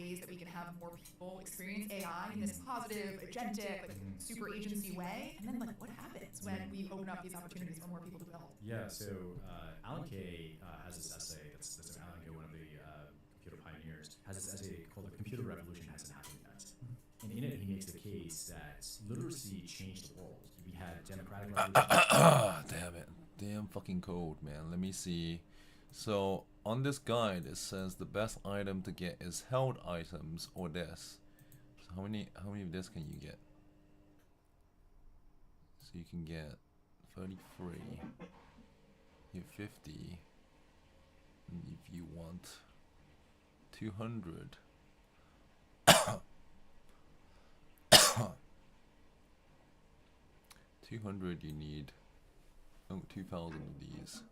ways that we can have more people experience AI in this positive, agentic, like super agency way. And then like what happens when we open up these opportunities for more people to build? Yeah, so Alan Kay has this essay, that's Alan Kay, one of the computer pioneers, has this essay called The Computer Revolution Hasn't Happened Yet. And in it, he makes the case that literacy changed the world. We had democratic revolution. Damn it. Damn fucking cold, man. Let me see. So, on this guide, it says the best item to get is held items or this. So how many of this can you get? So you can get 33. You have 50. And if you want 200. 200 you need 2,000 of these.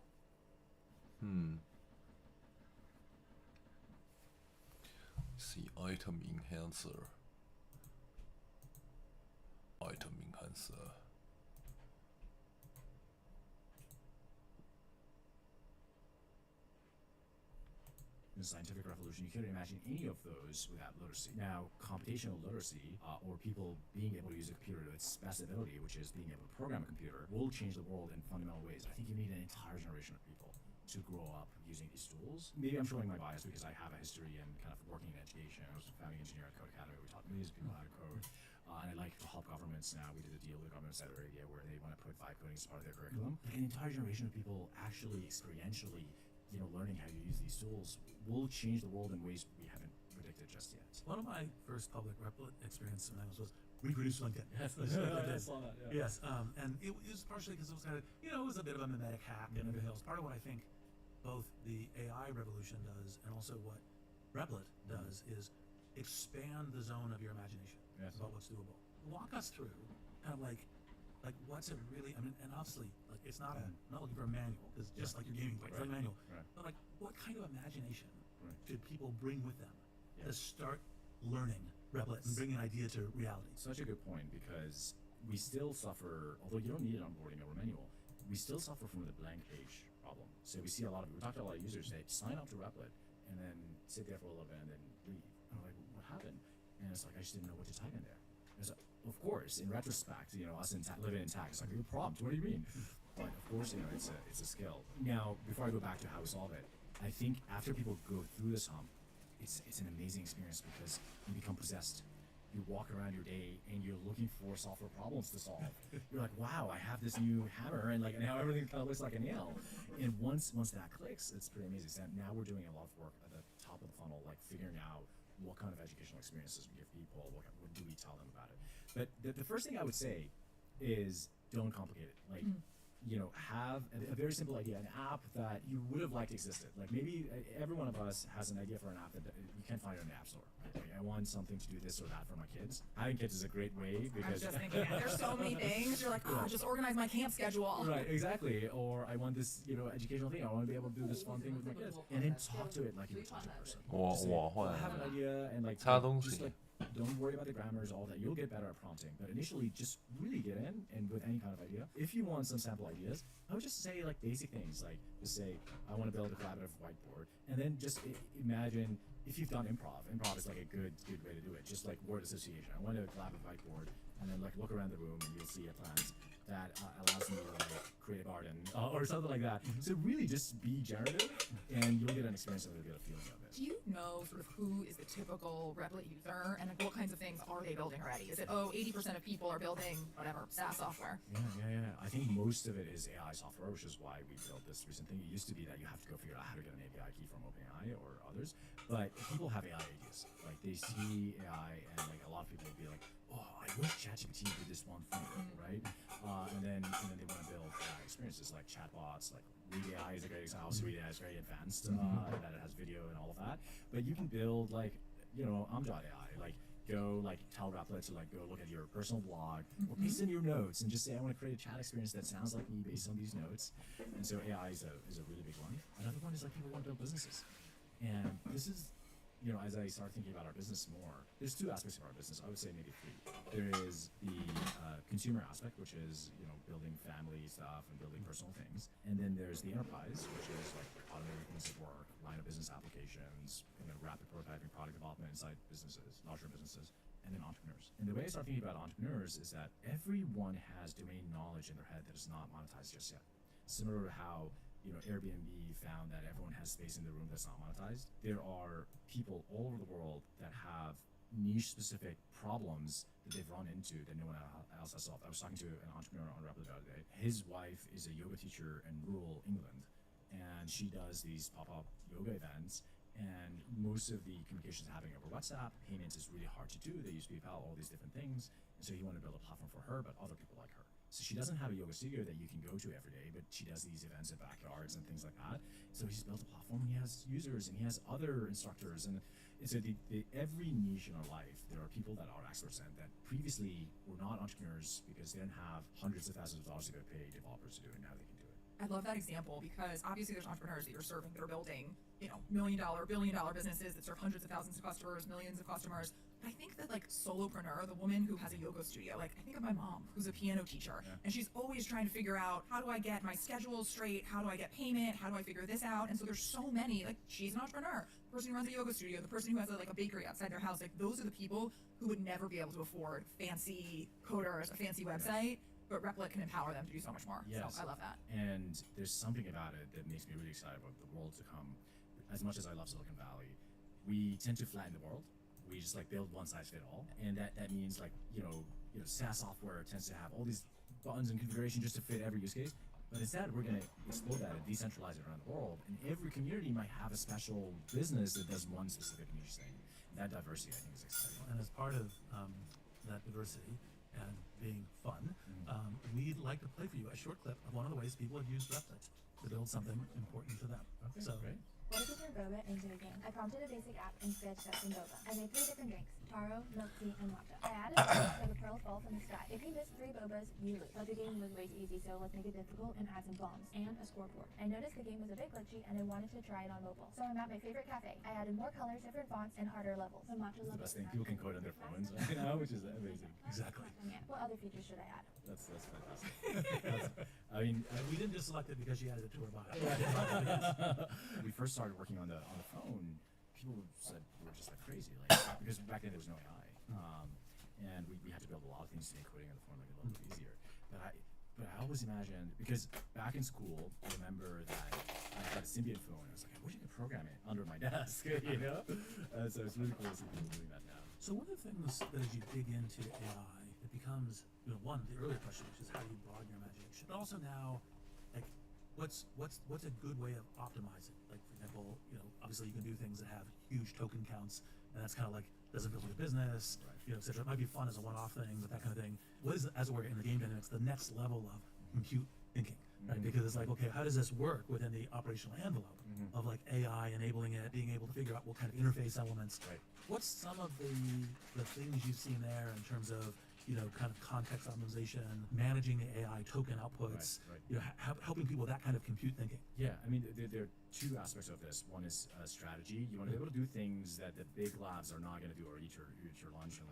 Let's see, item enhancer. In the scientific revolution, you couldn't imagine any of those without literacy. Now, computational literacy, or people being able to use a computer to its best ability, which is being able to program a computer, will change the world in fundamental ways. I think you need an entire generation of people to grow up using these tools. Maybe I'm showing my bias because I have a history in kind of working in education. I was a founding engineer at Code Academy. We taught millions of people how to code. And I like to help governments now. We did a deal with the government of Saudi Arabia where they want to put vibe coding as part of their curriculum. Like an entire generation of people actually experientially learning how to use these tools will change the world in ways we haven't predicted just yet. One of my first public Replit experience was reproduce LinkedIn. Yes, I saw that. Yeah. Yes, and it was partially because it was kind of, it was a bit of a mimetic hack and everything else. Part of what I think both the AI revolution does and also what Replit does is expand the zone of your imagination about what's doable. Walk us through kind of like what's it really, and obviously, like, it's not not looking for a manual, it's just like your gaming place, like a manual. But like, what kind of imagination should people bring with them to start learning Replit and bring an idea to reality? Such a good point, because we still suffer, although you don't need an onboarding or a manual, we still suffer from the blank page problem. So we see we talk to a lot of users say, sign up to Replit, and then sit there for a little bit and then leave. And I'm like, what happened? And it's like, I just didn't know what to type in there. And it's like, of course, in retrospect, us living in tech, it's like, your prompt, what do you mean? But of course, it's a skill. Now, before I go back to how we solve it, I think after people go through this hump, it's an amazing experience because you become possessed. You walk around your day and you're looking for software problems to solve. You're like, wow, I have this new hammer, and now everything kind of looks like a nail. And once that clicks, it's pretty amazing. So now we're doing a lot of work at the top of the funnel, like figuring out what kind of educational experiences we give people, what do we tell them about it. But the first thing I would say is don't complicate it. Like, have a very simple idea, an app that you would have liked existed. Like maybe every one of us has an idea for an app that you can't find it in the App Store. Like, I want something to do this or that for my kids. Having kids is a great way because I was just thinking, there's so many things. You're like, just organize my camp schedule. Right, exactly. Or I want this, educational thing. I want to be able to do this fun thing with my kids, and then talk to it like you would talk to a person. I have an idea, and like just like. Don't worry about the grammars, all that. You'll get better at prompting. But initially, just really get in, and with any kind of idea. If you want some sample ideas, I would just say like basic things, like just say, I want to build a collaborative whiteboard. And then just imagine if you've done improv. Improv is like a good way to do it. Just like word association. I want a collaborative whiteboard, and then like look around the room, and you'll see a plans that allows me to like create a garden or something like that. So really just be generative, and you'll get an experience and you'll get a feeling of it. Do you know sort of who is the typical Replit user, and like what kinds of things are they building already? Is it 80% of people are building whatever SaaS software? Yeah. I think most of it is AI software, which is why we built this recent thing. It used to be that you have to go figure out how to get an API key from OpenAI or others, but people have AI ideas. Like they see AI, and like a lot of people will be like, oh, I wish ChatGPT did this one thing, right? And then they want to build experiences like chatbots, like Read AI is a great example. So Read AI is very advanced, that it has video and all of that. But you can build like, Amjad AI, like go like tell Replit to like go look at your personal blog or paste in your notes and just say, I want to create a chat experience that sounds like me based on these notes. And so AI is a really big one. Another one is like people want to build businesses. And this is as I start thinking about our business more, there's two aspects of our business. I would say maybe three. There is the consumer aspect, which is building family stuff and building personal things, and then there's the enterprise, which is like automating things at work, line of business applications, rapid prototyping, product development inside businesses, larger businesses, and then entrepreneurs. And the way I start thinking about entrepreneurs is that everyone has domain knowledge in their head that is not monetized just yet. Similar to how Airbnb found that everyone has space in the room that's not monetized. There are people all over the world that have niche-specific problems that they've run into that no one else has solved. I was talking to an entrepreneur on Replit the other day. His wife is a yoga teacher in rural England, and she does these pop-up yoga events, and most of the communication is happening over WhatsApp. Payments is really hard to do. They use PayPal, all these different things, and so he wanted to build a platform for her, but other people like her. So she doesn't have a yoga studio that you can go to every day, but she does these events in backyards and things like that. So he's built a platform, and he has users, and he has other instructors, and so every niche in our life, there are people that are experts in that previously were not entrepreneurs because they didn't have hundreds of thousands of dollars to go pay developers to do it. Now they can do it. I love that example because obviously there's entrepreneurs that you're serving that are building, $1 million, billion-dollar businesses that serve hundreds of thousands of customers, millions of customers. But I think that solopreneur, the woman who has a yoga studio, I think of my mom who's a piano teacher, and she's always trying to figure out, how do I get my schedule straight? How do I get payment? How do I figure this out? And so there's so many, she's an entrepreneur. The person who runs a yoga studio, the person who has a bakery outside their house, those are the people who would never be able to afford fancy coders, a fancy website. But Replit can empower them to do so much more. Yes. So I love that. And there's something about it that makes me really excited about the world to come. As much as I love Silicon Valley, we tend to flatten the world. We just build one size fit all, and that means SaaS software tends to have all these buttons and configuration just to fit every use case. But instead, we're going to explode that and decentralize it around the world. And every community might have a special business that does one specific niche thing. That diversity, I think, is exciting. And as part of that diversity and being fun, we'd like to play for you a short clip of one of the ways people have used Replit to build something important to them. Okay, So, great. What if you turn boba into a game? I prompted a basic app and said custom boba. I made 3 different drinks: taro, milk tea, and matcha. I added so the pearls fall from the sky. If you miss 3 bobas, you lose. But the game was way too easy, so let's make it difficult and add some bombs and a scoreboard. I noticed the game was a bit glitchy and I wanted to try it on mobile. So I'm at my favorite cafe. I added more colors, different fonts, and harder levels. The matcha It's the level best is thing. not People can good. code on their phones right now, which is amazing. exactly. Yeah. What other features should I add? That's fantastic. We didn't just select it because she added it to her bio. We first started working on the phone. People said we were just crazy, because back then there was no AI, and we had to build a lot of things to make coding on the phone a little bit easier. But I always imagined, because back in school, I remember that I had a Symbian phone. And I was like, I wish I could program it under my desk, So it's really cool to see people doing that now. So one of the things that as you dig into AI, it becomes, one, the earlier question, which is how do you broaden your imagination, but also now, what's a good way of optimizing? For example, obviously you can do things that have huge token counts, and that's kind of doesn't build your business, Right. et cetera. It might be fun as a one-off thing, but that kind of thing. What is, as it were, in the game dynamics, the next level of compute thinking, right? Because it's okay, how does this work within the operational envelope of AI enabling it, being able to figure out what kind of interface elements? Right. What's some of the things you've seen there in terms of kind of context optimization, managing the AI token outputs, Right. Helping people with that kind of compute thinking? Yeah, I mean, there are two aspects of this. One is strategy. You want to be able to do things that the big labs are not going to do, or eat your lunch, and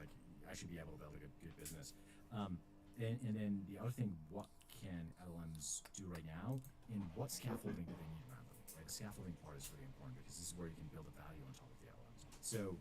actually be able to build a good business. And then the other thing, what can LLMs do right now, and what scaffolding do they need around them? Right, the scaffolding part is really important because this is where you can build a value on top of the LLMs. So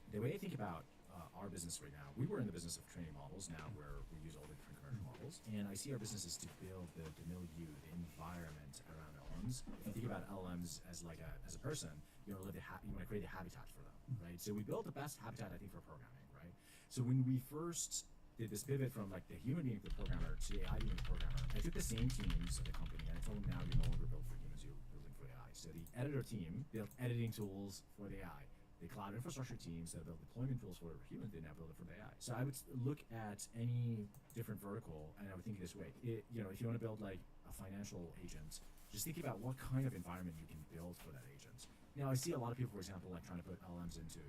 the way I think about our business right now, we were in the business of training models. Now where we use all the different commercial models, and I see our business is to build the milieu, the environment around LLMs. If you think about LLMs as as a person, you want to create a habitat for them, right? So we built the best habitat, I think, for programming, right? So when we first did this pivot from the human being the programmer to the AI being the programmer, I took the same teams at the company and I told them, now you no longer build for humans, you're building for AI. So the editor team built editing tools for the AI. The cloud infrastructure teams that build deployment tools for humans, they now build it for the AI. So I would look at any different vertical and I would think this way. If you want to build a financial agent, just think about what kind of environment you can build for that agent. Now I see a lot of people, for example, trying to put LLMs into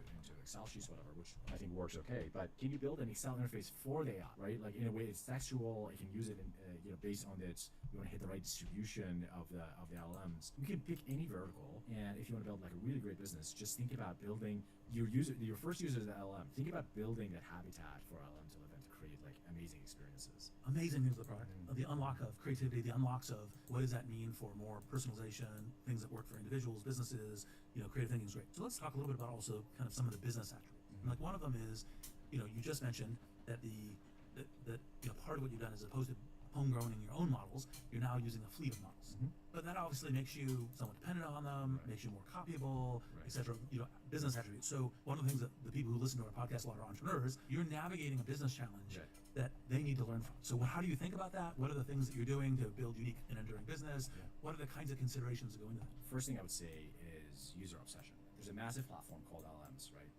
Excel sheets, whatever, which I think works okay. But can you build an Excel interface for the AI, right? Like in a way, it's textual. You can use it in, based on its. You want to hit the right distribution of the LLMs. You can pick any vertical, and if you want to build like a really great business, just think about building your first user is the LLM. Think about building that habitat for LLM to live in to create like amazing experiences. Amazing things with the product. The unlock of creativity, the unlocks of what does that mean for more personalization, things that work for individuals, businesses, creative thinking is great. So let's talk a little bit about also kind of some of the business attributes. And like one of them is, you just mentioned that part of what you've done is opposed to homegrowing your own models, you're now using a fleet of models. But that obviously makes you somewhat dependent on them, makes you more copyable, etc. Business attributes. So one of the things that the people who listen to our podcast, a lot of entrepreneurs, you're navigating a business challenge that they need to learn from. So how do you think about that? What are the things that you're doing to build unique and enduring business? What are the kinds of considerations that go into that? First thing I would say is user obsession. There's a massive platform called LLMs, right?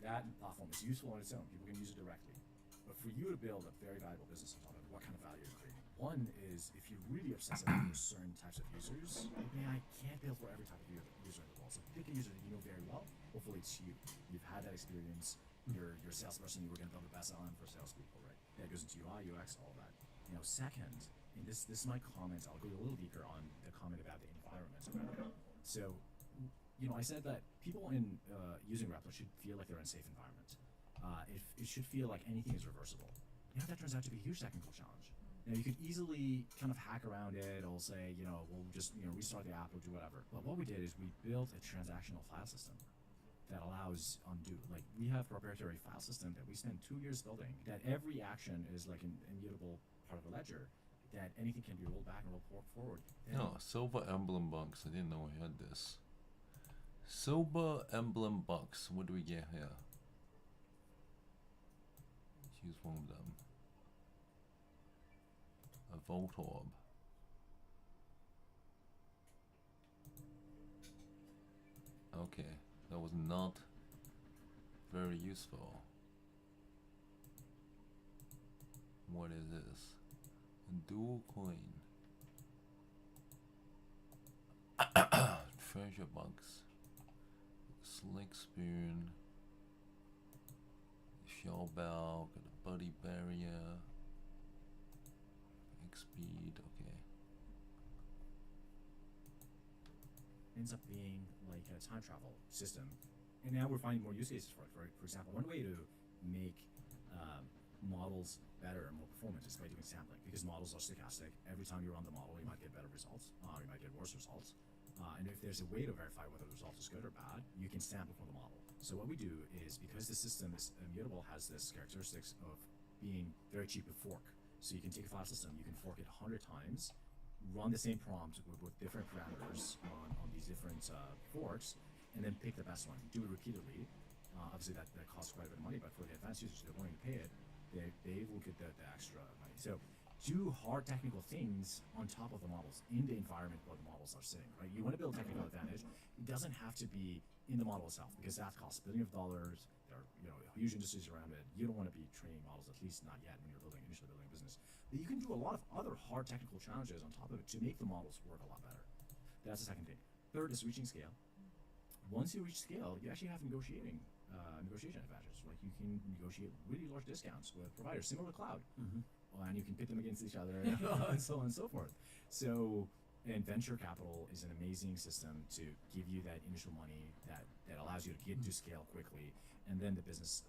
That platform is useful on its own. People can use it directly. But for you to build a very valuable business on top of it, what kind of value are you creating? One is if you're really obsessed about certain types of users, I can't build for every type of user in the world. So pick a user that you know very well. Hopefully it's you. You've had that experience. You're a salesperson. You were going to build the best LLM for salespeople, right? That goes into UI, UX, all that. Second, and this is my comment. I'll go a little deeper on the comment about the environment. So, I said that people in using Replit should feel like they're in a safe environment. It should feel like anything is reversible. That turns out to be a huge technical challenge. Now, you could easily kind of hack around it or say, we'll just, restart the app or do whatever. But what we did is we built a transactional file system that allows undo. Like, we have proprietary file system that we spent 2 years building, that every action is like an immutable part of a ledger, that anything can be rolled back and rolled forward. Silver Emblem Bucks. I didn't know we had this. Silver Emblem Bucks. What do we get here? Choose one of them. A Volt Orb. Okay, that was not very useful. What is this? A dual coin. Treasure box. Slick spoon. Shell bell. Got a buddy barrier. Speed, okay. Ends up being like a time travel system, and now we're finding more use cases for it. For example, one way to make models better and more performant is by doing sampling, because models are stochastic. Every time you run the model, you might get better results, you might get worse results, and if there's a way to verify whether the result is good or bad, you can sample from the model. So what we do is, because the system is immutable, has this characteristics of being very cheap to fork. So you can take a file system, you can fork it 100 times, run the same prompt with different parameters on these different forks, and then pick the best one. Do it repeatedly. Obviously that costs quite a bit of money, but for the advanced users that are willing to pay it, they will get the extra money. So do hard technical things on top of the models in the environment where the models are sitting, right? You want to build technical advantage. It doesn't have to be in the model itself, because that costs billions of dollars. There are huge industries around it. You don't want to be training models, at least not yet when you're initially building a business. But you can do a lot of other hard technical challenges on top of it to make the models work a lot better. That's the second thing. Third is reaching scale. Once you reach scale, you actually have negotiation advantages. Like, you can negotiate really large discounts with providers, similar to cloud, and you can pit them against each other, and so on and so forth. So, and venture capital is an amazing system to give you that initial money that allows you to get to scale quickly, and then the business,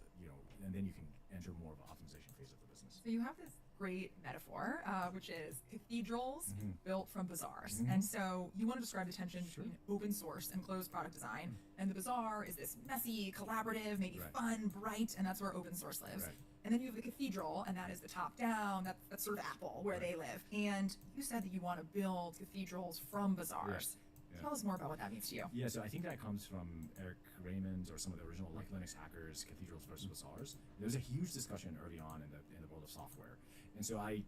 and then you can enter more of an optimization phase of the business. So you have this great metaphor, which is cathedrals built from bazaars. And so you want to describe the tension between open source and closed product design. And the bazaar is this messy, collaborative, maybe fun, bright, and that's where open source lives. Right. And then you have the cathedral, and that is the top down, that's sort of Apple, where they live. And you said that you want to build cathedrals from bazaars. Yeah. Tell us more about what that means to you. Yeah, so I think that comes from Eric Raymond or some of the original like Linux hackers, cathedrals versus bazaars. There was a huge discussion early on in the world of software, and so I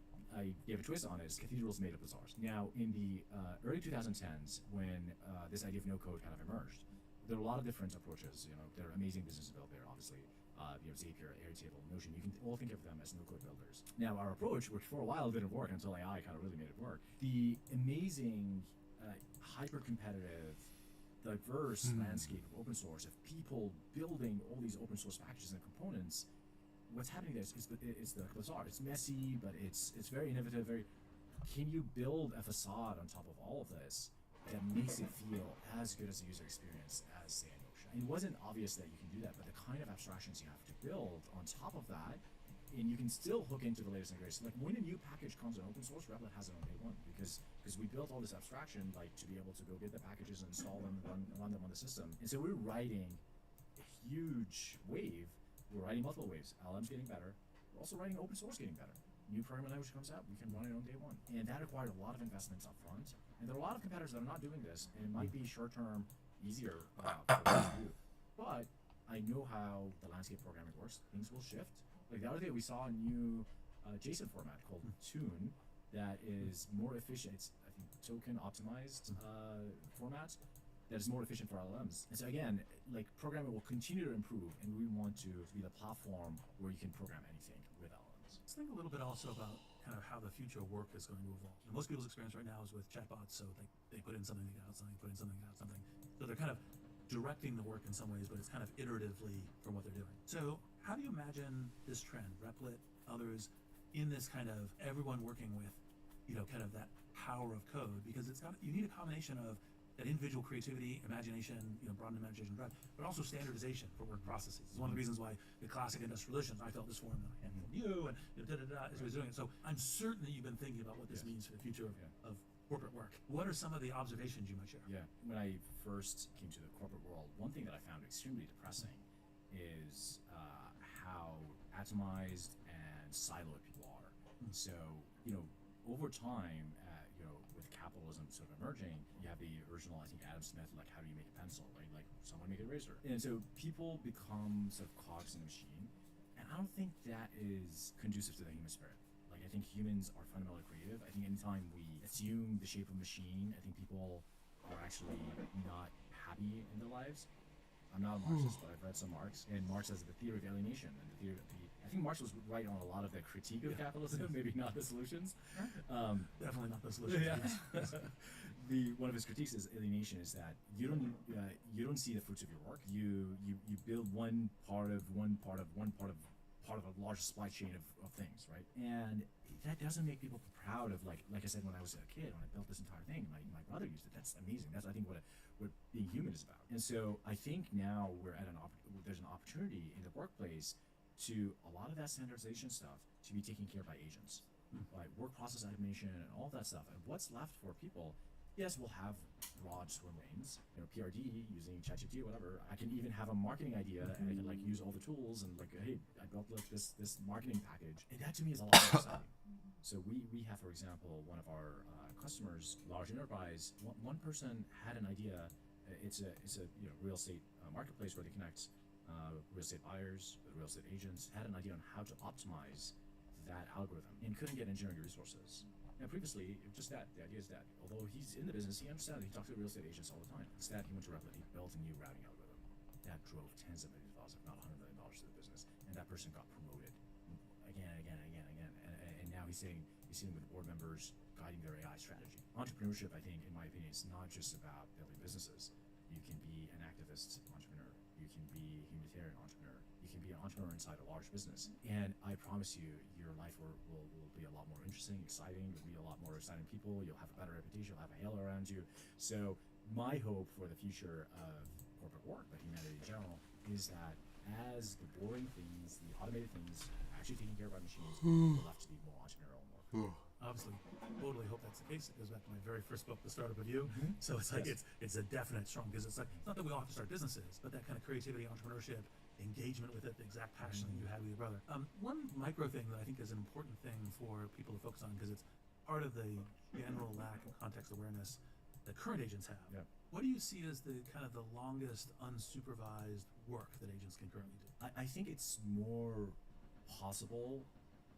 gave a twist on it. Is cathedrals made of bazaars. Now, in the early 2010s, when this idea of no code kind of emerged, there are a lot of different approaches. There are amazing businesses built there, obviously. Zapier, Airtable, Notion. You can all think of them as no-code builders. Now, our approach, which for a while didn't work until AI kind of really made it work, the amazing hyper-competitive diverse landscape of open source, of people building all these open source packages and components, what's happening there is it's the bizarre. It's messy, but it's very innovative. Can you build a facade on top of all of this that makes it feel as good as a user experience as, say, an Notion? It wasn't obvious that you can do that, but the kind of abstractions you have to build on top of that, and you can still hook into the latest and greatest. Like when a new package comes in open source, Replit has it on day one because we built all this abstraction like to be able to go get the packages and install them, run them on the system. And so we're riding a huge wave. We're writing multiple waves. LLM's getting better. We're also writing open source getting better. New programming language comes out, we can run it on day one. And that required a lot of investments up front. And there are a lot of competitors that are not doing this, and it might be short-term easier for them to do. But I know how the landscape programming works. Things will shift. Like the other day we saw a new JSON format called Tune that is more efficient. It's, I think, token optimized format that is more efficient for LLMs. And so again, like programming will continue to improve, and we want to be the platform where you can program anything with LLMs. Let's think a little bit also about kind of how the future of work is going to evolve. And most people's experience right now is with chatbots, so they put in something, they get out something, put in something, get out something. So they're kind of directing the work in some ways, but it's kind of iteratively from what they're doing. So how do you imagine this trend, Replit, others, in this kind of everyone working with, kind of that power of code? Because you need a combination of that individual creativity, imagination, broadened imagination, drive, but also standardization for work processes. It's one of the reasons why the classic industrializations, I felt this form, then I handed from you, and as I was doing it. So I'm certain that you've been thinking about what this means for the future of corporate work. What are some of the observations you might share? Yeah, when I first came to the corporate world, one thing that I found extremely depressing is how atomized and siloed people are. So, over time, with capitalism sort of emerging, you have the original, I think, Adam Smith, like, how do you make a pencil, right? Like, someone make a razor. And so people become sort of cogs in a machine, and I don't think that is conducive to the human spirit. Like, I think humans are fundamentally creative. I think anytime we assume the shape of a machine, I think people are actually not happy in their lives. I'm not a Marxist, but I've read some Marx, and Marx has the theory of alienation, and I think Marx was right on a lot of the critique of capitalism, maybe not the solutions. Definitely not the solutions. One of his critiques is alienation, is that you don't see the fruits of your work. You build one part of a large supply chain of things, right? And that doesn't make people proud of, like I said, when I was a kid, when I built this entire thing, my brother used it. That's amazing. That's, I think, what being human is about. And so I think now we're at there's an opportunity in the workplace to a lot of that standardization stuff to be taken care of by agents, like work process automation and all that stuff. And what's left for people? Yes, we'll have broad swim lanes, PRD using ChatGPT, whatever. I can even have a marketing idea, and I can like use all the tools and like, hey, I built like this marketing package, and that to me is a lot more exciting. So we have, for example, one of our customers, large enterprise. One person had an idea. It's a real estate marketplace where they connect real estate buyers with real estate agents. Had an idea on how to optimize that algorithm and couldn't get engineering resources. Now, previously, just that. The idea is that although he's in the business, he understands. He talks to real estate agents all the time. Instead, he went to Replit. He built a new routing algorithm that drove tens of millions of dollars, if not $100 million, to the business. And that person got promoted again and again and again and again. And now he's sitting with board members, guiding their AI strategy. Entrepreneurship, I think, in my opinion, is not just about building businesses. You can be an activist entrepreneur. You can be a humanitarian entrepreneur. You can be an entrepreneur inside a large business. And I promise you, your life will be a lot more interesting, exciting. You'll meet a lot more exciting people. You'll have a better reputation. You'll have a halo around you. So my hope for the future of corporate work, but humanity in general, is that as the boring things, the automated things, actually taken care of by machines, we'll have to be more entrepreneurial and more. Obviously, totally hope that's the case. It goes back to my very first book, The Startup of You. So it's like it's a definite strong, because it's like, it's not that we all have to start businesses, but that kind of creativity, entrepreneurship, engagement with it, the exact passion that you had with your brother. One micro thing that I think is an important thing for people to focus on, because it's part of the general lack of context awareness that current agents have. Yeah. What do you see as the kind of the longest unsupervised work that agents can currently do? I think it's more possible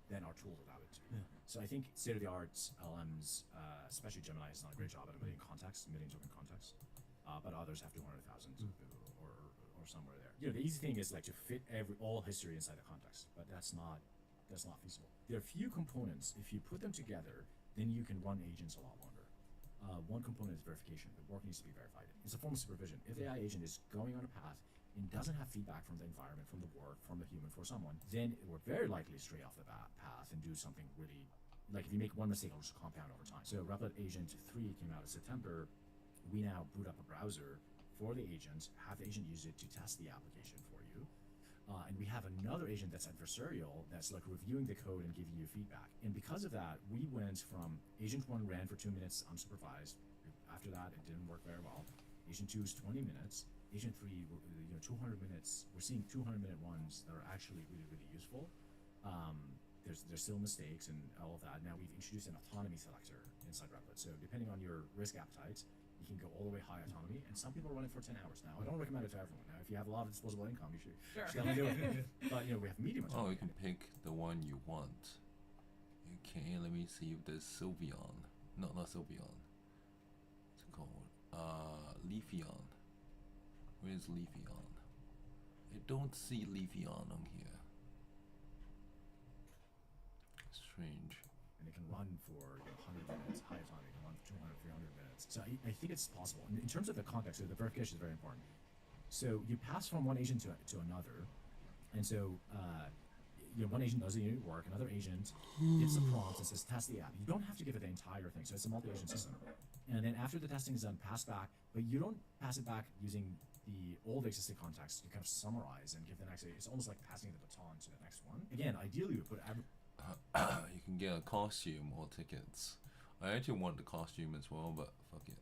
than our tools allow it to. Yeah. So I think state-of-the-art LMs, especially Gemini, has done a great job at emitting context, emitting token context, but others have 200,000 or somewhere there. The easy thing is like to fit all history inside the context, but that's not feasible. There are few components. If you put them together, then you can run agents a lot longer. One component is verification. The work needs to be verified. It's a form of supervision. If the AI agent is going on a path and doesn't have feedback from the environment, from the work, from the human, for someone, then it will very likely stray off the path and do something really, like if you make one mistake, it'll just compound over time. So Replit Agent 3 came out in September. We now boot up a browser for the agent, have the agent use it to test the application for you. And we have another agent that's adversarial, that's like reviewing the code and giving you feedback. And because of that, we went from Agent 1 ran for 2 minutes unsupervised. After that, it didn't work very well. Agent 2 is 20 minutes. Agent 3, 200 minutes. We're seeing 200-minute ones that are actually really, really useful. There's still mistakes and all of that. Now we've introduced an autonomy selector inside Replit. So depending on your risk appetite, you can go all the way high autonomy, and some people run it for 10 hours now. I don't recommend it to everyone. Now, if you have a lot of disposable income, you should definitely do it. But we have medium Oh, autonomy. you can pick the one you want. Okay, let me see if there's Sylveon. No, not Sylveon. It's called Leafeon. Where's Leafeon? I don't see Leafeon on here. Strange. And it can run for 100 minutes, high autonomy, it can run for 200, 300 minutes. So I think it's possible. In terms of the context, so the verification is very important. So you pass from one agent to another, and so one agent does the unit work, another agent gives the prompts and says test the app. You don't have to give it the entire thing, so it's a multi-agent system. And then after the testing is done, pass back, but you don't pass it back using the old existing context. You kind of summarize and give the next. It's almost like passing the baton to the next one. Again, ideally you put You can get a costume or tickets. I actually want the costume as well, but fuck it.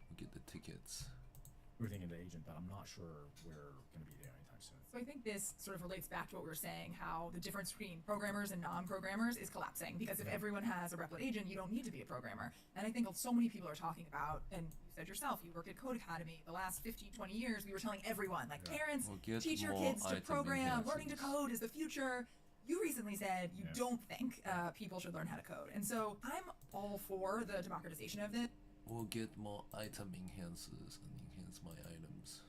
We'll get the tickets. everything in the agent, but I'm not sure we're going to be there anytime soon. So I think this sort of relates back to what we were saying, how the difference between programmers and non-programmers is collapsing, because if everyone has a Replit agent, you don't need to be a programmer. And I think so many people are talking about, and you said yourself, you work at Code Academy, the last 15, 20 years, we were telling everyone, like parents, We'll get teach your more kids to item program, learning to enhancements. code is the future. You recently said you Yeah. don't think people should learn how to code. And so I'm all for the democratization of it. We'll get more item enhancers and enhance my items.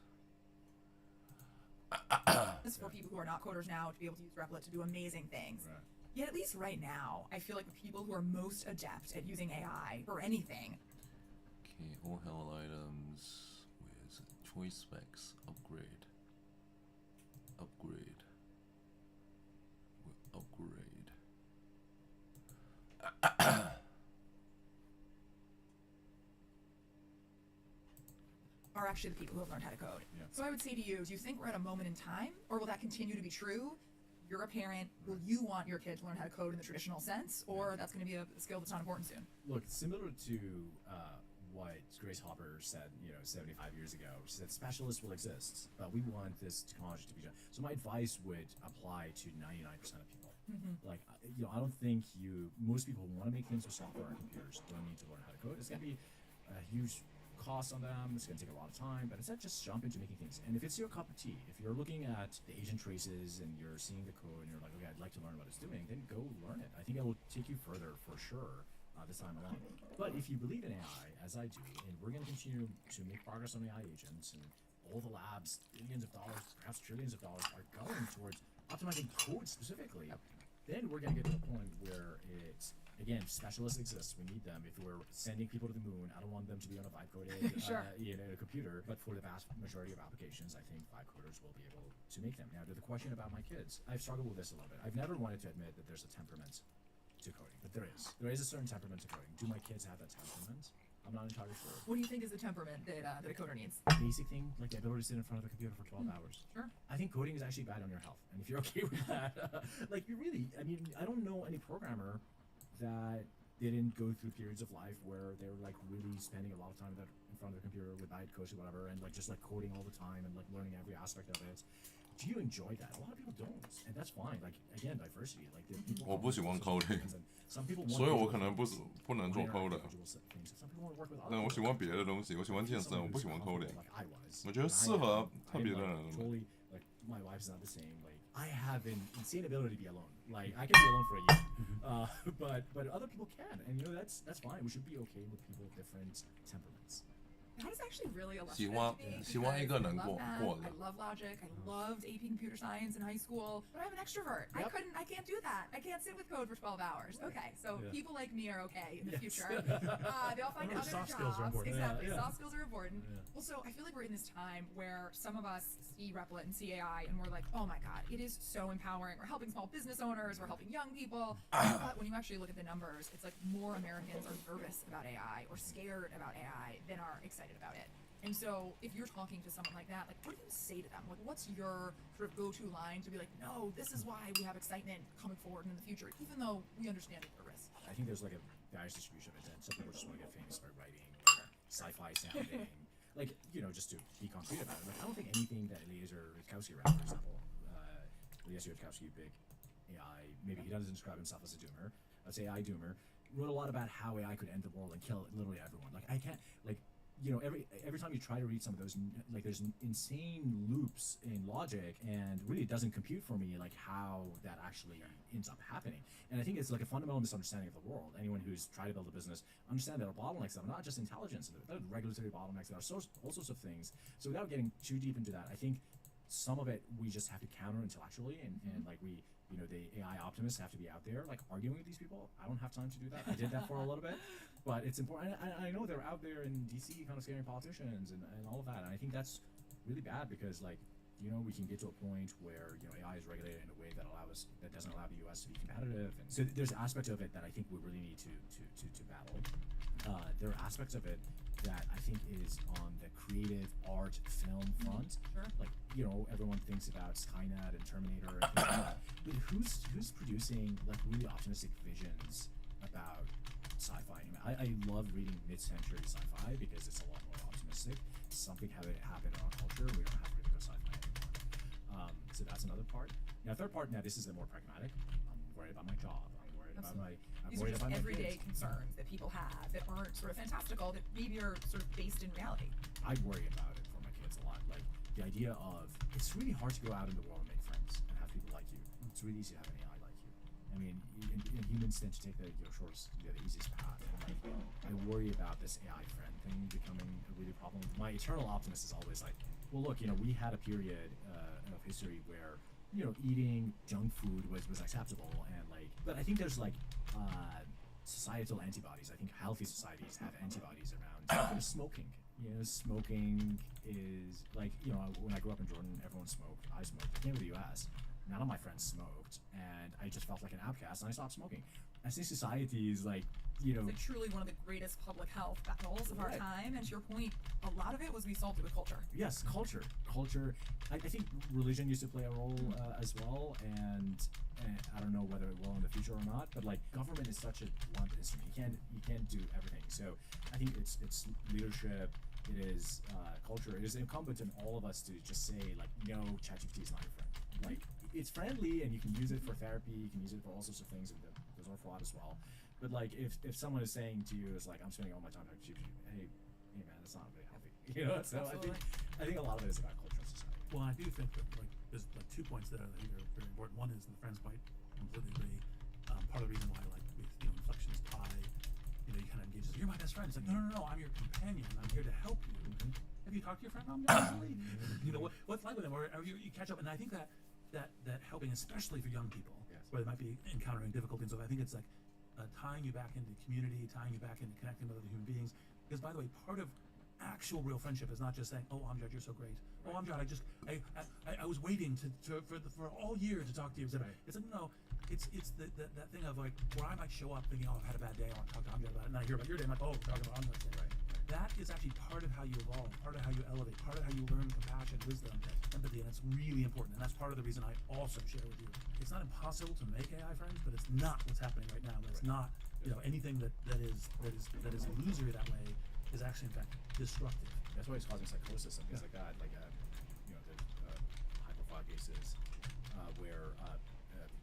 This is for people who are not coders now to be able to use Replit to do amazing things. Right. Yet at least right now, I feel like the people who are most adept at using AI for anything Okay, all hell items. Where is it? Choice specs. Upgrade. Upgrade. Upgrade. are actually the people who have learned how to code. Yeah. So I would say to you, do you think we're at a moment in time, or will that continue to be true? You're a parent. Will you want your kid to learn how to code in the traditional sense, or that's going to be a skill that's not important soon? Look, similar to what Grace Hopper said, 75 years ago. She said specialists will exist, but we want this technology to be done. So my advice would apply to 99% of people. Like, I don't think most people who want to make things with software and computers don't need to learn how to code. It's going to be a huge cost on them. It's going to take a lot of time, but instead just jump into making things. And if it's your cup of tea, if you're looking at the agent traces and you're seeing the code and you're like, okay, I'd like to learn what it's doing, then go learn it. I think it will take you further for sure this time around. But if you believe in AI, as I do, and we're going to continue to make progress on AI agents, and all the labs, billions of dollars, perhaps trillions of dollars, are going towards optimizing code specifically, then we're going to get to the point where it's, again, specialists exist. We need them. If we're sending people to the moon, I don't want them to be on a vibe coded Sure. computer. But for the vast majority of applications, I think vibe coders will be able to make them. Now, to the question about my kids, I've struggled with this a little bit. I've never wanted to admit that there's a temperament to coding, but there is. There is a certain temperament to coding. Do my kids have that temperament? I'm not entirely sure. What do you think is the temperament that a coder needs? Basic thing, like the ability to sit in front of a computer for 12 hours. Sure. I think coding is actually bad on your health. And if you're okay with that, I don't know any programmer that didn't go through periods of life where they're like really spending a lot of time in front of their computer with bytecode or whatever, and like just like coding all the time and like learning every aspect of it. Do you enjoy that? A lot of people don't, and that's fine. Like again, diversity. Like the people. 我不喜欢 coding Some people want 所以我 visual 可能不 things, 不能做 want coding。 visual things. Some people want to work with other 那我喜欢 people. 别的东西，我喜欢健身，我不喜欢 coding。 Like I was. 我觉得 I 适合 am- 特 I am, 别的 like, 人。 totally like my wife's not the same. Like I have an insane ability to be alone. Like I can be alone for a year, but other people can, and that's fine. We should be okay with people with different temperaments. That is actually really 希 illustrative 望 to me 希望一 because 个 I 能 love 过 math, 过 I 的。 love logic. I loved AP Computer Science in high school, but I'm an extrovert. Yep. I can't do that. I can't sit with code for 12 hours. Okay, so Yeah. people like me are okay in the Yes. future. They'll find Remember, other soft jobs. skills are important. Exactly, Yeah, yeah. soft skills are important. Yeah. Well, so I feel like we're in this time where some of us see Replit and see AI, and we're like, oh my god, it is so empowering. We're helping small business owners. We're helping young people. But when you actually look at the numbers, it's like more Americans are nervous about AI or scared about AI than are excited about it. And so, if you're talking to someone like that, like, what do you say to them? Like, what's your sort of go-to line to be like, no, this is why we have excitement coming forward in the future, even though we understand the risk. I think there's like a various distribution of it, and some people just want to get famous by writing sci-fi sounding, like, you know, just to be concrete about it. Like, I don't think anything that Eliezer Yudkowsky read, for example, Eliezer Yudkowsky, big AI, maybe he doesn't describe himself as a doomer, let's say AI doomer, wrote a lot about how AI could end the world and kill literally everyone. Like, I can't, like, you know, every time you try to read some of those, like, there's insane loops in logic, and really it doesn't compute for me like how that actually ends up happening. And I think it's like a fundamental misunderstanding of the world. Anyone who's tried to build a business understand that there are bottlenecks that are not just intelligence, there are regulatory bottlenecks, there are all sorts of things. So without getting too deep into that, I think some of it we just have to counter intellectually, and like we, you know, the AI optimists have to be out there like arguing with these people. I don't have time to do that. I did that for a little bit, but it's important. I know they're out there in DC kind of scaring politicians and all of that, and I think that's really bad because, like, you know, we can get to a point where, you know, AI is regulated in a way that doesn't allow the U.S. to be competitive, and so there's aspects of it that I think we really need to battle. There are aspects of it that I think is on the creative art film front. Sure. Like, you know, everyone thinks about Skynet and Terminator and things like that. But who's producing like really optimistic visions about sci-fi? I love reading mid-century sci-fi because it's a lot more optimistic. Something happened in our culture. We don't have to really go sci-fi anymore. So that's another part. Now, third part. Now, this is the more pragmatic. I'm worried about my job. I'm worried about my. I'm These are worried just about my everyday kids. concerns that people have that aren't sort of fantastical, that maybe are sort of based in reality. I worry about it for my kids a lot. Like the idea of it's really hard to go out in the world and make friends and have people like you. It's really easy to have an AI like you. I mean, and humans tend to take the easiest path. And like, I worry about this AI friend thing becoming a really problem. My eternal optimist is always like, well, look, you know, we had a period of history where, you know, eating junk food was acceptable, and like, but I think there's like societal antibodies. I think healthy societies have antibodies around smoking. You know, smoking is like, you know, when I grew up in Jordan, everyone smoked. I smoked. I came to the U.S. None of my friends smoked, and I just felt like an outcast, and I stopped smoking. I think society is like, you know, It's like truly one of the greatest public health battles of our Right. time. And to your point, a lot of it was we solved it with culture. yes, culture. I think religion used to play a role as well, and I don't know whether it will in the future or not. But like, government is such a blunt instrument. You can't do everything. So I think it's leadership. It is culture. It is incumbent on all of us to just say like, no, ChatGPT is not your friend. Like, it's friendly, and you can use it for therapy. You can use it for all sorts of things, and those are fraud as well. But like, if someone is saying to you, is like, I'm spending all my time on ChatGPT. Hey man, that's not really healthy. You know. So Absolutely. I think a lot of it is about culture and society. Well, I do think that like there's like 2 points that I think are very important. One is the friends point, completely agree. Part of the reason why like with, you know, Inflection's Pi, you know, you kind of engage. You're my best friend. It's like no, I'm your companion. I'm here to help you. Have you talked to your friend recently? You know what's like with them, or you catch up. And I think that helping, especially for young people, Yes. where they might be encountering difficulties. So I think it's like tying you back into community, tying you back into connecting with other human beings. Because by the way, part of actual real friendship is not just saying, "Oh, Amjad, you're so great." "Oh, Amjad, I was waiting for all year to talk to you." Right. It's like no, it's that thing of like where I might show up thinking, "Oh, I've had a bad day. I want to talk to Amjad about it," and I hear about your day. I'm like, "Oh, we're talking about Amjad's day." Right. That is actually part of how you evolve, part of how you elevate, part of how you learn compassion, wisdom, empathy, and it's really important. And that's part of the reason I also share with you. It's not impossible to make AI friends, but it's not what's happening right now. It's not, you know, anything that is illusory that way is actually in fact destructive. That's why it's causing psychosis and things like that. Like, you know, the hyperfog cases where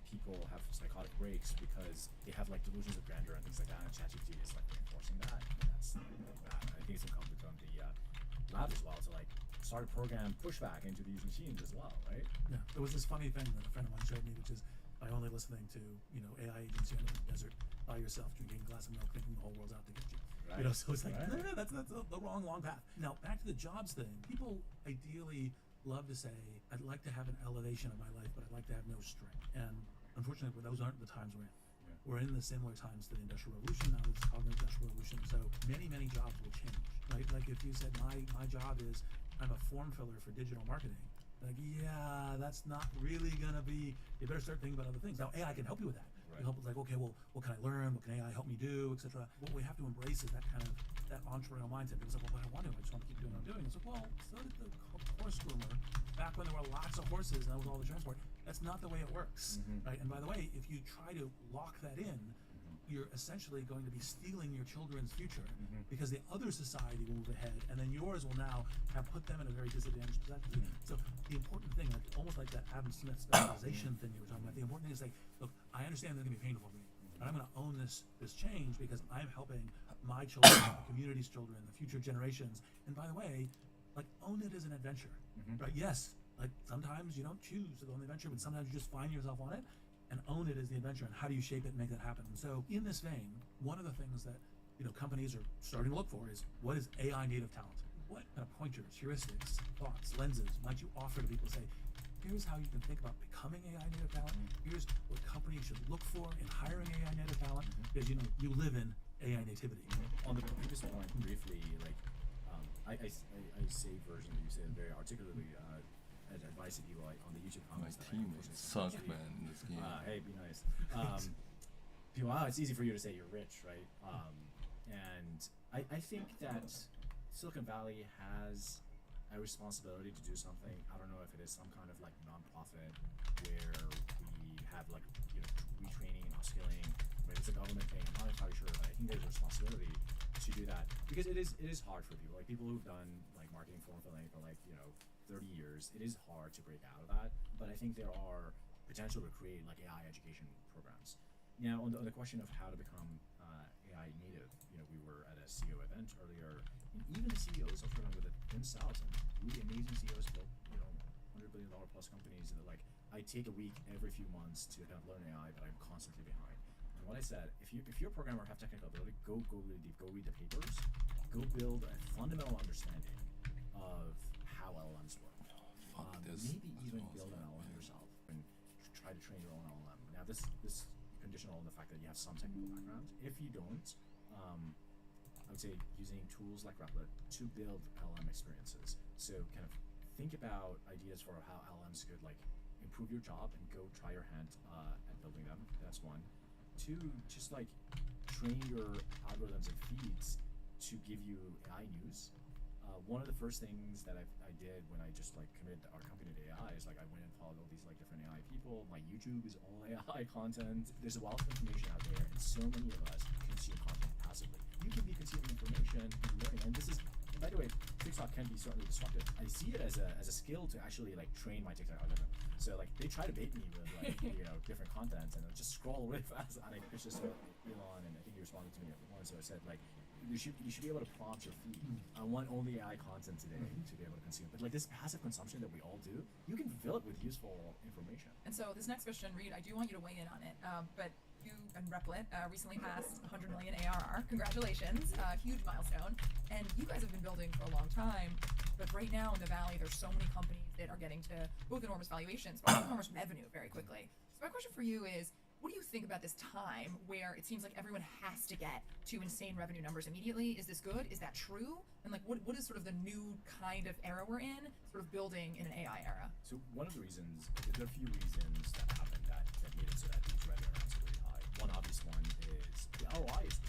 people have psychotic breaks because they have like delusions of grandeur and things like that. And ChatGPT is like reinforcing that. And that's really bad. And I think it's incumbent on the lab as well to like start a program pushback into these machines as well, right? Yeah, there was this funny thing that a friend of mine showed me, which is by only listening to, you know, AI agents in the desert by yourself, drinking a glass of milk, thinking the whole world's out to get you. You know, so it's like, Right. no, that's the wrong long path. Now, back to the jobs thing. People ideally love to say, I'd like to have an elevation of my life, but I'd like to have no strain. And unfortunately, those aren't the times we're in. Yeah. We're in the similar times to the Industrial Revolution, now it's called the Industrial Revolution. So many jobs will change, right? Like if you said, my job is, I'm a form filler for digital marketing. Like, yeah, that's not really gonna be, you better start thinking about other things. Now, AI can help you with that. Right. It help with like, okay, well, what can I learn? What can AI help me do, etc. What we have to embrace is that kind of, that entrepreneurial mindset. Because like, well, I want to, I just want to keep doing what I'm doing. It's like, well, so did the horse groomer back when there were lots of horses and that was all the transport. That's not the way it works, right? And by the way, if you try to lock that in, you're essentially going to be stealing your children's future because the other society will move ahead and then yours will now have put them in a very disadvantaged position. So the important thing, like almost like that Adam Smith specialization thing you were talking about, the important thing is like, look, I understand this is gonna be painful for me, but I'm gonna own this change because I'm helping my children, the community's children, the future generations. And by the way, like own it as an adventure, right? Yes, like sometimes you don't choose to go on the adventure, but sometimes you just find yourself on it and own it as the adventure. And how do you shape it and make that happen? And so in this vein, one of the things that companies are starting to look for is, what is AI native talent? What kind of pointers, heuristics, thoughts, lenses might you offer to people? Say, here's how you can think about becoming AI native talent. Here's what companies should look for in hiring AI native talent, because you live in AI nativity. On the previous point, briefly, like I say version that you said very articulately. Advice to people like on the YouTube My comments. that I teammates unfortunately suck, can't man, in this game. Hey, be nice. People, it's easy for you to say you're rich, right? And I think that Silicon Valley has a responsibility to do something. I don't know if it is some kind of like nonprofit where we have like retraining and upskilling. Maybe it's a government thing. I'm not entirely sure, but I think there's a responsibility to do that because it is hard for people. Like people who've done like marketing form filling for like 30 years, it is hard to break out of that, but I think there are potential to create like AI education programs. Now, on the question of how to become AI native, we were at a CEO event earlier, and even the CEOs are struggling with it themselves, and really amazing CEOs built, $100 billion plus companies, and they're like, I take a week every few months to kind of learn AI, but I'm constantly behind. And what I said, if you're a programmer, have technical ability, go really deep, go read the papers, go build a fundamental understanding of how LLMs work. Maybe even build an LLM yourself and try to train your own LLM. Now, this conditional on the fact that you have some technical background. If you don't, I would say using tools like Replit to build LLM experiences. So kind of think about ideas for how LLMs could like improve your job and go try your hand at building them. That's one. Two, just like train your algorithms and feeds to give you AI news. One of the first things that I did when I just like committed our company to AI is like I went and followed all these like different AI people. My YouTube is all AI content. There's a wealth of information out there, and so many of us consume content passively. You can be consuming information and learning, and this is, by the way, TikTok can be certainly disruptive. I see it as a skill to actually like train my TikTok algorithm. So like they try to bait me with like different content, and I just scroll really fast. And I pitched this to Elon, and I think he responded to me at once. So I said like, you should be able to prompt your feed. I want only AI content today to be able to consume. But like this passive consumption that we all do, you can fill it with useful information. And so this next question, Reed, I do want you to weigh in on it. But you and Replit recently passed 100 million ARR. Congratulations, huge milestone. And you guys have been building for a long time. But right now in the Valley, there's so many companies that are getting to both enormous valuations, but enormous revenue very quickly. So my question for you is, what do you think about this time where it seems like everyone has to get to insane revenue numbers immediately? Is this good? Is that true? And like, what is sort of the new kind of era we're in, sort of building in an AI era? So one of the reasons, there are a few reasons that happened that made it so that these revenue are really high. One obvious one is the ROI is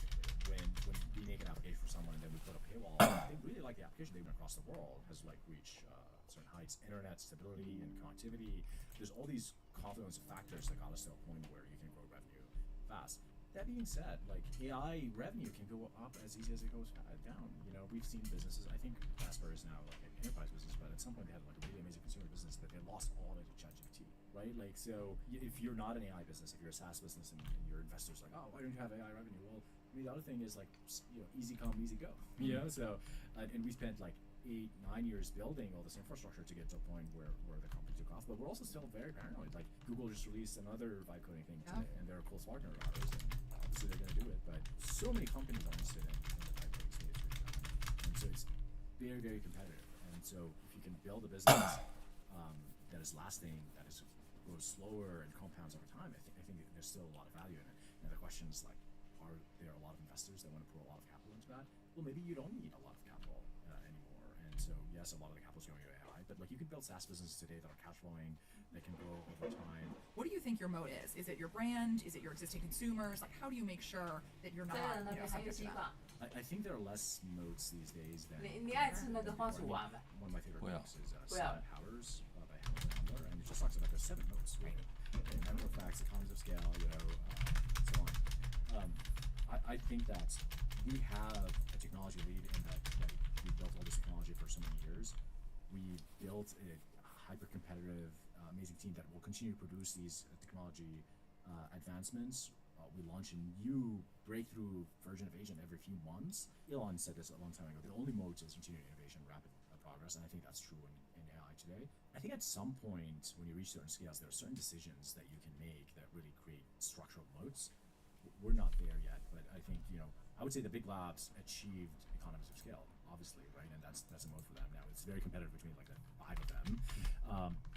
when we make an application for someone and then we put a paywall, they really like the application. They went across the world, has like reached certain heights, internet stability and connectivity. There's all these confluence of factors that got us to a point where you can grow revenue fast. That being said, like AI revenue can go up as easy as it goes down. We've seen businesses. I think Casper is now like an enterprise business, but at some point they had like a really amazing consumer business that they lost all of it to ChatGPT, right? Like, so if you're not an AI business, if you're a SaaS business, and your investors like, oh, why don't you have AI revenue? Well, I mean, the other thing is like, easy come, easy go. So and we spent like 8-9 years building all this infrastructure to get to a point where the company took off. But we're also still very paranoid. Like Google just released another vibe coding thing today, and they're a close partner of ours, and obviously they're going to do it. But so many companies are interested in the vibe So it's very, very competitive. And so if you can build a business that is lasting, that is grows slower and compounds over time, I think there's still a lot of value in it. And the question is like, are there a lot of investors that want to put a lot of capital into that? Well, maybe you don't need a lot of capital anymore. And so yes, a lot of the capital is going to AI, but like you can build SaaS businesses today that are cash flowing, that can grow over time. What do you think your moat is? Is it your brand? Is it your existing consumers? Like, how do you make sure that you're not, 这个那 you know, 个还有 subject to 希 that? 望。 I think there are less moats these days than. 你爱吃那个番薯丸呗？ One of my favorite 不要。 books is 不要。 Seven Powers by Hamilton Handler, and it just talks about there's 7 moats, right? Okay, network effects, economies of scale, so on. I think that we have a technology lead in that we built all this technology for so many years. We built a hyper-competitive, amazing team that will continue to produce these technology advancements. We launch a new breakthrough version of Agent every few months. Elon said this a long time ago. The only moat is continued innovation, rapid progress, and I think that's true in AI today. I think at some point, when you reach certain scales, there are certain decisions that you can make that really create structural moats. We're not there yet, but I think, I would say the big labs achieved economies of scale, obviously, right? And that's a moat for them now. It's very competitive between like the 5 of them.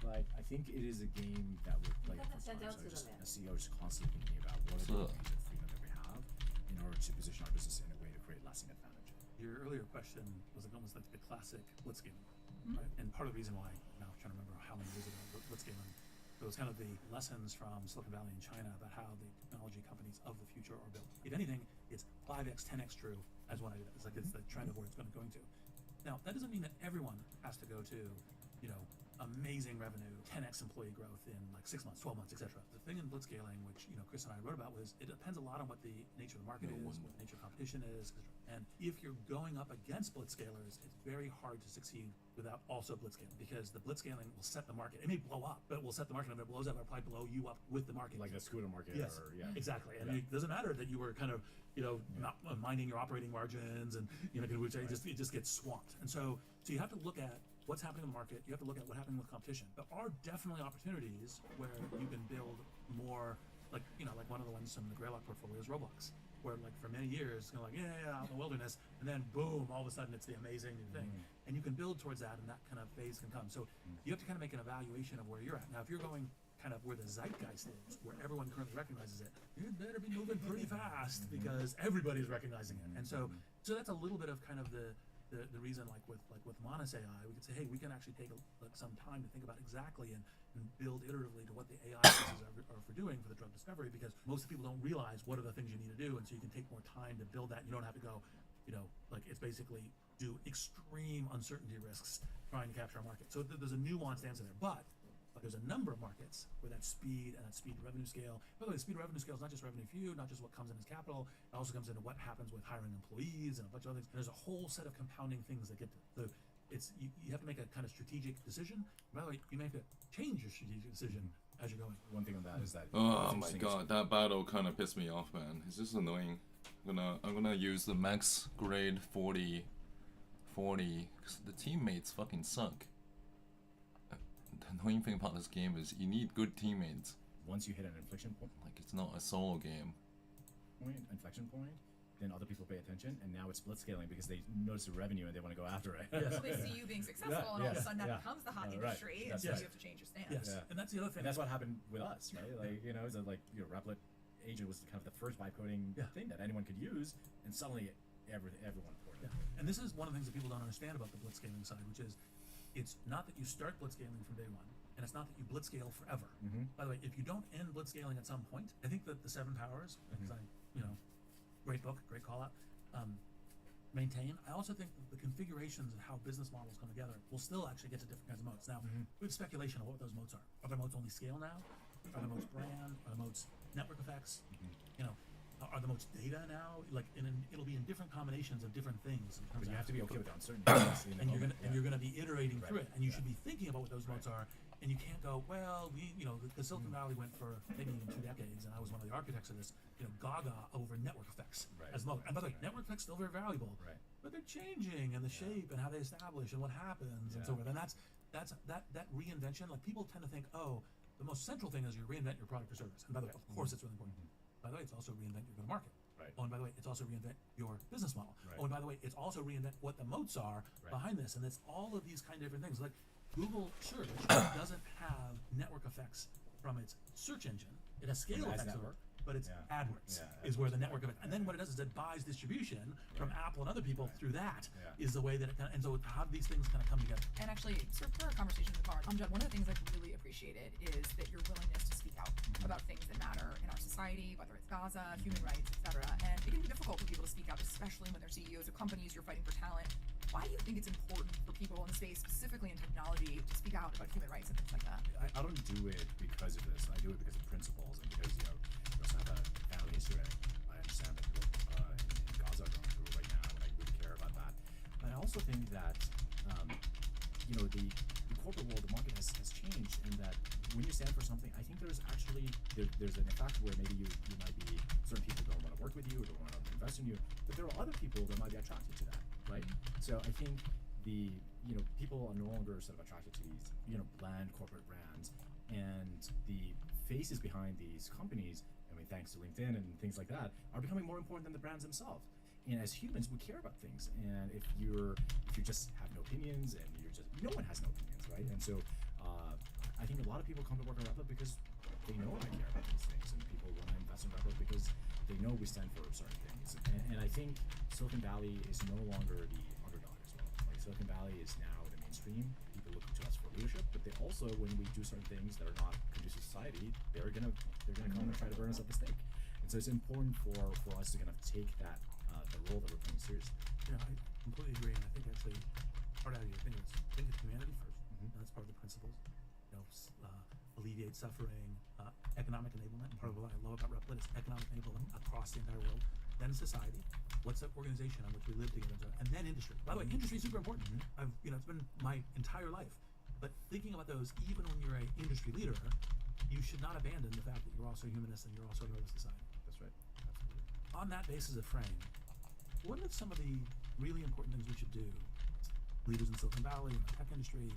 But I think it is a game that we're playing for time. So just as CEOs constantly thinking about what are the degrees of freedom that we have in order to position our business in a way to create lasting advantage. Your earlier question was like almost like the classic blitzscaling, right? And part of the reason why, now I'm trying to remember how many years ago blitzscaling, it was kind of the lessons from Silicon Valley and China about how the technology companies of the future are built. If anything, it's 5x, 10x true as what I did. It's like it's the trend of where it's going to. Now, that doesn't mean that everyone has to go to, amazing revenue, 10x employee growth in like 6 months, 12 months, etc. The thing in blitzscaling, which Chris and I wrote about, was it depends a lot on what the nature of the market is, what the nature of competition is, and if you're going up against blitzscalers, it's very hard to succeed without also blitzscaling, because the blitzscaling will set the market. It may blow up, but it will set the market, and if it blows up, it'll probably blow you up with the market. Like the scooter market. Yes, or, yeah. exactly. And it doesn't matter that you were kind of, not minding your operating margins, and which it just gets swamped. And so you have to look at what's happening in the market. You have to look at what's happening with competition. There are definitely opportunities where you can build more, like one of the ones from the Greylock portfolio is Roblox, where like for many years, out in the wilderness, and then boom, all of a sudden it's the amazing new thing. And you can build towards that, and that kind of phase can come. So you have to kind of make an evaluation of where you're at. Now, if you're going kind of where the zeitgeist is, where everyone currently recognizes it, you better be moving pretty fast because everybody's recognizing it. And so that's a little bit of kind of the reason, like with Monas AI, we could say, hey, we can actually take some time to think about exactly and build iteratively to what the AI pieces are for doing for the drug discovery, because most people don't realize what are the things you need to do, and so you can take more time to build that. You don't have to go, it's basically do extreme uncertainty risks trying to capture a market. So there's a nuanced answer there, but there's a number of markets where that speed to revenue scale. By the way, speed to revenue scale is not just revenue for you, not just what comes in as capital. It also comes into what happens with hiring employees and a bunch of other things. And there's a whole set of compounding things that get to. So you have to make a kind of strategic decision. By the way, you may have to change your strategic decision as you're going. One thing on that is that. Oh my god, that battle kind of pissed me off, man. It's just annoying. I'm gonna use the max grade 40, because the teammates fucking suck. The annoying thing about this game is you need good teammates. Once you hit an inflection point, It's not a solo game. then other people pay attention, and now it's blitzscaling because they notice the revenue and they want to go after it. So they see you being successful, and all of a sudden that becomes the hot Right. industry, and That's so right. you have to change your stance. Yes, and that's the other thing. And that's what happened with us, right? Replit Agent was kind of the first vibe coding thing that anyone could use, and suddenly everyone ported it. And this is one of the things that people don't understand about the blitzscaling side, which is it's not that you start blitzscaling from day one, and it's not that you blitzscale forever. By the way, if you don't end blitzscaling at some point, I think that the 7 Powers, because great book, great call out, maintain. I also think that the configurations and how business models come together will still actually get to different kinds of moats. Now, we have speculation of what those moats are. Are the moats only scale now? Are the moats brand? Are the moats network effects? Are the moats data now? It'll be in different combinations of different things. In terms But you of have to be okay with the uncertainty. and you're gonna be iterating through it, and you should be thinking about what those moats are, and you can't go, well, because Silicon Valley went for maybe even 2 decades, and I was one of the architects of this, gaga over network effects as moat. And by the way, network effects still very valuable, but they're changing, and the shape and how they establish and what happens and so forth. And that's that reinvention. Like, people tend to think, oh, the most central thing is you reinvent your product or service. And by the way, of course, it's really important. By the way, it's also reinvent your go-to-market. Right. Oh, and by the way, it's also reinvent your business model. Right. Oh, and by the way, it's also reinvent what the moats are Right. behind this, and it's all of these kind of different things. Like Google search doesn't have network effects from its search engine. It has scale From ads effects, network? but it's Yeah. AdWords Yeah, is where the AdWords, network effect. And then what it does is it buys distribution from Right. Apple and other people Right. through that. Yeah. Is the way that it kind of, and so how do these things kind of come together? And actually, sort of for our conversation with Mark, Amjad, one of the things I've really appreciated is that your willingness to speak out about things that matter in our society, whether it's Gaza, human rights, etc. And it can be difficult for people to speak out, especially when they're CEOs of companies, you're fighting for talent. Why do you think it's important for people in the space, specifically in technology, to speak out about human rights and things like that? I don't do it because of this. I do it because of principles and because, we also have a family history. I understand that people in Gaza are going through it right now, and I really care about that. But I also think that, the corporate world, the market has changed, and that when you stand for something, I think there's actually, there's an effect where maybe you might be, certain people don't want to work with you or don't want to invest in you, but there are other people that might be attracted to that, right? So I think people are no longer sort of attracted to these, bland corporate brands, and the faces behind these companies, thanks to LinkedIn and things like that, are becoming more important than the brands themselves. And as humans, we care about things. And if you just have no opinions, and no one has no opinions, right? And so, I think a lot of people come to work at Replit because they know I care about these things, and people want to invest in Replit because they know we stand for certain things. And I think Silicon Valley is no longer the underdog as well. Like Silicon Valley is now the mainstream. People look to us for leadership, but they also, when we do certain things that are not conducive to society, they're gonna come and try to burn us at the stake. And so it's important for us to kind of take that the role that we're playing seriously. Yeah, I completely agree, and I think actually part of your thing is think of humanity first. Mhm. And that's part of the principles. Alleviate suffering, economic enablement. Part of what I love about Replit is economic enablement across the entire world. Then society. What's the organization on which we live together? And then industry. By the way, industry is super important. It's been my entire life. But thinking about those, even when you're an industry leader, you should not abandon the fact that you're also a humanist and you're also a part of society. That's right. Absolutely. On that basis of frame, what are some of the really important things we should do, leaders in Silicon Valley, in the tech industry,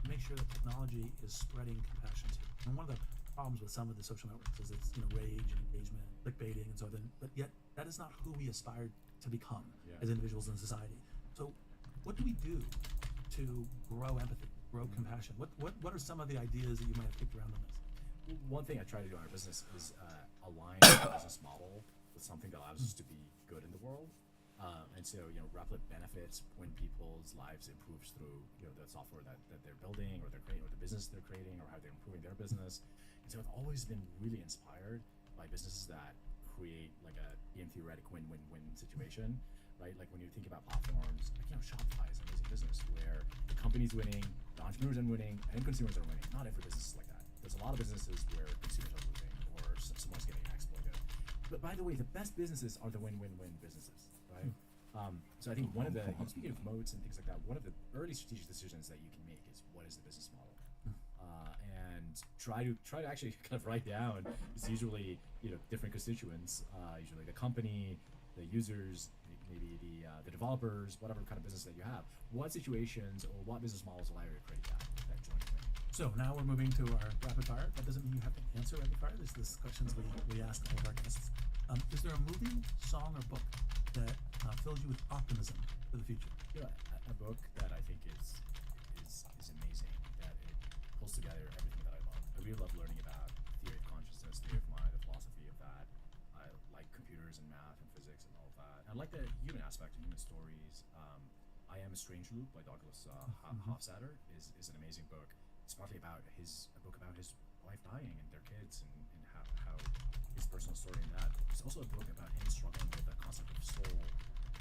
to make sure that technology is spreading compassion to? And one of the problems with some of the social networks is it's rage and engagement, clickbaiting, and so on. But yet that is not who we aspire to become Yeah. as individuals in society. So, what do we do to grow empathy, grow compassion? What are some of the ideas that you might have kicked around on this? One thing I try to do in our business is align our business model with something that allows us to be good in the world. And so, Replit benefits when people's lives improves through, the software that they're building, or they're creating, or the business they're creating, or how they're improving their business. And so I've always been really inspired by businesses that create like a theoretic win-win-win situation, right? Like when you think about platforms, like, Shopify is an amazing business where the company's winning, the entrepreneurs are winning, and consumers are winning. Not every business is like that. There's a lot of businesses where consumers are losing, or someone's getting exploited. But by the way, the best businesses are the win-win-win businesses, right? So I think one of the, speaking of moats and things like that, one of the early strategic decisions that you can make is what is the business model, and try to actually kind of write down. It's usually different constituents, usually the company, the users, maybe the developers, whatever kind of business that you have. What situations or what business models allow you to create that joint win? So now we're moving to our rapid fire. That doesn't mean you have to answer rapid fire. There's this questions we ask all of our guests. Is there a movie, song, or book that fills you with optimism for the future? A book that I think is amazing, that it pulls together everything that I love. I really love learning about theory of consciousness, theory of mind, the philosophy of that. I like computers and math and physics and all of that. I like the human aspect of human stories. I Am a Strange Loop by Douglas Hofstadter is an amazing book. It's partly about a book about his wife dying and their kids, and how his personal story in that. It's also a book about him struggling with the concept of soul,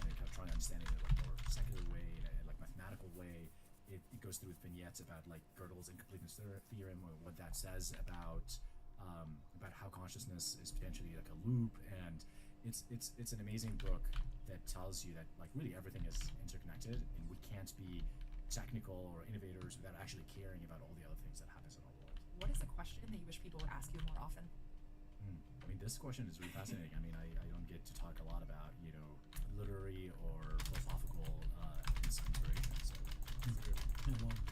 and kind of trying to understand it in a more secular way, in a mathematical way. It goes through vignettes about Gödel's incompleteness theorem, or what that says about how consciousness is potentially like a loop. And it's an amazing book that tells you that really everything is interconnected, and we can't be technical or innovators without actually caring about all the other things that happens in our world. What is a question that you wish people would ask you more often? This question is really fascinating. I don't get to talk a lot about literary or philosophical inspirations. So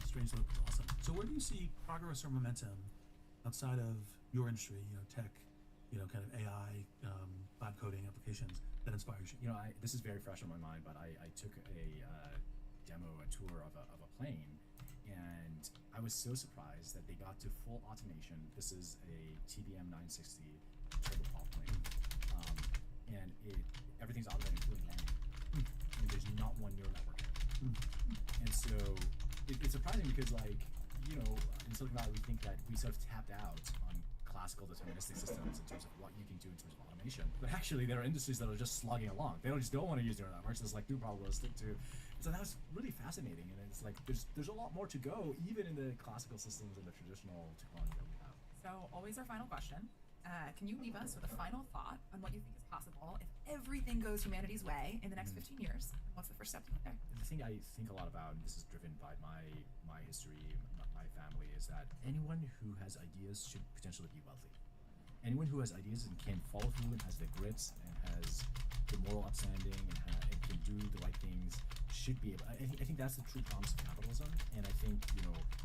Strange Loop is awesome. So where do you see progress or momentum outside of your industry, tech, kind of AI vibe coding applications that inspires you? This is very fresh on my mind, but I took a tour of a plane, and I was so surprised that they got to full automation. This is a TBM 960 turboprop plane, and everything's automated, including landing. And there's not one neural network in it. And so it's surprising because, in Silicon Valley, we think that we sort of tapped out on classical deterministic systems in terms of what you can do in terms of automation. But actually, there are industries that are just slugging along. They don't want to use neural networks. It's like do probabilistic too. So that was really fascinating, and it's like there's a lot more to go, even in the classical systems and the traditional technology that we have. So, always our final question. Can you leave us with a final thought on what you think is possible if everything goes humanity's way in the next 15 years? What's the first step to get there? The thing I think a lot about, and this is driven by my history, my family, is that anyone who has ideas should potentially be wealthy. Anyone who has ideas and can follow through and has the grit and has the moral upstanding and can do the right things should be able. I think that's the true promise of capitalism. And I think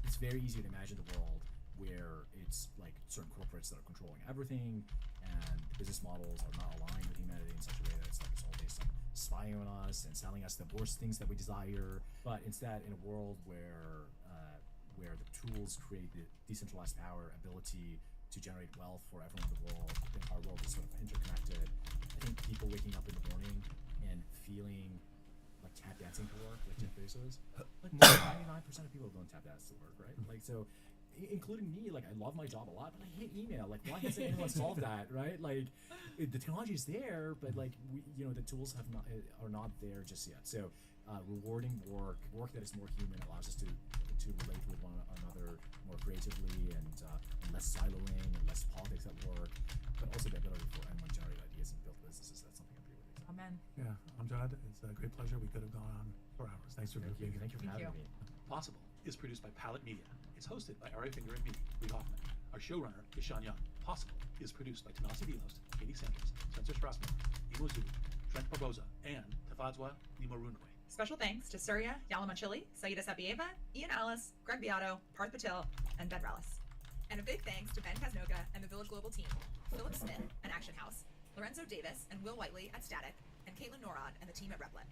it's very easy to imagine the world where it's like certain corporates that are controlling everything, and the business models are not aligned with humanity in such a way that it's all based on spying on us and selling us the worst things that we desire. But instead, in a world where the tools create the decentralized power, ability to generate wealth for everyone in the world, then our world is sort of interconnected. I think people waking up in the morning and feeling like tap dancing to work, like Jeff Bezos, like more than 99% of people don't tap dance to work, right? Like, so, including me, like I love my job a lot, but I hate email. Like, why hasn't anyone solved that, right? Like, the technology is there, but like the tools are not there just yet. So, rewarding work that is more human, allows us to relate with one another more creatively and less siloing and less politics at work, but also the ability for anyone to generate ideas and build businesses. That's something I'm really excited about. Amen. Yeah, Amjad, it's a great pleasure. We could have gone on for hours. Thanks for being here. Thank you for Thank having you. me. Possible is produced by Palette Media. It's hosted by Ari Finger and me, Reed Hoffman. Our showrunner is Sean Young. Possible is produced by Tanasi Delos, Katie Sanders, Spencer Strassman, Imo Zulu, Trent Barboza, and Tafadzwa Nimorunwe. Special thanks to Surya Yalamanchili, Saida Sapieva, Ian Ellis, Greg Beato, Parth Patil, and Ben Rellis. And a big thanks to Ben Kaznoka and the Village Global team, Philip Smith and Action House, Lorenzo Davis and Will Whiteley at Static, and Caitlin Norod and the team at Replit.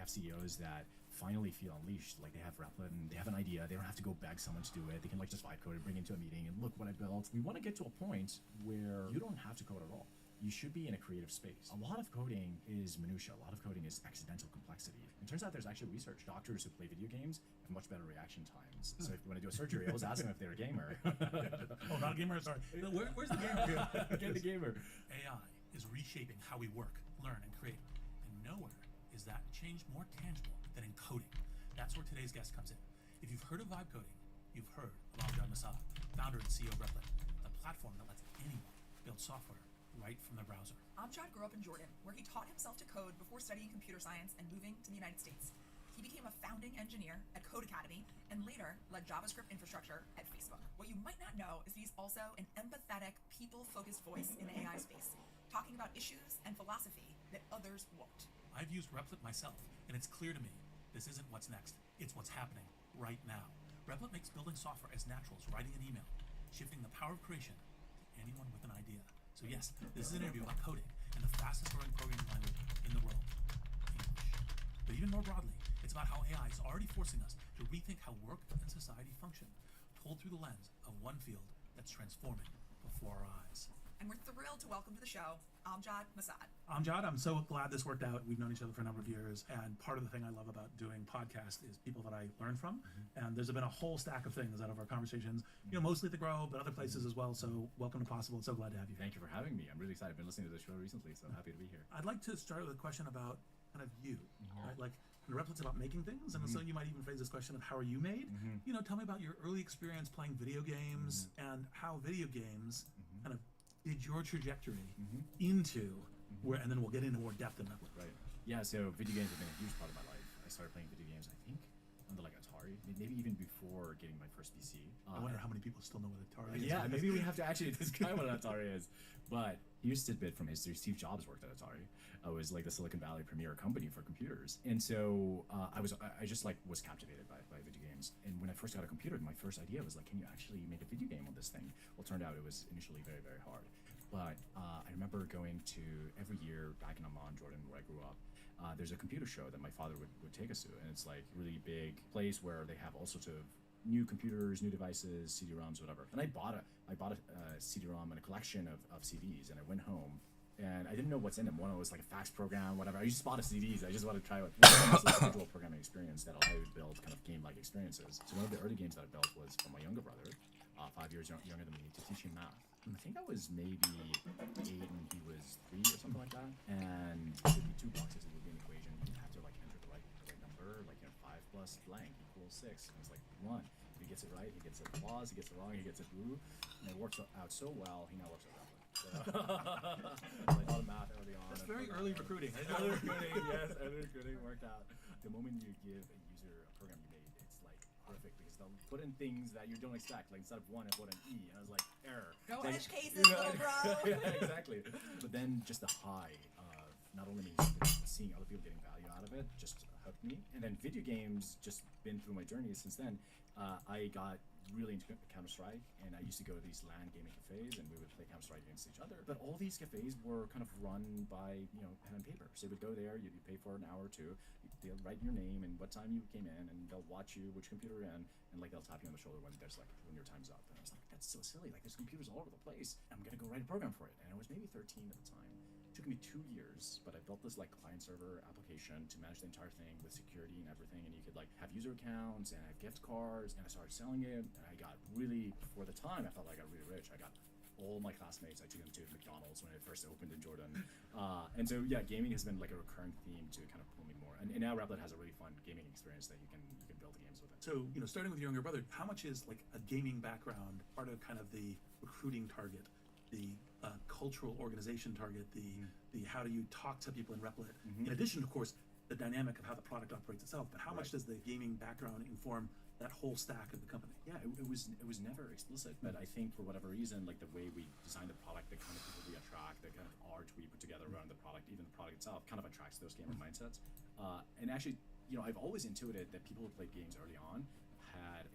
Have CEOs that finally feel unleashed, like they have Replit and they have an idea. They don't have to go beg someone to do it. They can just vibe code it, bring it into a meeting, and look what I built. We want to get to a point where you don't have to code at all. You should be in a creative space. A lot of coding is minutia. A lot of coding is accidental complexity. It turns out there's actually research. Doctors who play video games have much better reaction times. So if you want to do a surgery, I was asking them if they're a gamer. Oh, not a gamer. Sorry. Where's the gamer? Get the gamer. AI is reshaping how we work, learn, and create. And nowhere is that change more tangible than in coding. That's where today's guest comes in. If you've heard of vibe coding, you've heard of Amjad Masad, founder and CEO of Replit, the platform that lets anyone build software right from their browser. Amjad grew up in Jordan, where he taught himself to code before studying computer science and moving to the United States. He became a founding engineer at Code Academy and later led JavaScript infrastructure at Facebook. What you might not know is he's also an empathetic, people-focused voice in the AI space, talking about issues and philosophy that others won't. I've used Replit myself, and it's clear to me this isn't what's next. It's what's happening right now. Replit makes building software as natural as writing an email, shifting the power of creation to anyone with an idea. So yes, this is an interview about coding and the fastest growing programming language in the world, English. But even more broadly, it's about how AI is already forcing us to rethink how work and society function, told through the lens of one field that's transforming before our eyes. and we're thrilled to welcome to the show Amjad Masad. Amjad, I'm so glad this worked out. We've known each other for a number of years, and part of the thing I love about doing podcasts is people that I learn from. And there's been a whole stack of things out of our conversations, you know, mostly at the Grow, but other places as well. So welcome to Possible. It's so glad to have you. Thank you for having me. I'm really excited. I've been listening to the show recently, so happy to be here. I'd like to start with a question about kind of you, right? Like, Replic's about making things, and so you might even phrase this question of how are you made? You know, tell me about your early experience playing video games and how video games kind of did your trajectory into where, and then we'll get into more depth in Replit. Right. Yeah, so video games have been a huge part of my life. I started playing video games, I think, on the like Atari, maybe even before getting my first PC. I wonder how many people still know what Atari is. Yeah, maybe we have to actually describe what an Atari is. But here's a tidbit from history. Steve Jobs worked at Atari. It was like the Silicon Valley premier company for computers. And so I just like was captivated by video games. And when I first got a computer, my first idea was like, can you actually make a video game on this thing? Well, it turned out it was initially very, very hard. But I remember going to every year back in Amman, Jordan, where I grew up. There's a computer show that my father would take us to, and it's like really big place where they have all sorts of new computers, new devices, CD-ROMs, whatever. And I bought a CD-ROM and a collection of CDs, and I went home, and I didn't know what's in them. One was like a fax program, whatever. I just bought a CDs. I just wanted to try what visual programming experience that allowed you to build kind of game-like experiences. So one of the early games that I built was for my younger brother, 5 years younger than me, to teach him math. I think I was maybe 8 and he was 3 or something like that. And there'd be 2 boxes, it would be an equation. You'd have to like enter the right number, like 5 plus blank equals 6. And it's like 1. If he gets it right, he gets it applause. He gets it wrong, he gets it blue. And it works out so well, he now works at Replit. So, like a lot of math early on. That's very early recruiting. Early recruiting, yes, early recruiting worked out. The moment you give a user a program you made, it's like perfect because they'll put in things that you don't expect. Like instead of 1, I put an E, and I was like, error. Go Then- edge cases, little bro. Yeah, exactly. But then just the high of not only me seeing other people getting value out of it just hooked me. And then video games, just been through my journey since then. I got really into Counter-Strike, and I used to go to these LAN gaming cafes, and we would play Counter-Strike against each other. But all these cafes were kind of run by, you know, pen and paper. So you would go there, you'd pay for an hour or two, they'll write your name and what time you came in, and they'll watch you, which computer you're in, and like they'll tap you on the shoulder when there's like when your time's up. And I was like, that's so silly. Like there's computers all over the place. I'm gonna go write a program for it. And I was maybe 13 at the time. It took me 2 years, but I built this like client server application to manage the entire thing with security and everything. And you could like have user accounts and have gift cards, and I started selling it. And I got really, for the time, I felt like I got really rich. I got all my classmates, I took them to McDonald's when it first opened in Jordan. And so yeah, gaming has been like a recurring theme to kind of pull me more. And now Replit has a really fun gaming experience that you can build games with it. So, you know, starting with your younger brother, how much is like a gaming background part of kind of the recruiting target, the cultural organization target, the how do you talk to people in Replit? In addition, of course, the dynamic of how the product operates itself. But how much does the gaming background inform that whole stack of the company? Yeah, it was never explicit, but I think for whatever reason, like the way we design the product, the kind of people we attract, the kind of art we put together around the product, even the product itself, kind of attracts those gamer mindsets. And actually, you know, I've always intuited that people who played games early on had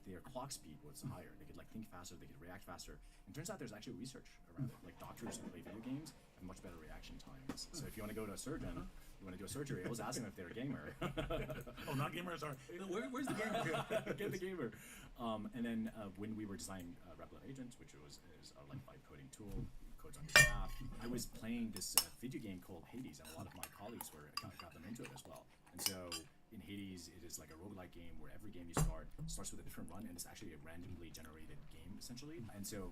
their clock speed was higher. They could like think faster, they could react faster. And turns out there's actually research around it. Like doctors who play video games have much better reaction times. So if you want to go to a surgeon, you want to do a surgery, I was asking them if they're a gamer. Oh, not gamers are. Where's the gamer? Get the gamer. And then when we were designing Replit Agents, which is our like vibe coding tool, codes on your behalf, I was playing this video game called Hades, and a lot of my colleagues got them into it as well. And so in Hades, it is like a roguelike game where every game you starts with a different run, and it's actually a randomly generated game essentially. And so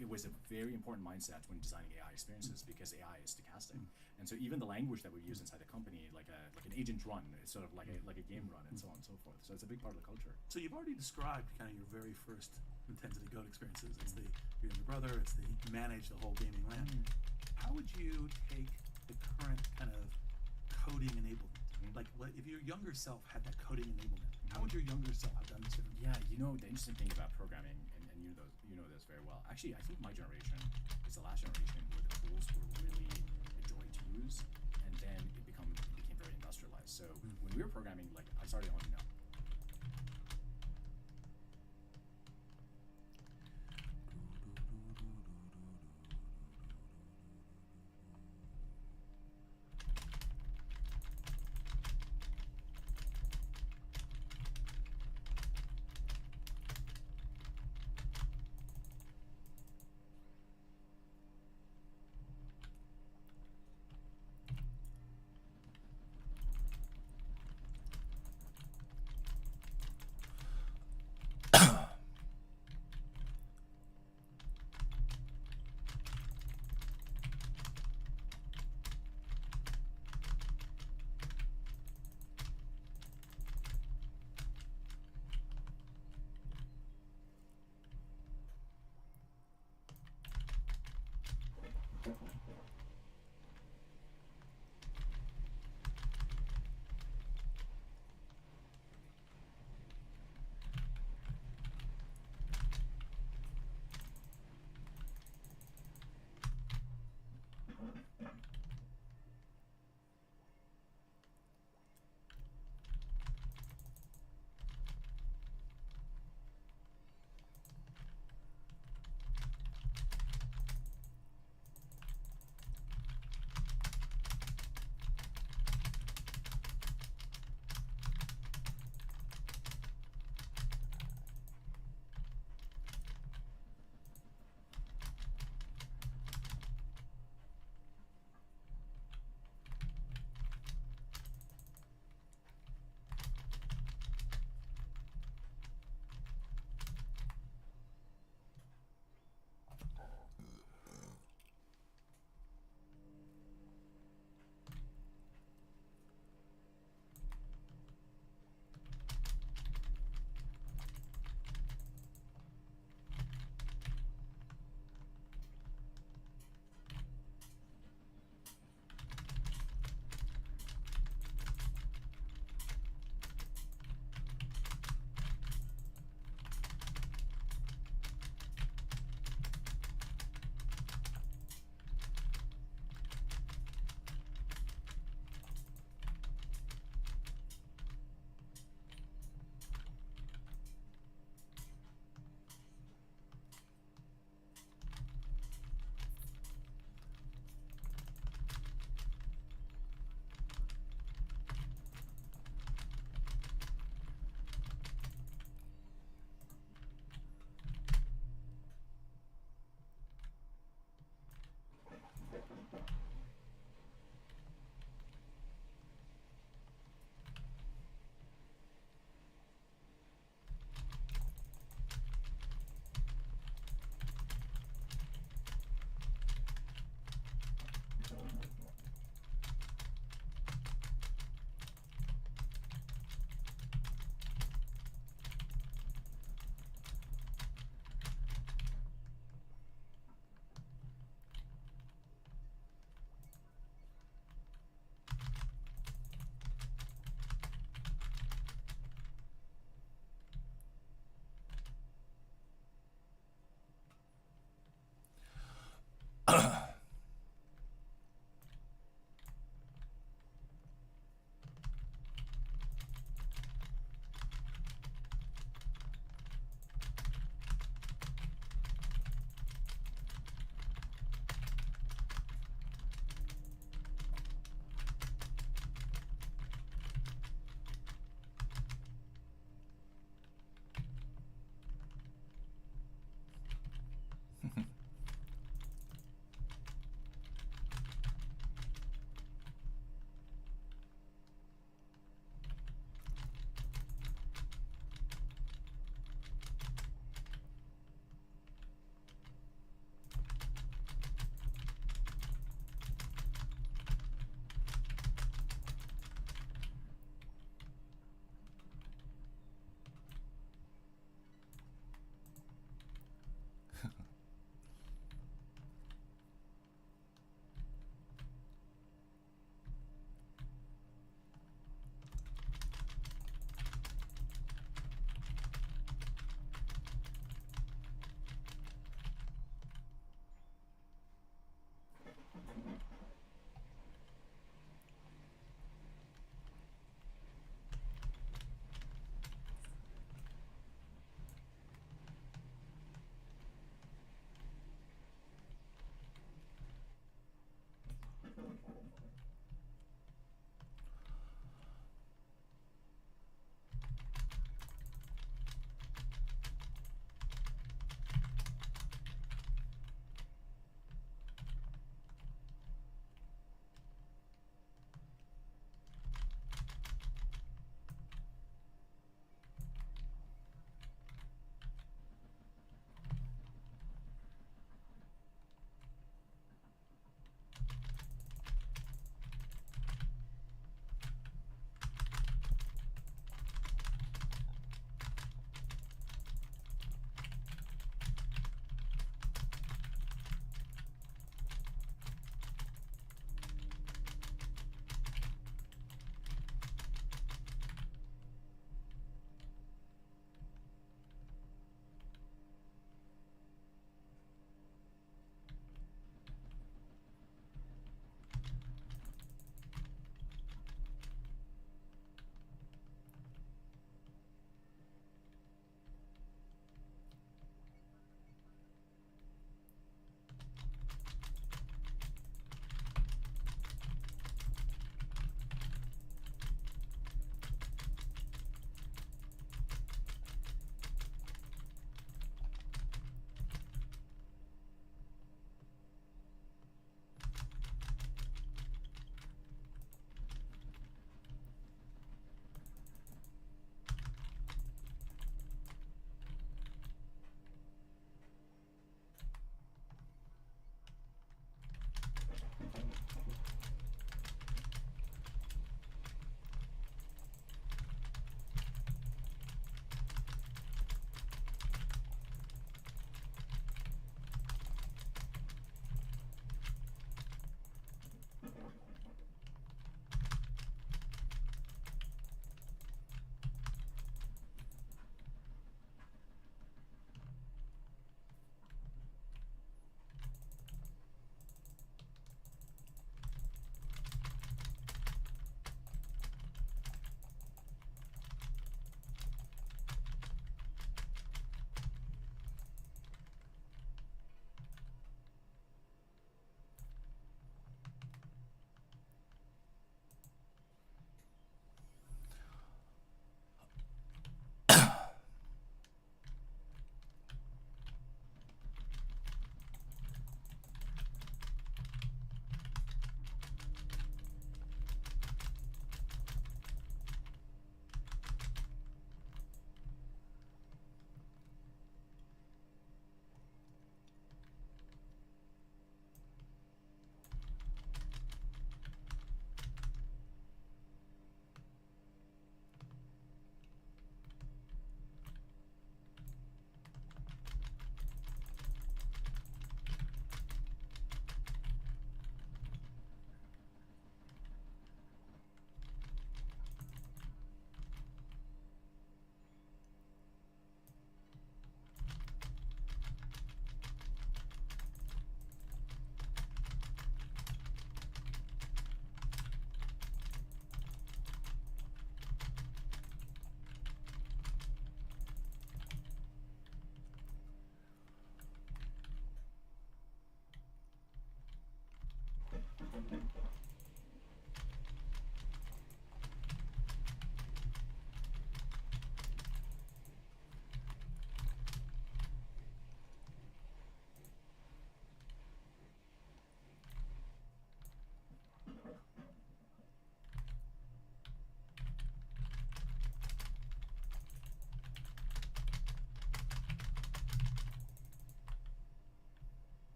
it was a very important mindset when designing AI experiences because AI is stochastic. And so even the language that we use inside the company, like an agent run, it's sort of like a game run, and so on and so forth. So it's a big part of the culture. So you've already described kind of your very first Intensity Goat experiences. It's the your younger brother. It's the manage the whole gaming land. How would you take the current kind of coding enablement? Like, what if your younger self had that coding enablement? How would your younger self have done this differently? Yeah, you know, the interesting thing about programming, and you know this very well. Actually, I think my generation is the last generation where the tools were really a joy to use, and then it became very industrialized. So when we were programming, like I started on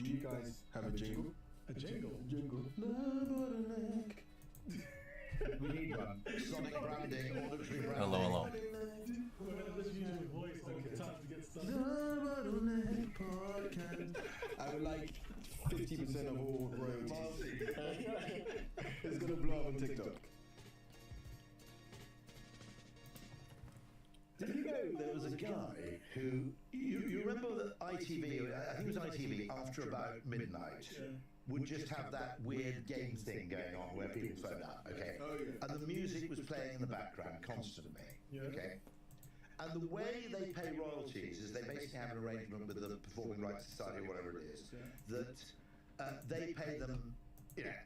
Do you guys have a jingle? A jingle. Jingle. We need one. Sonic branding, auditory branding. Hello. Let's use your voice like it's time to get The started. Bottleneck Podcast. I would like 50% of all royalties. It's gonna blow up on TikTok. Did you know there was a guy who, you remember that ITV, I think it was ITV, after about midnight, would just have that weird games thing going on where people phone up, okay? Oh, yeah. And the music was playing in the background constantly, okay? And the way they pay royalties is they basically have an arrangement with the Performing Rights Society or whatever it is, that they pay them, you know,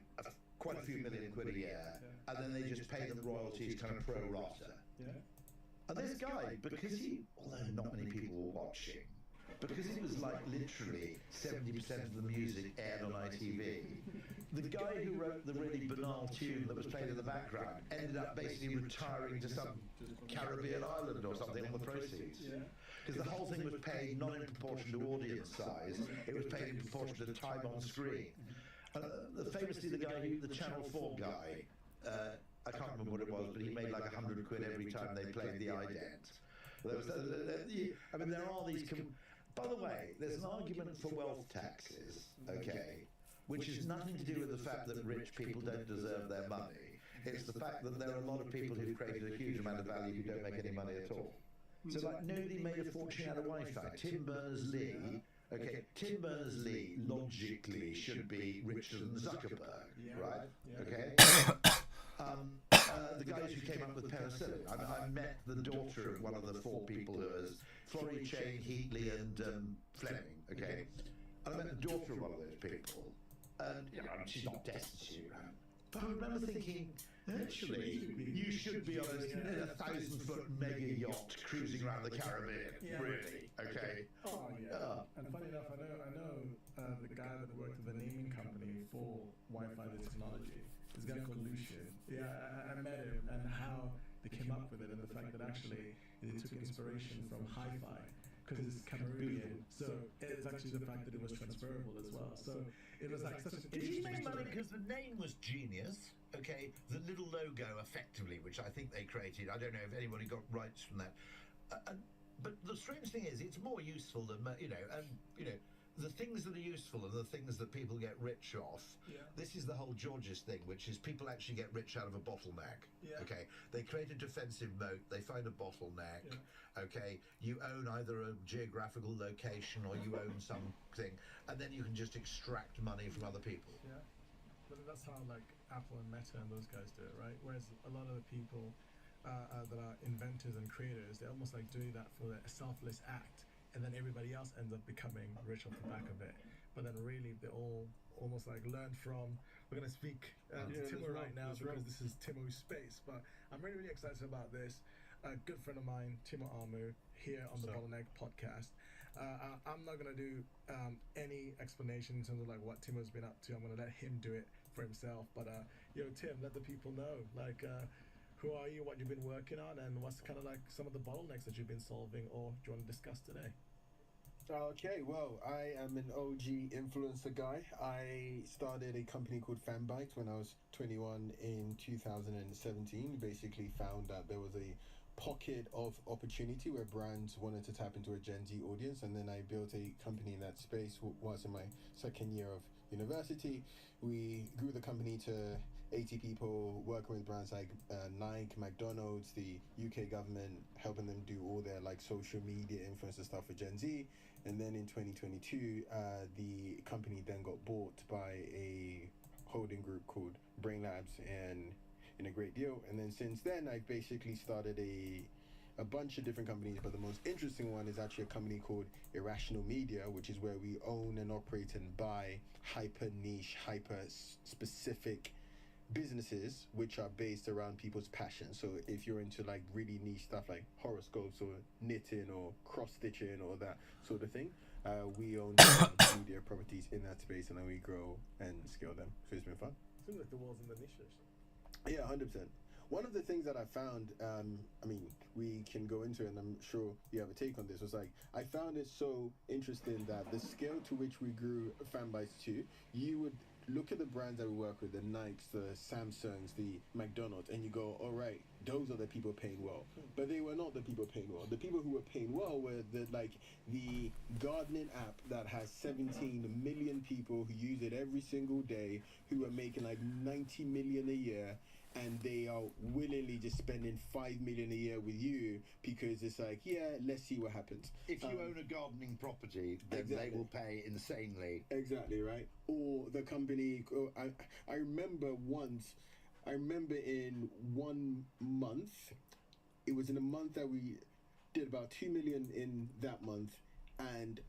quite a few million quid a year, and then they just pay them royalties kind of pro rata. And this guy, because although not many people were watching, because it was like literally 70% of the music aired on ITV, the guy who wrote the really banal tune that was played in the background ended up basically retiring to some Caribbean island or something on the proceeds. Because the whole thing was paid not in proportion to audience size, it was paid in proportion to time on screen. Famously, the Channel 4 guy, I can't remember what it was, but he made like 100 quid every time they played the ident. I mean, there are these. By the way, there's an argument for wealth taxes, okay, which is nothing to do with the fact that rich people don't deserve their money. It's the fact that there are a lot of people who've created a huge amount of value who don't make any money at all. So, like, nobody made a fortune out of Wi-Fi. Tim Berners-Lee. Okay, Tim Berners-Lee logically should be richer than Zuckerberg, right? Okay. The guys who came up with penicillin. I met the daughter of one of the four people who was Florrie Chain, Heatley, and Fleming. Okay, and I met the daughter of one of those people, and you know, she's not destitute, right? But I remember thinking, actually, you should be on a 1,000-foot mega yacht cruising around the Caribbean. Really? Okay. Oh yeah. And funny enough, I know the guy that worked at the naming company for Wi-Fi the technology. This guy called Lucian. Yeah, I met him and how they came up with it and the fact that actually they took inspiration from hi-fi because it's Cameroonian. So it's actually the fact that it was transferable as well. So it was like such an Did he interesting make money story. because the name was genius? Okay, the little logo effectively, which I think they created. I don't know if anybody got rights from that. But the strange thing is, it's more useful than the things that are useful and the things that people get rich off. This is the whole Georges thing, which is people actually get rich out of a bottleneck. Okay, they create a defensive moat, they find a bottleneck. Okay, you own either a geographical location or you own something, and then you can just extract money from other people. But that's how like Apple and Meta and those guys do it, right? Whereas a lot of the people that are inventors and creators, they're almost like doing that for a selfless act. And then everybody else ends up becoming rich off the back of it. But then really they all almost like learn from, we're going to speak to Timo right now because this is Timo's space. But I'm really, really excited about this. A good friend of mine, Timo Amu, here on the Bottleneck podcast. I'm not going to do any explanation in terms of like what Timo's been up to. I'm going to let him do it for himself. But Tim, let the people know like who are you, what you've been working on, and what's kind of like some of the bottlenecks that you've been solving or do you want to discuss today? Okay, well, I am an OG influencer guy. I started a company called Fanbytes when I was 21 in 2017. Basically found that there was a pocket of opportunity where brands wanted to tap into a Gen Z audience, and then I built a company in that space. Was in my second year of university. We grew the company to 80 people, working with brands like Nike, McDonald's, the UK government, helping them do all their like social media influencer stuff for Gen Z. And then in 2022, the company then got bought by a holding group called Brain Labs, and in a great deal. And then since then, I've basically started a bunch of different companies, but the most interesting one is actually a company called Irrational Media, which is where we own and operate and buy hyper niche, hyper specific businesses which are based around people's passions. So if you're into like really niche stuff like horoscopes or knitting or cross stitching or that sort of thing, we own media properties in that space, and then we grow and scale them. So it's been fun. Seems like the world's in the niche. Yeah, 100%. one of the things that I found, I mean, we can go into it, and I'm sure you have a take on this, was like, I found it so interesting that the scale to which we grew Fanbytes to, you would look at the brands that we work with, the Nikes, the Samsungs, the McDonald's, and you go, all right, those are the people paying well. But they were not the people paying well. The people who were paying well were the gardening app that has 17 million people who use it every single day, who are making like 90 million a year, and they are willingly just spending 5 million a year with you because it's like, yeah, let's see what happens. If you own a gardening property, then Exactly. they will pay insanely. Exactly, right? Or the company, I remember in 1 month, it was in a month that we did about 2 million in that month, and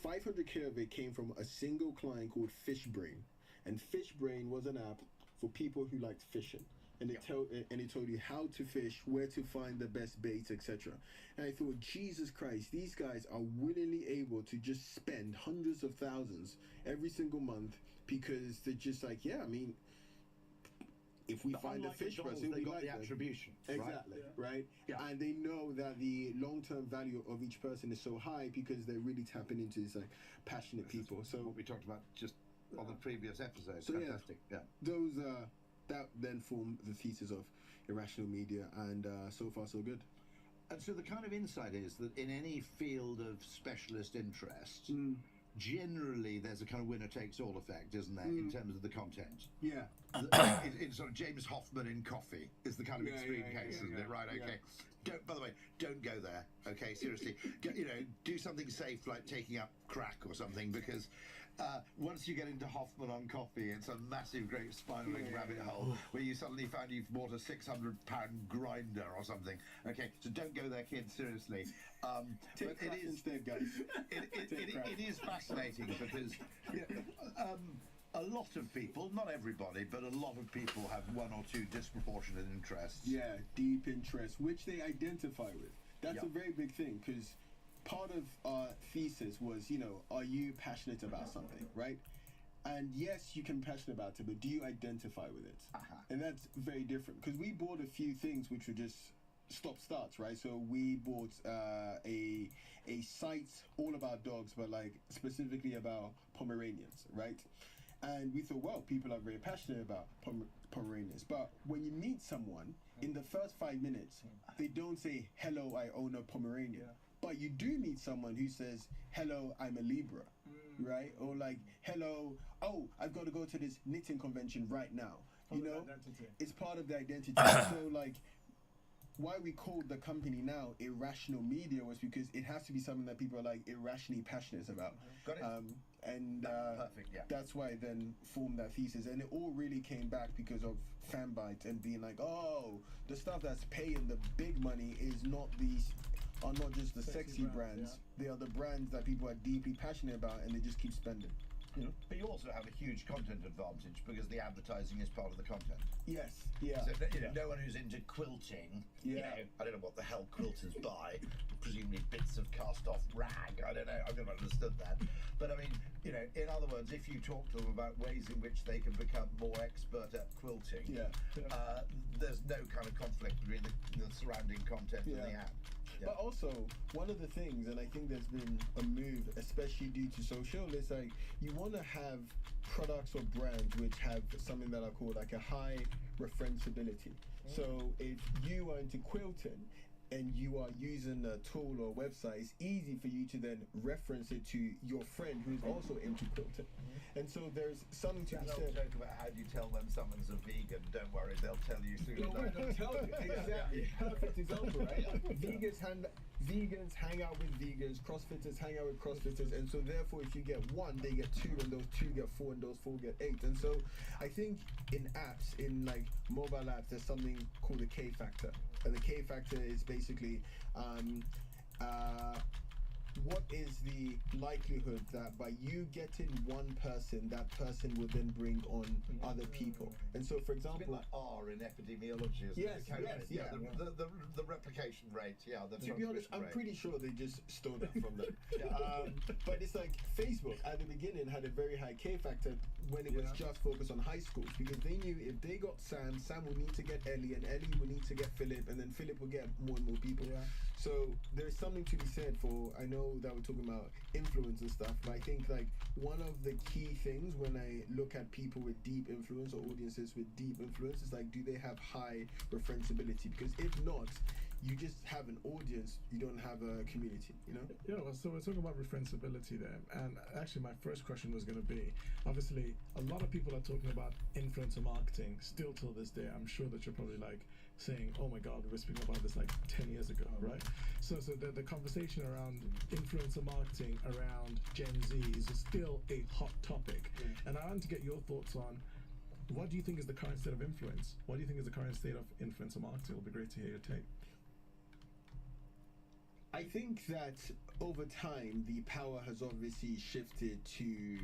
500k of it came from a single client called Fishbrain. And Fishbrain was an app for people who liked fishing. And it told you how to fish, where to find the best baits, etc. And I thought, Jesus Christ, these guys are willingly able to just spend hundreds of thousands every single month because they're just like, yeah, I mean, if we But find a unlike fish for us, McDonald's, it'll they be got like the that. attribution. Exactly, right? Yeah. And they know that the long-term value of each person is so high because they're really tapping into these like passionate people. So What we talked about just on the previous episode. So, yeah. Fantastic. Yeah. those that then form the thesis of Irrational Media, and so far so good. And so the kind of insight is that in any field of specialist interest, generally there's a kind of winner-takes-all effect, isn't there, in terms of the content? Yeah. It's sort of James Hoffman in coffee is the kind of extreme case, isn't it? Right, okay. Don't, by the way, don't go there, okay? Seriously. Do something safe like taking up crack or something, because once you get into Hoffman on coffee, it's a massive, great spiraling rabbit hole where you suddenly find you've bought a £600 grinder or something. Okay, so don't go there, kids, seriously. Take but crack instead, guys. It is fascinating because a lot of people, not everybody, but a lot of people have one or two disproportionate interests. Yeah, deep interest, which they identify with. That's a very big thing, because part of our thesis was, are you passionate about something, right? And yes, you can be passionate about it, but do you identify with it? And that's very different, because we bought a few things which were just stop-starts, right? So we bought a site all about dogs, but like specifically about Pomeranians, right? And we thought, well, people are very passionate about Pomeranians. But when you meet someone, in the first 5 minutes, they don't say, hello, I own a Pomeranian. But you do meet someone who says, hello, I'm a Libra, right? Or like, hello, oh, I've got to go to this knitting convention right now. It's part of the identity. So like, why we called the company now Irrational Media was because it has to be something that people are like irrationally passionate about. Got it. Perfect, yeah. That's why I then formed that thesis, and it all really came back because of Fanbytes and being like, oh, the stuff that's paying the big money are not just the sexy brands. They are the brands that people are deeply passionate about, and they just keep spending. But you also have a huge content advantage because the advertising is part of the content. Yes, yeah. So no one who's into quilting, I don't know what the hell quilters buy, presumably bits of cast-off rag. I don't know. I've never understood that. But I mean, in other words, if you talk to them about ways in which they can become more expert at quilting, there's no kind of conflict between the surrounding content and the ad. But also, one of the things, and I think there's been a move, especially due to social, is like you want to have products or brands which have something that I call like a high referenceability. So if you are into quilting and you are using a tool or website, it's easy for you to then reference it to your friend who's also into quilting. And so there's something to be That said. old joke about how do you tell when someone's a vegan? Don't worry, they'll tell you soon. They'll tell you. Exactly. Perfect example, right? Vegans hang out with vegans, CrossFitters hang out with CrossFitters, and so therefore if you get one, they get two, and those two get four, and those four get eight. And so I think in apps, in like mobile apps, there's something called the K factor. And the K factor is basically what is the likelihood that by you getting one person, that person will then bring on other people? And so, for It's a bit example, like R in epidemiology, isn't Yes, it? yes, yeah. The replication rate, yeah. The to be honest, transmission I'm rate. pretty sure they just stole that from them. But it's like Facebook at the beginning had a very high K factor when it was just focused on high schools, because they knew if they got Sam, Sam would need to get Ellie, and Ellie would need to get Philip, and then Philip would get more and more people. So there's something to be said for, I know that we're talking about influence and stuff, but I think like one of the key things when I look at people with deep influence or audiences with deep influence is like, do they have high referenceability? Because if not, you just have an audience, you don't have a community, you know? Yeah, well, so we're talking about referenceability there, and actually my first question was going to be, obviously, a lot of people are talking about influencer marketing still till this day. I'm sure that you're probably like saying, oh my God, we were speaking about this like 10 years ago, right? So the conversation around influencer marketing around Gen Z is still a hot topic. And I want to get your thoughts on, what do you think is the current state of influence? What do you think is the current state of influencer marketing? It'll be great to hear your take. I think that over time, the power has obviously shifted to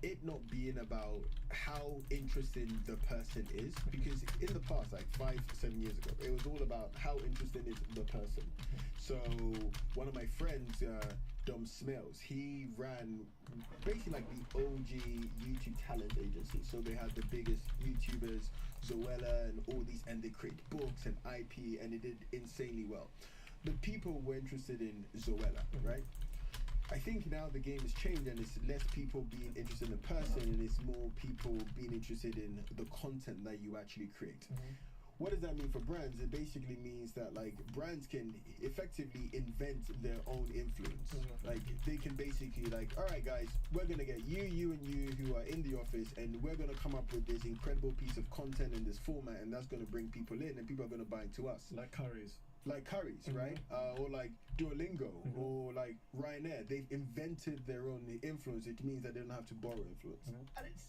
it not being about how interesting the person is, because in the past, like 5-7 years ago, it was all about how interesting is the person. So one of my friends, Dom Smells, he ran basically like the OG YouTube talent agency. So they had the biggest YouTubers, Zoella and all these, and they create books and IP, and it did insanely well. But people were interested in Zoella, right? I think now the game has changed, and it's less people being interested in the person, and it's more people being interested in the content that you actually create. What does that mean for brands? It basically means that like brands can effectively invent their own influence. Like they can basically like, all right guys, we're gonna get you and you who are in the office, and we're gonna come up with this incredible piece of content in this format, and that's gonna bring people in, and people are gonna buy into us. Like Curry's. Like Curry's, right? Or like Duolingo, or like Ryanair. They've invented their own influence. It means that they don't have to borrow influence. And it's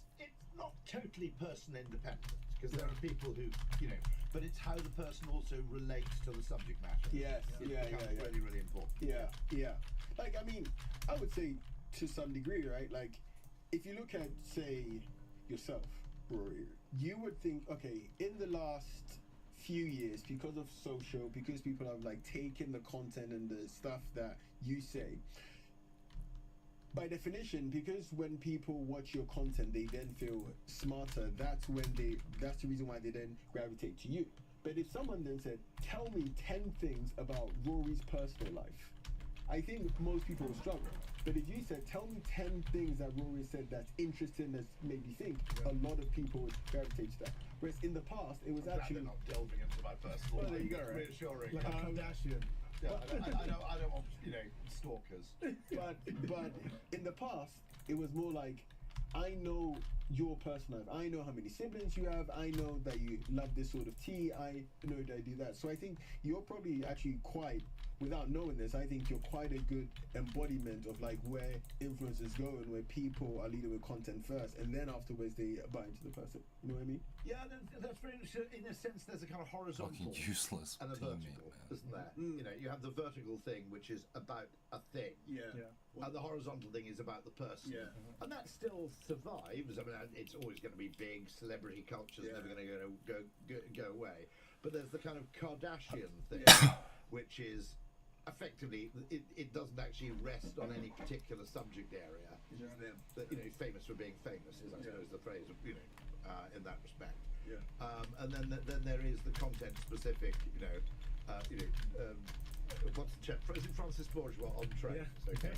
not totally person independent, because there are people who, you know, but it's how the person also relates to the subject matter. Yes, It yeah. becomes really, really important. Yeah. Like, I mean, I would say to some degree, right? Like, if you look at, say, yourself, Rory, you would think, okay, in the last few years, because of social, because people have like taken the content and the stuff that you say, by definition, because when people watch your content, they then feel smarter. That's the reason why they then gravitate to you. But if someone then said, tell me 10 things about Rory's personal life, I think most people will struggle. But if you said, tell me 10 things that Rory said that's interesting, that's made me think, a lot of people would gravitate to that. Whereas in the past, it was actually... not delving into my personal Well, there you go, right? Reassuring. Like a Kardashian. Yeah, I don't want, you know, stalkers. But in the past, it was more like, I know your personal life. I know how many siblings you have. I know that you love this sort of tea. I know that I do that. So I think you're probably actually quite, without knowing this, I think you're quite a good embodiment of like where influencers go and where people are leading with content first, and then afterwards they buy into the person. You know what I mean? Yeah, that's very interesting. In a sense, there's a kind of horizontal Fucking useless and a teammate, vertical, man. isn't there? You know, you have the vertical thing, which is about a thing. And the horizontal thing is about the person. And that still survives. I mean, it's always going to be big. Celebrity culture is never going to go away. But there's the kind of Kardashian thing, which is effectively, it doesn't actually rest on any particular subject area. That, you know, famous for being famous is, I suppose, the phrase, you know, in that respect. And then there is the content specific, what's the chap? Is it Francis Bourgeois on train? Okay.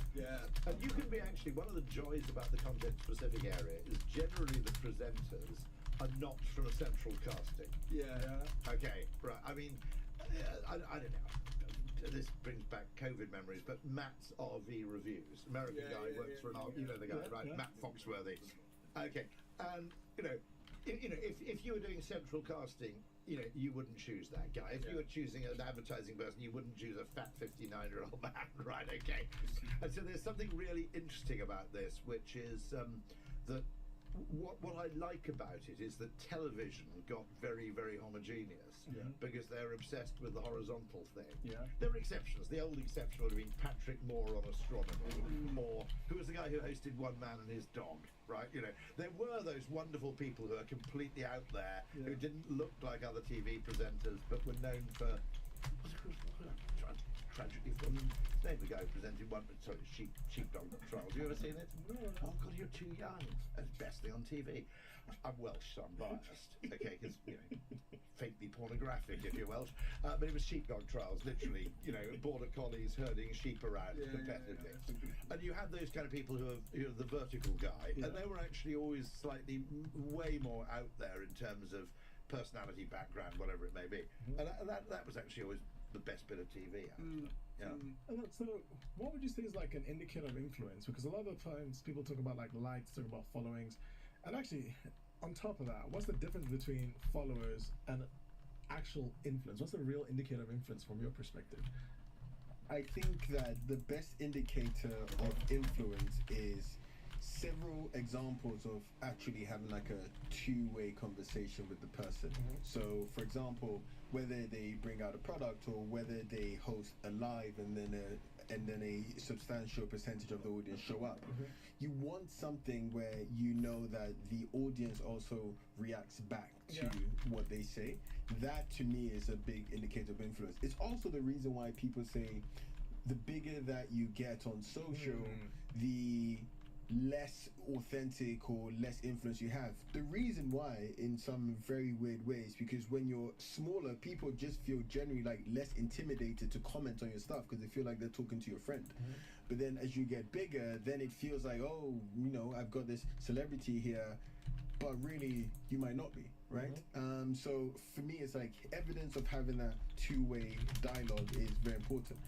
And you can be actually, one of the joys about the content specific area is generally the presenters are not from a central casting. Okay, right. I mean, I don't know. This brings back COVID memories, but Matt's RV Reviews, American guy, works for an RV, you know the guy, right? Matt Foxworthy. Okay, and if you were doing central casting, you know, you wouldn't choose that guy. If you were choosing an advertising person, you wouldn't choose a fat 59-year-old man, right? Okay. And so there's something really interesting about this, which is that what I like about it is that television got very, very homogeneous because they're obsessed with the horizontal thing. Yeah. There are exceptions. The old exception would have been Patrick Moore on astronomy, or who was the guy who hosted One Man and His Dog, right? You know, there were those wonderful people who are completely out there, who didn't look like other TV presenters, but were known for tragically from name the guy who presented Sheepdog Trials. You ever seen it? Oh God, you're too young. That's the best thing on TV. I'm Welsh, so I'm biased. Okay, because faintly pornographic if you're Welsh. But it was Sheepdog Trials, literally. You know, border collies herding sheep around competitively. And you had those kind of people who are the vertical guy, and they were actually always slightly way more out there in terms of personality, background, whatever it may be. And that was actually always the best bit of TV. And so, what would you say is like an indicator of influence? Because a lot of times people talk about like likes, talk about followings, and actually, on top of that, what's the difference between followers and actual influence? What's the real indicator of influence from your perspective? I think that the best indicator of influence is several examples of actually having like a two-way conversation with the person. So, for example, whether they bring out a product or whether they host a live and then a substantial percentage of the audience show up. You want something where you know that the audience also reacts back to what they say. That to me is a big indicator of influence. It's also the reason why people say the bigger that you get on social, the less authentic or less influence you have. The reason why, in some very weird ways, because when you're smaller, people just feel generally like less intimidated to comment on your stuff because they feel like they're talking to your friend. But then as you get bigger, then it feels like, oh, you know, I've got this celebrity here, but really you might not be, right? So for me, it's like evidence of having that two-way dialogue is very important.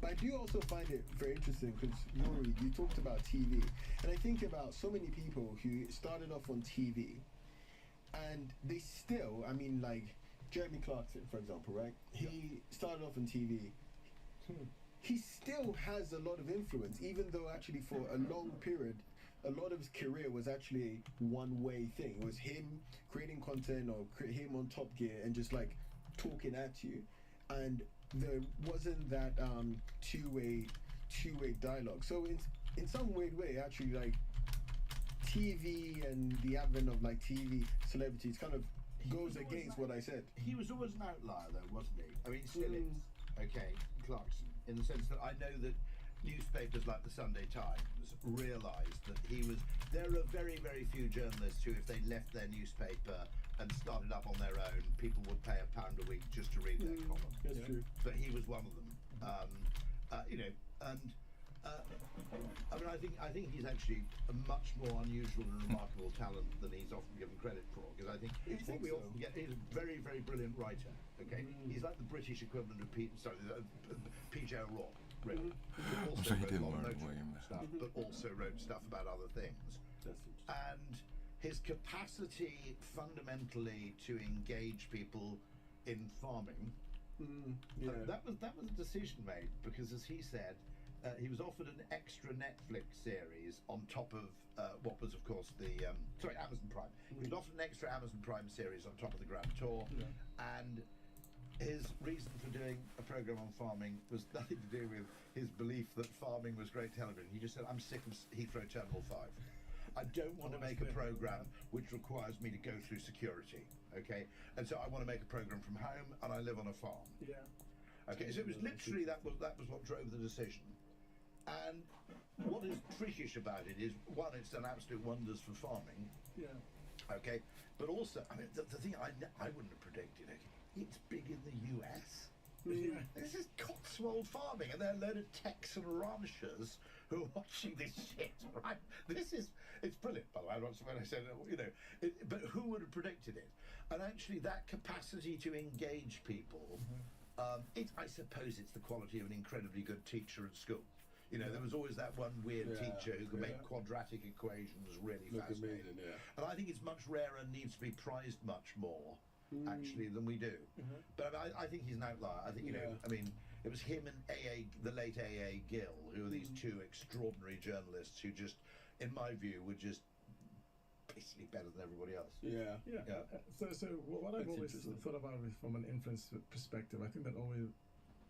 But I do also find it very interesting because, Rory, you talked about TV, and I think about so many people who started off on TV and they still, I mean, like Jeremy Clarkson, for example, right? He started off on TV. He still has a lot of influence, even though actually for a long period, a lot of his career was actually a one-way thing. It was him creating content or him on Top Gear and just like talking at you, and there wasn't that two-way dialogue. So in some weird way, actually, like TV and the advent of like TV celebrities kind of goes against what I said. He was always an outlier, though, wasn't he? I mean, still is. Okay, Clarkson, in the sense that I know that newspapers like the Sunday Times realised that he was. There are very, very few journalists who, if they left their newspaper and started up on their own, people would pay £1 a week just to read their column. That's true. But he was one of them. You know, and I mean, I think he's actually a much more unusual and remarkable talent than he's often given credit for. Because I think what we often get, he's a very, very brilliant writer. Okay, he's like the British equivalent of P.J. O'Rourke. Really. Also wrote a lot of motor stuff, but also wrote stuff about other things. And his capacity fundamentally to engage people in farming, that was a decision made because, as he said, he was offered an extra Netflix series on top of what was, of course, the Amazon Prime. He was offered an extra Amazon Prime series on top of the Grand Tour, and his reason for doing a program on farming was nothing to do with his belief that farming was great television. He just said, I'm sick of Heathrow Terminal 5. I don't want to make a program which requires me to go through security, okay? And so I want to make a program from home, and I live on a farm. Okay, so it was literally, that was what drove the decision. And what is trickish about it is, one, it's done absolute wonders for farming. Okay, but also, I mean, the thing I wouldn't have predicted it. It's big in the US. This is Cotswold farming, and there are a load of Texan ranchers who are watching this shit, right? It's brilliant, by the way. When I said, you know, but who would have predicted it? And actually, that capacity to engage people, I suppose it's the quality of an incredibly good teacher at school. You know, there was always that one weird teacher who could make quadratic equations really fascinating. And I think it's much rarer and needs to be prized much more, actually, than we do. But I think he's an outlier. I think, you know, I mean, it was him and the late A.A. Gill, who are these two extraordinary journalists who just, in my view, were just basically better than everybody else. Yeah. Yeah. So what I've That's always interesting. thought about it from an influence perspective, I think that always,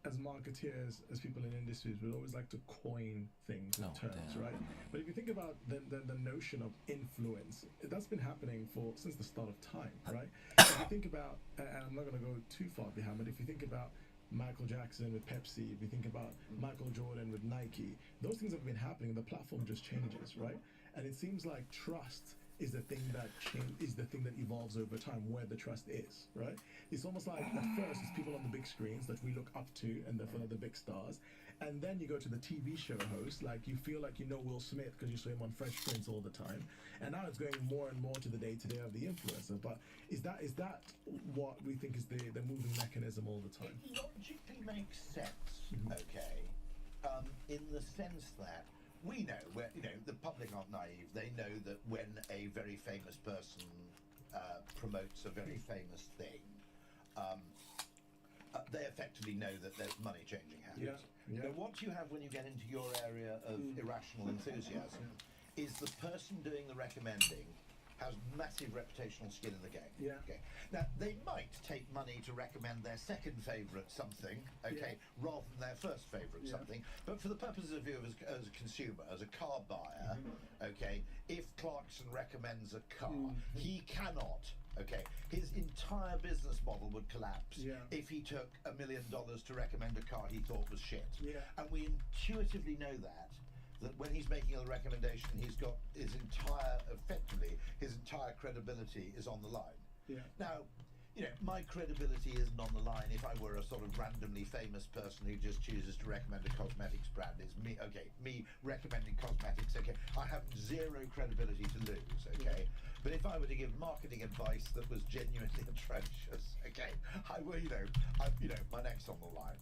as marketeers, as people in industries, we always like to coin things and terms, right? But if you think about the notion of influence, that's been happening since the start of time, right? If you think about, and I'm not going to go too far behind, but if you think about Michael Jackson with Pepsi, if you think about Michael Jordan with Nike, those things have been happening. The platform just changes, right? And it seems like trust is the thing that evolves over time, where the trust is, right? It's almost like at first it's people on the big screens that we look up to and they're the big stars, and then you go to the TV show host, like you feel like you know Will Smith because you saw him on Fresh Prince all the time, and now it's going more and more to the day-to-day of the influencer. But is that what we think is the moving mechanism all the time? It logically makes sense, okay, in the sense that we know, the public aren't naive. They know that when a very famous person promotes a very famous thing, they effectively know that there's money changing hands. Yeah. Now, what you have when you get into your area of irrational enthusiasm is the person doing the recommending has massive reputational skin in the game. Yeah. Okay. Now, they might take money to recommend their second favourite something, okay, rather than their first favourite something. But for the purposes of you as a consumer, as a car buyer, okay, if Clarkson recommends a car, he cannot. Okay, his entire business model would collapse if he took $1 million to recommend a car he thought was shit. And we intuitively know that when he's making a recommendation, he's got his entire credibility is on the line. Now, my credibility isn't on the line if I were a sort of randomly famous person who just chooses to recommend a cosmetics brand. It's me recommending cosmetics, okay. I have zero credibility to lose, okay. But if I were to give marketing advice that was genuinely atrocious, okay, my neck's on the line.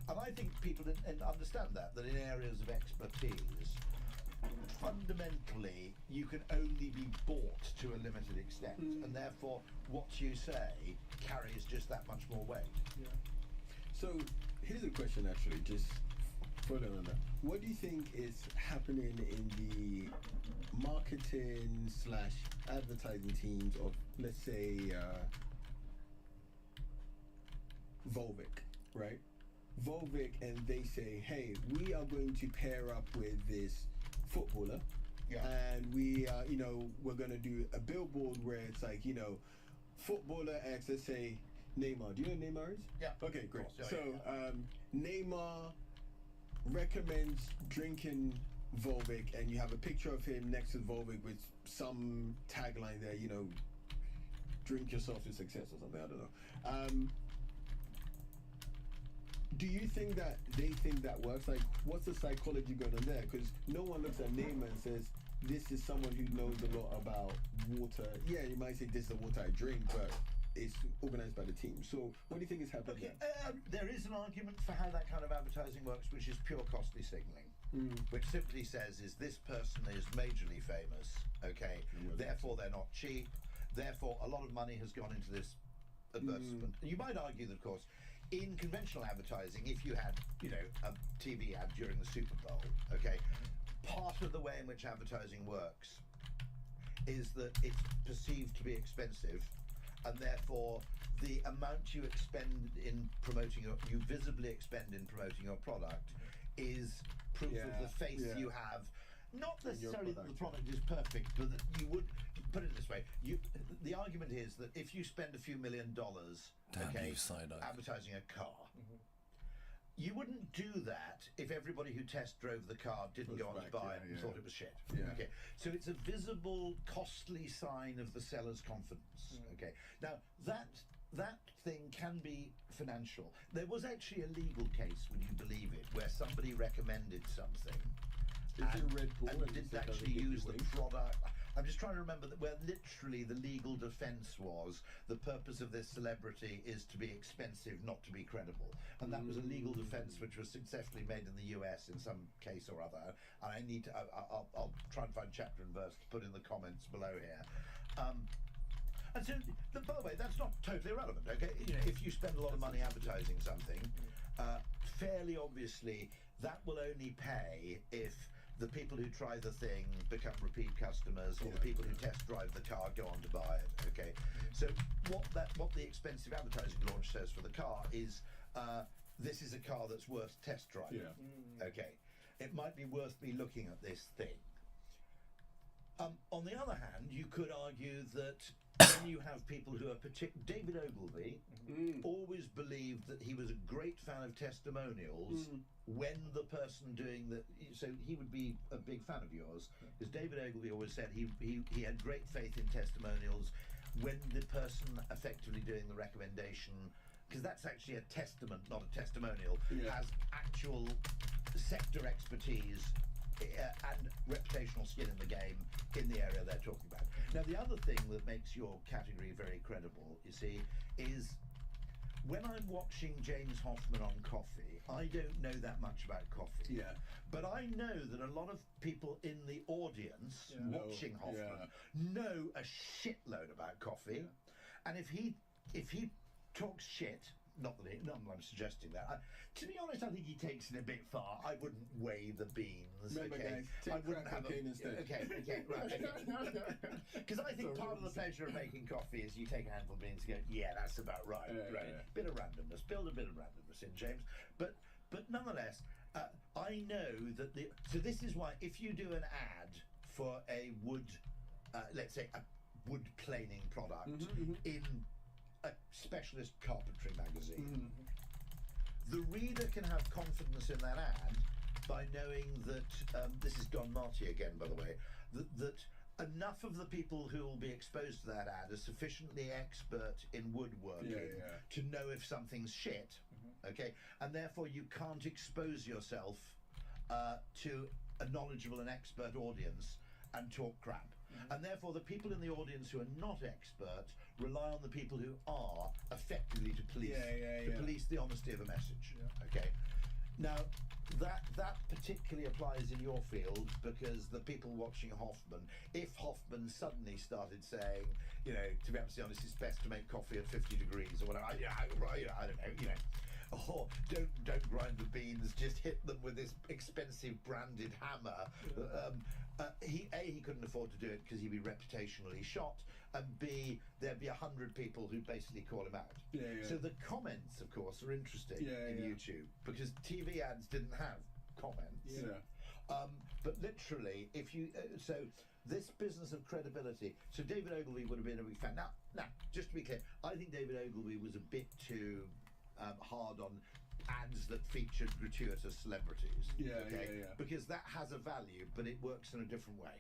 And I think people understand that in areas of expertise, fundamentally, you can only be bought to a limited extent, and therefore, what you say carries just that much more weight. So here's a question, actually, just following on that. What do you think is happening in the marketing / advertising teams of, let's say, Volvic, right? Volvic, and they say, hey, we are going to pair up with this footballer, and we are, we're going to do a billboard where it's like, footballer X, let's say Neymar. Do you know who Neymar is? Yeah. Okay, great. So Neymar recommends drinking Volvic, and you have a picture of him next to Volvic with some tagline there, drink yourself to success or something, I don't know. Do you think that they think that works? Like, what's the psychology going on there? Because no one looks at Neymar and says, this is someone who knows a lot about water. Yeah, you might say this is the water I drink, but it's organized by the team. So what do you think is happening there? There is an argument for how that kind of advertising works, which is pure costly signaling, which simply says is this person is majorly famous, okay, therefore they're not cheap, therefore a lot of money has gone into this advertisement. And you might argue that, of course, in conventional advertising, if you had, a TV ad during the Super Bowl, okay, part of the way in which advertising works is that it's perceived to be expensive, and therefore the amount you expend in promoting you visibly expend in promoting your product is proof of the faith you have. Not necessarily that the product is perfect, but that you would put it this way. The argument is that if you spend a few $1 million, advertising a car, you wouldn't do that if everybody who test drove the car didn't go on to buy it and thought it was shit. Okay, so it's a visible, costly sign of the seller's confidence. Okay, now that thing can be financial. There was actually a legal case, would you believe it, where somebody recommended something and didn't actually use the product. I'm just trying to remember that where literally the legal defense was the purpose of this celebrity is to be expensive, not to be credible, and that was a legal defense which was successfully made in the US in some case or other. And I need to, I'll try and find chapter and verse to put in the comments below here. And so, by the way, that's not totally irrelevant. Okay, if you spend a lot of money advertising something, fairly obviously that will only pay if the people who try the thing become repeat customers, or the people who test drive the car go on to buy it. Okay, so what the expensive advertising launch says for the car is, this is a car that's worth test driving. Okay, it might be worth me looking at this thing. On the other hand, you could argue that when you have people who are David Ogilvy always believed that he was a great fan of testimonials when the person doing the, so he would be a big fan of yours, because David Ogilvy always said he had great faith in testimonials when the person effectively doing the recommendation, because that's actually a testament, not a testimonial, has actual sector expertise and reputational skin in the game in the area they're talking about. Now, the other thing that makes your category very credible, you see, is when I'm watching James Hoffman on coffee, I don't know that much about coffee. But I know that a lot of people in the audience watching Hoffman know a shitload about coffee. And if he talks shit, not that I'm suggesting that. To be honest, I think he takes it a bit far. I wouldn't weigh the beans. Remember, guys, take I wouldn't have instead. Okay, right. Because I think part of the pleasure of making coffee is you take a handful of beans and go, yeah, that's about right. Bit of randomness, build a bit of randomness in, James. But nonetheless, I know that so this is why if you do an ad for a wood, let's say a wood planing product in a specialist carpentry magazine, the reader can have confidence in that ad by knowing that, this is Don Marty again, by the way, that enough of the people who will be exposed to that ad are sufficiently expert in woodworking to know if something's shit, okay, and therefore you can't expose yourself to a knowledgeable and expert audience and talk crap. And therefore the people in the audience who are not expert rely on the people who are effectively to police the honesty of a message. Okay. Now that particularly applies in your field, because the people watching Hoffman, if Hoffman suddenly started saying, you know, to be absolutely honest, it's best to make coffee at 50 degrees or whatever, I don't know, you know, or don't grind the beans, just hit them with this expensive branded hammer. He couldn't afford to do it because he'd be reputationally shot, and B, there'd be 100 people who basically call him out. So the comments, of course, are interesting in YouTube, because TV ads didn't have comments. But literally, if you so this business of credibility. So David Ogilvy would have been a big fan. Now, just to be clear, I think David Ogilvy was a bit too hard on ads that featured gratuitous celebrities. Because that has a value, but it works in a different way.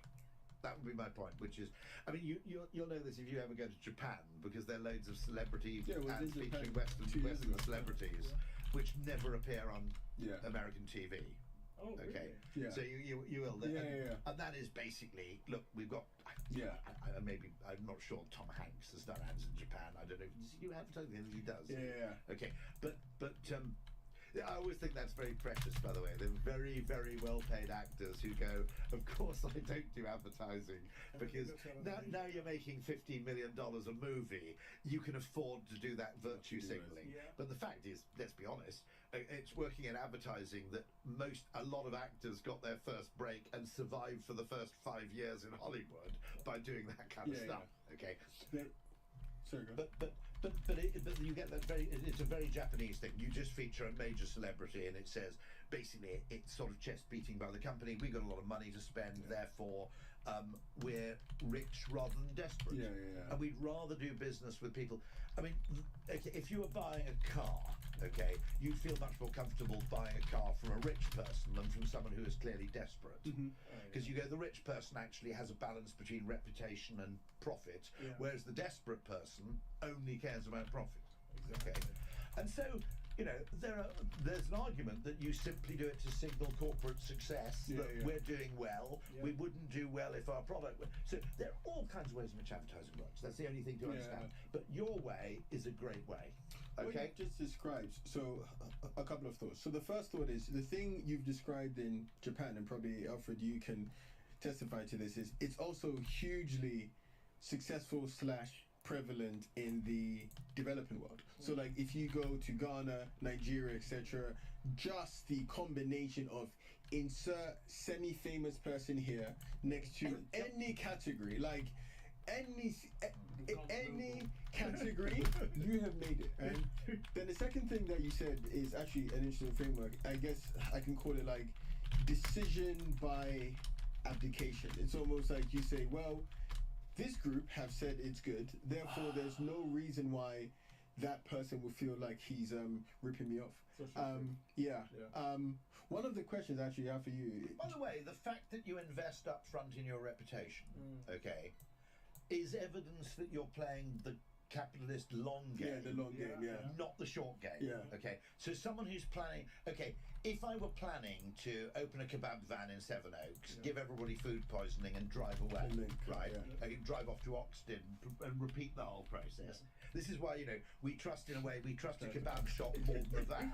That would be my point, which is, I mean, you'll know this if you ever go to Japan, because there are loads of celebrity ads featuring Western celebrities, which never appear on American TV. Oh, okay. Really? So you will. And that is basically, look, we've got. Maybe I'm not sure Tom Hanks has done ads in Japan. I don't know. Does he do advertising? He does. Okay, but I always think that's very precious, by the way. They're very, very well-paid actors who go, of course I don't do advertising, because now you're making $15 million a movie, you can afford to do that virtue signaling. But the fact is, let's be honest, it's working in advertising that a lot of actors got their first break and survived for the first 5 years in Hollywood by doing that kind of stuff. Okay. But you get that it's a very Japanese thing. You just feature a major celebrity and it says, basically, it's sort of chest beating by the company. We've got a lot of money to spend, therefore we're rich rather than desperate. And we'd rather do business with people. I mean, if you were buying a car, okay, you'd feel much more comfortable buying a car from a rich person than from someone who is clearly desperate. Because you go, the rich person actually has a balance between reputation and profit, whereas the desperate person only cares about profit. Okay, and so, you know, there's an argument that you simply do it to signal corporate success, that we're doing well. We wouldn't do well if our product were. So there are all kinds of ways in which advertising works. That's the only thing to understand. But your way is a great way. Okay. What you just described, so a couple of thoughts. So the first thought is, the thing you've described in Japan, and probably Alfred, you can testify to this, is it's also hugely successful / prevalent in the developing world. So like if you go to Ghana, Nigeria, etc., just the combination of insert semi-famous person here next to any category, like any category, you have made it. And then the second thing that you said is actually an interesting framework. I guess I can call it like decision by abdication. It's almost like you say, well, this group have said it's good, therefore there's no reason why that person would feel like he's ripping me off. One of the questions actually I have for you. By the way, the fact that you invest up front in your reputation, okay, is evidence that you're playing the capitalist long game. Yeah, the long game, yeah. Not the short game. Yeah. Okay. So someone who's planning, okay, if I were planning to open a kebab van in Sevenoaks, give everybody food poisoning and drive away, right? I can drive off to Oxted and repeat the whole process. This is why, you know, we trust in a way, we trust a kebab shop more than a van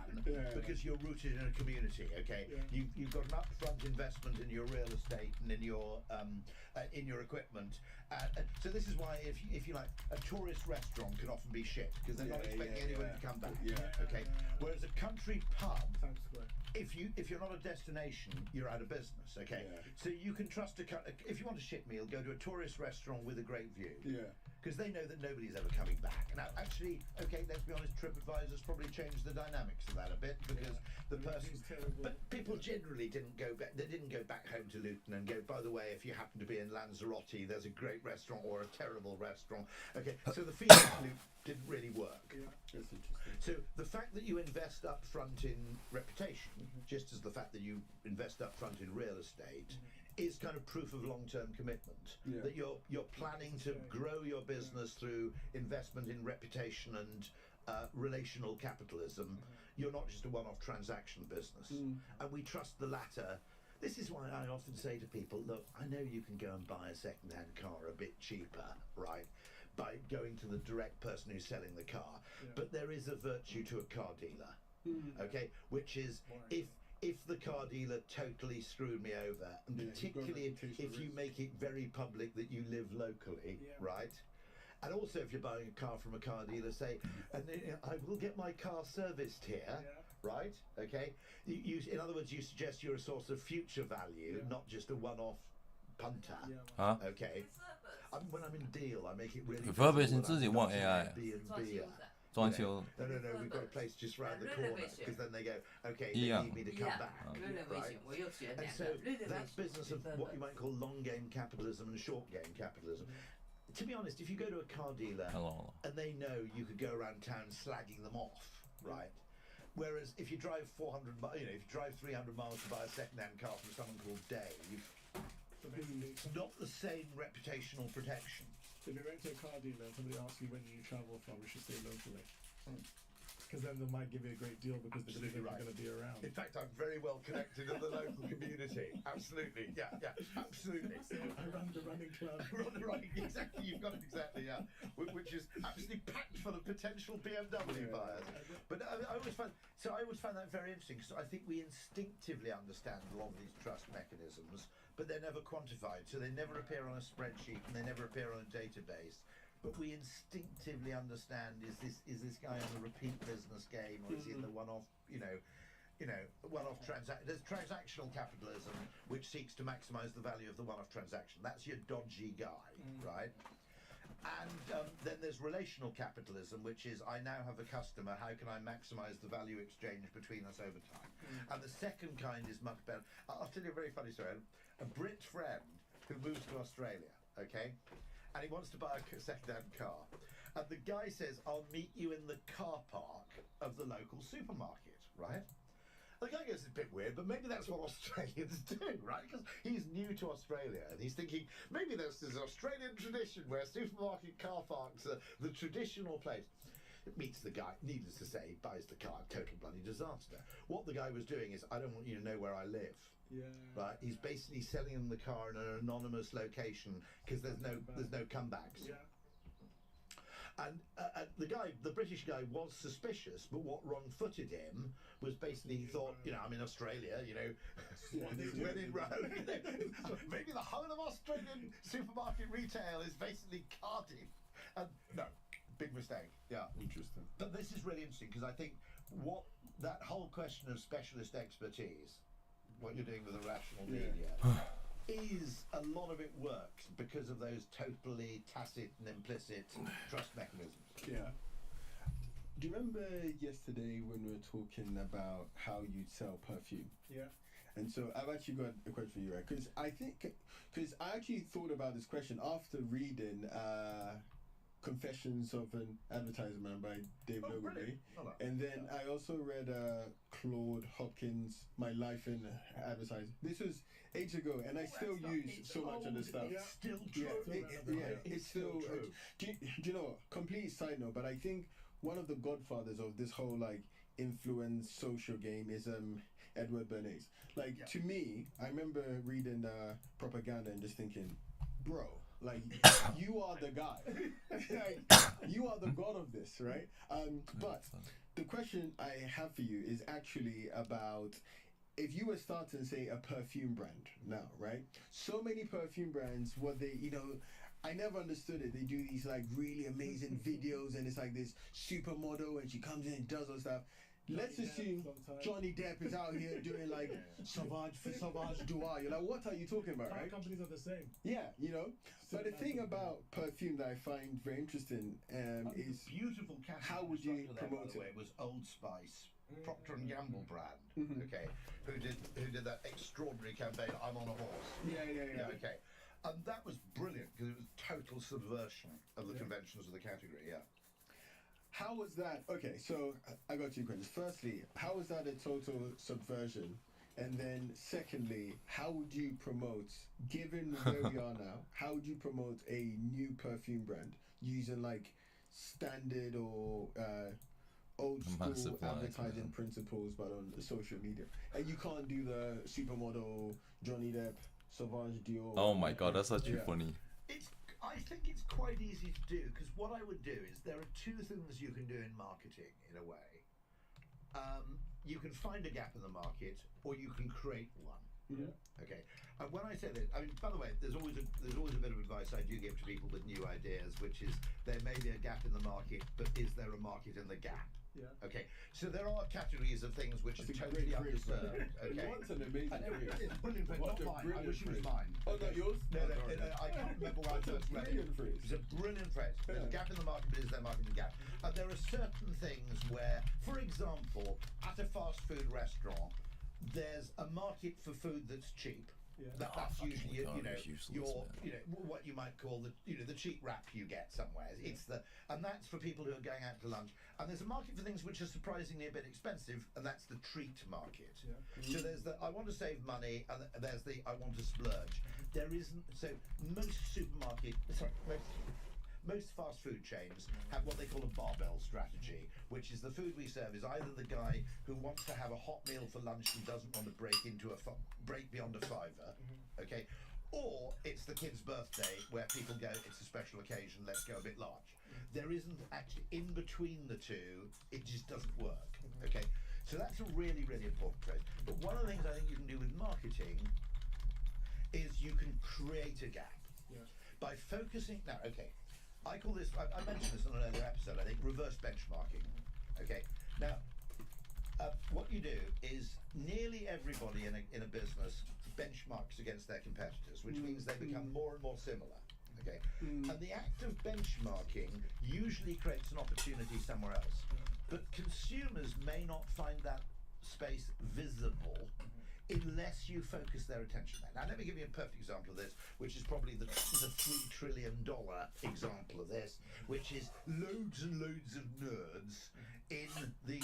because you're rooted in a community, okay? You've got an upfront investment in your real estate and in your equipment. So this is why, if you like, a tourist restaurant can often be shit because they're not expecting anyone to come back. Okay. Whereas a country pub, if you're not a destination, you're out of business. Okay. So you can trust if you want a shit meal, go to a tourist restaurant with a great view. Because they know that nobody's ever coming back. Now, actually, okay, let's be honest, TripAdvisor's probably changed the dynamics of that a bit because the person, but people generally didn't go back. They didn't go back home to Luton and go, by the way, if you happen to be in Lanzarote, there's a great restaurant or a terrible restaurant. Okay, so the feedback loop didn't really work. That's interesting. So the fact that you invest up front in reputation, just as the fact that you invest up front in real estate, is kind of proof of long-term commitment. That you're planning to grow your business through investment in reputation and relational capitalism. You're not just a one-off transaction business. And we trust the latter. This is why I often say to people, look, I know you can go and buy a second-hand car a bit cheaper, right, by going to the direct person who's selling the car. But there is a virtue to a car dealer, okay, which is if the car dealer totally screwed me over, and particularly if you make it very public that you live locally, right? And also if you're buying a car from a car dealer, say, and I will get my car serviced here, right? Okay. You, in other words, you suggest you're a source of future value, not just a one-off punter. Okay. When I'm in deal, I make it really. Refurbished 你自己忘 AI 装修 No, we've got a place just round the corner because then they go, okay, they need me to come back, right? And so that business of what you might call long game capitalism and short game capitalism. To be honest, if you go to a car dealer and they know you could go around town slagging them off, right? Whereas if you drive 400, if you drive 300 miles to buy a second-hand car from someone called Dave, it's not the same reputational protection. If you're going to a car dealer and somebody asks you when you travel from, you should stay locally. Because then they might give you a great deal because they believe you're going to be around. In fact, I'm very well connected in the local community. Absolutely, yeah, absolutely. I run the running club. Exactly, you've got it exactly, yeah. Which is absolutely packed full of potential BMW buyers. But I always find that very interesting because I think we instinctively understand a lot of these trust mechanisms, but they're never quantified. So they never appear on a spreadsheet and they never appear on a database. But we instinctively understand: is this guy on the repeat business game, or is he in the one-off? One-off transaction. There's transactional capitalism, which seeks to maximise the value of the one-off transaction. That's your dodgy guy, right? And then there's relational capitalism, which is I now have a customer. How can I maximise the value exchange between us over time? And the second kind is much better. I'll tell you a very funny story. A Brit friend who moves to Australia, okay? And he wants to buy a second-hand car. And the guy says, I'll meet you in the car park of the local supermarket, right? The guy goes, it's a bit weird, but maybe that's what Australians do, right? Because he's new to Australia and he's thinking, maybe there's this Australian tradition where supermarket car parks are the traditional place. Meets the guy, needless to say, buys the car, total bloody disaster. What the guy was doing is, I don't want you to know where I live. Right, he's basically selling them the car in an anonymous location because there's no comebacks. And the British guy was suspicious, but what wrong-footed him was basically he thought, I'm in Australia, when in Rome, maybe the whole of Australian supermarket retail is basically Cardiff. And no, big mistake. Yeah, interesting. But this is really interesting because I think what that whole question of specialist expertise, what you're doing with irrational Yeah. media, is a lot of it works because of those totally tacit and implicit trust mechanisms. Yeah. Do you remember yesterday when we were talking about how you sell perfume? Yeah. And so I've actually got a question for you, right? Because I actually thought about this question after reading Confessions of an Advertising Man by David Ogilvy. Brilliant. Oh, no. And then I also read Claude Hopkins' My Life in Advertising. This was ages ago, and I still use so much of this stuff. It's still true. It's still true. Do you know, complete side note, but I think one of the godfathers of this whole like influence social game is Edward Bernays. Like to me, I remember reading Propaganda and just thinking, bro, like you are the guy. Like, you are the god of this, right? But the question I have for you is actually about if you were starting, say, a perfume brand now, right? So many perfume brands, what they, I never understood it. They do these like really amazing videos, and it's like this supermodel, and she comes in and does all stuff. Let's assume Johnny Depp is out here doing like Sauvage Duar. You're like, what are you talking about, right? Companies are the same. Yeah, But the thing about perfume that I find very interesting is beautiful category. How would you promote by the way, it? was Old Spice, Procter and Gamble brand. Okay, who did that extraordinary campaign? I'm on a horse. Yeah. Okay, and that was brilliant because it was total subversion of the conventions of the category. Yeah. How was that? Okay, so I got two questions. Firstly, how was that a total subversion? And then secondly, how would you promote, given where we are now, how would you promote a new perfume brand using like standard or old school advertising principles but on social media? And you can't do the supermodel Johnny Depp, Sauvage Dior. Oh my god, that's actually funny. I think it's quite easy to do because what I would do is there are two things you can do in marketing in a way. You can find a gap in the market, or you can create one. Yeah. Okay. And when I say that, I mean, by the way, there's always a bit of advice I do give to people with new ideas, which is there may be a gap in the market, but is there a market in the gap? Yeah. Okay. So there are categories of things which That's are a totally great phrase, underserved. man. Okay. What's an amazing phrase? It's a brilliant phrase. What Not a mine. I brilliant wish it was phrase. mine. Oh, not yours? No, I can't remember where I What's a first read it. brilliant phrase? It's a brilliant phrase. There's a gap in the market, but is there a market in the gap? And there are certain things where, for example, at a fast food restaurant, there's a market for food that's cheap. Yeah. That's usually useless, your man. what you might call the the cheap wrap you get somewhere. It's and that's for people who are going out to lunch. And there's a market for things which are surprisingly a bit expensive, and that's the treat market. Yeah. So there's the I want to save money, and there's the I want to splurge. There isn't most most fast food chains have what they call a barbell strategy, which is the food we serve is either the guy who wants to have a hot meal for lunch and doesn't want to break beyond a fiver, okay, or it's the kid's birthday where people go, it's a special occasion, let's go a bit large. There isn't actually in between the two, it just doesn't work, okay? So that's a really, really important trait. But one of the things I think you can do with marketing is you can create a gap by focusing. Now, okay, I call this, I mentioned this on an earlier episode, I think, reverse benchmarking. Okay, now, what you do is nearly everybody in a business benchmarks against their competitors, which means they become more and more similar. Okay, and the act of benchmarking usually creates an opportunity somewhere else, but consumers may not find that space visible unless you focus their attention there. Now, let me give you a perfect example of this, which is probably the $3 trillion example of this, which is loads and loads of nerds in the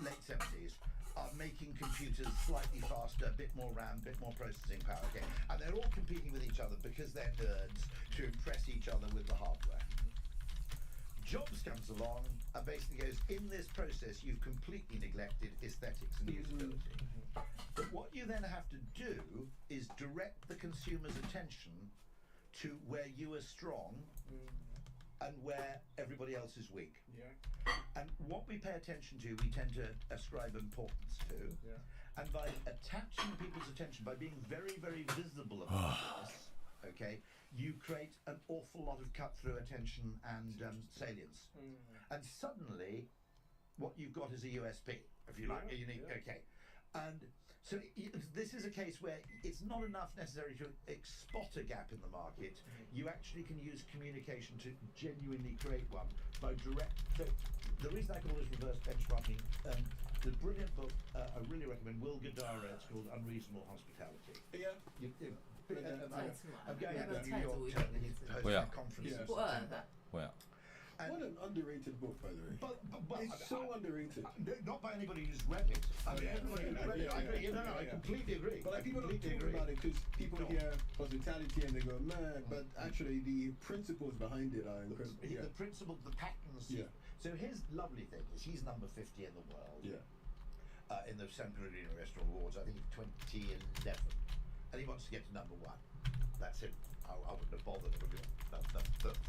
late 70s are making computers slightly faster, a bit more RAM, a bit more processing power, okay? And they're all competing with each other because they're nerds to impress each other with the hardware. Jobs comes along and basically goes, in this process, you've completely neglected aesthetics and usability. But what you then have to do is direct the consumer's attention to where you are strong and where everybody else is weak. Yeah. And what we pay attention to, we tend to ascribe importance to. Yeah. And by attaching people's attention, by being very, very visible about this, okay, you create an awful lot of cut-through attention and salience. And suddenly, what you've got is a USP, if you like, a unique. Okay, and so this is a case where it's not enough necessarily to spot a gap in the market. You actually can use communication to genuinely create one by direct. So the reason I call this reverse benchmarking, the brilliant book I really recommend, Will Gadara. It's called Unreasonable Hospitality. Yeah. I'm going to New York to host Yeah. a conference. in 不饿 September. 的。 Well, And- What an underrated book, by the way. But It's so underrated. not by anybody who's read it. I mean, everybody who's read it. I agree. No, I completely agree. But like people don't completely talk agree. about it because people No. hear hospitality and they go, man. But actually, the principles behind it are incredible. Yeah. The principle, the patterns. Yeah. So his lovely thing is he's number 50 in the world. Yeah. In the San Pellegrino Restaurant Awards, I think 2011, and he wants to get to number 1. That's him. I wouldn't have bothered if that's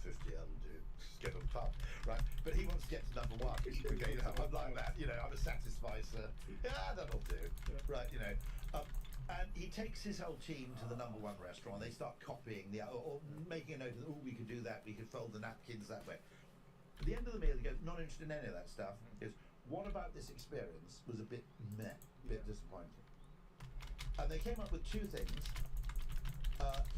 50. I'll do. Get on top, right? But he wants to get to number 1. Okay, I'm like that. I'm a satisficer. Yeah, that'll do. Right, and he takes his whole team to the number 1 restaurant. They start copying or making a note of, we could do that. We could fold the napkins that way. At the end of the meal, he goes, not interested in any of that stuff. Is what about this experience was a bit meh, bit disappointing. And they came up with 2 things.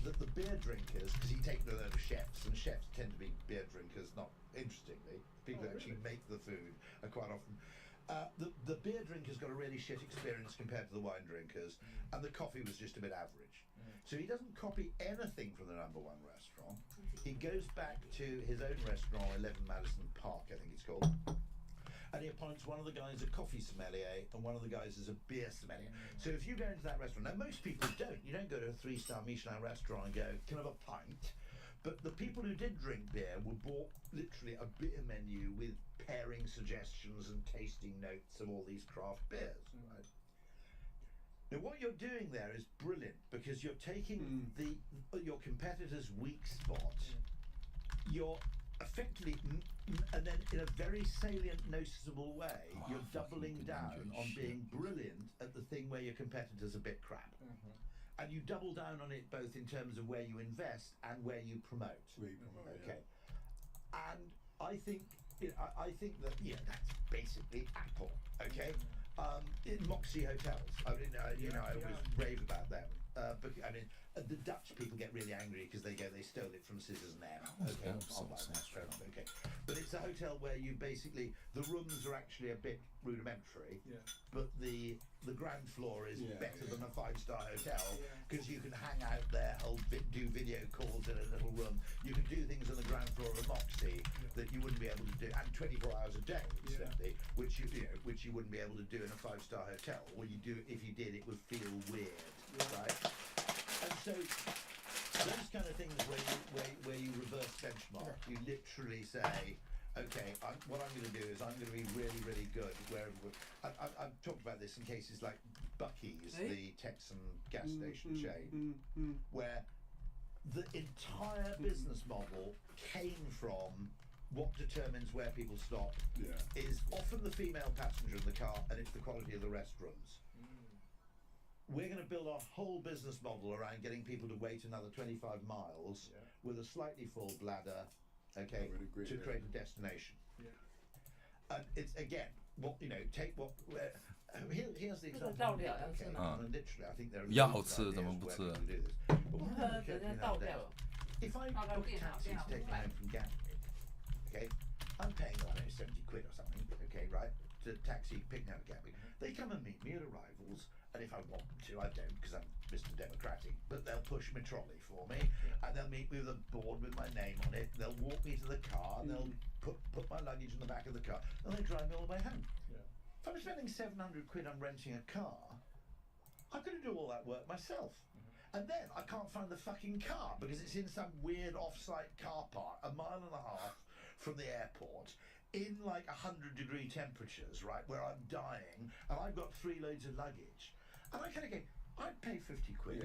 That the beer drinkers, because he takes them over chefs, and chefs tend to be beer drinkers, not interestingly. People who actually make the food are quite often. The beer drinkers got a really shit experience compared to the wine drinkers, and the coffee was just a bit average. So he doesn't copy anything from the number 1 restaurant. He goes back to his own restaurant, 11 Madison Park, I think it's called. And he appoints one of the guys a coffee sommelier and one of the guys as a beer sommelier. So if you go into that restaurant, now most people don't. You don't go to a 3-star Michelin restaurant and go, can I have a pint? But the people who did drink beer were bought literally a beer menu with pairing suggestions and tasting notes of all these craft beers. Right? Now what you're doing there is brilliant because you're taking your competitor's weak spot. You're effectively, and then in a very salient, noticeable way, you're doubling down on being brilliant at the thing where your competitor's a bit crap. And you double down on it both in terms of where you invest and where you promote. Okay. And I think I think that that's basically Apple. Okay. In Moxie hotels, I mean, I always rave about them. But I mean, the Dutch people get really angry because they stole it from Scissors and M. Okay, okay. But it's a hotel where you basically, the rooms are actually a bit rudimentary, but the ground floor is better than a 5-star hotel because you can hang out there, do video calls in a little room. You can do things on the ground floor of a Moxie that you wouldn't be able to do, and 24 hours a day, incidentally, which you wouldn't be able to do in a 5-star hotel. Or you do, if you did, it would feel weird, right? And so those kind of things where you reverse benchmark, you literally say, okay, what I'm going to do is I'm going to be really, really good wherever. I've talked about this in cases like Buc-ee's, the Texan gas station chain, where the entire business model came from what determines where people stop is often the female passenger in the car, and it's the quality of the restrooms. We're going to build our whole business model around getting people to wait another 25 miles with a slightly full bladder, okay, to create a destination. And it's again, take what. Here's the example. Okay, and literally, I think there are loads of ideas where people do this. But one thing that occurred to me the other day, if I book a taxi to take me home from Gatwick, okay, I'm paying like 70 quid or something, okay, right, to taxi pick me up at Gatwick. They come and meet me at arrivals, and if I want them to, I don't because I'm Mr. Democratic, but they'll push my trolley for me, and they'll meet me with a board with my name on it, they'll walk me to the car, and they'll put my luggage in the back of the car, and they drive me all the way home. If I'm spending 700 quid on renting a car, I've got to do all that work myself. And then I can't find the fucking car because it's in some weird off-site car park 1.5 miles from the airport in like 100-degree temperatures, right, where I'm dying, and I've got 3 loads of luggage. And I kind of go, I'd pay 50 quid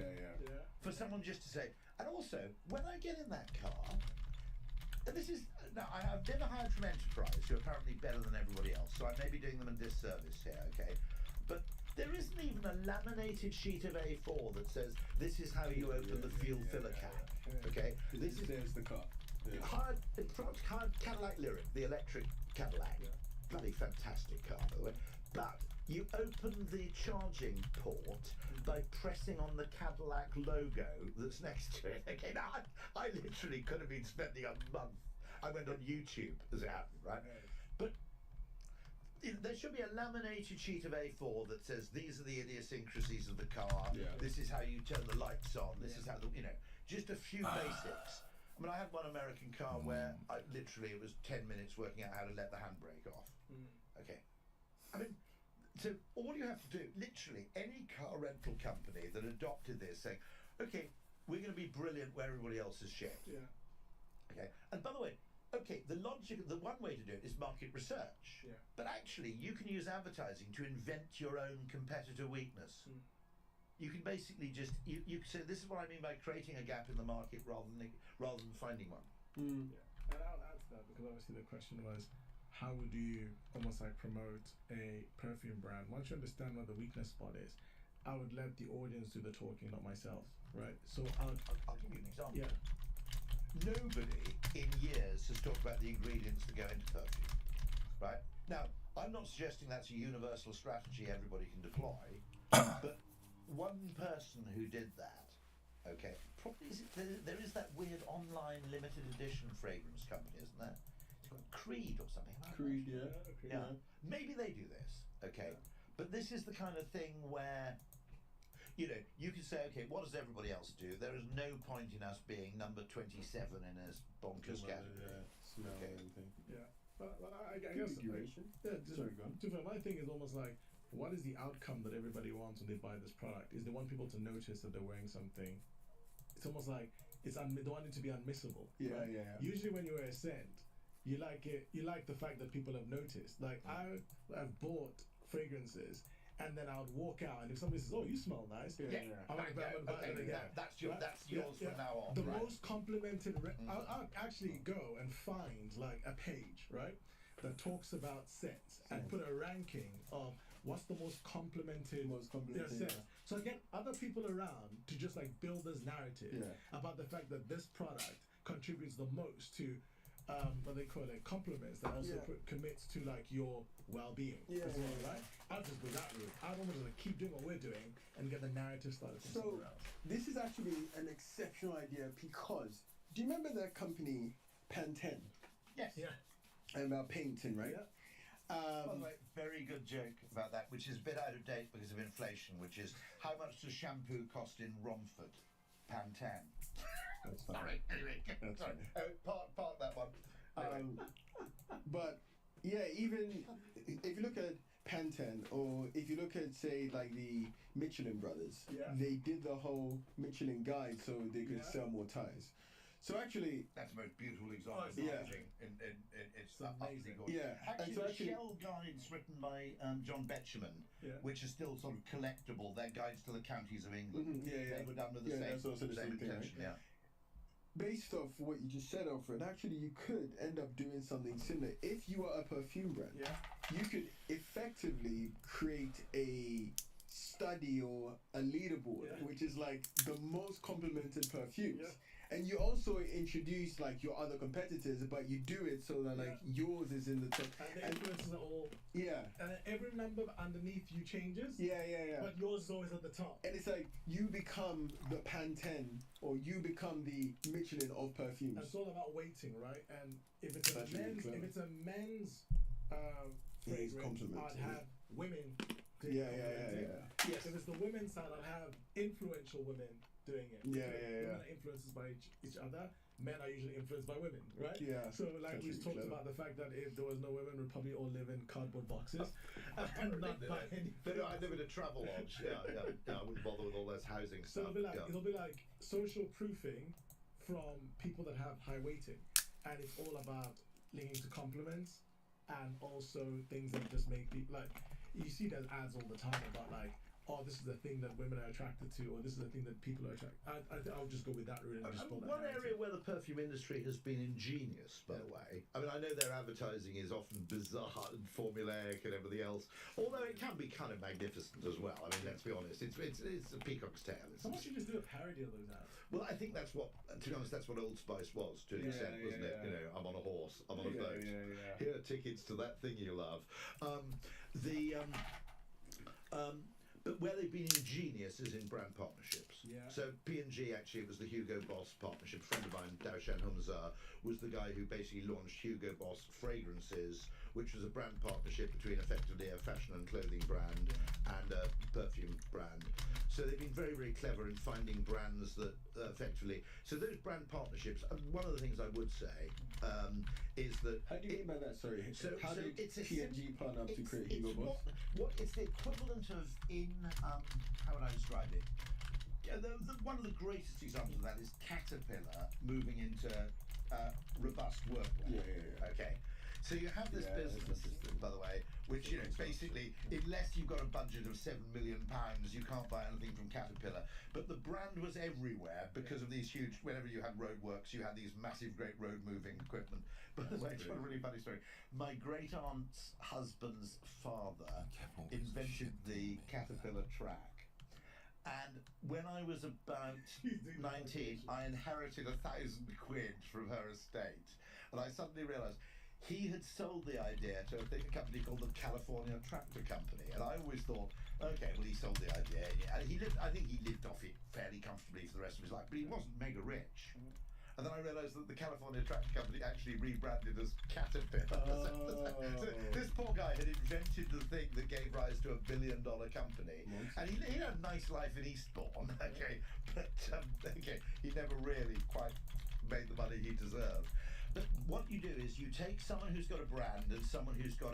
for someone just to say, and also, when I get in that car, and this is, now I've never hired from Enterprise, who are apparently better than everybody else, so I may be doing them a disservice here, okay? But there isn't even a laminated sheet of A4 that says, this is how you open the fuel filler cap, okay? There's the car. Hired Cadillac Lyric, the electric Cadillac. bloody fantastic car, by the way. But you open the charging port by pressing on the Cadillac logo that's next to it. Okay, now I literally could have been spending a month. I went on YouTube as it happened, right? But there should be a laminated sheet of A4 that says these are the idiosyncrasies of the car. Yeah. This is how you turn the lights on. This is how the, just a few basics. I mean, I had one American car where it was 10 minutes working out how to let the handbrake off. Okay. I mean, so all you have to do, literally, any car rental company that adopted this saying, okay, we're going to be brilliant where everybody else is shit. Yeah. Okay. And by the way, okay, the one way to do it is market research. Yeah. But actually, you can use advertising to invent your own competitor weakness. You can basically just you say this is what I mean by creating a gap in the market rather than finding one. Yeah. And I'll add to that because obviously the question was, how would you almost like promote a perfume brand? Once you understand what the weakness spot is, I would let the audience do the talking, not myself, right? So I'll give you an example. Yeah. Nobody in years has talked about the ingredients that go into perfume, right? Now, I'm not suggesting that's a universal strategy everybody can deploy, but one person who did that, okay, probably there is that weird online limited edition fragrance company, isn't there? It's called Creed or something. Creed, yeah. Yeah. Maybe they do this, okay, but this is the kind of thing where you can say, okay, what does everybody else do? There is no point in us being number 27 in a bonkers category. Smell and everything. Yeah. But I guess Configuration. Sorry, go on. My thing is almost like, what is the outcome that everybody wants when they buy this product? Is they want people to notice that they're wearing something. It's almost like they want it to be unmissable. Yeah, right? yeah. Usually when you wear a scent, you like it. You like the fact that people have noticed. Like I've bought fragrances. And then I would walk out, and if somebody says, "Oh, you smell nice," I'm like, that's yours from now on. The most complimented. I'll actually go and find like a page, right, that talks about scents and put a ranking of what's the most complimented scent. So I get other people around to just like build this narrative about the fact that this product contributes the most to. What they call it, compliments that also commits to like your well-being as well, right? I'll just go that route. I don't want to keep doing what we're doing and get the narrative started from somewhere else. This is actually an exceptional idea because do you remember that company Pantene? Yes. Yeah. And about painting, right? Yeah. By the way, very good joke about that, which is a bit out of date because of inflation, which is how much does shampoo cost in Romford? Pantene. Sorry. Anyway, sorry. Part that one. But yeah, even if you look at Pantene, or if you look at say like the Michelin brothers, they did the whole Michelin guide so they could sell more tires. So actually, that's the most beautiful example. It's amazing. Yeah, actually, and so the Shell guides written by John Betjeman, which are still sort of collectible. They're guides to the counties of England. They were done with the same intention. Yeah. Based off what you just said, Alfred, actually you could end up doing something similar. If you are a perfume brand, you could effectively create a study or a leaderboard, which is like the most complimented perfumes. And you also introduce like your other competitors, but you do it so that like yours is in the top. And the influences are all. Yeah. And then every number underneath you changes. Yeah. But yours is always at the top. And it's like you become the Pantene or you become the Michelin of perfumes. And it's all about weighting, right? And if it's a men's fragrance, I'd have women. Yeah. Yes. If it's the women's side, I'd have influential women doing it. Yeah. Women are influenced by each other. Men are usually influenced by women, right? Yeah. So like we talked about the fact that if there was no women, we'd probably all live in cardboard boxes and not buy anything. I live in a travel lodge. Yeah. I wouldn't bother with all this housing stuff. So it'll be like social proofing from people that have high weighting, and it's all about linking to compliments and also things that just make people like. You see there's ads all the time about like oh, this is the thing that women are attracted to, or this is the thing that people are attracted. I think I'll just go with that route and just pull that One narrative. area where the perfume industry has been ingenious, by the way. I mean, I know their advertising is often bizarre and formulaic and everything else, although it can be kind of magnificent as well. I mean, let's be honest, it's a peacock's tail. So why don't you just do a parody of those ads? Well, I think that's what, to be honest, that's what Old Spice was to an extent, wasn't it? You know, I'm on a horse, I'm on a boat. Here are tickets to that thing you love. But where they've been ingenious is in brand partnerships. Yeah. So P&G, actually, it was the Hugo Boss partnership. A friend of mine, Daoshan Humza, was the guy who basically launched Hugo Boss Fragrances, which was a brand partnership between effectively a fashion and clothing brand and a perfume brand. So they've been very, very clever in finding brands that effectively. So those brand partnerships. One of the things I would say is that. How do you mean by that? Sorry. How did P&G partner up to create Hugo Boss? What it's the equivalent of how would I describe it? One of the greatest examples of that is Caterpillar moving into robust workwear. Okay. So you have this business system, by the way, which, you know, basically, unless you've got a budget of £7 million, you can't buy anything from Caterpillar. But the brand was everywhere because of these huge. Whenever you had roadworks, you had these massive, great road-moving equipment. By the way, it's a really funny story. My great aunt's husband's father invented the Caterpillar track. And when I was about 19, I inherited £1,000 from her estate, and I suddenly realised. He had sold the idea to a company called the California Tractor Company, and I always thought, okay, well, he sold the idea, and I think he lived off it fairly comfortably for the rest of his life, but he wasn't mega rich. And then I realised that the California Tractor Company actually rebranded as Caterpillar. So this poor guy had invented the thing that gave rise to $1 billion company, and he had a nice life in Eastbourne, okay, but he never really quite made the money he deserved. But what you do is you take someone who's got a brand and someone who's got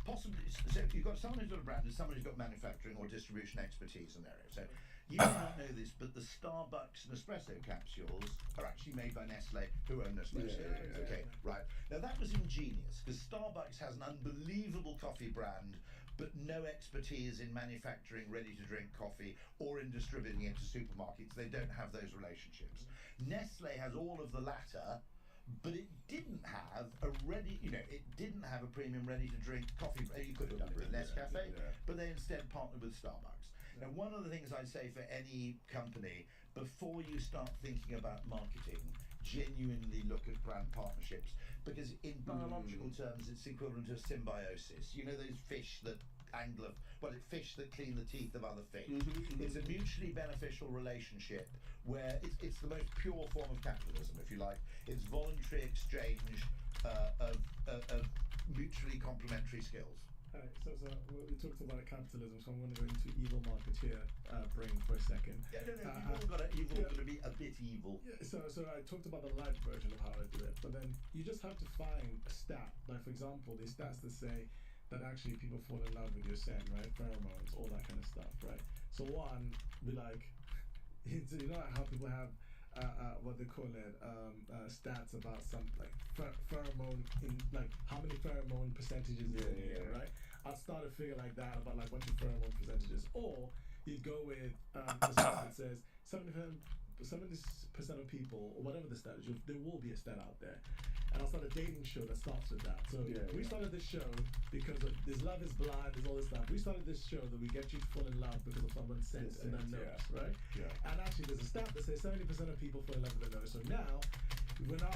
possibly. So you've got someone who's got a brand and someone who's got manufacturing or distribution expertise in an area. So you may not know this, but the Starbucks Nespresso capsules are actually made by Nestle, who own Nespresso. Okay, right. Now that was ingenious because Starbucks has an unbelievable coffee brand, but no expertise in manufacturing ready-to-drink coffee or in distributing it to supermarkets. They don't have those relationships. Nestle has all of the latter. But it didn't have it didn't have a premium ready-to-drink coffee. You could have done it with Nescafe, but they instead partnered with Starbucks. Now, one of the things I say for any company, before you start thinking about marketing, genuinely look at brand partnerships, because in biological terms, it's equivalent to symbiosis. You know those fish that fish that clean the teeth of other fish. It's a mutually beneficial relationship where it's the most pure form of capitalism, if you like. It's voluntary exchange of mutually complementary skills. Alright, so we talked about capitalism, so I'm going to go into evil marketeer brain for a second. You've all got to be a bit evil. Yeah, so I talked about the light version of how I do it, but then you just have to find a stat. Like, for example, there's stats that say that actually people fall in love with your scent, right? Pheromones, all that kind of stuff, right? So one, be like, you know how people have what they call it, stats about some like pheromone in like how many pheromone percentages is in the air, right? I'd start a figure like that about like what your pheromone percentages, or you'd go with a stat that says 70% of people, or whatever the stat is, there will be a stat out there. And I'll start a dating show that starts with that. So we started this show because there's Love is Blind, there's all this stuff. We started this show that we get you to fall in love because of someone's sense and their nose, right? Yeah. And actually there's a stat that says 70% of people fall in love with their nose. So now, we're gonna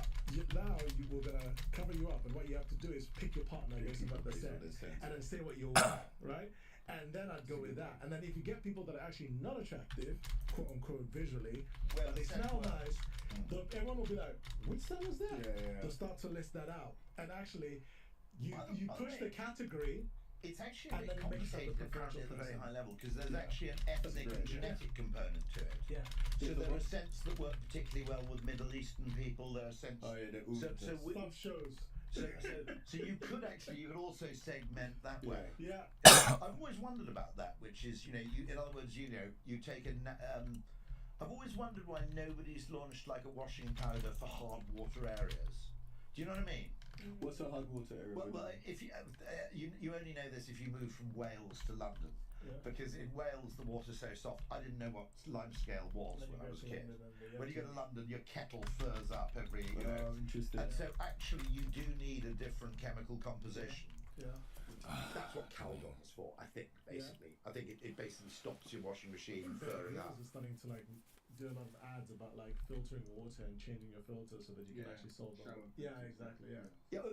cover you up, and what you have to do is pick your partner based on what they said, and then say what you want, right? And then I'd go with that. And then if you get people that are actually not attractive, quote unquote, visually, but they smell nice, everyone will be like, which scent was that? They'll start to list that out. And actually, you push the category. It's actually a bit complicated apparently at a very high level, because there's actually an ethnic and genetic component to it. Yeah. So there are scents that work particularly well with Middle Eastern people. There are scents. Some shows. So you could also segment that way. Yeah. I've always wondered about that, which is, in other words, you take I've always wondered why nobody's launched like a washing powder for hard water areas. Do you know what I mean? What's a hard water area? Well, if you only know this if you move from Wales to London. because in Wales the water's so soft. I didn't know what limescale was when I was a kid. When you go to London, your kettle furs up every. You know, interesting. and so actually you do need a different chemical composition. Yeah. That's what Calgon's for, I think. Basically, I think it basically stops your washing machine furring up. We're starting to like do a lot of ads about like filtering water and changing your filter so that you can actually solve that. Yeah, exactly. Yeah. No,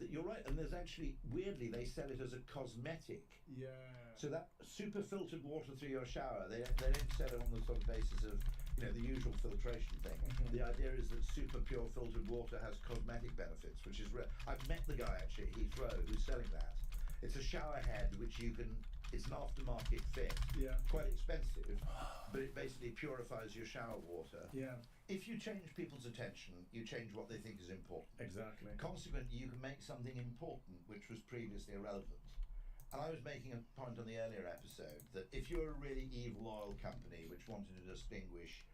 you're right. And there's actually, weirdly, they sell it as a cosmetic. Yeah. So that super filtered water through your shower, they don't sell it on the sort of basis of, you know, the usual filtration thing. The idea is that super pure filtered water has cosmetic benefits, which is rare. I've met the guy actually at Heathrow who's selling that. It's a shower head which you can. It's an aftermarket fit. Yeah. Quite expensive, but it basically purifies your shower water. Yeah. If you change people's attention, you change what they think is important. Exactly. Consequently, you can make something important which was previously irrelevant. And I was making a point on the earlier episode that if you're a really evil oil company which wanted to distinguish,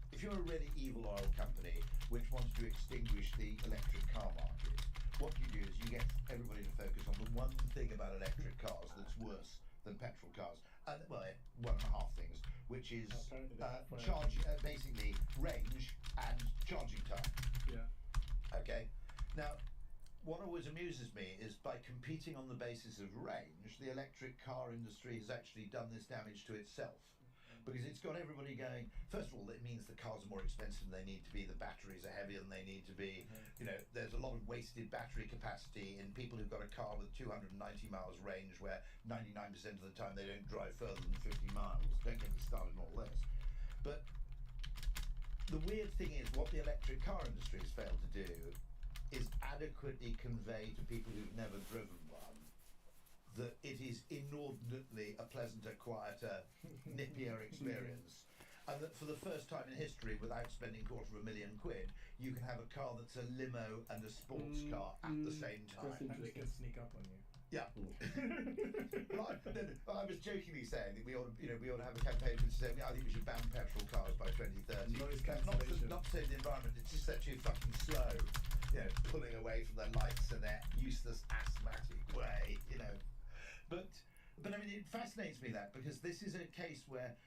if you're a really evil oil company which wanted to extinguish the electric car market, what you do is you get everybody to focus on the one thing about electric cars that's worse than petrol cars. Well, one and a half things, which is basically range and charging time. Yeah. Okay. Now, what always amuses me is by competing on the basis of range, the electric car industry has actually done this damage to itself. Because it's got everybody going, first of all, it means the cars are more expensive than they need to be, the batteries are heavier than they need to be. You know, there's a lot of wasted battery capacity in people who've got a car with 290 miles range where 99% of the time they don't drive further than 50 miles. Don't get me started on all this. But the weird thing is what the electric car industry has failed to do is adequately convey to people who've never driven one that it is inordinately a pleasanter, quieter, nippier experience. And that for the first time in history, without spending £250,000, you can have a car that's a limo and a sports car at the same time. And they can sneak up on you. Yeah. I was jokingly saying that we ought to have a campaign which says, I think we should ban petrol cars by 2030. Not to save the environment, it's just that you're fucking slow, you know, pulling away from their lights and their useless asthmatic way, you know. But I mean, it fascinates me that because this is a case where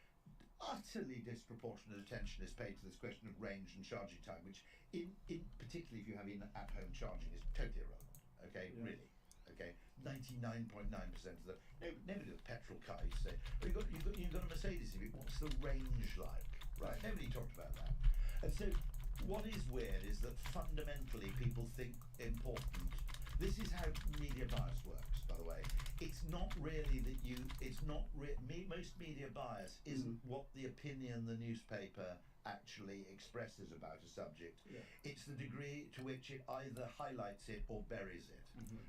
utterly disproportionate attention is paid to this question of range and charging time, which, in particularly if you have at-home charging, is totally irrelevant. Okay, yeah. Really. Okay, 99.9% of the nobody with a petrol car you say, you've got a Mercedes. What's the range like? Right? Nobody talked about that. And so, what is weird is that fundamentally people think important. This is how media bias works, by the way. It's not really that most media bias isn't what the opinion the newspaper actually expresses about a subject. Yeah. It's the degree to which it either highlights it or buries it.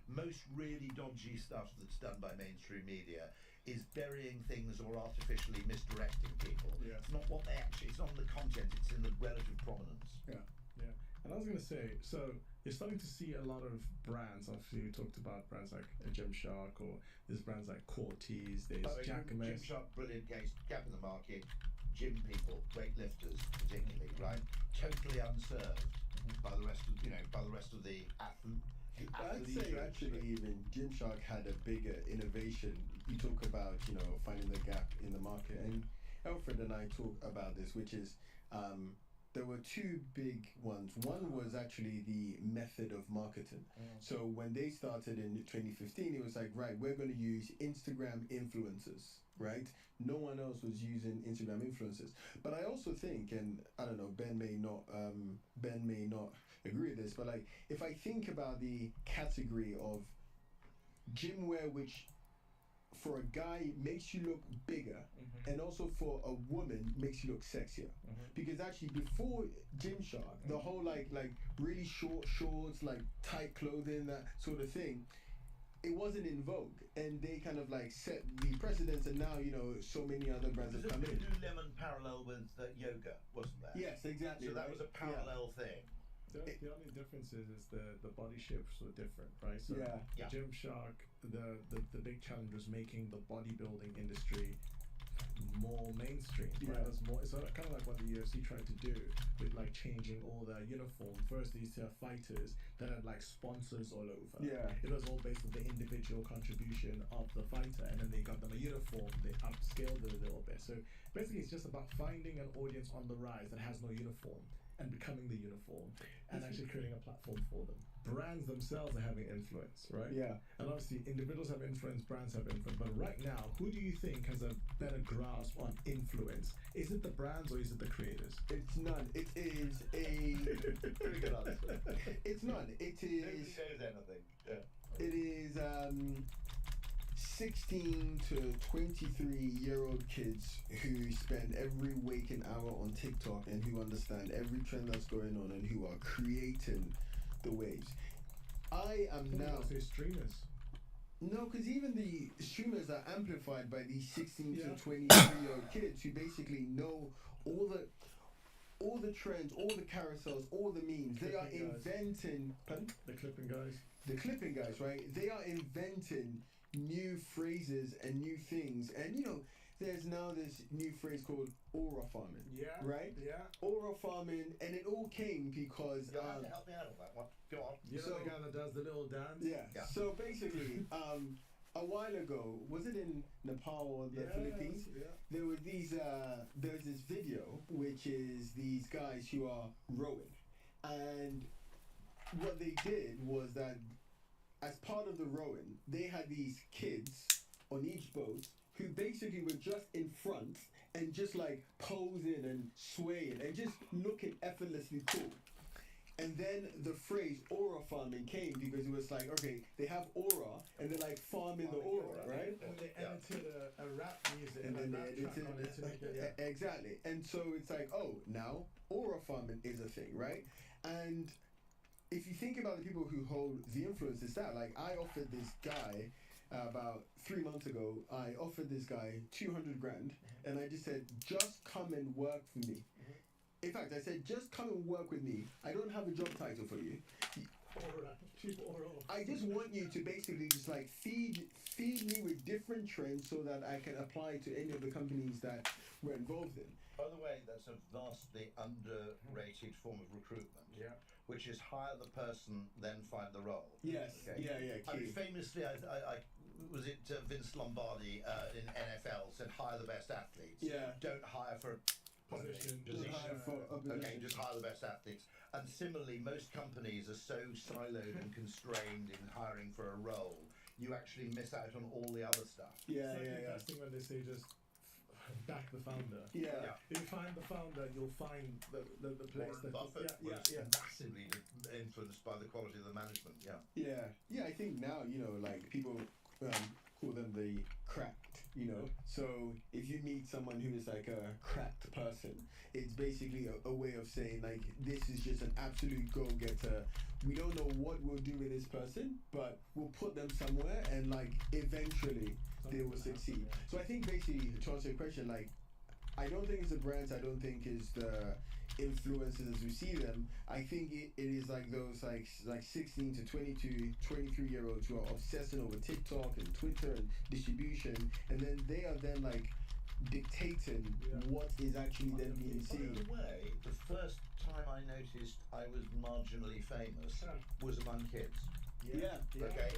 Most really dodgy stuff that's done by mainstream media is burying things or artificially misdirecting people. Yeah. It's not what they actually, it's not in the content, it's in the relative prominence. Yeah. And I was going to say, so you're starting to see a lot of brands. Obviously, we talked about brands like Gymshark, or there's brands like Cortez, there's Jacquemus. Gymshark, brilliant case, gap in the market. Gym people, weightlifters, particularly, right? Totally unserved by the rest of the athletes. I'd say actually even Gymshark had a bigger innovation. You talk about finding the gap in the market, and Alfred and I talk about this, which is. There were two big ones. One was actually the method of marketing. So when they started in 2015, it was like, right, we're going to use Instagram influencers, right? No one else was using Instagram influencers. But I also think, and I don't know, Ben may not agree with this, but like if I think about the category of gym wear, which for a guy makes you look bigger, and also for a woman makes you look sexier. Because actually before Gymshark, the whole like really short shorts, like tight clothing, that sort of thing, it wasn't in vogue, and they kind of like set the precedence, and now so many other brands have come in. Lululemon parallel with yoga, wasn't there? Yes, exactly. So that was a parallel thing. The only difference is the body shapes were different, right? So Gymshark, the big challenge was making the bodybuilding industry more mainstream. Yeah. Right? That's more. It's kind of like what the UFC tried to do with like changing all their uniform. First, they used to have fighters that had like sponsors all over. Yeah. It was all based on the individual contribution of the fighter, and then they got them a uniform. They upscaled it a little bit. So basically, it's just about finding an audience on the rise that has no uniform and becoming the uniform and actually creating a platform for them. Brands themselves are having influence, right? Yeah. And obviously, individuals have influence, brands have influence. But right now, who do you think has a better grasp on influence? Is it the brands or is it the creators? It's none. It is a. Pretty good answer. It's none. It Nobody is. knows anything. Yeah. It is 16 to 23-year-old kids who spend every waking hour on TikTok and who understand every trend that's going on and who are creating the waves. I am now. Say streamers. No, because even the streamers are amplified by these 16 Yeah. to 23-year-old kids who basically know all the trends, all the carousels, all the memes. They are Clipping guys. inventing. Pardon? The clipping guys. The clipping guys, right? They are inventing new phrases and new things. And you know, there's now this new phrase called aura farming. Yeah. Right? Yeah. Aura farming, and it all came because You'll have to help me out on that one. Go on. You know So- the guy that does the little dance? yeah. Yeah. So basically, a while ago, was it in Nepal or the Philippines? Yeah. There were these there's this video which is these guys who are rowing, and what they did was that as part of the rowing they had these kids on each boat who basically were just in front and just like posing and swaying and just looking effortlessly cool. And then the phrase aura farming came because it was like, okay, they have aura and they're like farming the aura, right? And they Yeah. edited a rap music And then a rap they track on it to make it, yeah. exactly. And so it's like, oh, now aura farming is a thing, right? And if you think about the people who hold the influence, it's that. Like, I offered this guy about 3 months ago. I offered this guy 200 grand, and I just said, just come and work for me. In fact, I said, just come and work with me. I don't have a job title for you. Aura. Cheap aura. I just want you to basically just like feed me with different trends so that I can apply to any of the companies that we're involved in. By the way, that's a vastly underrated form of recruitment. Yeah. Which is hire the person, then find the role. Yes. Okay. Yeah. I mean, Key. famously, I was it Vince Lombardi in NFL said, hire the best athletes. Yeah. Don't hire for a Position. Just hire for a Okay, position. just hire the best athletes. And similarly, most companies are so siloed and constrained in hiring for a role, you actually miss out on all the other stuff. Yeah. It's like investing when they say just back the founder. Yeah. If you find the founder, you'll find the place Warren that. Buffett Yeah. was massively influenced by the quality of the management. Yeah. Yeah. I think now, you know, like people call them the cracked, you know. So if you meet someone who is like a cracked person, it's basically a way of saying like, this is just an absolute go-getter. We don't know what we'll do with this person, but we'll put them somewhere and like eventually they will succeed. So I think basically, to answer your question, like, I don't think it's the brands, I don't think it's the influencers as we see them. I think it is like those like 16 to 22, 23-year-olds who are obsessing over TikTok and Twitter and distribution, and then they are then like dictating what is actually then being By seen. the way, the first time I noticed I was marginally famous was among kids. Yeah. Okay.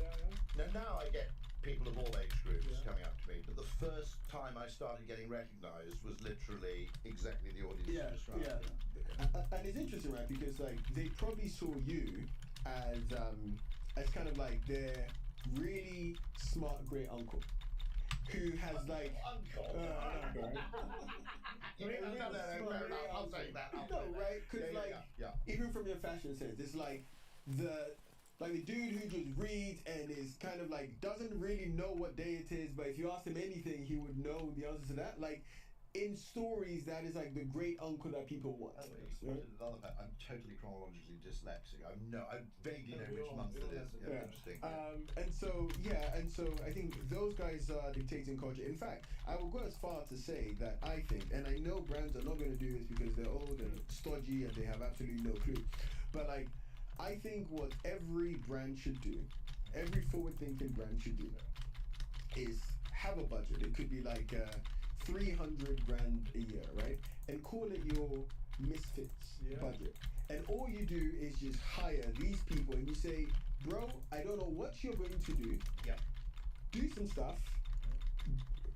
Now I get people of all age groups coming up to me, but the first time I started getting recognised was literally exactly the audience you described. And it's interesting, right? Because like they probably saw you as kind of like their really smart great uncle who has like Uncle. I'll take that. No, right? Because even from your fashion sense, it's like the dude who just reads and is kind of like doesn't really know what day it is, but if you ask him anything, he would know the answer to that. Like in stories, that is like the great uncle that people want. I'm totally chronologically dyslexic. I vaguely know which month it is. Yeah, interesting. And so I think those guys are dictating culture. In fact, I will go as far to say that I think, and I know brands are not going to do this because they're old and stodgy and they have absolutely no clue, but like I think what every brand should do, every forward-thinking brand should do, is have a budget. It could be like 300 grand a year, right? And call it your misfits budget. And all you do is just hire these people and you say, bro, I don't know what you're going to do. Yeah. Do some stuff.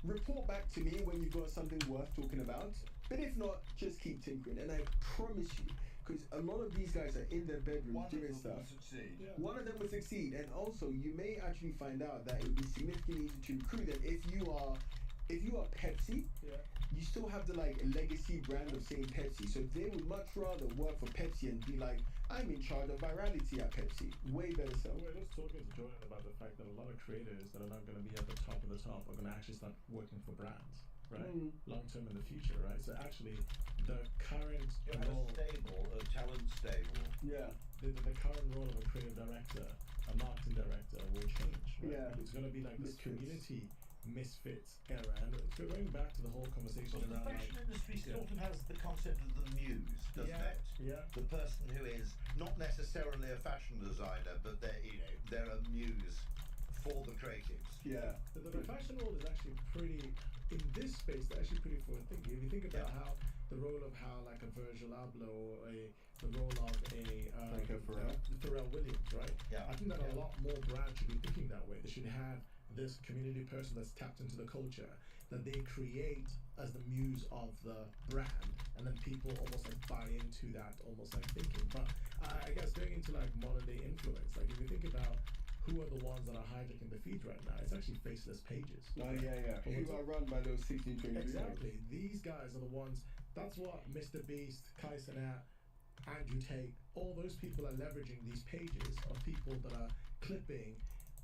Report back to me when you've got something worth talking about. But if not, just keep tinkering. And I promise you, because a lot of these guys are in their bedroom doing stuff. One of them will succeed. And also, you may actually find out that it would be significantly easier to recruit them if you are Pepsi. You still have the like legacy brand of saying Pepsi. So they would much rather work for Pepsi and be like, I'm in charge of virality at Pepsi. Way better sell. We're just talking to Jordan about the fact that a lot of creators that are not going to be at the top of the top are going to actually start working for brands, right? Long term in the future, right? So actually, the current role, a talent stable. Yeah. The current role of a creative director, a marketing director, will change. Right? Yeah. It's going to be like this Misfits. community misfits era, and it's going back to the whole conversation Well, the around fashion like, industry sort of has the concept of the muse, doesn't it? Yeah. The person who is not necessarily a fashion designer, but they're a muse for the creatives. Yeah. The fashion world is actually pretty, in this space, they're actually pretty forward thinking. If you think about how the role of how like a Virgil Abloh or the role of like a Pharrell Williams, right? Yeah. I think that a lot more brands should be thinking that way. They should have this community person that's tapped into the culture that they create as the muse of the brand, and then people almost like buy into that almost like thinking. But I guess going into like modern day influence, like if you think about who are the ones that are hijacking the feed right now, it's actually faceless pages. Oh yeah. Who are run by those 16-20 Exactly. These guys are the ones. That's what Mr. Beast, Kai Cenat, Andrew Tate, all those people are leveraging these pages of people that are clipping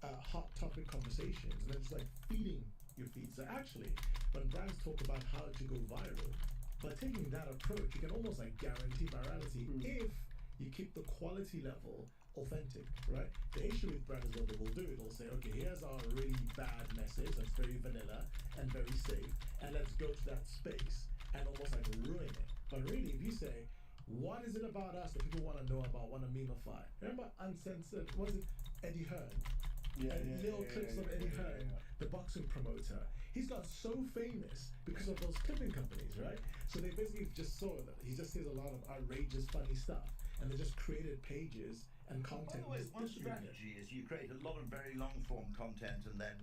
hot topic conversations and then just like feeding your feed. So actually, when brands talk about how to go viral, by taking that approach, you can almost like guarantee virality if you keep the quality level authentic, right? The issue with brands is what they will do. They'll say, okay, here's our really bad message that's very vanilla and very safe, and let's go to that space and almost like ruin it. But really, if you say, what is it about us that people want to know about, want to memify? Remember Uncensored? Was it Eddie Hearn? Little clips of Eddie Hearn, the boxing promoter. He's got so famous because of those clipping companies, right? So they basically just saw that he just says a lot of outrageous, funny stuff, and they just created pages and content. By the way, one strategy is you create a lot of very long form content and then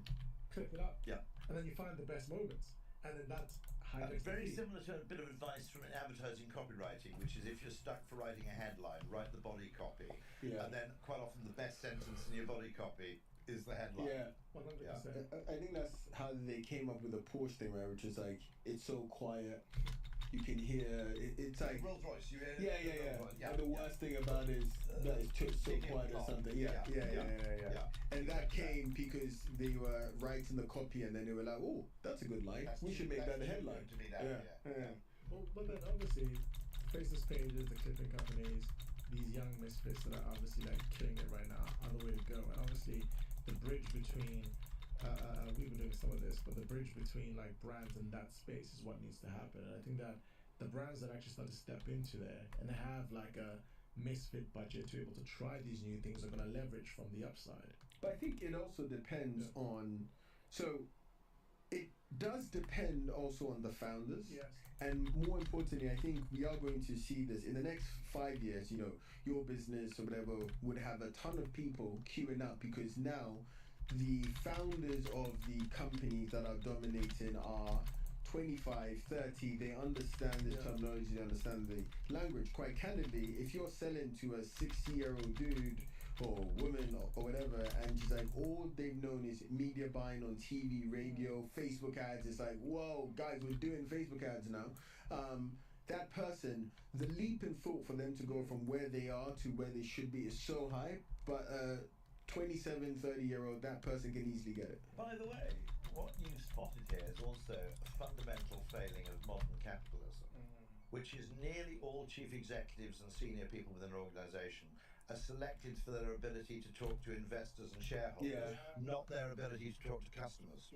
clip it up. Yeah. And then you find the best moments, and then that's very similar to a bit of advice from advertising copywriting, which is if you're stuck for writing a headline, write the body copy, and then quite often the best sentence in your body copy is the headline. Yeah. 100%. I think that's how they came up with the Porsche thing, right? Which is like, it's so quiet, you can hear it's like Rolls Royce. You hear? And the worst thing about it is that it's just so quiet or something. Yeah. And that came because they were writing the copy, and then they were like, "Oh, that's a good line. We should make that a headline." Well, but then obviously, faceless pages, the clipping companies, these young misfits that are obviously like killing it right now are the way to go. And obviously, the bridge between we've been doing some of this, but the bridge between like brands and that space is what needs to happen. And I think that the brands that actually start to step into there and have like a misfit budget to be able to try these new things are going to leverage from the upside. But I think it also depends on. So it does depend also on the founders. Yes. And more importantly, I think we are going to see this in the next 5 years. You know, your business or whatever would have a ton of people queuing up because now the founders of the companies that are dominating are 25, 30. They understand this terminology, they understand the language. Quite candidly, if you're selling to a 60-year-old dude or woman or whatever, and she's like, all they've known is media buying on TV, radio, Facebook ads. It's like, whoa, guys, we're doing Facebook ads now. That person, the leap in thought for them to go from where they are to where they should be is so high, but 27, 30-year-old, that person can easily get it. By the way, what you've spotted here is also a fundamental failing of modern capitalism, which is nearly all chief executives and senior people within an organisation are selected for their ability to talk to investors and shareholders, not their ability to talk to customers.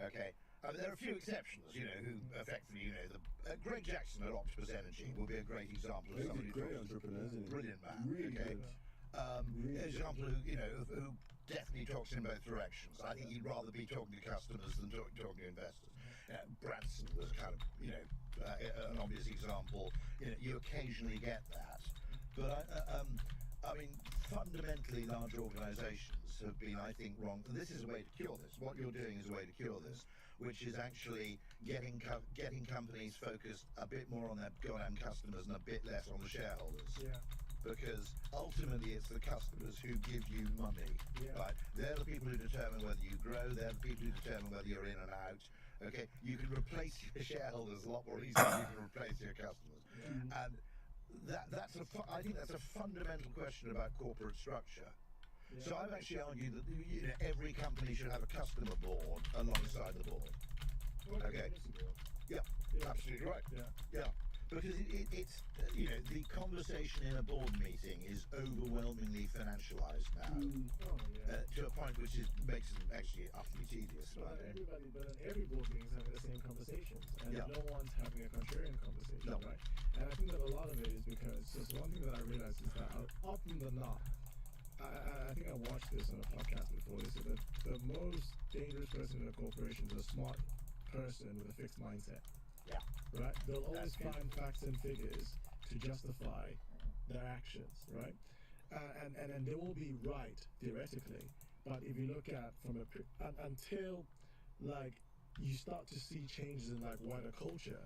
Okay. There are a few exceptions, who effectively, Greg Jackson at Octopus Energy will be a great example of somebody Great entrepreneur, isn't he? brilliant man. Really okay. good. Example who definitely talks in both directions. I think he'd rather be talking to customers than talking to investors. Branson was kind of, an obvious example. You occasionally get that, but I mean, fundamentally, large organisations have been, I think, wrong. And this is a way to cure this. What you're doing is a way to cure this, which is actually getting companies focused a bit more on their goddamn customers and a bit less on the shareholders. Yeah. Because ultimately it's the customers who give you money, right? They're the people who determine whether you grow. They're the people who determine whether you're in and out. Okay, you can replace your shareholders a lot more easily than you can replace your customers. And I think that's a fundamental question about corporate structure. So I've actually argued that every company should have a customer board alongside the board. Okay. Yeah, absolutely right. Yeah. Because it's the conversation in a board meeting is overwhelmingly financialized now, to a point which makes them actually utterly tedious. But every board meeting is having the same conversations, and no one's having a contrarian conversation, right? And I think that a lot of it is because one thing that I realized is that often than not, I think I watched this on a podcast before. They said that the most dangerous person in a corporation is a smart person with a fixed mindset. Yeah. Right? They'll always find facts and figures to justify their actions, right? And they will be right theoretically, but if you look at until like you start to see changes in like wider culture,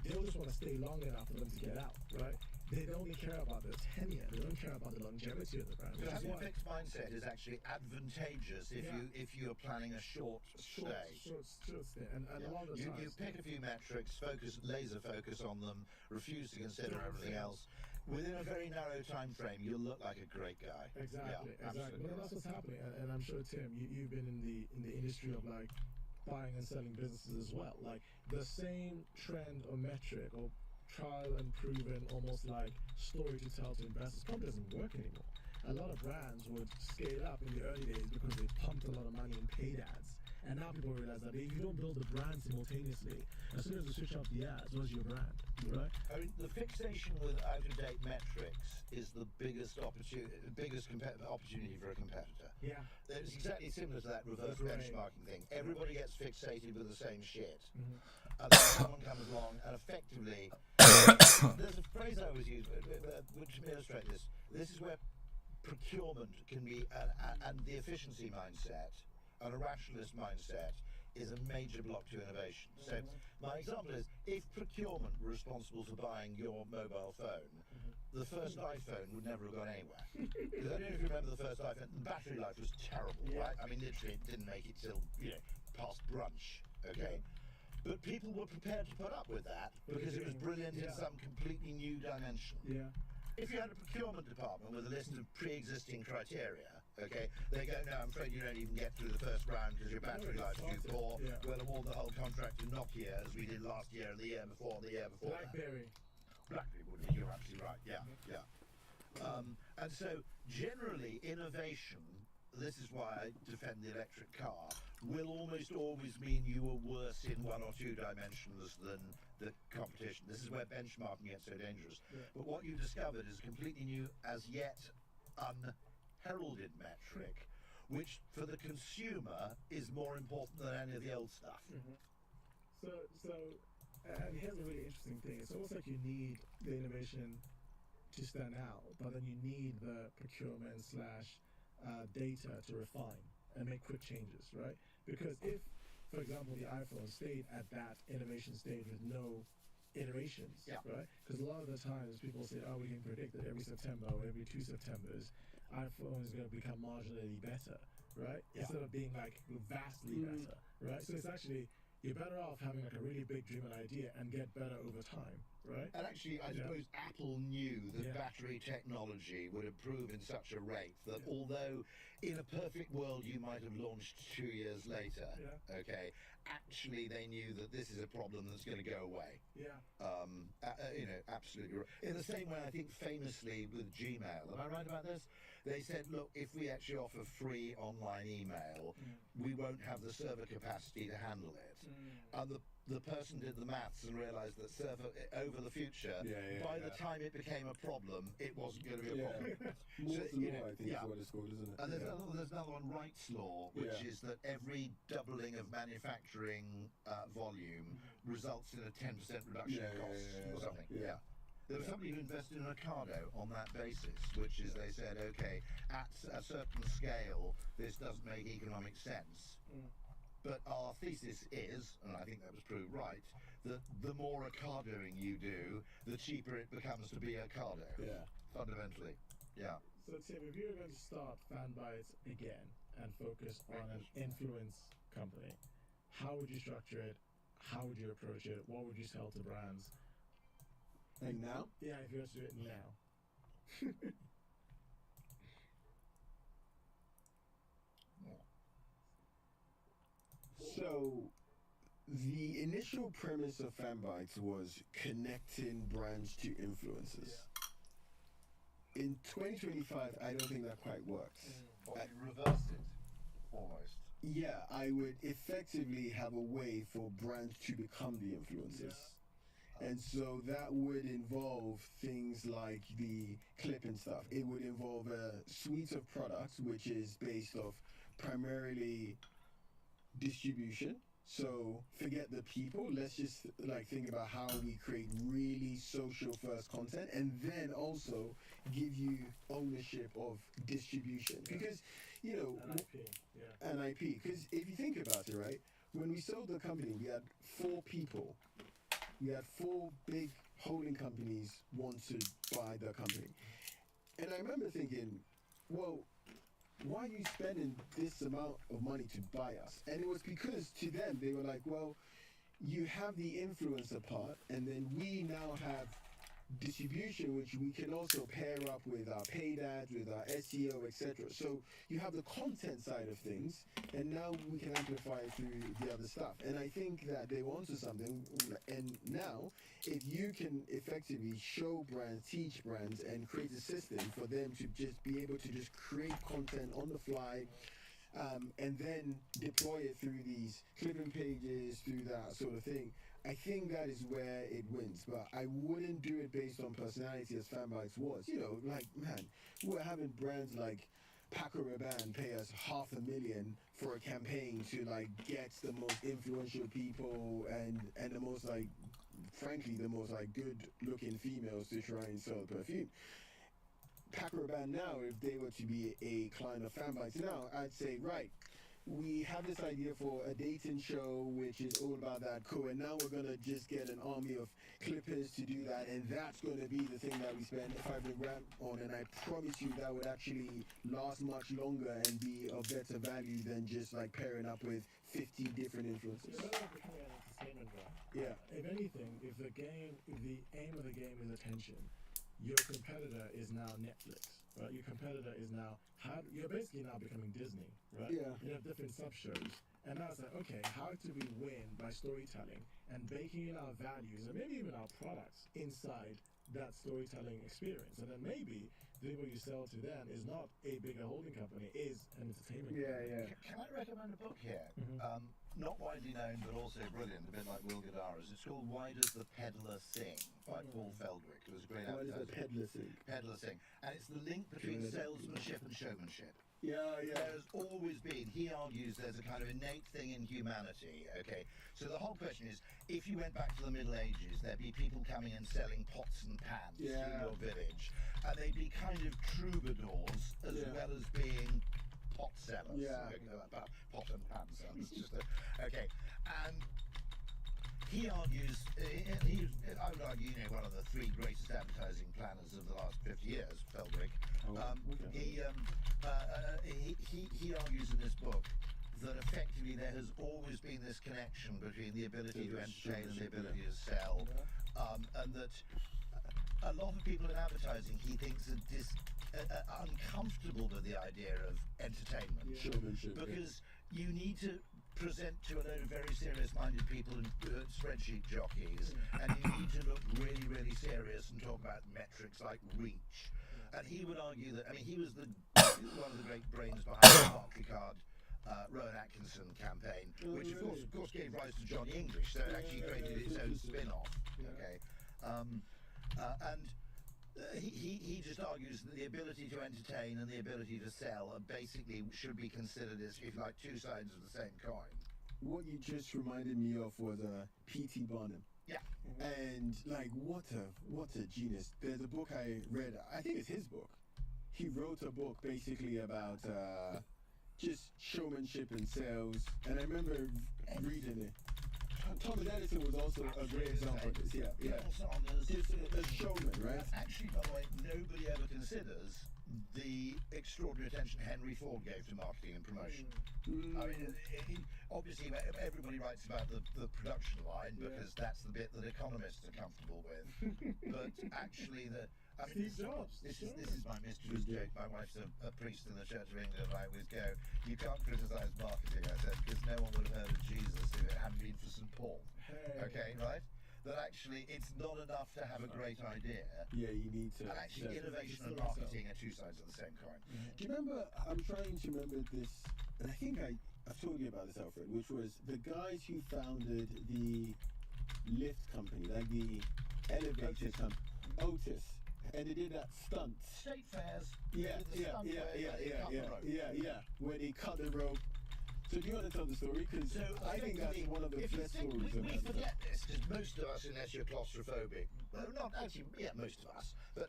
they'll just want to stay long enough for them to get out, right? They only care about the tenure. They don't care about the longevity of the brand. So having a fixed mindset is actually advantageous if you're planning a short stay. Short stay. And a lot of the times you pick a few metrics, laser focus on them, refuse to consider everything else. Within a very narrow time frame, you'll look like a great guy. Exactly. Yeah, But that's what's happening. And I'm sure, Tim, you've been in the industry of like buying and selling businesses as well. Like the same trend or metric or trial and proven, almost like story to tell to investors probably doesn't work anymore. A lot of brands would scale up in the early days because they pumped a lot of money in paid ads, and now people realize that if you don't build the brand simultaneously, as soon as you switch off the ads, what's your brand, right? I mean, the fixation with out-of-date metrics is the biggest opportunity for a competitor. Yeah. It's exactly similar to that reverse benchmarking thing. Everybody gets fixated with the same shit. And then someone comes along and effectively, there's a phrase I always use which illustrates this. This is where procurement can be, and the efficiency mindset and a rationalist mindset is a major block to innovation. So my example is, if procurement were responsible for buying your mobile phone, the first iPhone would never have gone anywhere. Because I don't know if you remember the first iPhone, the battery life was terrible, right? I mean, literally, it didn't make it till, past brunch, okay? But people were prepared to put up with that because it was brilliant in some completely new dimension. Yeah. If you had a procurement department with a list of pre-existing criteria, okay, they go, no, I'm afraid you don't even get through the first round because your battery life's too poor. We'll award the whole contract to Nokia as we did last year and the year before and the year before. BlackBerry would be, you're absolutely right, yeah. And so, generally, innovation, this is why I defend the electric car, will almost always mean you are worse in one or two dimensions than the competition. This is where benchmarking gets so dangerous. But what you've discovered is a completely new, as yet unheralded metric, which for the consumer is more important than any of the old stuff. And here's a really interesting thing. It's almost like you need the innovation to stand out, but then you need the procurement / data to refine and make quick changes, right? Because if, for example, the iPhone stayed at that innovation stage with no iterations, right? Because a lot of the times people say, oh, we can predict that every September or every 2 Septembers, iPhone is going to become marginally better, right? Instead of being like vastly better, right? So it's actually, you're better off having like a really big dream and idea and get better over time, right? And actually, I suppose Apple knew that battery technology would improve in such a rate that although in a perfect world you might have launched 2 years later, okay, actually they knew that this is a problem that's going to go away. Absolutely right. In the same way, I think famously with Gmail, am I right about this? They said, look, if we actually offer free online email, we won't have the server capacity to handle it. And the the person did the maths and realised that over the future, by the time it became a problem, it wasn't going to be a problem. Moore's law, I think is what it's called, isn't it? And there's another one, Wright's law, which is that every doubling of manufacturing volume results in a 10% reduction in costs or something. Yeah. There was somebody who invested in Ocado on that basis, which is they said, okay, at a certain scale, this doesn't make economic sense. But our thesis is, and I think that was proved right, that the more Ocadoing you do, the cheaper it becomes to be Ocado. Yeah. Fundamentally. Yeah. So Tim, if you were going to start Fanbytes again and focus on an influence company, how would you structure it? How would you approach it? What would you sell to brands? Like now? Yeah, if you were to do it now. So, the initial premise of Fanbytes was connecting brands to influencers. In 2025, I don't think that quite works. Or you reversed it, almost. Yeah, I would effectively have a way for brands to become the influencers. And so that would involve things like the clipping stuff. It would involve a suite of products which is based off primarily distribution. So forget the people, let's just like think about how we create really social first content and then also give you ownership of distribution. Because, you know, an IP. Because if you think about it, right, when we sold the company, we had 4 people. We had 4 big holding companies want to buy the company. And I remember thinking, well, why are you spending this amount of money to buy us? And it was because to them, they were like, well, you have the influencer part, and then we now have distribution, which we can also pair up with our paid ads, with our SEO, etc. So you have the content side of things, and now we can amplify it through the other stuff. And I think that they were onto something. And now, if you can effectively show brands, teach brands, and create a system for them to just be able to just create content on the fly, and then deploy it through these clipping pages, through that sort of thing, I think that is where it wins. But I wouldn't do it based on personality as Fanbytes was. You know, like, man, we're having brands like Paco Rabanne pay us $500,000 for a campaign to like get the most influential people and the most like, frankly, the most like good looking females to try and sell the perfume. Paco Rabanne now, if they were to be a client of Fanbytes now, I'd say, right, we have this idea for a dating show which is all about that and now we're going to just get an army of clippers to do that, and that's going to be the thing that we spend $500,000 on, and I promise you that would actually last much longer and be of better value than just like pairing up with 50 different influencers. It's better becoming an entertainment brand. Yeah. If anything, if the aim of the game is attention, your competitor is now Netflix, right? Your competitor is now you're basically now becoming Disney, right? Yeah. You have different sub-shows, and now it's like, okay, how do we win by storytelling and baking in our values and maybe even our products inside that storytelling experience, and then maybe the people you sell to then is not a bigger holding company, is an entertainment company. Can I recommend a book here? Not widely known, but also brilliant, a bit like Will Guidara's. It's called Why Does the Peddler Sing? By Paul Feldwick. It was a great Why does the advertisement. peddler sing? Peddler Sing. And it's the link between salesmanship and showmanship. Yeah. There's always been, he argues there's a kind of innate thing in humanity, okay? So the whole question is, if you went back to the Middle Ages, there'd be people coming and selling pots and pans in your village, and they'd be kind of troubadours as well as being pot sellers. Pot and pan sellers. Okay. And he argues, I would argue, one of the 3 greatest advertising planners of the last 50 years, Feldwick. He argues in this book that effectively there has always been this connection between the ability to entertain and the ability to sell, and that a lot of people in advertising, he thinks, are uncomfortable with the idea of entertainment, because you need to present to a load of very serious-minded people and spreadsheet jockeys, and you need to look really, really serious and talk about metrics like reach. And he would argue that, he was one of the great brains behind the Barclaycard Rowan Atkinson campaign, which of course gave rise to Johnny English, so it actually created its own spin-off. Okay, and he just argues that the ability to entertain and the ability to sell are basically should be considered as, if you like, two sides of the same coin. What you just reminded me of was P.T. Barnum. Yeah. And like, what a genius. There's a book I read, I think it's his book. He wrote a book basically about just showmanship and sales, and I remember reading it. Thomas Edison was also a great example of this. Yeah. Just a showman, right? Actually, by the way, nobody ever considers the extraordinary attention Henry Ford gave to marketing and promotion. I mean, obviously everybody writes about the production line because that's the bit that economists are comfortable with. But actually, Steve Jobs. This is my mistress joke. My wife's a priest in the Church of England. I always go, you can't criticise marketing, I said, because no one would have heard of Jesus if it hadn't been for St. Paul. Okay, right? That actually it's not enough to have a great idea. Yeah, you need to. And actually, innovation and marketing are two sides of the same coin. Do you remember? I'm trying to remember this, and I think I've told you about this, Alfred, which was the guys who founded the lift company, like the elevator company, Otis, and they did that stunt. State fairs. Yeah. Where they cut the rope. So do you want to tell the story? Because I think that's one of the best stories. We forget this because most of us, unless you're claustrophobic, well, not actually, most of us, but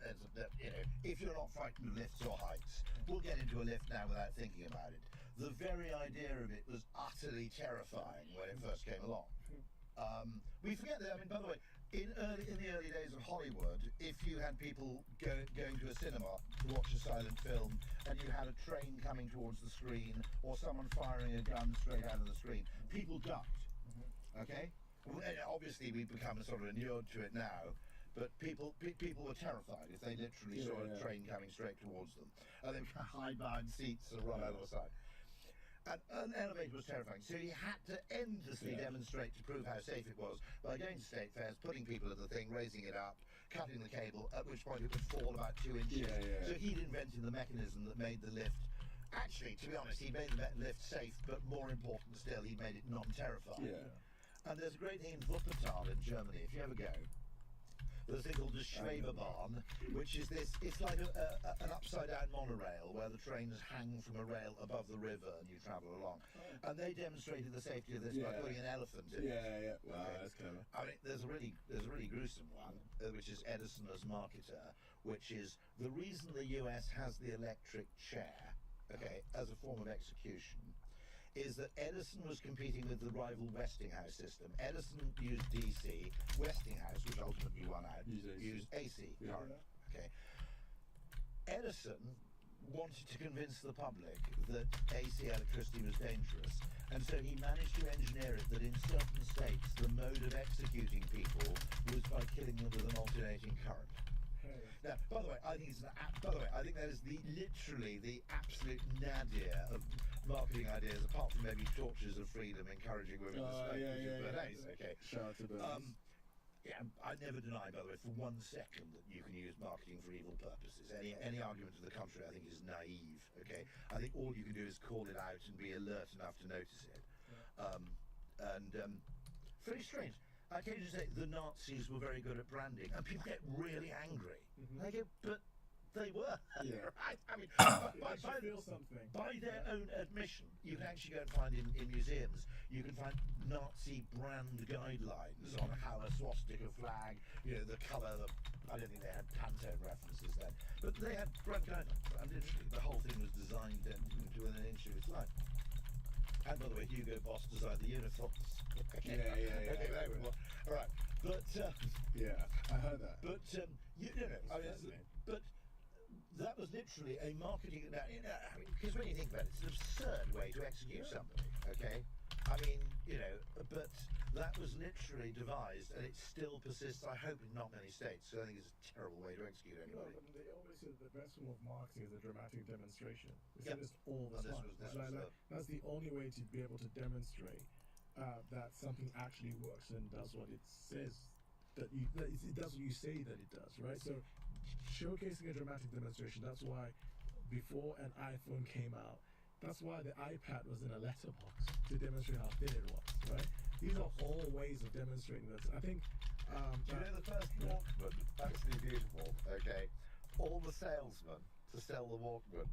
if you're not frightened of lifts or heights, we'll get into a lift now without thinking about it. The very idea of it was utterly terrifying when it first came along. We forget that. I mean, by the way, in the early days of Hollywood, if you had people going to a cinema to watch a silent film, and you had a train coming towards the screen or someone firing a gun straight out of the screen, people ducked. Okay, and obviously we've become sort of inured to it now. But people were terrified if they literally saw a train coming straight towards them, and they would hide behind seats and run out of the side. And an elevator was terrifying, so he had to endlessly demonstrate to prove how safe it was by going to state fairs, putting people in the thing, raising it up, cutting the cable, at which point it would fall about 2 inches. So he'd invented the mechanism that made the lift. Actually, to be honest, he made the lift safe, but more important still, he made it non-terrifying. And there's a great thing in Wuppertal in Germany, if you ever go. There's a thing called the Schwebebahn, which is this, it's like an upside-down monorail where the trains hang from a rail above the river and you travel along. And they demonstrated the safety of this by putting an elephant in it. Wow, that's clever. I mean, there's a really gruesome one, which is Edison as marketer, which is the reason the US has the electric chair, as a form of execution, is that Edison was competing with the rival Westinghouse system. Edison used DC, Westinghouse, which ultimately won out, used AC current. Edison wanted to convince the public that AC electricity was dangerous, and so he managed to engineer it that in certain states the mode of executing people was by killing them with an alternating current. Now, by the way, I think that is literally the absolute nadir of marketing ideas, apart from maybe torches of freedom, encouraging women to smoke, Bernays. Shout out to Bernays. I never deny, by the way, for 1 second that you can use marketing for evil purposes. Any argument to the contrary, I think, is naive. I think all you can do is call it out and be alert enough to notice it. Very strange. I can just say the Nazis were very good at branding, and people get really angry. They go, but they were. Right? I mean, by their own admission, you can actually go and find in museums, you can find Nazi brand guidelines on how a swastika flag, the colour, I don't think they had Pantone references then, but they had brand guidelines, and literally the whole thing was designed to within an inch of its life. And by the way, Hugo Boss designed the uniforms. All right, but I heard that. But but that was literally a marketing. Because when you think about it, it's an absurd way to execute somebody. I mean, but that was literally devised, and it still persists. I hope in not many states. So I think it's a terrible way to execute anybody. No, they always say the best form of marketing is a dramatic demonstration. We say this all the time. That's the only way to be able to demonstrate that something actually works and does what it says. That it does what you say that it does, right? So showcasing a dramatic demonstration. That's why before an iPhone came out, That's why the iPad was in a letterbox to demonstrate how thin it was, right? These are all ways of demonstrating that. I think. Do you know the first Walkman? Absolutely beautiful. Okay, all the salesmen to sell the Walkman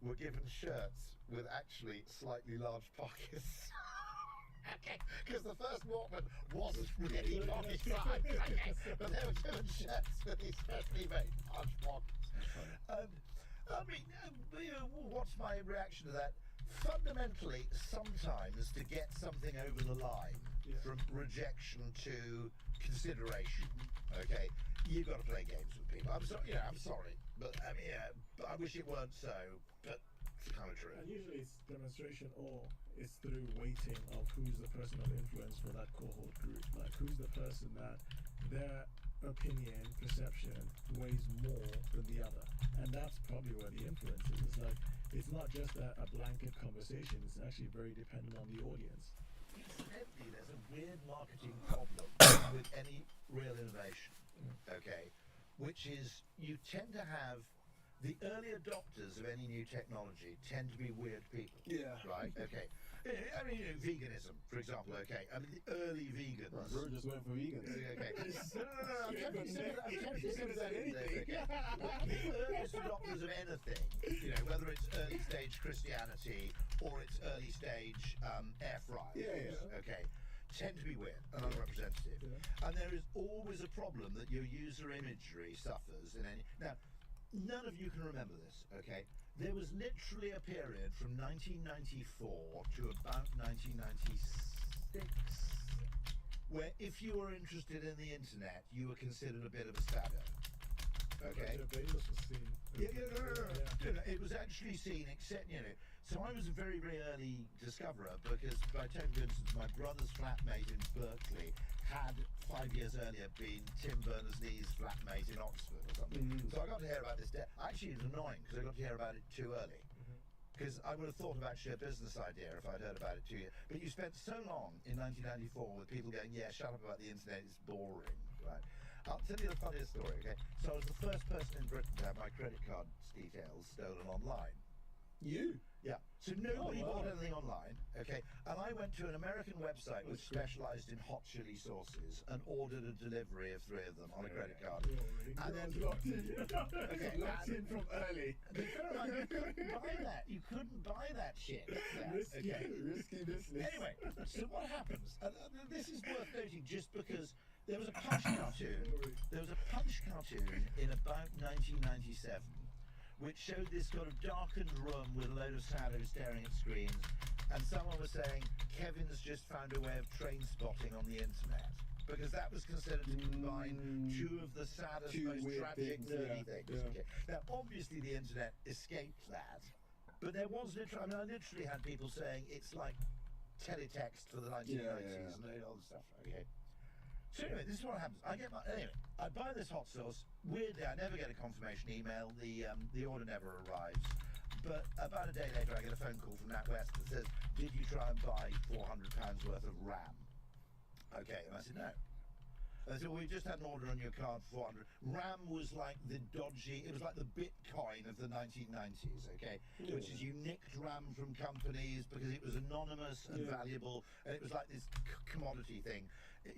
were given shirts with actually slightly large pockets. Okay, because the first Walkman wasn't really pocket size. Okay, but they were given shirts with these specially made large pockets. And I mean, what's my reaction to that? Fundamentally, sometimes to get something over the line from rejection to consideration, okay, you've got to play games with people. I'm sorry, I'm sorry, but I mean, I wish it weren't so, but it's kind of true. And usually it's demonstration or it's through weighting of who's the person of influence for that cohort group. Like who's the person that their opinion, perception weighs more than the other. And that's probably where the influence is. It's like, it's not just a blanket conversation, it's actually very dependent on the audience. Incidentally, there's a weird marketing problem with any real innovation, okay, which is you tend to have the early adopters of any new technology tend to be weird people. Yeah. Right? Okay. I mean, veganism, for example, okay. I mean, the early vegans. Right, Bro just went for vegans. Okay. No. I'm tempted to say anything. The earliest adopters of anything, whether it's early stage Christianity or it's early stage air fryers, okay, tend to be weird and unrepresentative. And there is always a problem that your user imagery suffers in any. Now, none of you can remember this, okay? There was literally a period from 1994 to about 1996 where if you were interested in the internet, you were considered a bit of a stabber. Okay? Bezos was seen. No. It was actually seen, except, so I was a very, very early discoverer because, by total instance, my brother's flatmate in Berkeley had 5 years earlier been Tim Berners-Lee's flatmate in Oxford or something. So I got to hear about this. Actually, it was annoying because I got to hear about it too early. Because I would have thought of actually a business idea if I'd heard about it 2 years. But you spent so long in 1994 with people going, yeah, shut up about the internet, it's boring, right? I'll tell you the funniest story, okay? So I was the first person in Britain to have my credit card details stolen online. You? Yeah. So nobody bought anything online, okay? And I went to an American website which specialized in hot chili sauces and ordered a delivery of 3 of them on a credit card. And then locked in from early. You couldn't buy that. You couldn't buy that shit. Risky business. Anyway, so what happens? This is worth noting just because there was a Punch cartoon. There was a Punch cartoon in about 1997. Which showed this sort of darkened room with a load of shadows staring at screens, and someone was saying, Kevin's just found a way of train spotting on the internet. Because that was considered to combine 2 of the saddest, most tragic, nerdy things. Okay. Now, obviously the internet escaped that, but there was literally, I literally had people saying it's like teletext for the 1990s and all the stuff, okay? So anyway, this is what happens. I buy this hot sauce. Weirdly, I never get a confirmation email. The order never arrives. But about a day later, I get a phone call from NatWest that says, "Did you try and buy £400 worth of RAM?" Okay, and I said no. And they said, "We just had an order on your card for 400." RAM was like the dodgy. It was like the Bitcoin of the 1990s. Okay, which is you nicked RAM from companies because it was anonymous and valuable, and it was like this commodity thing.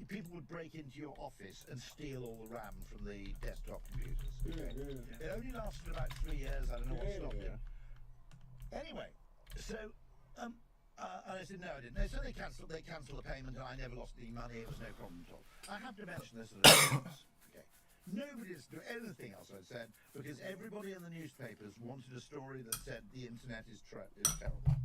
People would break into your office and steal all the RAM from the desktop computers. It only lasted about 3 years. I don't know what stopped it. Anyway, so and I said no, I didn't. So they cancelled the payment, and I never lost any money. It was no problem at all. I have to mention this at a okay. Nobody listened to anything else I said because everybody in the newspapers wanted a story that said the internet is terrible.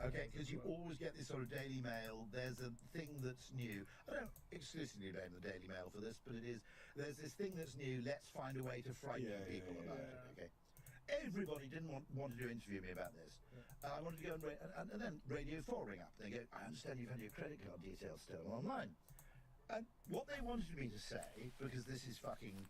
Okay, because you always get this sort of Daily Mail. There's a thing that's new. I don't exclusively blame the Daily Mail for this, but there's this thing that's new. Let's find a way to frighten people about it. Okay, everybody didn't want to interview me about this. I wanted to go and then Radio 4 ring up. They go, "I understand you've had your credit card details stolen online." And what they wanted me to say, because this is fucking,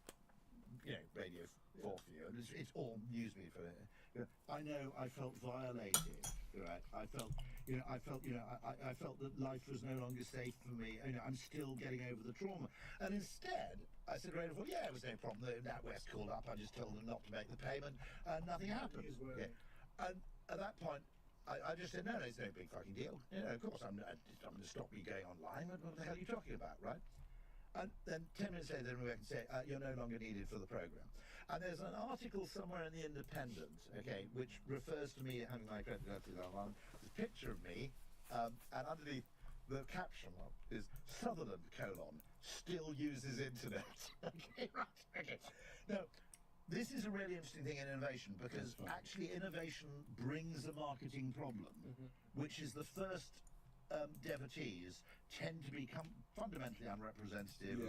Radio 4 for you, and it's all news media for it. I know I felt violated, right? I felt that life was no longer safe for me. I'm still getting over the trauma. And instead, I said, "Radio 4, it was no problem. NatWest called up. I just told them not to make the payment, and nothing happened." And at that point, I just said, no, it's no big fucking deal. You know, of course, I'm going to stop you going online. What the hell are you talking about, right? And then 10 minutes later, they can say, you're no longer needed for the program. And there's an article somewhere in the Independent, okay, which refers to me having my credibility online. There's a picture of me, and underneath the caption is Sutherland, still uses internet. Okay, right, okay. Now, this is a really interesting thing in innovation, because actually innovation brings a marketing problem, which is the first devotees tend to become fundamentally unrepresentative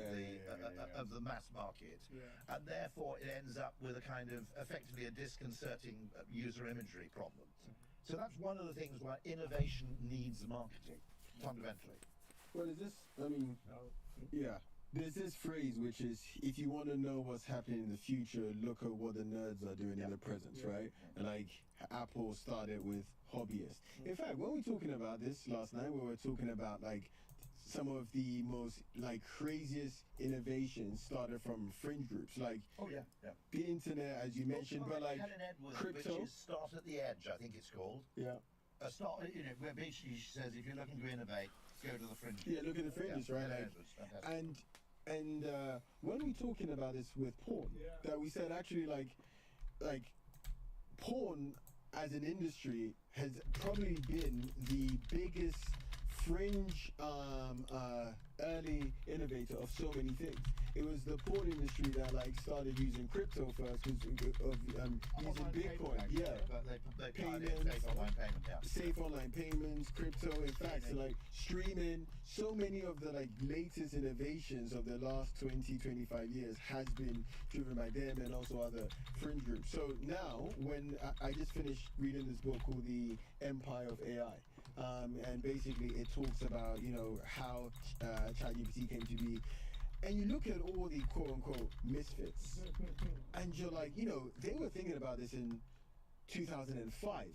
of the mass market, and therefore it ends up with a kind of effectively a disconcerting user imagery problem. So that's one of the things why innovation needs marketing, fundamentally. Well, is this, I mean, yeah. There's this phrase which is, if you want to know what's happening in the future, look at what the nerds are doing in the present, right? And like Apple started with hobbyists. In fact, when we were talking about this last night, we were talking about like some of the most like craziest innovations started from fringe groups, like the internet, as you mentioned, but like Helen Edwards, crypto. which is Start at the Edge, I think it's called. Yeah. Start, you know, where basically she says, if you're looking to innovate, go to the fringes. Yeah, look at the fringes, right? Helen Like, Edwards, fantastic. and when we talking about this with porn, that we said actually like porn as an industry has probably been the biggest fringe early innovator of so many things. It was the porn industry that like started using crypto first, of using Bitcoin. They payments, safe online payment, safe online payments, crypto. In fact, like streaming. So many of the like latest innovations of the last 20-25 years has been driven by them and also other fringe groups. So now, when I just finished reading this book called The Empire of AI. And basically it talks about, you know, how ChatGPT came to be. And you look at all the quote-unquote misfits, and you're like, you know, they were thinking about this in 2005,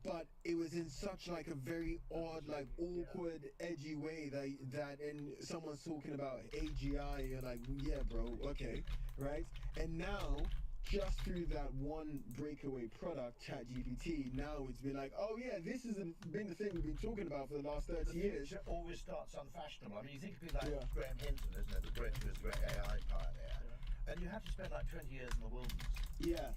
but it was in such like a very odd, like awkward, edgy way that and someone's talking about AGI, you're like, yeah, bro, okay, right? And now, just through that one breakaway product, ChatGPT, now it's been like, oh yeah, this has been the thing we've been talking about for the last 30 years. It always starts unfashionable. I mean, you think of people like Graham Hinton, isn't it? The great AI pioneer. And you have to spend like 20 years in the wilderness. Yeah.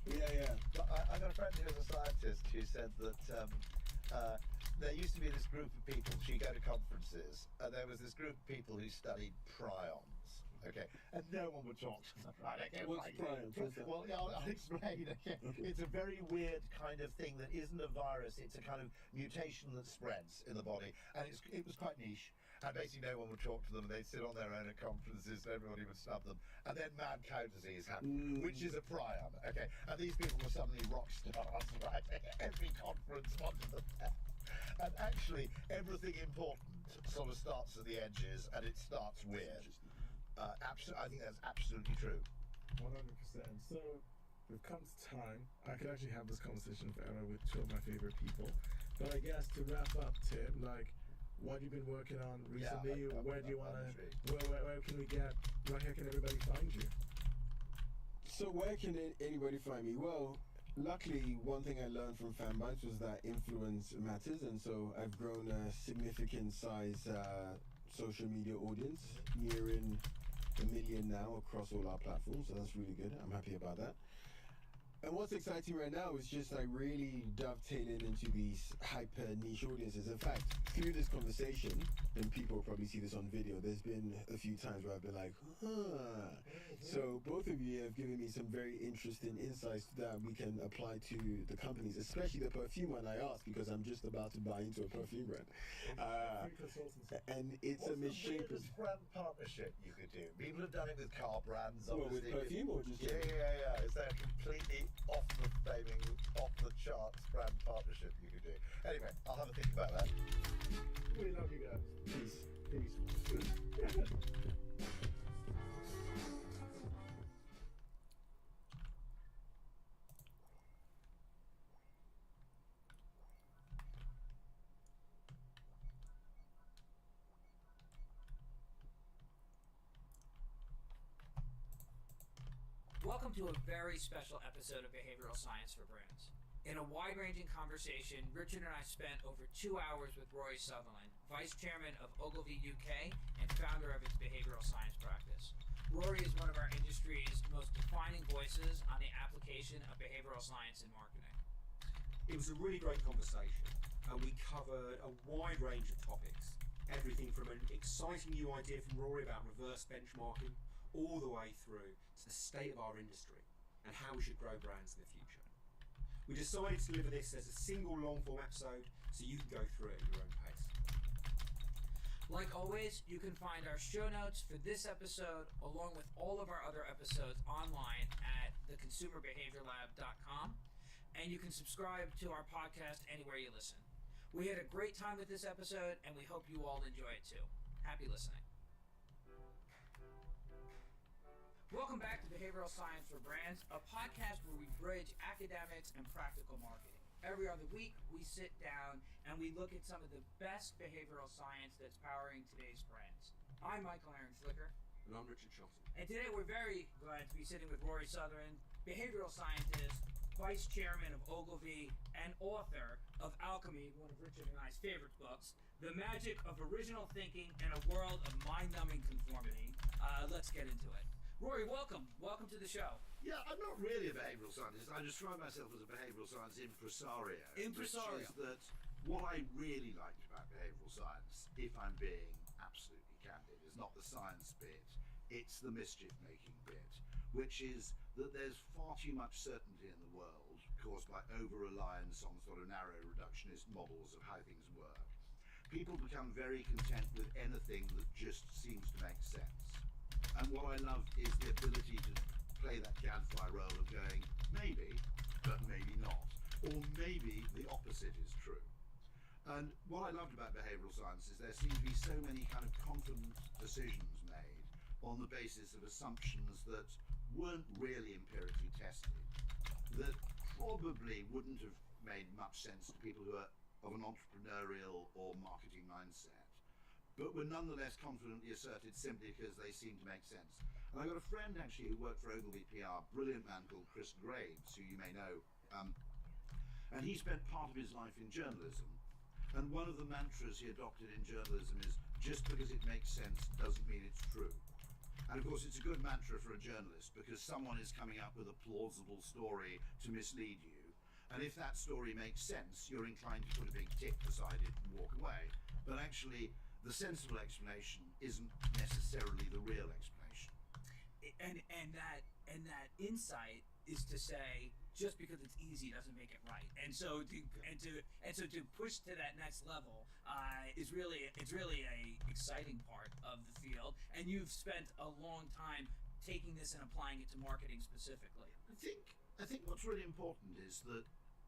But I got a friend who was a scientist who said that there used to be this group of people, she'd go to conferences, and there was this group of people who studied prions. Okay, and no one would talk to them, right? Okay, What's prions? Well, I'll explain. Okay. It's a very weird kind of thing that isn't a virus. It's a kind of mutation that spreads in the body, and it was quite niche. And basically, no one would talk to them. They'd sit on their own at conferences, and everybody would snub them. And then mad cow disease happened, which is a prion. Okay, and these people were suddenly rock stars, right? Every conference wanted them there. And actually, everything important sort of starts at the edges, and it starts weird. I think that's absolutely true. 100%. So we've come to time. I could actually have this conversation forever with two of my favorite people. But I guess to wrap up, Tim, like, what you've been working on recently? Where do you want to? Where can we get? Where can everybody find you? So where can anybody find me? Well, luckily, one thing I learned from Fanbytes was that influence matters, and so I've grown a significant size social media audience, nearing 1 million now across all our platforms, so that's really good. I'm happy about that. And what's exciting right now is just like really dovetailing into these hyper niche audiences. In fact, through this conversation, and people will probably see this on video, there's been a few times where I've been like, huh. So both of you have given me some very interesting insights that we can apply to the companies, especially the perfume one I asked because I'm just about to buy into a perfume brand. And it's a misshapen brand partnership you could do. People have done it with car brands, well, with obviously. perfume or just Yeah. Is there a completely off the charts brand partnership you could do? Anyway, I'll have a think about that. We love you guys. Peace. Welcome to a very special episode of Behavioral Science for Brands. In a wide-ranging conversation, Richard and I spent over 2 hours with Rory Sutherland, Vice Chairman of Ogilvy UK and founder of its behavioral science practice. Rory is one of our industry's most defining voices on the application of behavioral science in marketing. It was a really great conversation, and we covered a wide range of topics. Everything from an exciting new idea from Rory about reverse benchmarking, all the way through to the state of our industry and how we should grow brands in the future. We decided to deliver this as a single long-form episode so you can go through it at your own pace. Like always, you can find our show notes for this episode along with all of our other episodes online at theconsumerbehaviorlab.com, and you can subscribe to our podcast anywhere you listen. We had a great time with this episode, and we hope you all enjoy it too. Happy listening. Welcome back to Behavioral Science for Brands, a podcast where we bridge academics and practical marketing. Every other week, we sit down and we look at some of the best behavioral science that's powering today's brands. I'm Michael Aaron Flicker. And I'm Richard Shelton. And today we're very glad to be sitting with Rory Sutherland, behavioral scientist, Vice Chairman of Ogilvy, and author of Alchemy, one of Richard and I's favorite books, The Magic of Original Thinking in a World of Mind-Numbing Conformity. Let's get into it. Rory, welcome. Welcome to the show. Yeah, I'm not really a behavioural scientist. I describe myself as a behavioural science impresario. Impresario. Which is that what I really liked about behavioural science, if I'm being absolutely candid, is not the science bit, it's the mischief-making bit, which is that there's far too much certainty in the world caused by over-reliance on sort of narrow reductionist models of how things work. People become very content with anything that just seems to make sense. And what I love is the ability to play that gadfly role of going, maybe, but maybe not. Or maybe the opposite is true. And what I loved about behavioural science is there seem to be so many kind of confident decisions made on the basis of assumptions that weren't really empirically tested, that probably wouldn't have made much sense to people who are of an entrepreneurial or marketing mindset, but were nonetheless confidently asserted simply because they seem to make sense. And I've got a friend actually who worked for Ogilvy PR, brilliant man called Chris Graves, who you may know, and he spent part of his life in journalism. And one of the mantras he adopted in journalism is, just because it makes sense doesn't mean it's true. And of course it's a good mantra for a journalist because someone is coming up with a plausible story to mislead you. And if that story makes sense, you're inclined to put a big tick beside it and walk away. But actually, the sensible explanation isn't necessarily the real explanation. And that insight is to say, just because it's easy doesn't make it right. And so to push to that next level is really a exciting part of the field. And you've spent a long time taking this and applying it to marketing specifically. I think what's really important is that,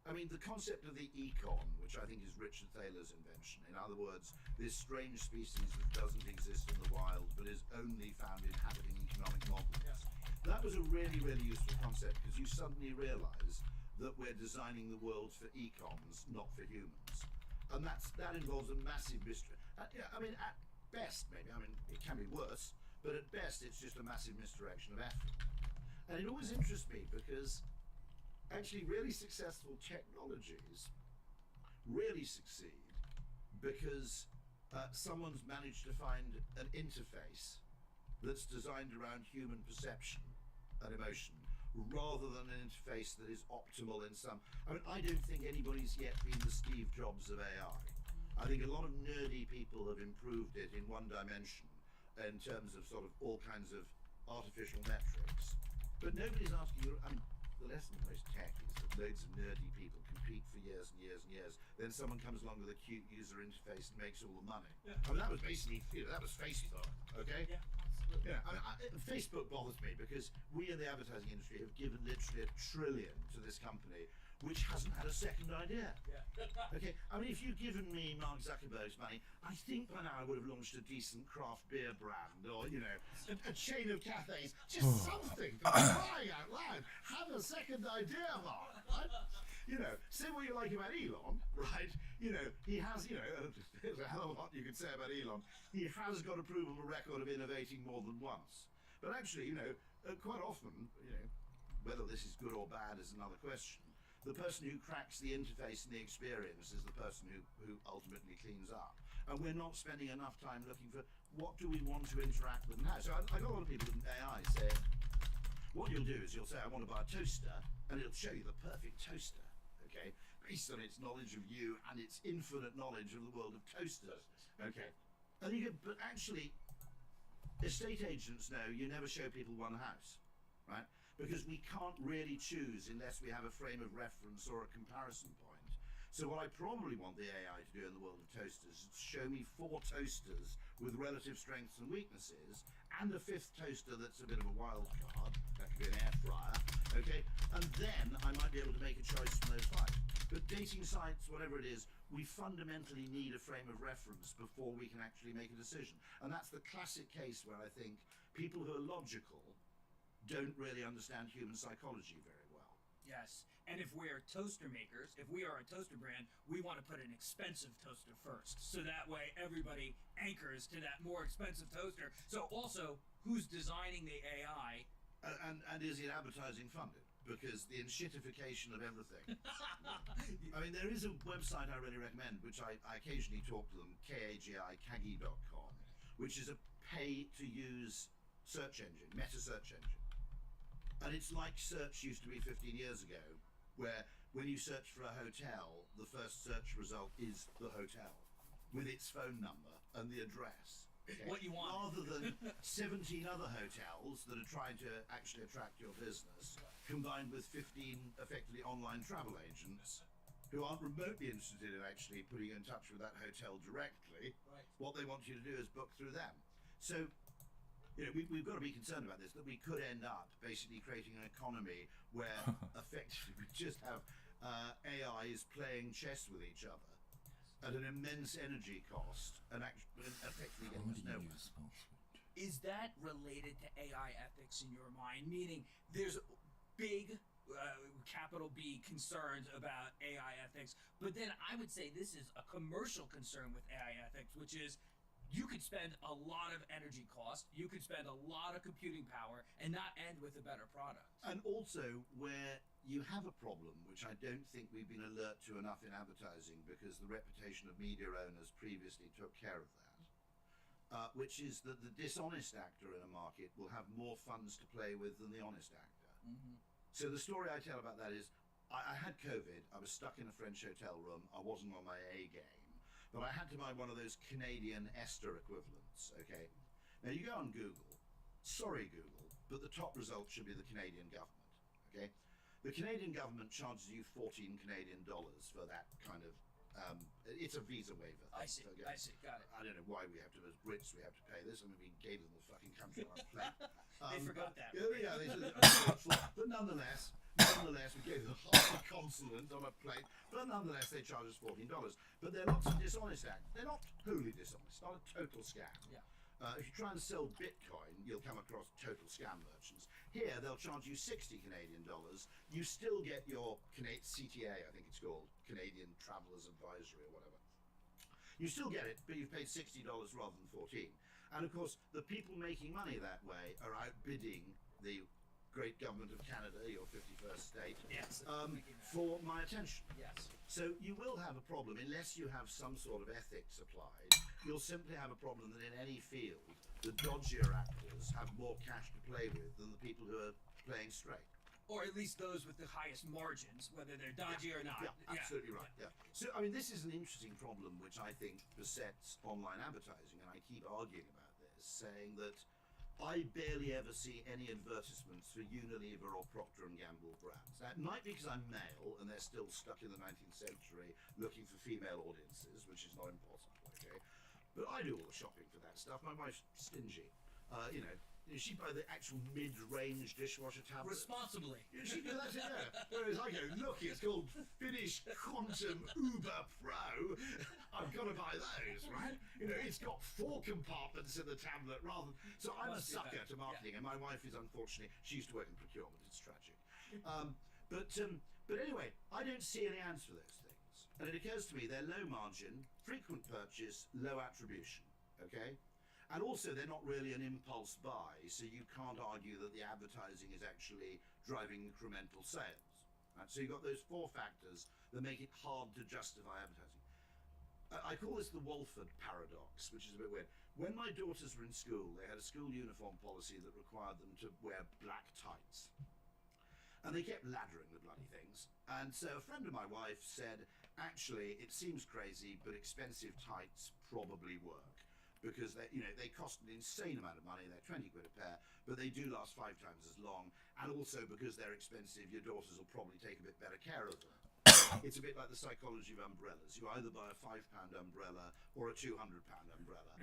I mean, the concept of the econ, which I think is Richard Thaler's invention, in other words, this strange species that doesn't exist in the wild but is only found inhabiting economic models. Yes. That was a really, really useful concept because you suddenly realise that we're designing the world for econs, not for humans. And that involves a massive mystery. I mean, at best, maybe, I mean, it can be worse, but at best it's just a massive misdirection of effort. And it always interests me because actually really successful technologies really succeed because someone's managed to find an interface that's designed around human perception and emotion rather than an interface that is optimal in some. I mean, I don't think anybody's yet been the Steve Jobs of AI. I think a lot of nerdy people have improved it in one dimension in terms of sort of all kinds of artificial metrics. But nobody's asking you, I mean, the lesson of most tech is that loads of nerdy people compete for years and years and years. Then someone comes along with a cute user interface and makes all the money. Yeah. I mean, that was basically, that was Facebook, okay? Yeah, absolutely. Yeah, Facebook bothers me because we in the advertising industry have given literally $1 trillion to this company, which hasn't had a second idea. Yeah. Okay, I mean, if you'd given me Mark Zuckerberg's money, I think by now I would have launched a decent craft beer brand or, you know, a chain of cafes, just something for crying out loud. Have a second idea, Mark, right? You know, say what you like about Elon, right? You know, he has, you know, there's a hell of a lot you could say about Elon. He has got a provable record of innovating more than once. But actually, you know, quite often, you know, whether this is good or bad is another question. the person who cracks the interface and the experience is the person who ultimately cleans up. And we're not spending enough time looking for what do we want to interact with now. So I got a lot of people in AI saying, what you'll do is you'll say, I want to buy a toaster, and it'll show you the perfect toaster, okay, based on its knowledge of you and its infinite knowledge of the world of toasters, okay. And you go, but actually, estate agents know you never show people one house, right? Because we can't really choose unless we have a frame of reference or a comparison point. So what I probably want the AI to do in the world of toasters is show me 4 toasters with relative strengths and weaknesses, and a 5th toaster that's a bit of a wild card, that could be an air fryer, okay? And then I might be able to make a choice from those 5. But dating sites, whatever it is, we fundamentally need a frame of reference before we can actually make a decision. And that's the classic case where I think people who are logical don't really understand human psychology very well. Yes, and if we're toaster makers, if we are a toaster brand, we want to put an expensive toaster first, so that way everybody anchors to that more expensive toaster. So also, who's designing the AI? And is it advertising funded? Because the enshittification of everything. I mean, there is a website I really recommend, which I occasionally talk to them, kagi.com, which is a pay-to-use search engine, meta search engine. And it's like search used to be 15 years ago, where when you search for a hotel, the first search result is the hotel, with its phone number and the address. Okay? What you want. Rather than 17 other hotels that are trying to actually attract your business, combined with 15 effectively online travel agents who aren't remotely interested in actually putting you in touch with that hotel directly. Right. What they want you to do is book through them. So, you know, we've got to be concerned about this, that we could end up basically creating an economy where effectively we just have AIs playing chess with each other at an immense energy cost and effectively getting us nowhere. Is that related to AI ethics in your mind? Meaning there's big, capital B, concerns about AI ethics, but then I would say this is a commercial concern with AI ethics, which is you could spend a lot of energy cost, you could spend a lot of computing power, and not end with a better product. And also where you have a problem, which I don't think we've been alert to enough in advertising, because the reputation of media owners previously took care of that, which is that the dishonest actor in a market will have more funds to play with than the honest actor. Mm-hmm. So the story I tell about that is, I had COVID, I was stuck in a French hotel room, I wasn't on my A game, but I had to buy one of those Canadian Ester equivalents, okay? Now you go on Google, sorry Google, but the top result should be the Canadian government, okay? The Canadian government charges you 14 Canadian dollars for that kind of, it's a visa waiver thing. I see, okay? I see, got it. I don't know why we have to, as Brits, we have to pay this. I mean, we gave them the fucking country on a plate. They forgot that. Yeah, they said, but nonetheless, we gave them half a consonant on a plate, but nonetheless, they charge us $14. But there are lots of dishonest acts. They're not wholly dishonest, not a total scam. Yeah. If you try and sell Bitcoin, you'll come across total scam merchants. Here, they'll charge you 60 Canadian dollars. You still get your CTA, I think it's called, Canadian Travelers Advisory or whatever. You still get it, but you've paid $60 rather than 14. And of course, the people making money that way are outbidding the great government of Canada, your 51st state, Yes. for my attention. Yes. So you will have a problem unless you have some sort of ethics applied. You'll simply have a problem that in any field, the dodgier actors have more cash to play with than the people who are playing straight. Or at least those with the highest margins, whether they're dodgy or not. Yeah, absolutely right. Yeah. So I mean, this is an interesting problem which I think besets online advertising, and I keep arguing about this, saying that I barely ever see any advertisements for Unilever or Procter & Gamble brands. Now, it might be because I'm male and they're still stuck in the 19th century looking for female audiences, which is not impossible, okay? But I do all the shopping for that stuff. My wife's stingy. You know, she buy the actual mid-range dishwasher tablets. Responsibly. Yeah, she does that, yeah. Whereas I go, look, it's called Finnish Quantum Uber Pro. I've got to buy those, right? You know, it's got 4 compartments in the tablet rather than... So I'm a sucker to marketing, and my wife is unfortunately, she used to work in procurement, it's tragic. But anyway, I don't see any ads for those things. And it occurs to me they're low margin, frequent purchase, low attribution, okay? And also, they're not really an impulse buy, so you can't argue that the advertising is actually driving incremental sales. Right? So you've got those 4 factors that make it hard to justify advertising. I call this the Walford paradox, which is a bit weird. When my daughters were in school, they had a school uniform policy that required them to wear black tights. And they kept laddering the bloody things. And so a friend of my wife said, actually, it seems crazy, but expensive tights probably work. Because they cost an insane amount of money, they're 20 quid a pair, but they do last 5 times as long. And also because they're expensive, your daughters will probably take a bit better care of them. It's a bit like the psychology of umbrellas. You either buy a £5 umbrella or a £200 umbrella.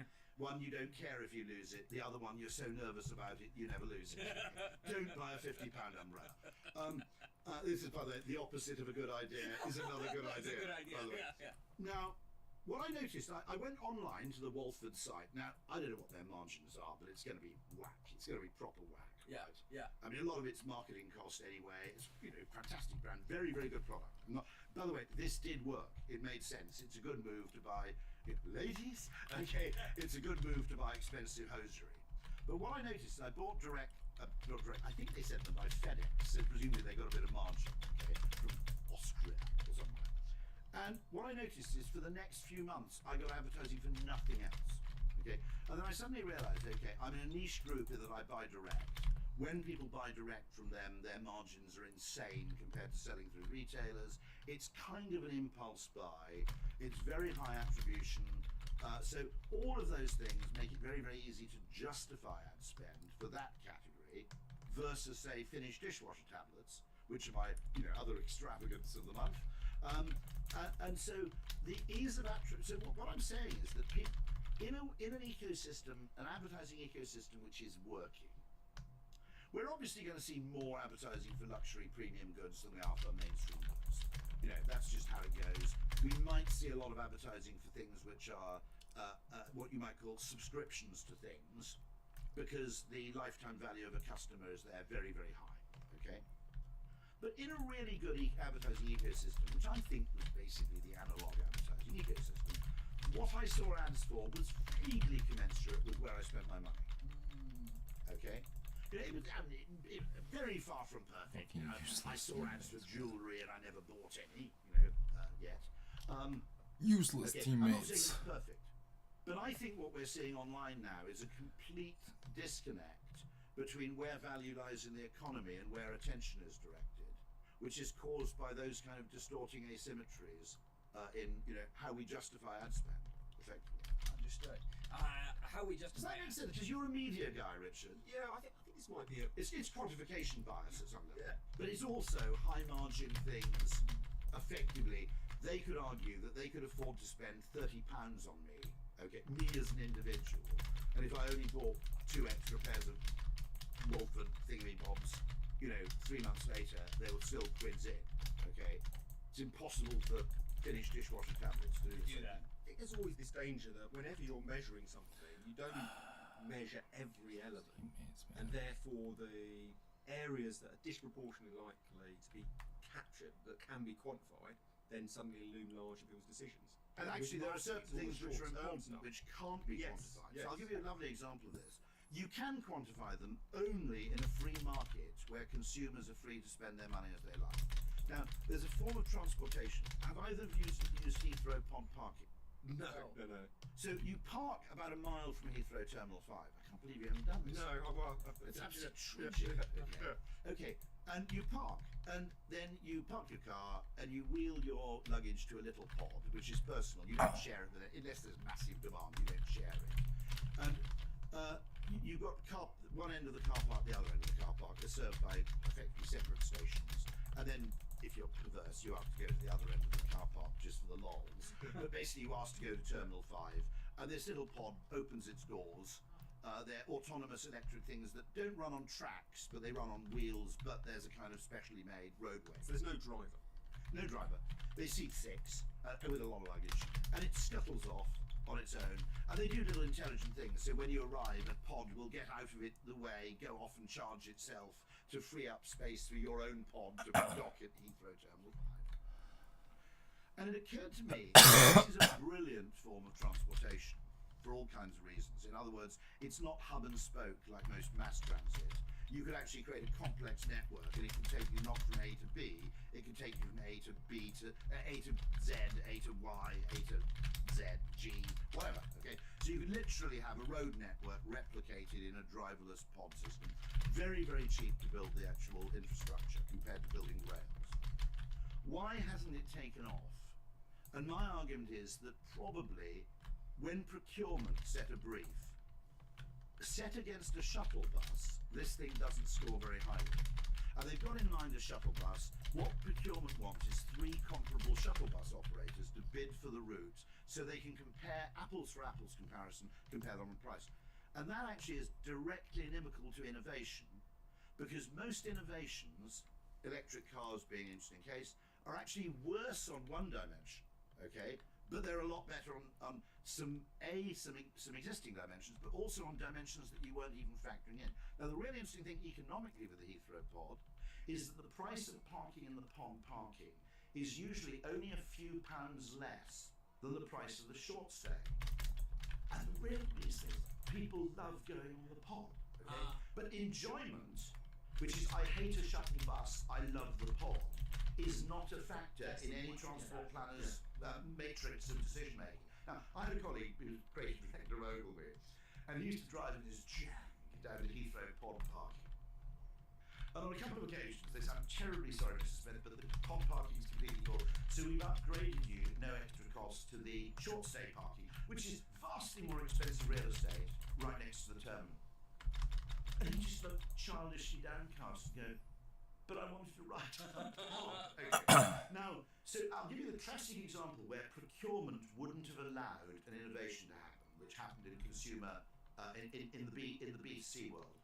One, you don't care if you lose it. The other one, you're so nervous about it, you never lose it. Don't buy a £50 umbrella. This is, by the way, the opposite of a good idea is another good idea. It's a good idea. By the way. Yeah. Now, what I noticed, I went online to the Walford site. Now, I don't know what their margins are, but it's going to be whack. It's going to be proper whack. Yeah, right? yeah. I mean, a lot of it's marketing cost anyway. It's, fantastic brand, very, very good product. By the way, this did work. It made sense. It's a good move to buy, ladies, okay, it's a good move to buy expensive hosiery. But what I noticed, I bought not direct, I think they sent them by FedEx, so presumably they got a bit of margin, okay, from Austria or somewhere. And what I noticed is for the next few months, I got advertising for nothing else, okay? And then I suddenly realized, okay, I'm in a niche group that I buy direct. When people buy direct from them, their margins are insane compared to selling through retailers. It's kind of an impulse buy. It's very high attribution. So all of those things make it very, very easy to justify ad spend for that category versus, say, Finish dishwasher tablets, which are my other extravagance of the month. And so the ease of attribution. So what I'm saying is that people, in an ecosystem, an advertising ecosystem which is working, we're obviously going to see more advertising for luxury premium goods than we are for mainstream goods. That's just how it goes. We might see a lot of advertising for things which are what you might call subscriptions to things, because the lifetime value of a customer is there very, very high, okay? But in a really good advertising ecosystem, which I think was basically the analog advertising ecosystem, what I saw ads for was vaguely commensurate with where I spent my money, okay? It was very far from perfect. I saw ads for jewellery and I never bought any, yet. Useless okay, I'm not saying teammates. it's perfect, but I think what we're seeing online now is a complete disconnect between where value lies in the economy and where attention is directed, which is caused by those kind of distorting asymmetries in how we justify ad spend, effectively. Understood. How we Does justify that make sense? Because you're a media guy, Richard. Yeah, I think this might be a. It's quantification bias at some level, Yeah. but it's also high margin things. Effectively, they could argue that they could afford to spend £30 on me, okay, me as an individual, and if I only bought 2 extra pairs of Walford thingamybobs, 3 months later, they were still quids in, okay? It's impossible for Finish dishwasher tablets to do that. I think there's always this danger that whenever you're measuring something, you don't measure every element, and therefore the areas that are disproportionately likely to be captured that can be quantified then suddenly loom large in people's decisions. And actually, there are certain things which are important which can't be Yes, quantified. yes. So I'll give you a lovely example of this. You can quantify them only in a free market where consumers are free to spend their money as they like. Now, there's a form of transportation. Have either of you used Heathrow Pond parking? No. So you park about a mile from Heathrow Terminal 5. I can't believe you haven't done this. No, It's absolutely tragic. Okay, and you park, and then you park your car, and you wheel your luggage to a little pod, which is personal. You don't share it with it, unless there's massive demand, you don't share it. And you've got one end of the car park, the other end of the car park are served by effectively separate stations. And then, if you're perverse, you have to go to the other end of the car park just for the lols. But basically, you ask to go to Terminal 5, and this little pod opens its doors. They're autonomous electric things that don't run on tracks, but they run on wheels, but there's a kind of specially made roadway. So there's no driver. No driver. They seat 6 with a lot of luggage, and it scuttles off on its own. And they do little intelligent things. So when you arrive, a pod will get out of the way, go off and charge itself to free up space for your own pod to dock at Heathrow Terminal 5. And it occurred to me, this is a brilliant form of transportation for all kinds of reasons. In other words, it's not hub and spoke like most mass transit. you could actually create a complex network, and it can take you not from A to B, it can take you from A to B to A to Z, A to Y, A to Z, G, whatever. Okay, so you could literally have a road network replicated in a driverless pod system. Very, very cheap to build the actual infrastructure compared to building rails. Why hasn't it taken off? And my argument is that probably when procurement set a brief, set against a shuttle bus, this thing doesn't score very highly. And they've got in mind a shuttle bus. What procurement wants is 3 comparable shuttle bus operators to bid for the routes so they can compare apples for apples comparison, compare them on price. And that actually is directly inimical to innovation, because most innovations, electric cars being an interesting case, are actually worse on one dimension, okay? But they're a lot better on some existing dimensions, but also on dimensions that you weren't even factoring in. Now, the really interesting thing economically with the Heathrow pod is that the price of parking in the pond parking is usually only a few pounds less than the price of the short stay. And the real reason is people love going on the pod, okay? But enjoyment, which is I hate a shuttle bus, I love the pod, is not a factor in any transport planner's matrix of decision making. Now, I had a colleague who was created Rector Ogilvy, and he used to drive in his Jag down to Heathrow pod parking. And on a couple of occasions, they said, I'm terribly sorry, Mr. Smith, but the pod parking is completely full, so we've upgraded you at no extra cost to the short stay parking, which is vastly more expensive real estate right next to the terminal. And he just looked childishly downcast and go, but I wanted to write on the pod. Okay. Now, so I'll give you the classic example where procurement wouldn't have allowed an innovation to happen, which happened in consumer, in the B2C world.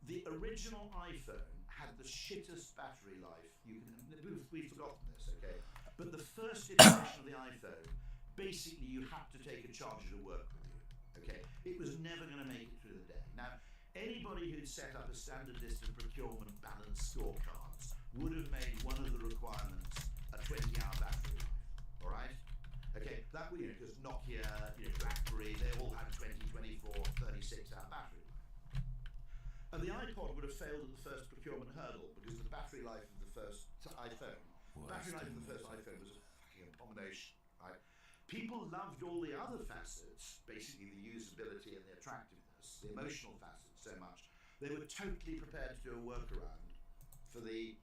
The original iPhone had the shittest battery life you can. We've forgotten this, okay? But the first iteration of the iPhone, basically you had to take a charger to work with you, okay? It was never going to make it through the day. Now, anybody who'd set up a standard list of procurement balanced scorecards would have made one of the requirements a 20-hour battery life, all right? Okay, that would, because Nokia, BlackBerry, they all had 20, 24, 36-hour battery life. And the iPod would have failed at the first procurement hurdle because the battery life of the first iPhone, was a fucking abomination, right? People loved all the other facets, basically the usability and the attractiveness, the emotional facets so much, they were totally prepared to do a workaround for the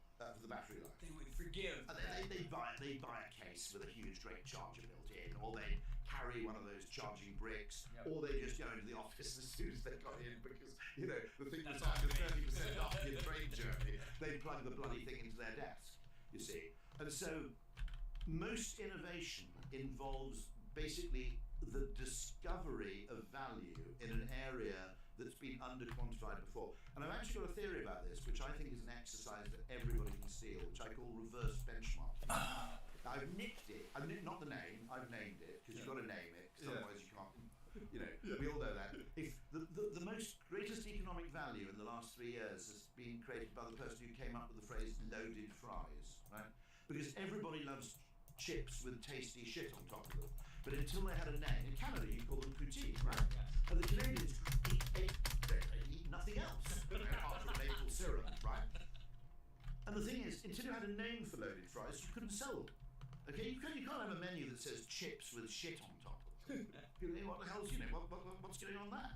battery life. They would forgive. And they'd buy a case with a huge great charger built in, or they'd carry one of those charging bricks, or they just go into the office as soon as they got in because, the thing was under 30% off your train journey. They'd plug the bloody thing into their desk, you see. And so most innovation involves basically the discovery of value in an area that's been under-quantified before. And I've actually got a theory about this, which I think is an exercise that everybody can steal, which I call reverse benchmarking. I've nicked it. Not the name, I've named it, because you've got to name it, because otherwise you can't, we all know that. If the most greatest economic value in the last 3 years has been created by the person who came up with the phrase loaded fries, right? Because everybody loves chips with tasty shit on top of them. But until they had a name, in Canada you call them poutine, right? And the Canadians eat nothing else apart from maple syrup, right? And the thing is, until you had a name for loaded fries, you couldn't sell them. Okay, you can't have a menu that says chips with shit on top of them. What the hell's, what's going on there?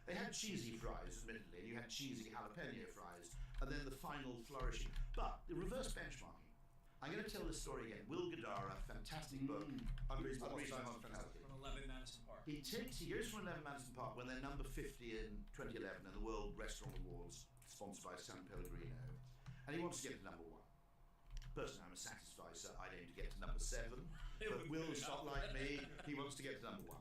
They had cheesy fries, admittedly, and you had cheesy jalapeno fries, and then the final flourishing. But the reverse benchmarking. I'm going to tell this story again. Will Gadara, fantastic book. Unreasonable Fantastic. From 11 Madison Park. He goes from 11 Madison Park when they're number 50 in 2011 in the World Restaurant Awards, sponsored by San Pellegrino, and he wants to get to number 1. Personally, I'm satisfied, so I aim to get to number 7. But Will's not like me. He wants to get to number 1.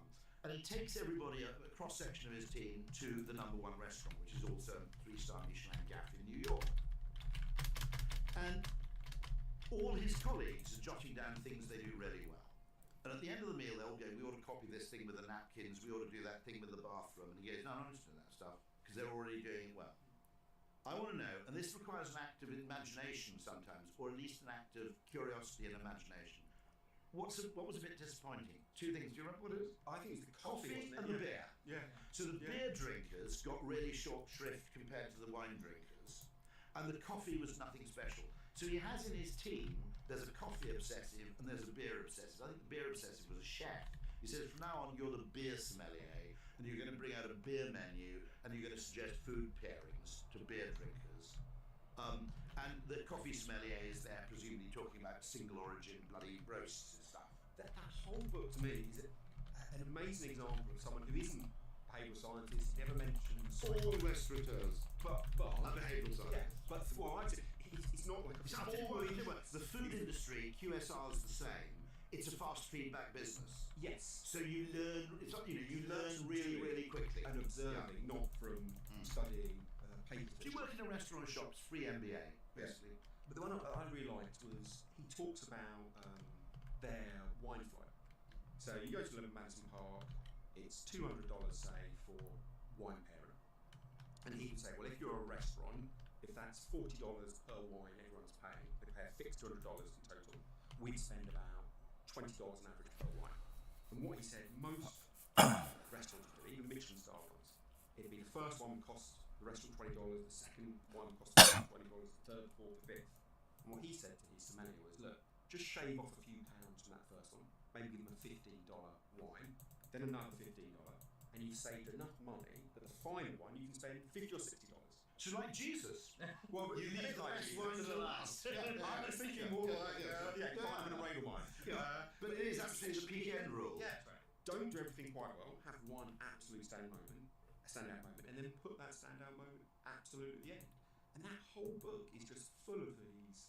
And he takes everybody, a cross-section of his team, to the number 1 restaurant, which is also a 3-star Michelin Gaff in New York. And all his colleagues are jotting down things they do really well. And at the end of the meal, they'll go, we ought to copy this thing with the napkins, we ought to do that thing with the bathroom. And he goes, no, I'm not interested in that stuff, because they're already doing it well. I want to know, and this requires an act of imagination sometimes, or at least an act of curiosity and imagination. What was a bit disappointing? 2 things. Do you remember what it is? I think it's the coffee and the beer. Yeah. So the beer drinkers got really short shrift compared to the wine drinkers. and the coffee was nothing special. So he has in his team, there's a coffee obsessive and there's a beer obsessive. I think the beer obsessive was a chef. He says, from now on, you're the beer sommelier, and you're going to bring out a beer menu, and you're going to suggest food pairings to beer drinkers. And the coffee sommelier is there, presumably talking about single origin bloody roasts and stuff. That whole book to me is an amazing example of someone who isn't a behavioural scientist, never mentions All restaurateurs but are behavioural scientists. yeah, but well, I'd say it's not like The food industry, QSR is the same. It's a fast feedback business. yes, So you learn. It's not, you learn really, really quickly. and observing, not from studying papers. If you work in a restaurant or shop, it's free MBA, basically. But the one I really liked was he talks about their wine flow. So you go to Madison Park, it's $200 say for wine pairing, and he would say, well, if you're a restaurant, if that's $40 per wine everyone's paying, they pay a fixed $200 in total. We'd spend about $20 on average per wine. And what he said, most restaurants do, even Michelin star ones, it'd be the first one would cost the restaurant $20, the second one would cost $20, the third, fourth, fifth. And what he said to his sommelier was, look, just shave off a few pounds from that first one, maybe give them a $15 wine, then another $15, and you've saved enough money that the final one you can spend $50 or $60. So like Jesus. Well, You leave the best wine to the last. I was thinking more like, I'm in a regular wine. But it is actually the peak end rule. Yeah. Don't do everything quite well. Have one absolute standout moment, and then put that standout moment absolutely at the end. And that whole book is just full of these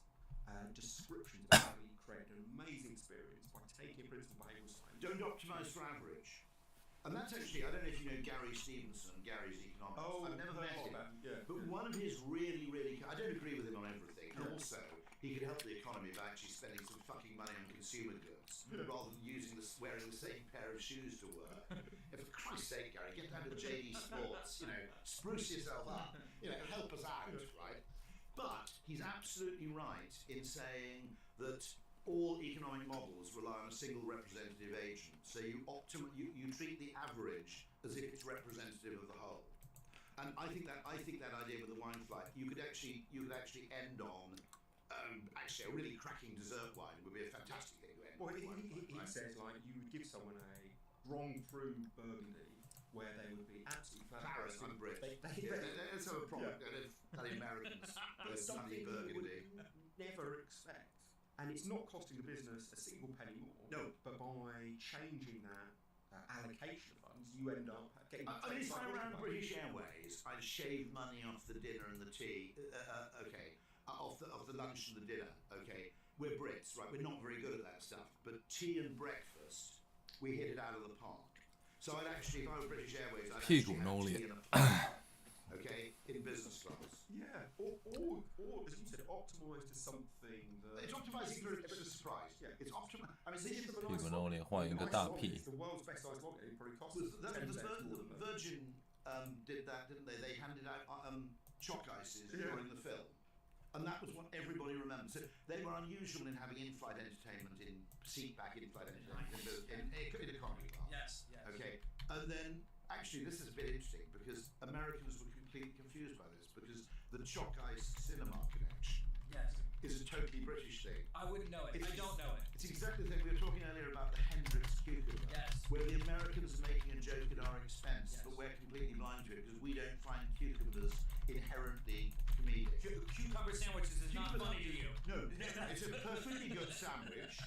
descriptions of how he created an amazing experience by taking a principle of behavioural science. Don't optimise for average. And that's actually, I don't know if you know Gary Stevenson, Gary's economics. Oh, I've never met him. But one of his really, I don't agree with him on everything. And also, he could help the economy by actually spending some fucking money on consumer goods rather than wearing the same pair of shoes to work. For Christ's sake, Gary, get down to JD Sports, spruce yourself up, help us out, right? But he's absolutely right in saying that all economic models rely on a single representative agent. So you treat the average as if it's representative of the whole. And I think that idea with the wine flight, you could actually end on actually a really cracking dessert wine would be a fantastic thing to end. Well, on. he says like you would give someone a wrong through Burgundy where they would be absolutely Paris flabbergasted. and Brit. They Let's have a problem. That Americans, there's something bloody you would Burgundy. never expect. And it's not costing the business a single penny more. No. But by changing that allocation of funds, you end up getting. I mean, if I ran British Airways, I'd shave money off the dinner and the tea. Off the lunch and the dinner. Okay, we're Brits, right? We're not very good at that stuff. But tea and breakfast, we hit it out of the park. So I'd actually, if I were British Airways, I'd actually have tea and a pie. Okay, in business class. Yeah, or as you said, optimise to something that. It's optimising for a surprise. Yeah, it's optimising. I mean, this is the 屁股弄里换一个大屁。 The world's best ice latte probably costs the Virgin did that, didn't they? They handed out chalk ices during the film, and that was what everybody remembered. So they were unusual in having in-flight entertainment, seat-back in-flight entertainment in economy class. Yes. Okay, and then actually this is a bit interesting because Americans were completely confused by this because the chalk ice cinema connection is a totally British thing. I wouldn't know it. I don't know it. It's exactly the thing we were talking earlier about the Hendrix cucumber, where the Americans are making a joke at our expense, but we're completely blind to it because we don't find cucumbers inherently comedic. Cucumber sandwiches is not funny to you. No, it's a perfectly good sandwich.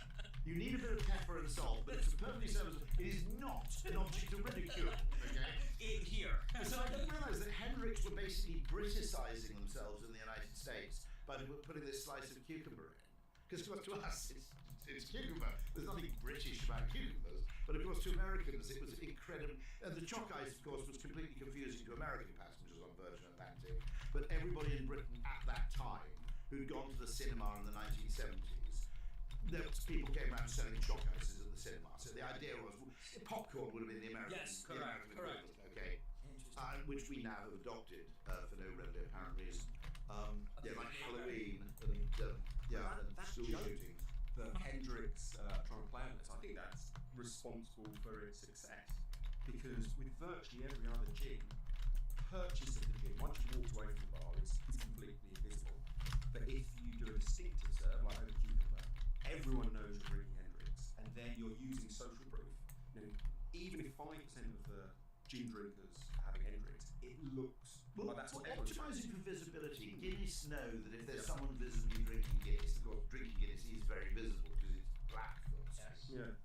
You need a bit of pepper and salt, but it's a perfectly serviceable. It is not an object of ridicule. Okay. Here. So I didn't realise that Hendrix were basically Briticising themselves in the United States by putting this slice of cucumber in. Because to us, it's cucumber. There's nothing British about cucumbers. But of course, to Americans, it was incredible. And the chalk ice, of course, was completely confusing to American passengers on Virgin Atlantic. But everybody in Britain at that time who'd gone to the cinema in the 1970s, people came around selling chalk ices at the cinema. So the idea was popcorn would have been the American. Yes, correct. Okay. Which we now have adopted for no readily apparent reason. Like Halloween and school shootings. That Hendrix trying to play on this, I think that's responsible for its success because with virtually every other gin, purchase of the gin, once you walk away from the bar, it's completely invisible. But if you do a distinctive serve, like over cucumber, everyone knows you're drinking Hendrix, and then you're using social proof. Even if 5% of the gin drinkers are having Hendrix, it looks like that's what everyone's optimising for visibility. Guinness know that if there's someone visibly drinking Guinness, drinking Guinness is very visible because it's black, for instance. Yeah.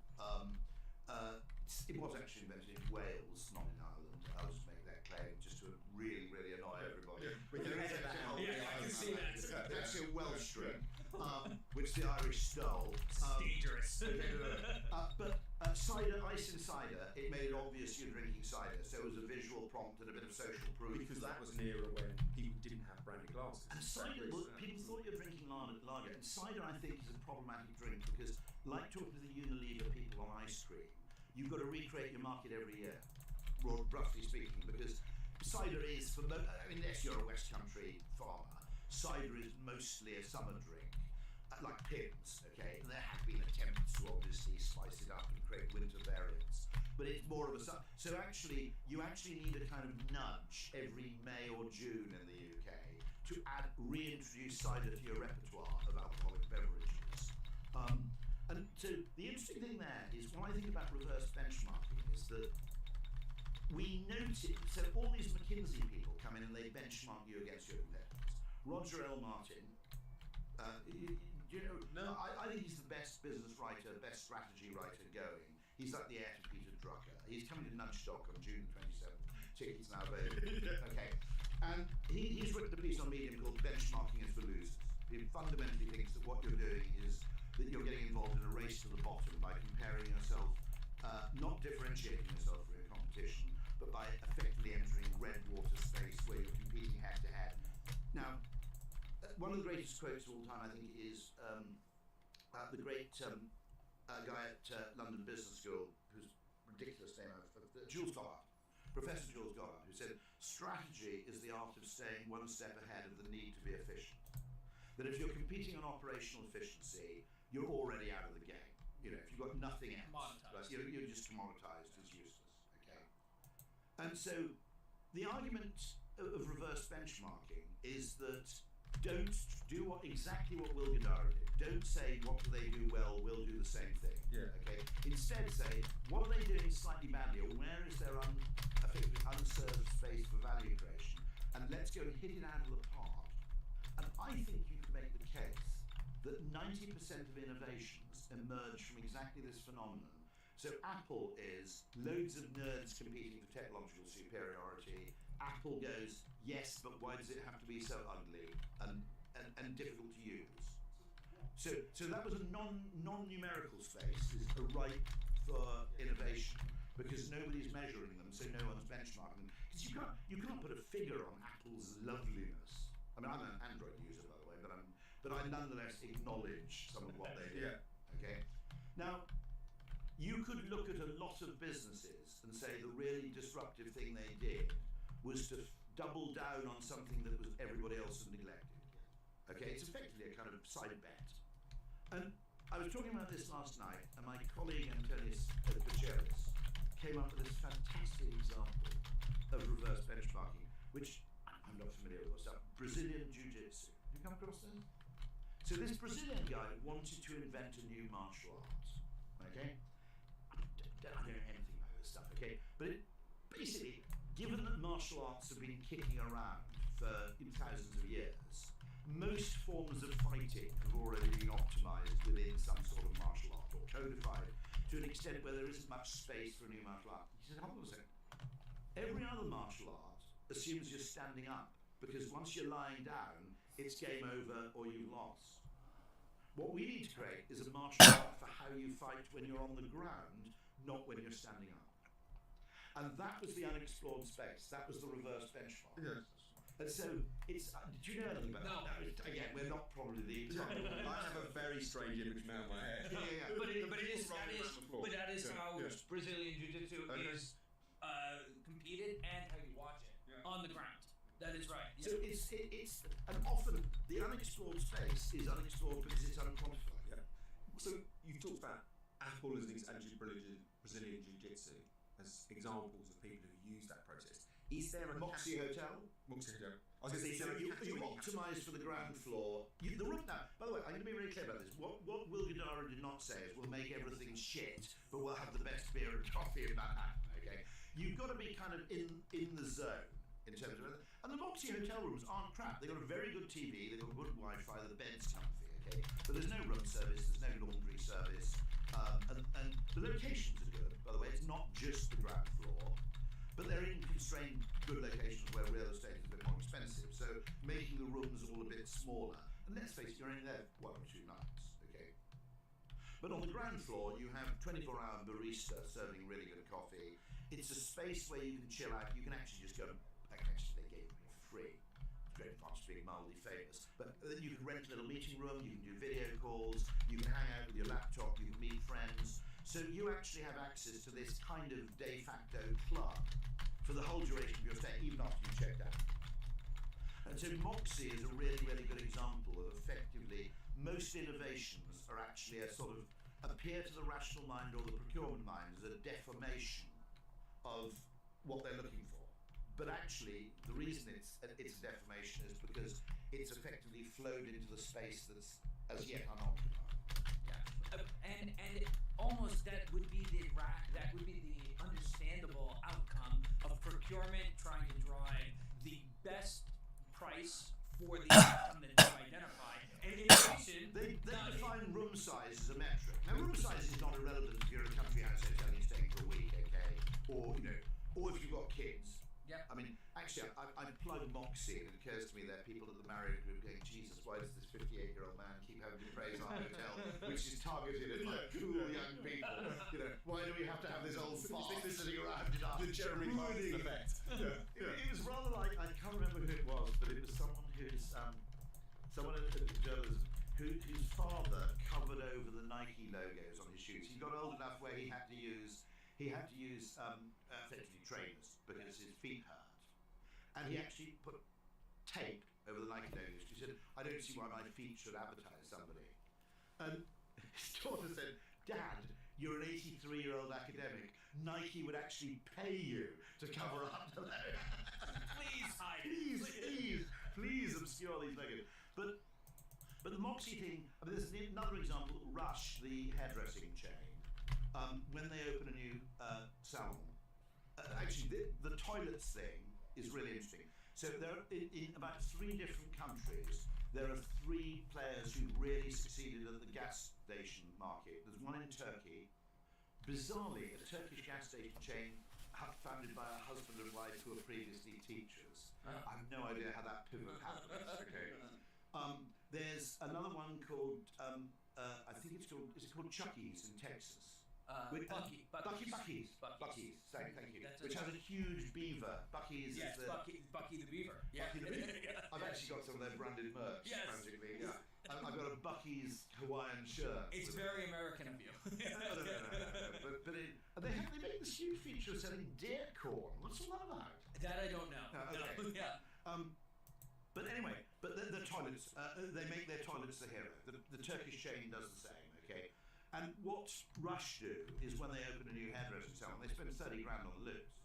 It was actually invented in Wales, not in Ireland. I'll just make that claim just to really, really annoy everybody. We can edit that out. Yeah, I can see that. That's actually a Welsh drink, which the Irish stole. Dangerous. But cider, ice and cider, it made it obvious you're drinking cider, so it was a visual prompt and a bit of social proof. Because that was an era when people didn't have brandy glasses. And cider, people thought you were drinking lager, and cider I think is a problematic drink because, like talking to the Unilever people on ice cream, you've got to recreate your market every year, roughly speaking, because cider is, unless you're a West Country farmer, cider is mostly a summer drink, like Pimm's, okay? And there have been attempts to obviously spice it up and create winter variants, but it's more of a so actually you need a kind of nudge every May or June in the UK to reintroduce cider to your repertoire of alcoholic beverages. And so the interesting thing there is, when I think about reverse benchmarking, is that we notice, so all these McKinsey people come in and they benchmark you against your competitors. Roger L. Martin, I think he's the best business writer, best strategy writer going. He's like the heir to Peter Drucker. He's coming to Nudgestock on June 27th. Tickets now available. Okay. And he's written a piece on Medium called Benchmarking is for Losers. He fundamentally thinks that what you're doing is that you're getting involved in a race to the bottom by comparing yourself, not differentiating yourself from your competition, but by effectively entering red water space where you're competing head to head. Now, one of the greatest quotes of all time, I think, is the great guy at London Business School, whose ridiculous name, Jules Goddard, Professor Jules Goddard, who said, strategy is the art of staying one step ahead of the need to be efficient. That if you're competing on operational efficiency, you're already out of the game. If you've got nothing else, right, you're just commoditized as useless. Okay. And so the argument of reverse benchmarking is that don't do exactly what Will Guidara did. Don't say what do they do well, we'll do the same thing. Yeah. Okay. Instead say what are they doing slightly badly, or where is there effectively unserved space for value creation, and let's go and hit it out of the park. And I think you can make the case that 90% of innovations emerge from exactly this phenomenon. So Apple is loads of nerds competing for technological superiority. Apple goes, yes, but why does it have to be so ugly and difficult to use? So that was a non-numerical space, is a ripe for innovation, because nobody's measuring them, so no one's benchmarking them. Because you can't put a figure on Apple's loveliness. I mean, I'm an Android user, by the way, but I nonetheless acknowledge some of what they do. Yeah. Okay. Now, you could look at a lot of businesses and say the really disruptive thing they did was to double down on something that was everybody else had neglected. Okay, it's effectively a kind of side bet. And I was talking about this last night, and my colleague Antonius Pacheris came up with this fantastic example of reverse benchmarking, which I'm not familiar with what's up. Brazilian Jiu-Jitsu. Have you come across this? So this Brazilian guy wanted to invent a new martial art. Okay? I don't know anything about this stuff, okay? But basically, given that martial arts have been kicking around for thousands of years, most forms of fighting have already been optimized within some sort of martial art or codified to an extent where there isn't much space for a new martial art. He said, hold on a second. Every other martial art assumes you're standing up, because once you're lying down, it's game over or you've lost. What we need to create is a martial art for how you fight when you're on the ground, not when you're standing up. And that was the unexplored space. That was the reverse benchmark. Yes. And so it's. Did you know anything about that? No. Again, we're not probably the. I have a very strange image now in my head. Yeah. But that is how Brazilian Jiu-Jitsu is competed and how you watch it on the ground. That is right. So it's and often the unexplored space is unexplored because it's unquantified. Yeah. So you talked about Apple as an Brazilian Jiu-Jitsu as examples of people who use that process. Is there a Moxie Hotel? Moxie Hotel. I was going to say, so you optimise for the ground floor. The room now, by the way, I'm going to be really clear about this. What Will Guidara did not say is we'll make everything shit, but we'll have the best beer and coffee in Manhattan, okay? You've got to be kind of in the zone in terms of it. And the Moxie hotel rooms aren't crap. They've got a very good TV, they've got good Wi-Fi, the bed's comfy, okay? But there's no room service, there's no laundry service, and the locations are good, by the way. It's not just the ground floor, but they're in constrained good locations where real estate is a bit more expensive. So making the rooms all a bit smaller. And let's face it, you're only there 1 or 2 nights, okay? But on the ground floor, you have 24-hour barista serving really good coffee. It's a space where you can chill out. You can actually just go, actually they gave me for free. It's great fun being mildly famous. But you can rent a little meeting room, you can do video calls, you can hang out with your laptop, you can meet friends. So you actually have access to this kind of de facto club for the whole duration of your stay, even after you've checked out. And so Moxie is a really, really good example of effectively most innovations are actually a sort of appear to the rational mind or the procurement mind as a deformation of what they're looking for. But actually, the reason it's a deformation is because it's effectively flowed into the space that's as yet unoccupied. And almost that would be the understandable outcome of procurement trying to drive the best price for the outcome that they've identified. And innovation, they define room size as a metric. Now, room size is not irrelevant if you're a country house hotel and you're staying for a week, okay? Or or if you've got kids. Yeah. I mean, actually, I plugged Moxie, and it occurs to me there are people at the Marriott group going, Jesus, why does this 58-year-old man keep having to praise our hotel, which is targeted at like cool young people? Why do we have to have this old fart sitting around in our The Jeremy Clarkson effect. It was rather like, I can't remember who it was, but it was someone whose whose father covered over the Nike logos on his shoes. He got old enough where he had to use effectively trainers because his feet hurt, and he actually put tape over the Nike logos. He said, "I don't see why my feet should advertise somebody." And his daughter said, "Dad, you're an 83-year-old academic. Nike would actually pay you to cover up the logo. Please obscure these logos." But the Moxie thing, I mean, there's another example, Rush, the hairdressing chain, when they open a new salon, actually the toilets thing is really interesting. So there are, in about 3 different countries, there are 3 players who really succeeded at the gas station market. There's one in Turkey, bizarrely, a Turkish gas station chain founded by a husband and wife who were previously teachers. I have no idea how that pivot happened. Okay. There's another one called, I think it's called Chucky's in Texas. Bucky's. Thank you. Which has a huge beaver. Bucky's yes, is the... Bucky the Beaver. Yeah. Bucky the Beaver. I've actually got some of their branded merch, yes. practically. Yeah. I've got a Bucky's Hawaiian shirt. It's very American of you. No. But they make this huge feature of selling deer corn. What's all that about? That I don't know. Okay. No. Yeah. But anyway, the toilets, they make their toilets the hero. The Turkish chain does the same, okay? And what Rush do is when they open a new hairdressing salon, they spend 30 grand on the loose.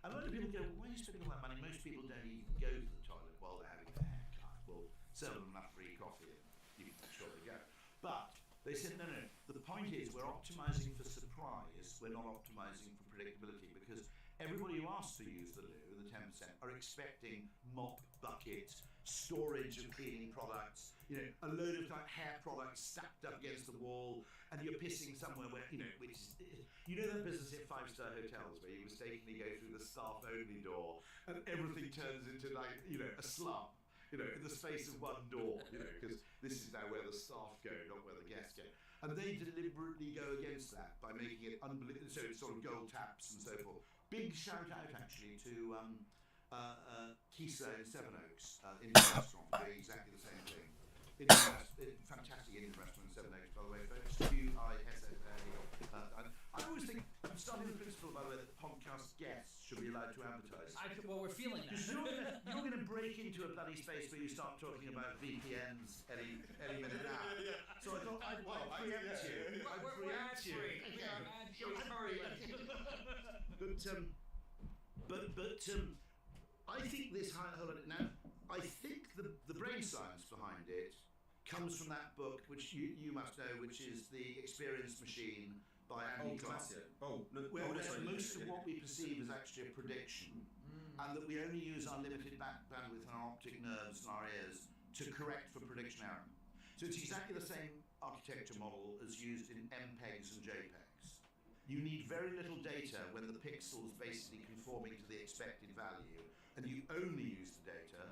And a lot of people go, why are you spending all that money? Most people don't even go to the toilet while they're having their hair cut. Well, sell them enough free coffee and you can sure they go. But they said, no. The point is we're optimizing for surprise, we're not optimizing for predictability, because everybody who asks to use the loo, the 10%, are expecting mop, bucket, storage of cleaning products, a load of hair products stacked up against the wall, and you're pissing somewhere where, which is, that business at 5-star hotels where you mistakenly go through the staff-only door and everything turns into a slum, in the space of one door, because this is now where the staff go, not where the guests go. And they deliberately go against that by making it unbelievable, so it's sort of gold taps and so forth. Big shout out actually to Kisa in Sevenoaks, Indian restaurant, doing exactly the same thing. Fantastic Indian restaurant in Sevenoaks, by the way, folks. QISSA. I always think, I'm starting the principle, by the way, that podcast guests should be allowed to advertise. Well, we're feeling that. Because you're going to break into a bloody space where you start talking about VPNs any minute now. So I thought I'd preempt you. We're ad-free. I think this now. I think the brain science behind it comes from that book, which you must know, which is The Experience Machine by Andy Clark. Where most of what we perceive is actually a prediction, and that we only use our limited bandwidth and our optic nerves and our ears to correct for prediction error. So it's exactly the same architecture model as used in MPEGs and JPEGs. You need very little data when the pixel is basically conforming to the expected value, and you only use the data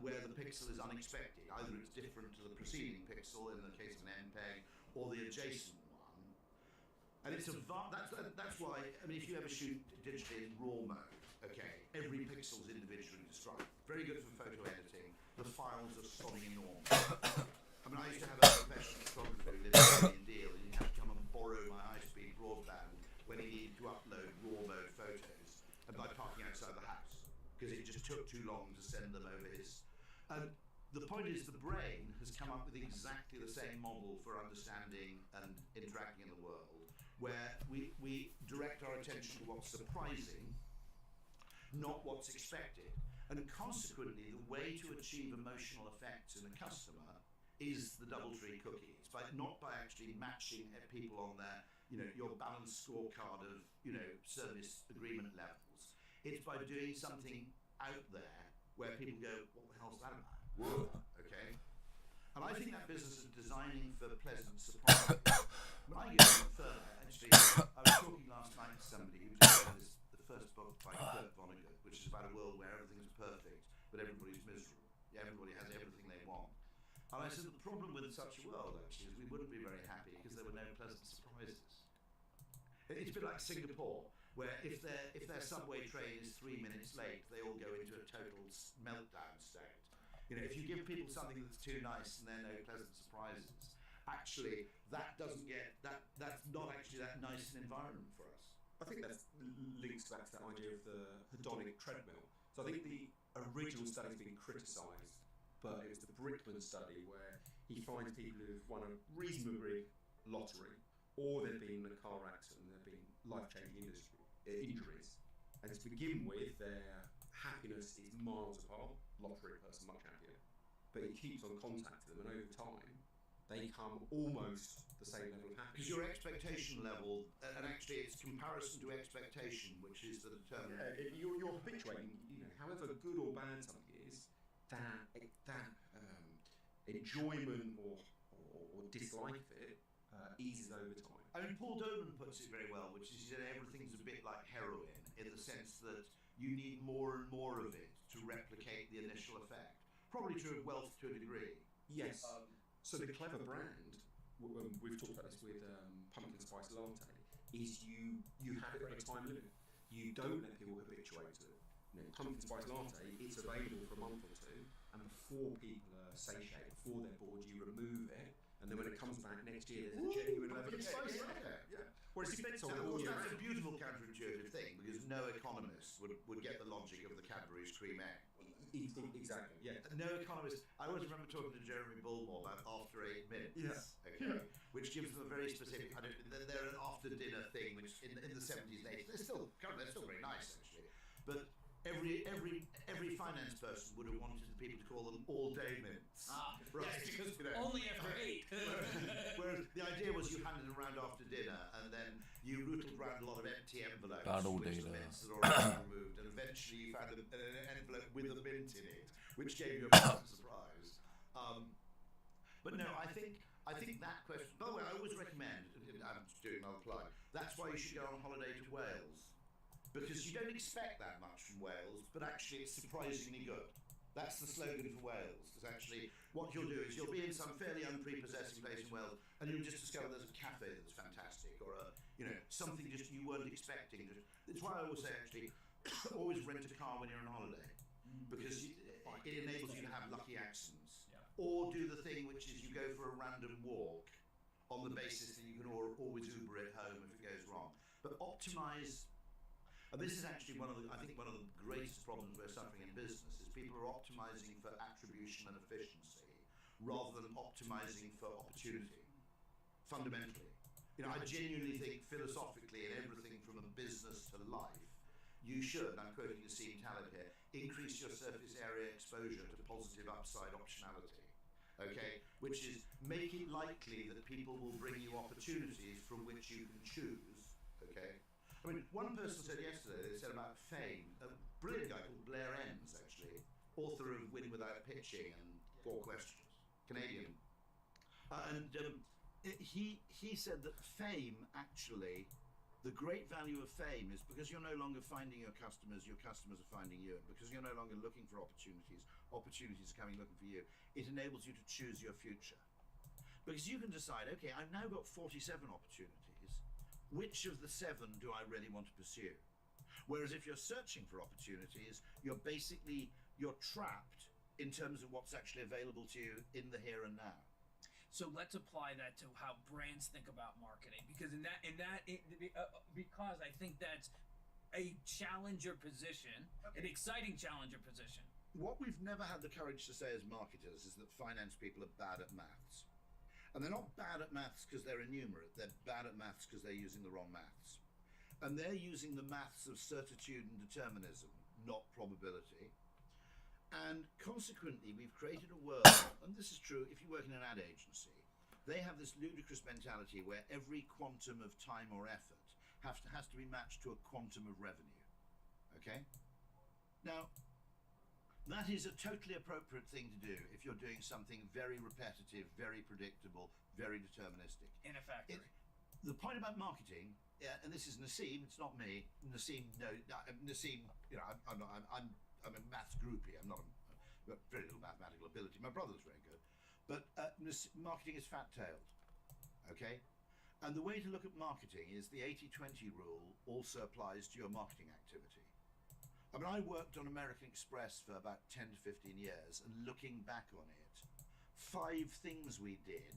where the pixel is unexpected. Either it's different to the preceding pixel in the case of an MPEG, or the adjacent one. And it's that's why, I mean, if you ever shoot digitally in RAW mode, okay, every pixel is individually described. Very good for photo editing. The files are sodding enormous. I mean, I used to have a professional photographer who lived in Deal, and he'd have to come and borrow my high-speed broadband when he needed to upload RAW mode photos, and by parking outside the house, because it just took too long to send them over his. And the point is, the brain has come up with exactly the same model for understanding and interacting in the world, where we direct our attention to what's surprising, not what's expected. And consequently, the way to achieve emotional effects in a customer is the DoubleTree cookie. It's not by actually matching people on their, your balanced scorecard of, service agreement levels. It's by doing something out there where people go, what the hell's that about? Whoa, okay? And I think that business of designing for pleasant surprise. When I get even further, actually, I was talking last night to somebody who just read the first book by Kurt Vonnegut, which is about a world where everything's perfect, but everybody's miserable. Everybody has everything they want. And I said the problem with such a world, actually, is we wouldn't be very happy because there were no pleasant surprises. It's a bit like Singapore, where if their subway train is 3 minutes late, they all go into a total meltdown state. If you give people something that's too nice and there are no pleasant surprises, actually that's not actually that nice an environment for us. I think that links back to that idea of the hedonic treadmill. So I think the original study's been criticised, but it was the Brickman study where he finds people who've won a reasonably big lottery, or they've been in a car accident, they've been life-changing injuries, and to begin with, their happiness is miles apart. Lottery person much happier, but he keeps on contacting them, and over time, they come almost the same level of happiness. Because your expectation level, and actually it's comparison to expectation, which is the determinant. You're habituating, however good or bad something is, that enjoyment or dislike of it eases over time. I mean, Paul Doman puts it very well, which is that everything's a bit like heroin, in the sense that you need more and more of it to replicate the initial effect. Probably true of wealth to a degree. Yes. So the clever brand, we've talked about this with pumpkin spice latte, is you have it at a time limit. You don't let people habituate to it. Pumpkin spice latte, it's available for a month or two, and before people are satiated, before they're bored, you remove it, and then when it comes back next year, there's a genuine level of spice latte. Yeah. Whereas if they told all that's a beautiful counterintuitive thing, because no economist would get the logic of the Cadbury's cream egg. Exactly, yeah. No economist. I always remember talking to Jeremy Bullmore about after 8 minutes. Yes. Okay. Which gives them a very specific. They're an after dinner thing, which in the 70s and 80s they're still very nice actually. But every finance person would have wanted people to call them all day mints. Right. Yes, because only after 8. Whereas the idea was you handed them around after dinner, and then you rootled around a lot of empty envelopes, which the mints had already removed, and eventually you found an envelope with a mint in it, which gave you a pleasant surprise. But no, I think that question. By the way, I always recommend. I'm doing another plug. That's why you should go on holiday to Wales, because you don't expect that much from Wales, but actually it's surprisingly good. That's the slogan for Wales. Is actually what you'll do is you'll be in some fairly unprepossessing place in Wales, and you'll just discover there's a cafe that's fantastic, or something just you weren't expecting. It's why I always say actually, always rent a car when you're on holiday, because it enables you to have lucky accidents. Or do the thing which is you go for a random walk on the basis that you can always Uber it home if it goes wrong. But optimize. And this is actually one of the greatest problems we're suffering in business is people are optimizing for attribution and efficiency rather than optimizing for opportunity. Fundamentally, I genuinely think philosophically in everything from a business to life, you should, and I'm quoting Nassim Taleb here, increase your surface area exposure to positive upside optionality. Okay, which is make it likely that people will bring you opportunities from which you can choose. Okay, I mean, one person said yesterday, they said about fame, a brilliant guy called Blair Enns, actually, author of Win Without Pitching and 4 Questions, Canadian, and he said that fame, actually, the great value of fame is because you're no longer finding your customers are finding you, and because you're no longer looking for opportunities are coming looking for you. It enables you to choose your future. Because you can decide, okay, I've now got 47 opportunities. Which of the 7 do I really want to pursue? Whereas if you're searching for opportunities, you're trapped in terms of what's actually available to you in the here and now. So let's apply that to how brands think about marketing, because because I think that's a challenger position, an exciting challenger position. What we've never had the courage to say as marketers is that finance people are bad at maths. And they're not bad at maths because they're innumerate, they're bad at maths because they're using the wrong maths. And they're using the maths of certitude and determinism, not probability. And consequently, we've created a world, and this is true if you work in an ad agency, they have this ludicrous mentality where every quantum of time or effort has to be matched to a quantum of revenue. Okay? Now, that is a totally appropriate thing to do if you're doing something very repetitive, very predictable, very deterministic. In a factory. The point about marketing, and this is Nassim, it's not me. Nassim, you know, I'm a maths groupie. I've got very little mathematical ability. My brother's very good, but marketing is fat-tailed. Okay, and the way to look at marketing is the 80-20 rule also applies to your marketing activity. I mean, I worked on American Express for about 10 to 15 years, and looking back on it, 5 things we did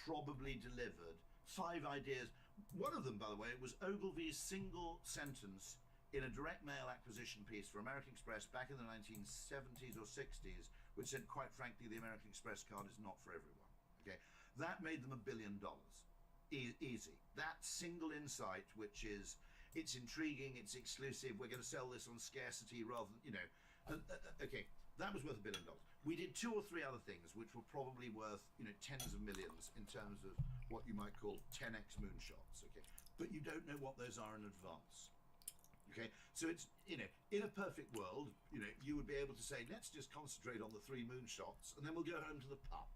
probably delivered 5 ideas. One of them, by the way, was Ogilvy's single sentence in a direct mail acquisition piece for American Express back in the 1970s or 60s, which said, quite frankly, the American Express card is not for everyone. Okay, that made them $1 billion. Easy. That single insight, which is, it's intriguing, it's exclusive, we're going to sell this on scarcity rather than, you know, okay, that was worth $1 billion. We did 2 or 3 other things which were probably worth, you know, tens of millions in terms of what you might call 10x moonshots, okay? But you don't know what those are in advance. Okay, so it's, you know, in a perfect world, you know, you would be able to say, let's just concentrate on the 3 moonshots and then we'll go home to the pub.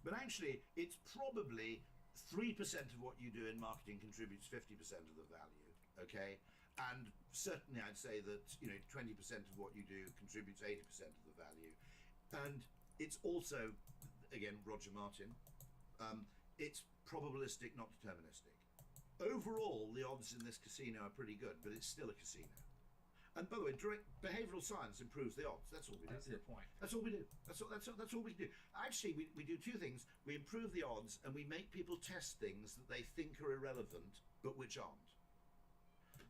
But actually, it's probably 3% of what you do in marketing contributes 50% of the value, okay? And certainly I'd say that, you know, 20% of what you do contributes 80% of the value. And it's also, again, Roger Martin, it's probabilistic, not deterministic. Overall, the odds in this casino are pretty good, but it's still a casino. And by the way, direct behavioral science improves the odds. That's all we do. That's the point. That's all we do. That's all we do. Actually, we do 2 things. We improve the odds, and we make people test things that they think are irrelevant, but which aren't.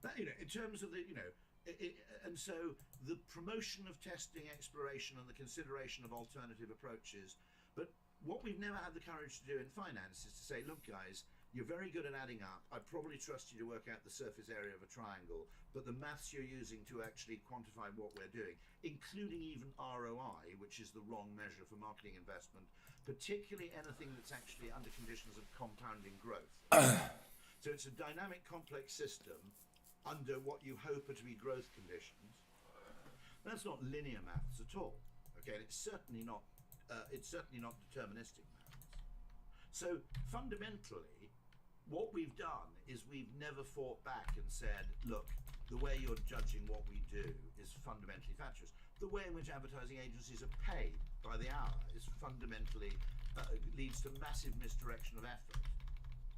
That, you know, in terms of the, you know, and so the promotion of testing, exploration, and the consideration of alternative approaches. But what we've never had the courage to do in finance is to say, look, guys, you're very good at adding up. I'd probably trust you to work out the surface area of a triangle, but the maths you're using to actually quantify what we're doing, including even ROI, which is the wrong measure for marketing investment, particularly anything that's actually under conditions of compounding growth. So it's a dynamic, complex system under what you hope are to be growth conditions. That's not linear maths at all. Okay, and it's certainly not deterministic maths. So fundamentally, what we've done is we've never fought back and said, look, the way you're judging what we do is fundamentally fatuous. The way in which advertising agencies are paid by the hour is fundamentally, leads to massive misdirection of effort.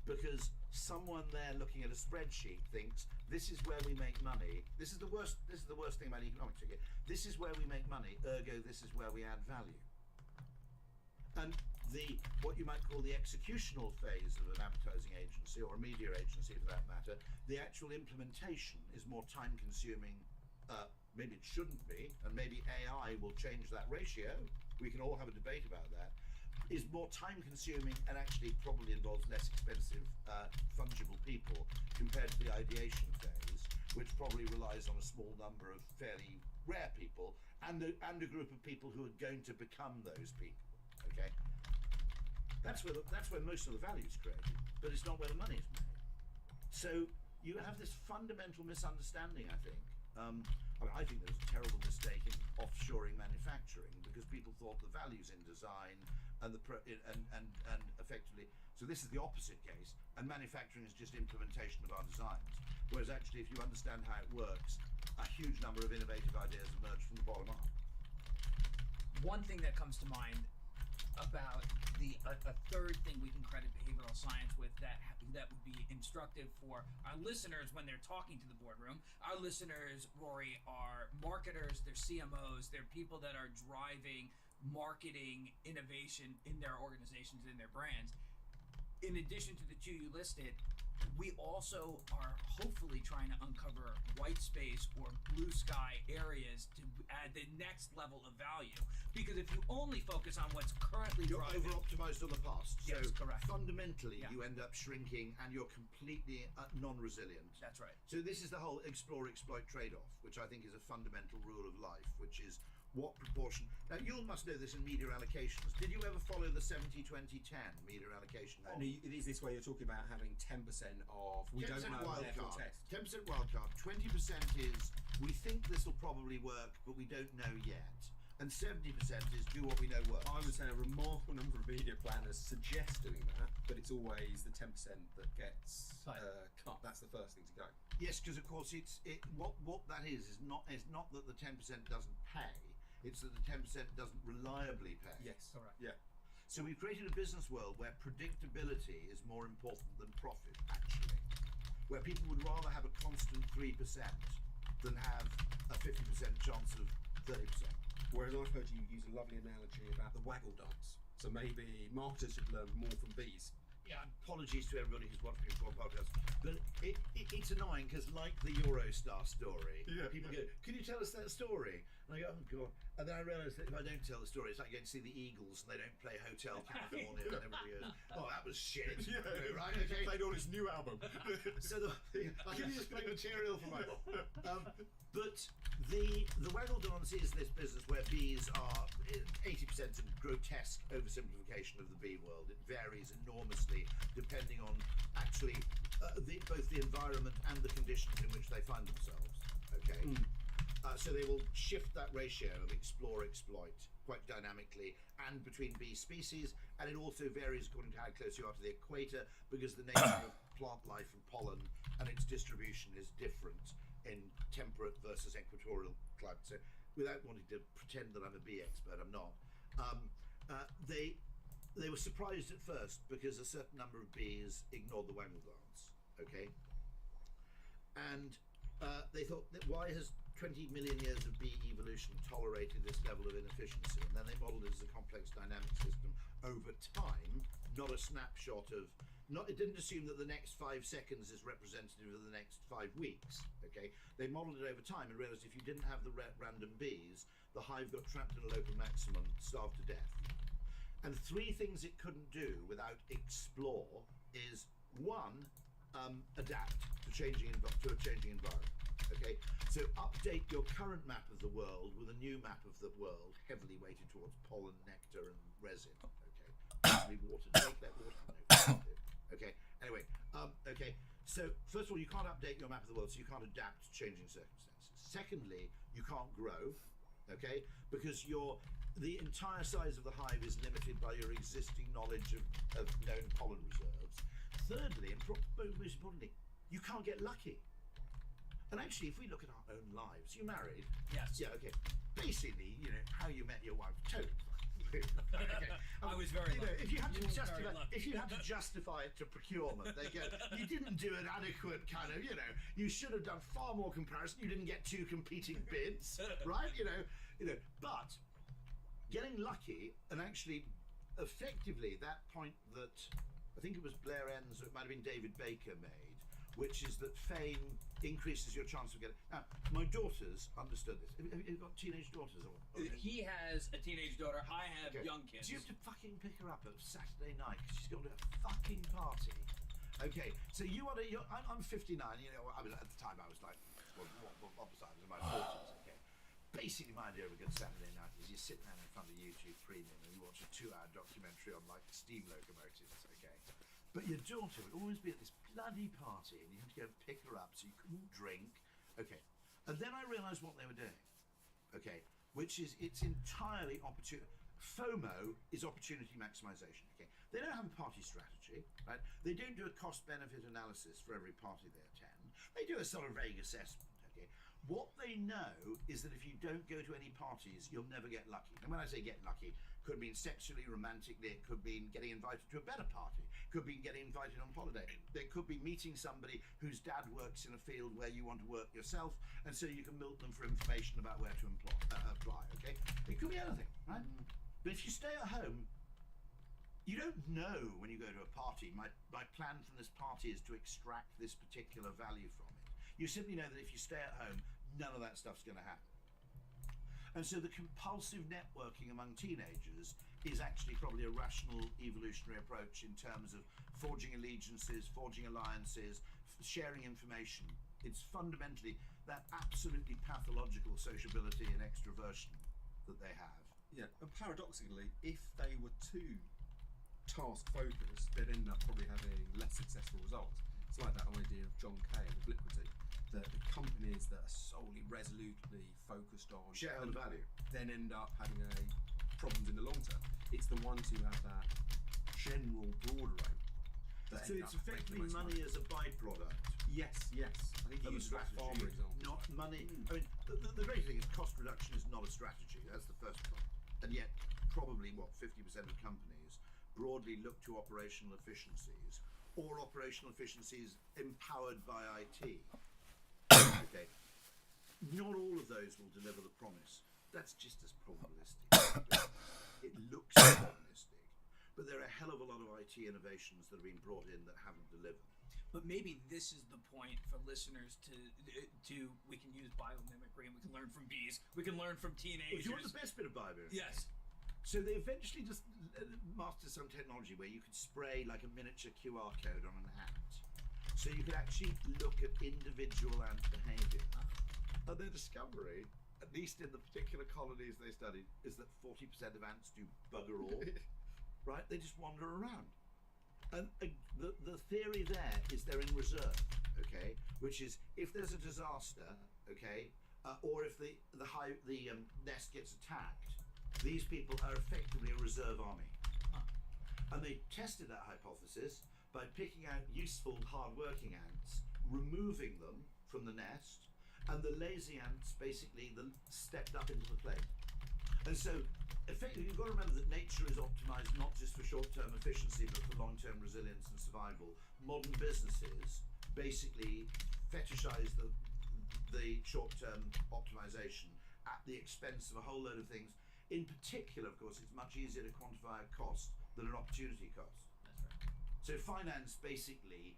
Because someone there looking at a spreadsheet thinks, this is where we make money. This is the worst thing about economics. Okay? This is where we make money, ergo this is where we add value. And what you might call the executional phase of an advertising agency or a media agency for that matter, the actual implementation is more time consuming. Maybe it shouldn't be, and maybe AI will change that ratio. We can all have a debate about that. Is more time consuming and actually probably involves less expensive fungible people compared to the ideation phase, which probably relies on a small number of fairly rare people, and a group of people who are going to become those people. Okay, that's where most of the value is created, but it's not where the money is made. So you have this fundamental misunderstanding, I think. I think there was a terrible mistake in offshoring manufacturing because people thought the value's in design and effectively. So this is the opposite case, and manufacturing is just implementation of our designs. Whereas actually, if you understand how it works, a huge number of innovative ideas emerge from the bottom up. One thing that comes to mind about a third thing we can credit behavioral science with that would be instructive for our listeners when they're talking to the boardroom. Our listeners, Rory, are marketers, they're CMOs, they're people that are driving marketing innovation in their organizations, in their brands. In addition to the two you listed, we also are hopefully trying to uncover white space or blue sky areas to add the next level of value. Because if you only focus on what's currently You're driving, over-optimized on the past. Yes, so correct. Fundamentally, Yeah. you end up shrinking and you're completely non-resilient. That's right. So this is the whole explore-exploit trade-off, which I think is a fundamental rule of life, which is what proportion. Now, you must know this in media allocations. Did you ever follow the 70-20-10 media allocation model? Is this where you're talking about having 10% of we don't 10% know wild therefore card. test? 10% wild card. 20% is we think this will probably work, but we don't know yet. And 70% is do what we know works. I would say a remarkable number of media planners suggest doing that, but it's always the 10% that gets cut. That's the first thing to go. Yes, because of course what that is not that the 10% doesn't pay. It's that the 10% doesn't reliably pay. Yes, correct. Yeah. So we've created a business world where predictability is more important than profit, actually. Where people would rather have a constant 3% than have a 50% chance of 30%. Whereas I've heard you use a lovely analogy about the waggle dance. So maybe marketers should learn more from bees. Yeah, apologies to everybody who's watched me on podcast, but it's annoying because, like the Eurostar story, people go, "Can you tell us that story?" And I go, "Oh God!" And then I realise that if I don't tell the story, it's like going to see the Eagles and they don't play Hotel California, and everybody goes, "Oh, that was shit." Right? Okay. Played on his new album. So I can just play material for my. But the waggle dance is this business where bees are 80% a grotesque oversimplification of the bee world. It varies enormously depending on actually both the environment and the conditions in which they find themselves. Okay, so they will shift that ratio of explore-exploit quite dynamically and between bee species, and it also varies according to how close you are to the equator because the nature of plant life and pollen and its distribution is different in temperate versus equatorial climate. So without wanting to pretend that I'm a bee expert, I'm not. They were surprised at first because a certain number of bees ignored the waggle dance, okay? And they thought, that why has 20 million years of bee evolution tolerated this level of inefficiency? And then they modeled it as a complex dynamic system over time, not a snapshot of, it didn't assume that the next 5 seconds is representative of the next 5 weeks, okay? They modeled it over time and realized if you didn't have the random bees, the hive got trapped in a local maximum, starved to death. And 3 things it couldn't do without explore is 1, adapt to a changing environment. Okay, so update your current map of the world with a new map of the world, heavily weighted towards pollen, nectar, and resin. Okay, water. Take that water. Okay. Anyway, okay. So first of all, you can't update your map of the world, so you can't adapt to changing circumstances. Secondly, you can't grow. Okay, because the entire size of the hive is limited by your existing knowledge of known pollen reserves. Thirdly, and most importantly, you can't get lucky. And actually, if we look at our own lives, you married? Yes. Yeah, okay. Basically, how you met your wife, totally. Okay. I was very lucky. If you had to justify it to procurement, they go, you didn't do an adequate kind of, you should have done far more comparison. You didn't get 2 competing bids, right? But getting lucky and actually effectively that point that I think it was Blair Enns or it might have been David Baker made, which is that fame increases your chance of getting. Now, my daughters understood this. Have you got teenage daughters? He has a teenage daughter. I have Okay. young kids. Do you have to fucking pick her up at Saturday night because she's going to a fucking party? Okay, so I'm 59. At the time I was like, what was I? I was in my 40s, okay. Basically, my idea of a good Saturday night is you sit down in front of YouTube Premium and you watch a 2-hour documentary on like steam locomotives, okay. But your daughter would always be at this bloody party and you had to go pick her up so you couldn't drink, okay. And then I realised what they were doing, okay, which is it's entirely opportunity. FOMO is opportunity maximization, okay. They don't have a party strategy, right? They don't do a cost-benefit analysis for every party they attend. They do a sort of vague assessment, okay. What they know is that if you don't go to any parties, you'll never get lucky. And when I say get lucky, could mean sexually, romantically, it could mean getting invited to a better party, could be getting invited on holiday. It could be meeting somebody whose dad works in a field where you want to work yourself, and so you can milk them for information about where to apply, okay? It could be anything, right? But if you stay at home, you don't know when you go to a party, my plan from this party is to extract this particular value from it. You simply know that if you stay at home, none of that stuff's going to happen. And so the compulsive networking among teenagers is actually probably a rational evolutionary approach in terms of forging allegiances, forging alliances, sharing information. It's fundamentally that absolutely pathological sociability and extroversion that they have. Yeah, and paradoxically, if they were too task focused, they'd end up probably having less successful results. It's like that idea of John Kay and Obliquity, that the companies that are solely resolutely focused on shareholder value then end up having problems in the long term. It's the ones who have that general broader aim. So it's effectively money as a byproduct. Yes. I think you use that farmer example. Not money. I mean, the great thing is cost reduction is not a strategy. That's the first point. And yet, probably 50% of companies broadly look to operational efficiencies, or operational efficiencies empowered by IT. Okay. Not all of those will deliver the promise. That's just as probabilistic. It looks probabilistic, but there are a hell of a lot of IT innovations that have been brought in that haven't delivered. But maybe this is the point for listeners to we can use biomimicry and we can learn from bees. We can learn from teenagers. Do you want the best bit of biomimicry? Yes. So they eventually just mastered some technology where you could spray like a miniature QR code on an ant. So you could actually look at individual ant behavior. And their discovery, at least in the particular colonies they studied, is that 40% of ants do bugger all. Right? They just wander around. And the theory there is they're in reserve, okay? Which is if there's a disaster, okay, or if the nest gets attacked, these people are effectively a reserve army. And they tested that hypothesis by picking out useful, hard-working ants, removing them from the nest, and the lazy ants basically stepped up into the plate. And so, effectively, you've got to remember that nature is optimized not just for short-term efficiency, but for long-term resilience and survival. Modern businesses basically fetishize the short-term optimization at the expense of a whole load of things. In particular, of course, it's much easier to quantify a cost than an opportunity cost. That's right. So finance basically,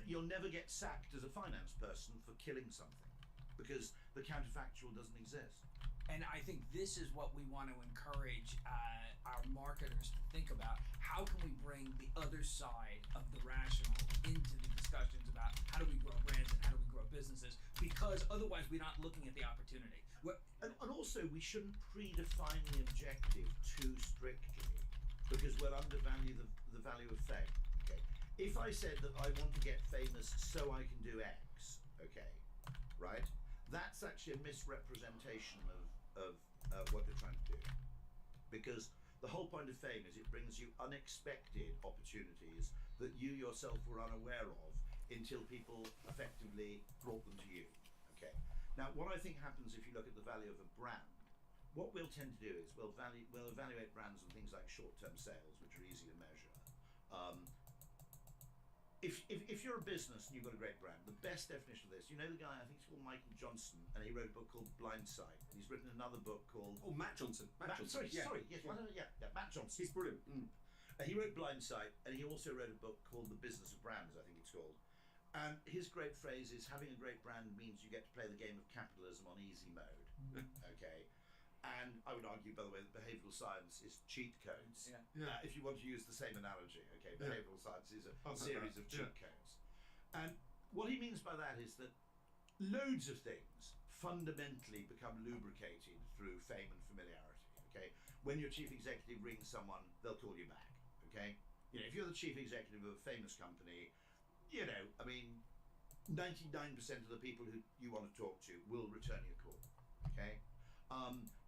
you'll never get sacked as a finance person for killing something because the counterfactual doesn't exist. And I think this is what we want to encourage our marketers to think about. How can we bring the other side of the rational into the discussions about how do we grow brands and how do we grow businesses? Because otherwise we're not looking at the opportunity. And also we shouldn't predefine the objective too strictly because we'll undervalue the value of fame. Okay. If I said that I want to get famous so I can do X, okay, right? That's actually a misrepresentation of what they're trying to do. Because the whole point of fame is it brings you unexpected opportunities that you yourself were unaware of until people effectively brought them to you. Okay. Now, what I think happens if you look at the value of a brand, what we'll tend to do is we'll evaluate brands on things like short-term sales, which are easy to measure. If you're a business and you've got a great brand, the best definition of this, you know the guy, I think he's called Michael Johnson, and he wrote a book called Blindsight, and he's written another book called... Oh, Matt Johnson. Matt Johnson. Matt Johnson. He's brilliant. He wrote Blindsight, and he also wrote a book called The Business of Brands, I think it's called. And his great phrase is, having a great brand means you get to play the game of capitalism on easy mode. Okay. And I would argue, by the way, that behavioural science is cheat codes. If you want to use the same analogy, okay, behavioural science is a series of cheat codes. And what he means by that is that loads of things fundamentally become lubricated through fame and familiarity. Okay, when your chief executive rings someone, they'll call you back. Okay, you know, if you're the chief executive of a famous company, you know, I mean, 99% of the people who you want to talk to will return your call. Okay,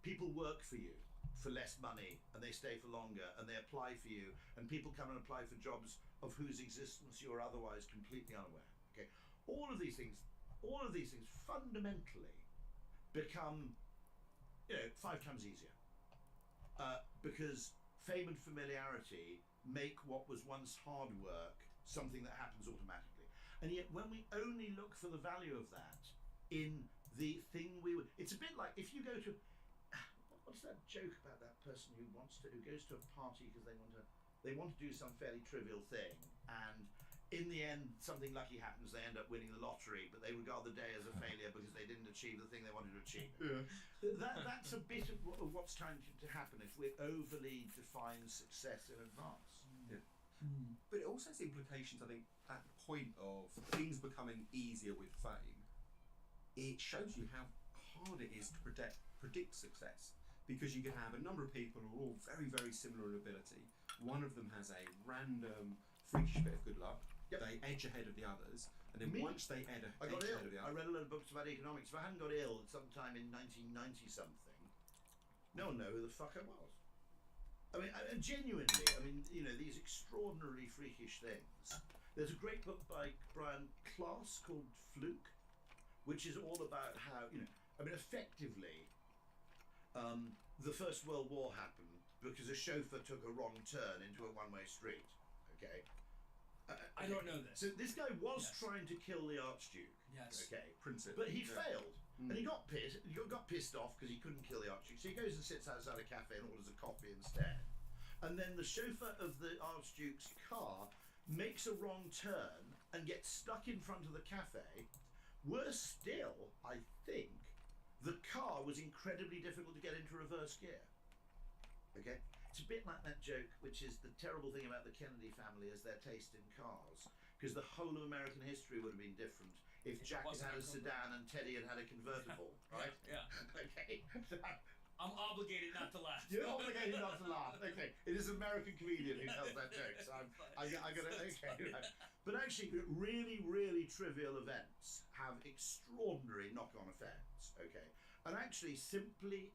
people work for you for less money and they stay for longer and they apply for you, and people come and apply for jobs of whose existence you're otherwise completely unaware. Okay, all of these things fundamentally become, you know, 5 times easier because fame and familiarity make what was once hard work something that happens automatically. And yet when we only look for the value of that in the thing it's a bit like if you go to, what's that joke about that person who goes to a party because they want to do some fairly trivial thing, and in the end something lucky happens, they end up winning the lottery, but they regard the day as a failure because they didn't achieve the thing they wanted to achieve. That's a bit of what's trying to happen if we overly define success in advance. But it also has implications, I think, at the point of things becoming easier with fame. It shows you how hard it is to predict success, because you can have a number of people who are all very, very similar in ability. One of them has a random freakish bit of good luck. They edge ahead of the others, and then once they edge ahead of the others, I read a lot of books about economics. If I hadn't got ill sometime in 1990 something, no one knew who the fuck I was. I mean, and genuinely, I mean, you know, these extraordinarily freakish things. There's a great book by Brian Klaas called Fluke, which is all about how, you know, I mean, effectively, the First World War happened because a chauffeur took a wrong turn into a one-way street. Okay. I don't know this. So this guy was trying to kill the Archduke. Yes. Okay. Principle. But he failed. And he got pissed off because he couldn't kill the Archduke. So he goes and sits outside a cafe and orders a coffee instead. And then the chauffeur of the Archduke's car makes a wrong turn and gets stuck in front of the cafe. Worse still, I think, the car was incredibly difficult to get into reverse gear. Okay? It's a bit like that joke, which is the terrible thing about the Kennedy family is their taste in cars. Because the whole of American history would have been different if Jack had had a sedan and Teddy had had a convertible, right? Yeah. Okay. I'm obligated not to laugh. You're obligated not to laugh. Okay. It is an American comedian who tells that joke, so I got to, okay. Right. But actually, really, really trivial events have extraordinary knock-on effects, okay? And actually, simply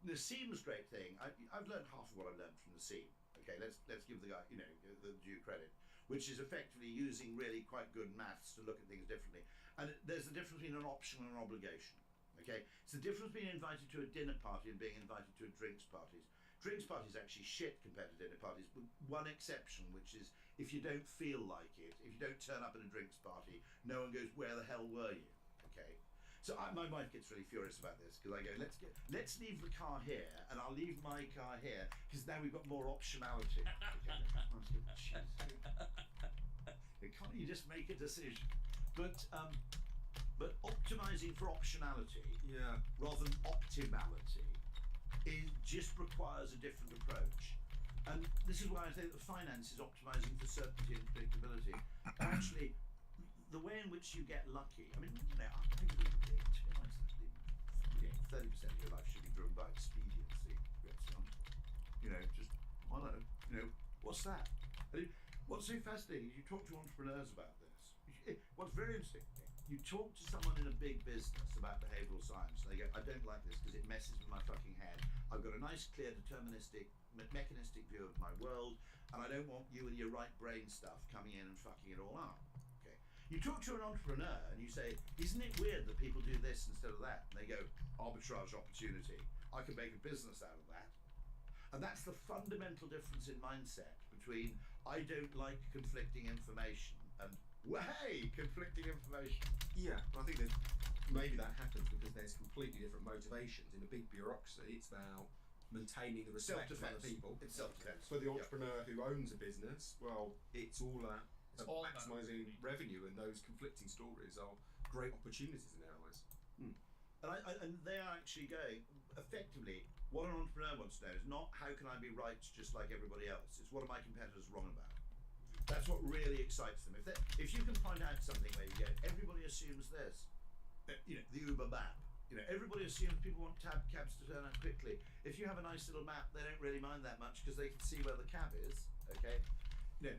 Nassim's great thing, I've learned half of what I've learned from Nassim. Okay, let's give the guy, you know, the due credit, which is effectively using really quite good maths to look at things differently. And there's the difference between an option and an obligation. Okay, it's the difference between being invited to a dinner party and being invited to a drinks parties. Drinks parties actually shit compared to dinner parties, with one exception, which is if you don't feel like it, if you don't turn up at a drinks party, no one goes, "Where the hell were you?" Okay. So my wife gets really furious about this because I go, let's leave the car here, and I'll leave my car here because now we've got more optionality. Can't you just make a decision? But optimizing for optionality, rather than optimality, just requires a different approach. And this is why I say that finance is optimizing for certainty and predictability. And actually, the way in which you get lucky, I mean, you know, I would predict, you know, 30% of your life should be driven by expediency. You know, just, I don't know, you know, what's that? I mean, what's so fascinating is you talk to entrepreneurs about this. What's very interesting, you talk to someone in a big business about behavioral science, and they go, "I don't like this because it messes with my fucking head. I've got a nice, clear, deterministic, mechanistic view of my world, and I don't want you and your right brain stuff coming in and fucking it all up." Okay. You talk to an entrepreneur and you say, "Isn't it weird that people do this instead of that?" And they go, "Arbitrage opportunity. I can make a business out of that." And that's the fundamental difference in mindset between "I don't like conflicting information" and "Hey, conflicting information." Yeah, I think that maybe that happens because there's completely different motivations. In a big bureaucracy, it's about maintaining the respect of other people. It's self-defense. For the entrepreneur who owns a business, well, it's all about maximising revenue, and those conflicting stories are great opportunities in their eyes. And they are actually going, effectively, what an entrepreneur wants to know is not how can I be right just like everybody else, it's what are my competitors wrong about. That's what really excites them. If you can find out something where you go, everybody assumes this, you know, the Uber map. You know, everybody assumes people want cabs to turn up quickly. If you have a nice little map, they don't really mind that much because they can see where the cab is. Okay, you know,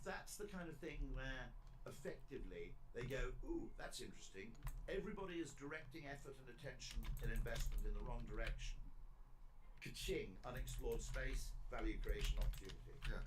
that's the kind of thing where effectively they go, ooh, that's interesting. Everybody is directing effort and attention and investment in the wrong direction. Ka-ching, unexplored space, value creation opportunity. Yeah.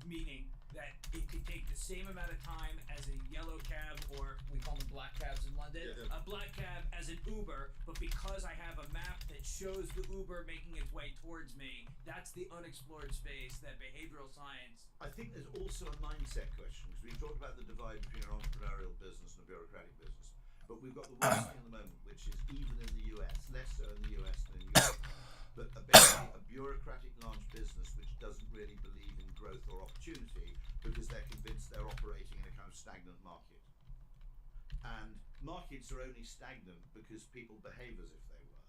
Meaning that it could take the same amount of time as a yellow cab, or we call them black cabs in London, a black cab as an Uber, but because I have a map that shows the Uber making its way towards me, that's the unexplored space that behavioral science. I think there's also a mindset question, because we've talked about the divide between an entrepreneurial business and a bureaucratic business, but we've got the worst thing at the moment, which is even in the US, less so in the US than in Europe, but basically a bureaucratic large business which doesn't really believe in growth or opportunity because they're convinced they're operating in a kind of stagnant market. And markets are only stagnant because people behave as if they were.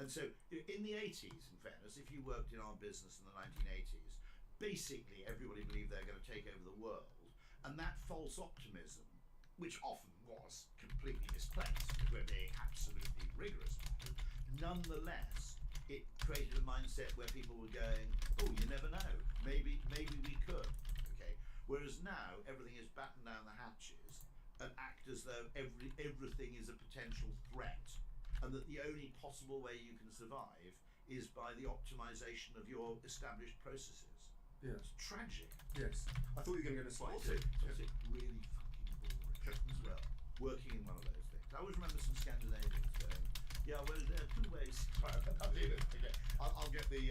And so in the 80s, in fairness, if you worked in our business in the 1980s, basically everybody believed they're going to take over the world. And that false optimism, which often was completely misplaced, if we're being absolutely rigorous, nonetheless, it created a mindset where people were going, oh, you never know, maybe we could, okay? Whereas now, everything is batten down the hatches and act as though everything is a potential threat, and that the only possible way you can survive is by the optimization of your established processes. Yeah. It's tragic. Yes. I thought you were going to go into slightly Also, really fucking boring as well, working in one of those things. I always remember some Scandinavians going, yeah, well, there are two ways. I'll get the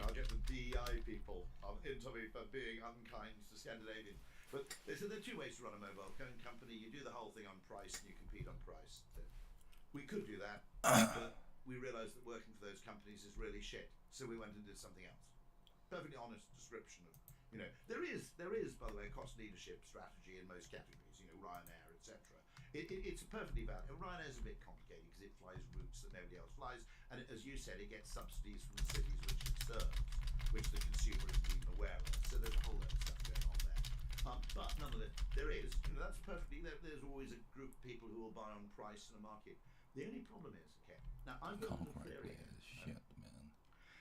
I'll get the DEI people into me for being unkind to Scandinavians. But they said there are two ways to run a mobile phone company. You do the whole thing on price and you compete on price. We could do that, but we realised that working for those companies is really shit. So we went and did something else. Perfectly honest description of, you know, there is, by the way, a cost leadership strategy in most categories. You know, Ryanair, etc. It's perfectly valid. Ryanair is a bit complicated because it flies routes that nobody else flies, and as you said, it gets subsidies from the cities which it serves, which the consumer isn't even aware of. So there's a whole lot of stuff going on there. But nonetheless, there is. You know, that's perfectly. There's always a group of people who will buy on price in a market. The only problem is, okay, now I've got a theory,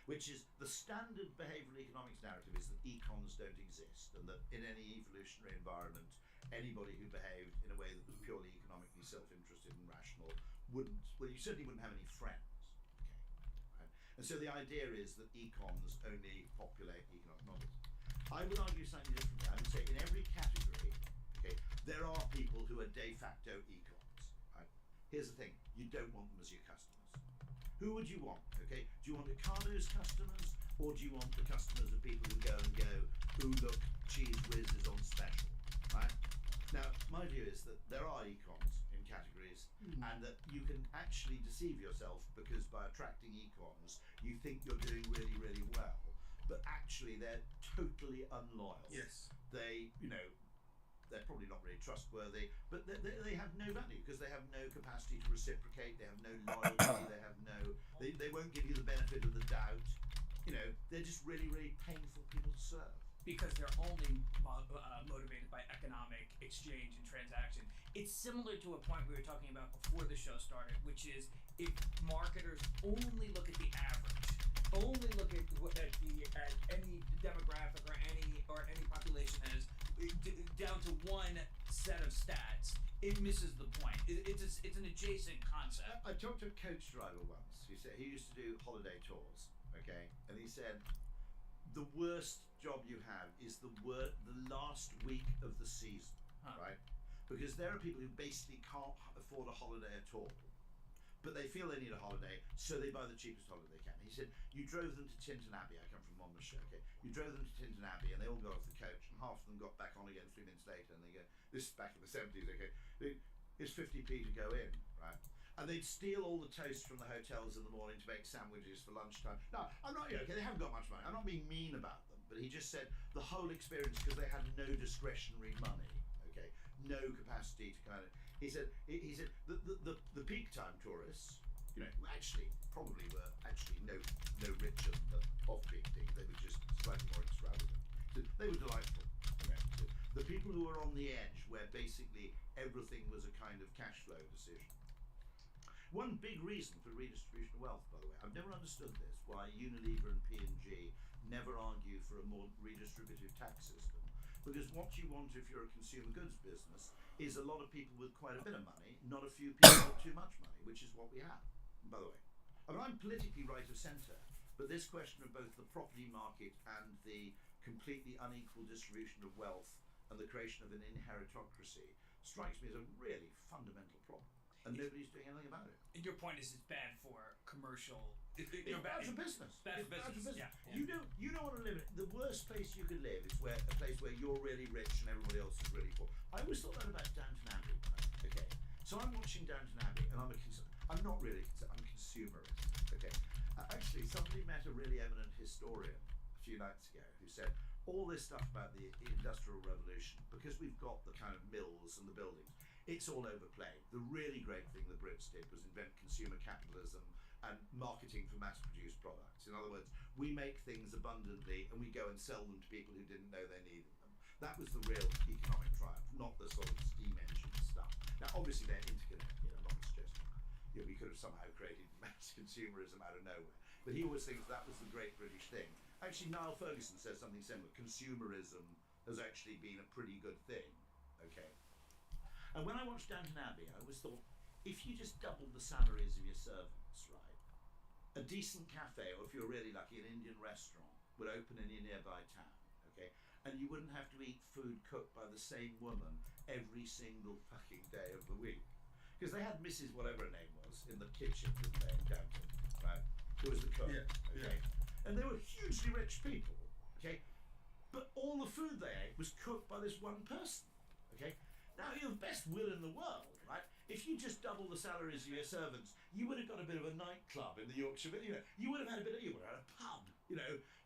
which is the standard behavioural economics narrative is that econs don't exist, and that in any evolutionary environment, anybody who behaved in a way that was purely economically self-interested and rational wouldn't, well, you certainly wouldn't have any friends. Okay, right? And so the idea is that econs only populate economic models. I would argue slightly differently. I would say in every category, okay, there are people who are de facto econs. Right? Here's the thing: you don't want them as your customers. Who would you want? Okay, do you want Ocato's customers, or do you want the customers of people who go and go, ooh, look, Cheese Whiz is on special, right? Now, my view is that there are econs in categories, and that you can actually deceive yourself because by attracting econs, you think you're doing really, really well, but actually they're totally unloyal. Yes. They, you know, they're probably not really trustworthy, but they have no value because they have no capacity to reciprocate, they have no loyalty, they have no, they won't give you the benefit of the doubt. You know, they're just really, really painful people to serve. Because they're only motivated by economic exchange and transaction. It's similar to a point we were talking about before the show started, which is if marketers only look at the average, only look at any demographic or any population as down to one set of stats, it misses the point. It's an adjacent concept. I talked to a coach driver once. He said he used to do holiday tours, okay, and he said the worst job you have is the last week of the season, right? Because there are people who basically can't afford a holiday at all, but they feel they need a holiday, so they buy the cheapest holiday they can. He said, you drove them to Tinton Abbey. I come from Monmouthshire, okay? You drove them to Tinton Abbey, and they all got off the coach, and half of them got back on again 3 minutes later, and they go, this is back in the 70s, okay? It's 50p to go in, right? And they'd steal all the toast from the hotels in the morning to make sandwiches for lunchtime. Now, I'm not, okay, they haven't got much money. I'm not being mean about them, but he just said the whole experience, because they had no discretionary money, okay, no capacity to kind of. He said the peak time tourists, you know, actually probably were actually no richer than off-peak. They were just slightly more extravagant. So they were delightful. You know. people who are on the edge, where basically everything was a kind of cash flow decision. One big reason for redistribution of wealth, by the way, I've never understood this, why Unilever and P&G never argue for a more redistributive tax system. Because what you want if you're a consumer goods business is a lot of people with quite a bit of money, not a few people with too much money, which is what we have, by the way. I mean, I'm politically right of centre, but this question of both the property market and the completely unequal distribution of wealth and the creation of an inheritocracy strikes me as a really fundamental problem. And nobody's doing anything about it. And your point is it's bad for commercial. It's bad for business. Bad for business. Yeah. You don't want to live in the worst place you could live is a place where you're really rich and everybody else is really poor. I always thought that about Downton Abbey. Okay, so I'm watching Downton Abbey and I'm not really I'm a consumerist. Okay, actually somebody met a really eminent historian a few nights ago who said all this stuff about the Industrial Revolution, because we've got the kind of mills and the buildings, it's all overplayed. The really great thing the Brits did was invent consumer capitalism and marketing for mass-produced products. In other words, we make things abundantly and we go and sell them to people who didn't know they needed them. That was the real economic triumph, not the sort of steam engine stuff. Now, obviously, they're interconnected. I'm not suggesting we could have somehow created mass consumerism out of nowhere. But he always thinks that was the great British thing. Actually, Niall Ferguson says something similar. Consumerism has actually been a pretty good thing. Okay. And when I watched Downton Abbey, I always thought, if you just doubled the salaries of your servants, right, a decent cafe, or if you're really lucky, an Indian restaurant would open in your nearby town, okay, and you wouldn't have to eat food cooked by the same woman every single fucking day of the week. Because they had Mrs. whatever her name was in the kitchen, didn't they, in Downton, right? Who was the cook, okay? And they were hugely rich people, okay? But all the food they ate was cooked by this one person, okay? Now, you have best will in the world, right? If you just double the salaries of your servants, you would have got a bit of a nightclub in the Yorkshire, you would have had you would have had a pub,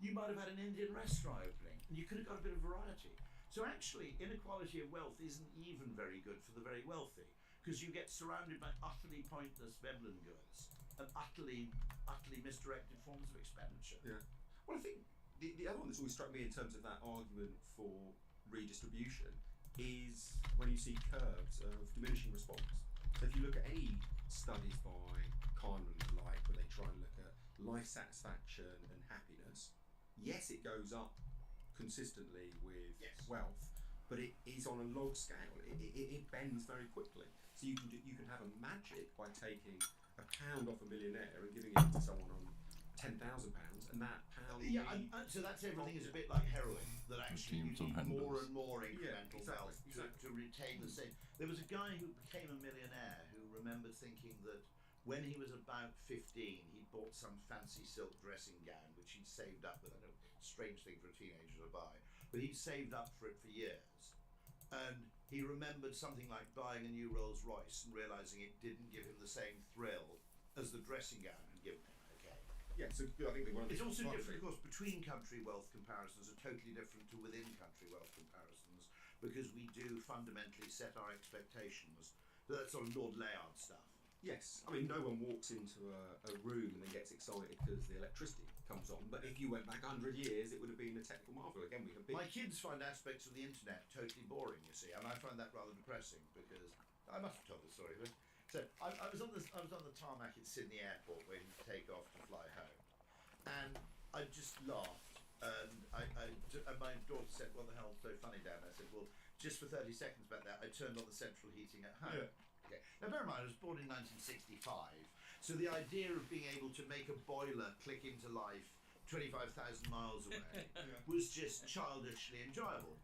you might have had an Indian restaurant opening, and you could have got a bit of variety. So actually, inequality of wealth isn't even very good for the very wealthy, because you get surrounded by utterly pointless Veblen goods and utterly misdirected forms of expenditure. Yeah. Well, I think the other one that's always struck me in terms of that argument for redistribution is when you see curves of diminishing response. So if you look at any studies by Kahneman and the like, where they try and look at life satisfaction and happiness, yes, it goes up consistently with wealth, but it is on a log scale. It bends very quickly. So you can have a magic by taking a pound off a millionaire and giving it to someone on £10,000, and that pound. Yeah, so that's everything is a bit like heroin. That actually you need more and more incremental wealth to retain the same. There was a guy who became a millionaire who remembered thinking that when he was about 15, he bought some fancy silk dressing gown which he'd saved up with. I know, strange thing for a teenager to buy, but he'd saved up for it for years. And he remembered something like buying a new Rolls Royce and realizing it didn't give him the same thrill as the dressing gown had given him. Yeah, so I think it's also different, of course, between country wealth comparisons are totally different to within country wealth comparisons, because we do fundamentally set our expectations. That sort of Lord Layard stuff. Yes, I mean, no one walks into a room and then gets excited because the electricity comes on, but if you went back 100 years, it would have been a technical marvel. Again, we have been. My kids find aspects of the internet totally boring, you see, and I find that rather depressing, because I must have told the story, but so I was on the tarmac at Sydney Airport waiting to take off to fly home, and I just laughed, and my daughter said, "What the hell is so funny, Dad?" And I said, "Well, just for 30 seconds about that, I turned on the central heating at home." Yeah. Okay. Now bear in mind, I was born in 1965, so the idea of being able to make a boiler click into life 25,000 miles away was just childishly enjoyable.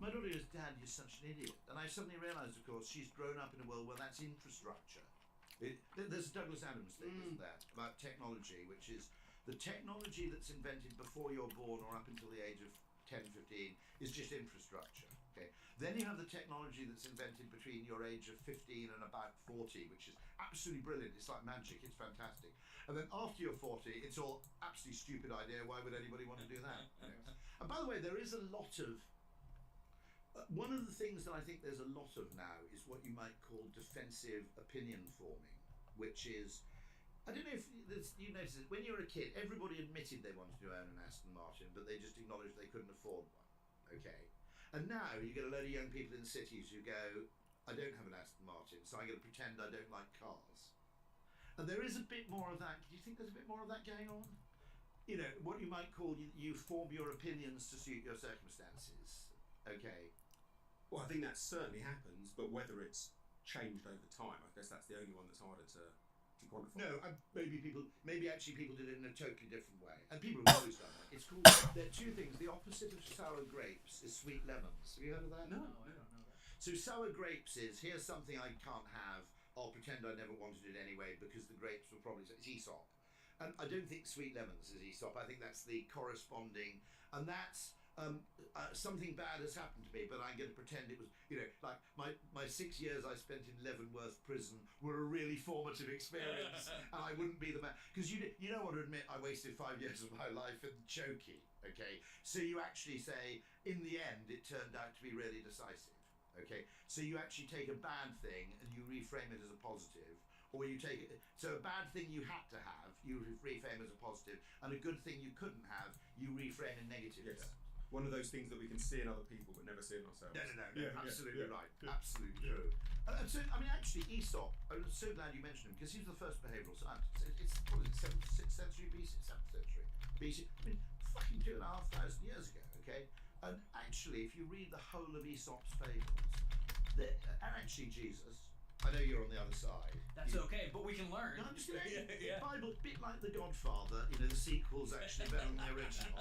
My daughter goes, "Dad, you're such an idiot." And I suddenly realised, of course, she's grown up in a world where that's infrastructure. There's a Douglas Adams thing, isn't there, about technology, which is the technology that's invented before you're born or up until the age of 10, 15 is just infrastructure. Okay. Then you have the technology that's invented between your age of 15 and about 40, which is absolutely brilliant. It's like magic. It's fantastic. And then after you're 40, it's all absolutely stupid idea. Why would anybody want to do that? And by the way, there is a lot of one of the things that I think there's a lot of now is what you might call defensive opinion forming, which is, I don't know if you noticed it, when you were a kid, everybody admitted they wanted to own an Aston Martin, but they just acknowledged they couldn't afford one. Okay. And now you get a load of young people in cities who go, I don't have an Aston Martin, so I'm going to pretend I don't like cars. And there is a bit more of that. Do you think there's a bit more of that going on? You know, what you might call, you form your opinions to suit your circumstances. Okay. Well, I think that certainly happens, but whether it's changed over time, I guess that's the only one that's harder to quantify. No, maybe actually people did it in a totally different way. And people have always done that. It's called, there are two things. The opposite of sour grapes is sweet lemons. Have you heard of that? No, I don't know that. So sour grapes is, here's something I can't have, I'll pretend I never wanted it anyway because the grapes will probably, it's Aesop. And I don't think sweet lemons is Aesop. I think that's the corresponding, and that's something bad has happened to me, but I'm going to pretend it was, you know, like my 6 years I spent in Leavenworth prison were a really formative experience, and I wouldn't be the man, because you don't want to admit I wasted 5 years of my life in Jokey, okay? So you actually say, in the end, it turned out to be really decisive, okay? So you actually take a bad thing and you reframe it as a positive, or you take it, so a bad thing you had to have, you reframe as a positive, and a good thing you couldn't have, you reframe in negative terms. One of those things that we can see in other people but never see in ourselves. No, absolutely right. Absolutely true. And so, I mean, actually, Aesop, I'm so glad you mentioned him, because he was the first behavioural scientist. It's what is it, 6th century BC? 7th century BC. I mean, fucking 2,500 years ago, okay? And actually, if you read the whole of Aesop's fables, and actually Jesus, I know you're on the other side. That's okay, but we can learn. No, I'm just saying, the Bible, a bit like The Godfather, you know, the sequel's actually better than the original.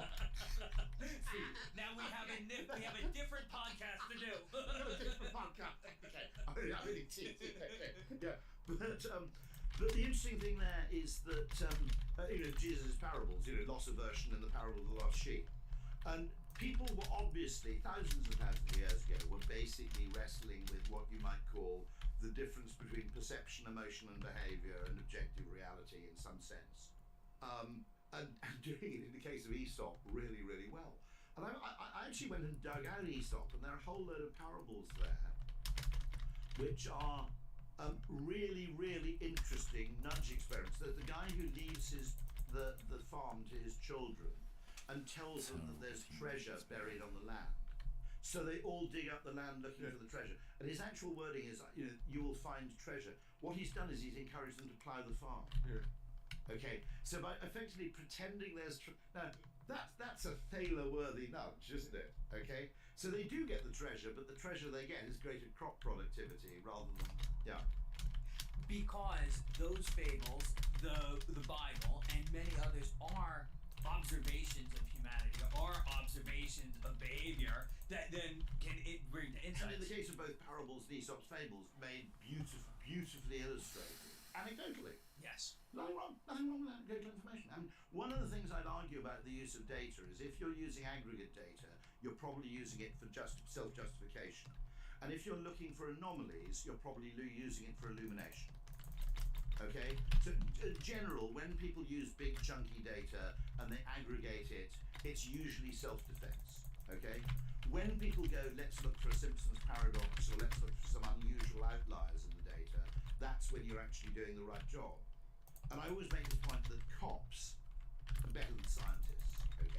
Now we have a different podcast to do. Okay, I really teased it. Yeah, but the interesting thing there is that you know, Jesus' parables, you know, loss aversion and the parable of the lost sheep, and people were obviously thousands of years ago were basically wrestling with what you might call the difference between perception, emotion, and behaviour, and objective reality in some sense, and doing it in the case of Aesop really, really well. And I actually went and dug out Aesop, and there are a whole load of parables there, which are really, really interesting nudge experiments. There's the guy who leaves the farm to his children and tells them that there's treasure buried on the land. So they all dig up the land looking for the treasure. And his actual wording is, you know, you will find treasure. What he's done is he's encouraged them to plough the farm. Yeah. Okay, so by effectively pretending there's now that's a Thaler-worthy nudge, isn't it? Okay, so they do get the treasure, but the treasure they get is greater crop productivity rather than Because those fables, the Bible, and many others are observations of humanity, are observations of behavior that then can bring to insights. And in the case of both parables and Aesop's fables, made beautifully illustrated, anecdotally. Yes. Nothing wrong with anecdotal information. I mean, one of the things I'd argue about the use of data is if you're using aggregate data, you're probably using it for just self-justification. And if you're looking for anomalies, you're probably using it for illumination. Okay? So in general, when people use big chunky data and they aggregate it, it's usually self-defense. Okay? When people go, let's look for a Simpsons paradox, or let's look for some unusual outliers in the data, that's when you're actually doing the right job. And I always make the point that cops are better than scientists, okay,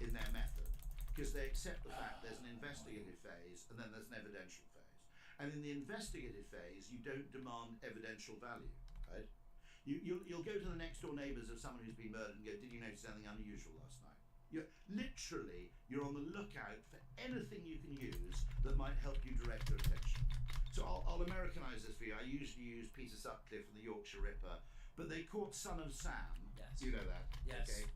in their method, because they accept the fact there's an investigative phase and then there's an evidential phase. And in the investigative phase, you don't demand evidential value, right? You'll go to the next door neighbours of someone who's been murdered and go, did you notice anything unusual last night? You're on the lookout for anything you can use that might help you direct your attention. So I'll Americanise this for you. I usually use Peter Sutcliffe and the Yorkshire Ripper, but they caught Son of Sam. Yes. You know that? Yes. Okay.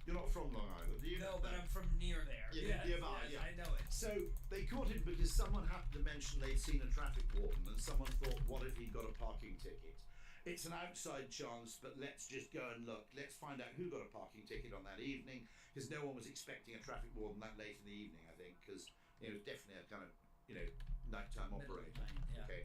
You're not from Long Island, do you? No, but I'm from near there. Yeah, nearby, yes, yeah. I know it. So they caught him because someone happened to mention they'd seen a traffic warden, and someone thought, what if he got a parking ticket? It's an outside chance, but let's just go and look. Let's find out who got a parking ticket on that evening, because no one was expecting a traffic warden that late in the evening, I think, because it was definitely a kind of, nighttime operator. Yeah. Okay.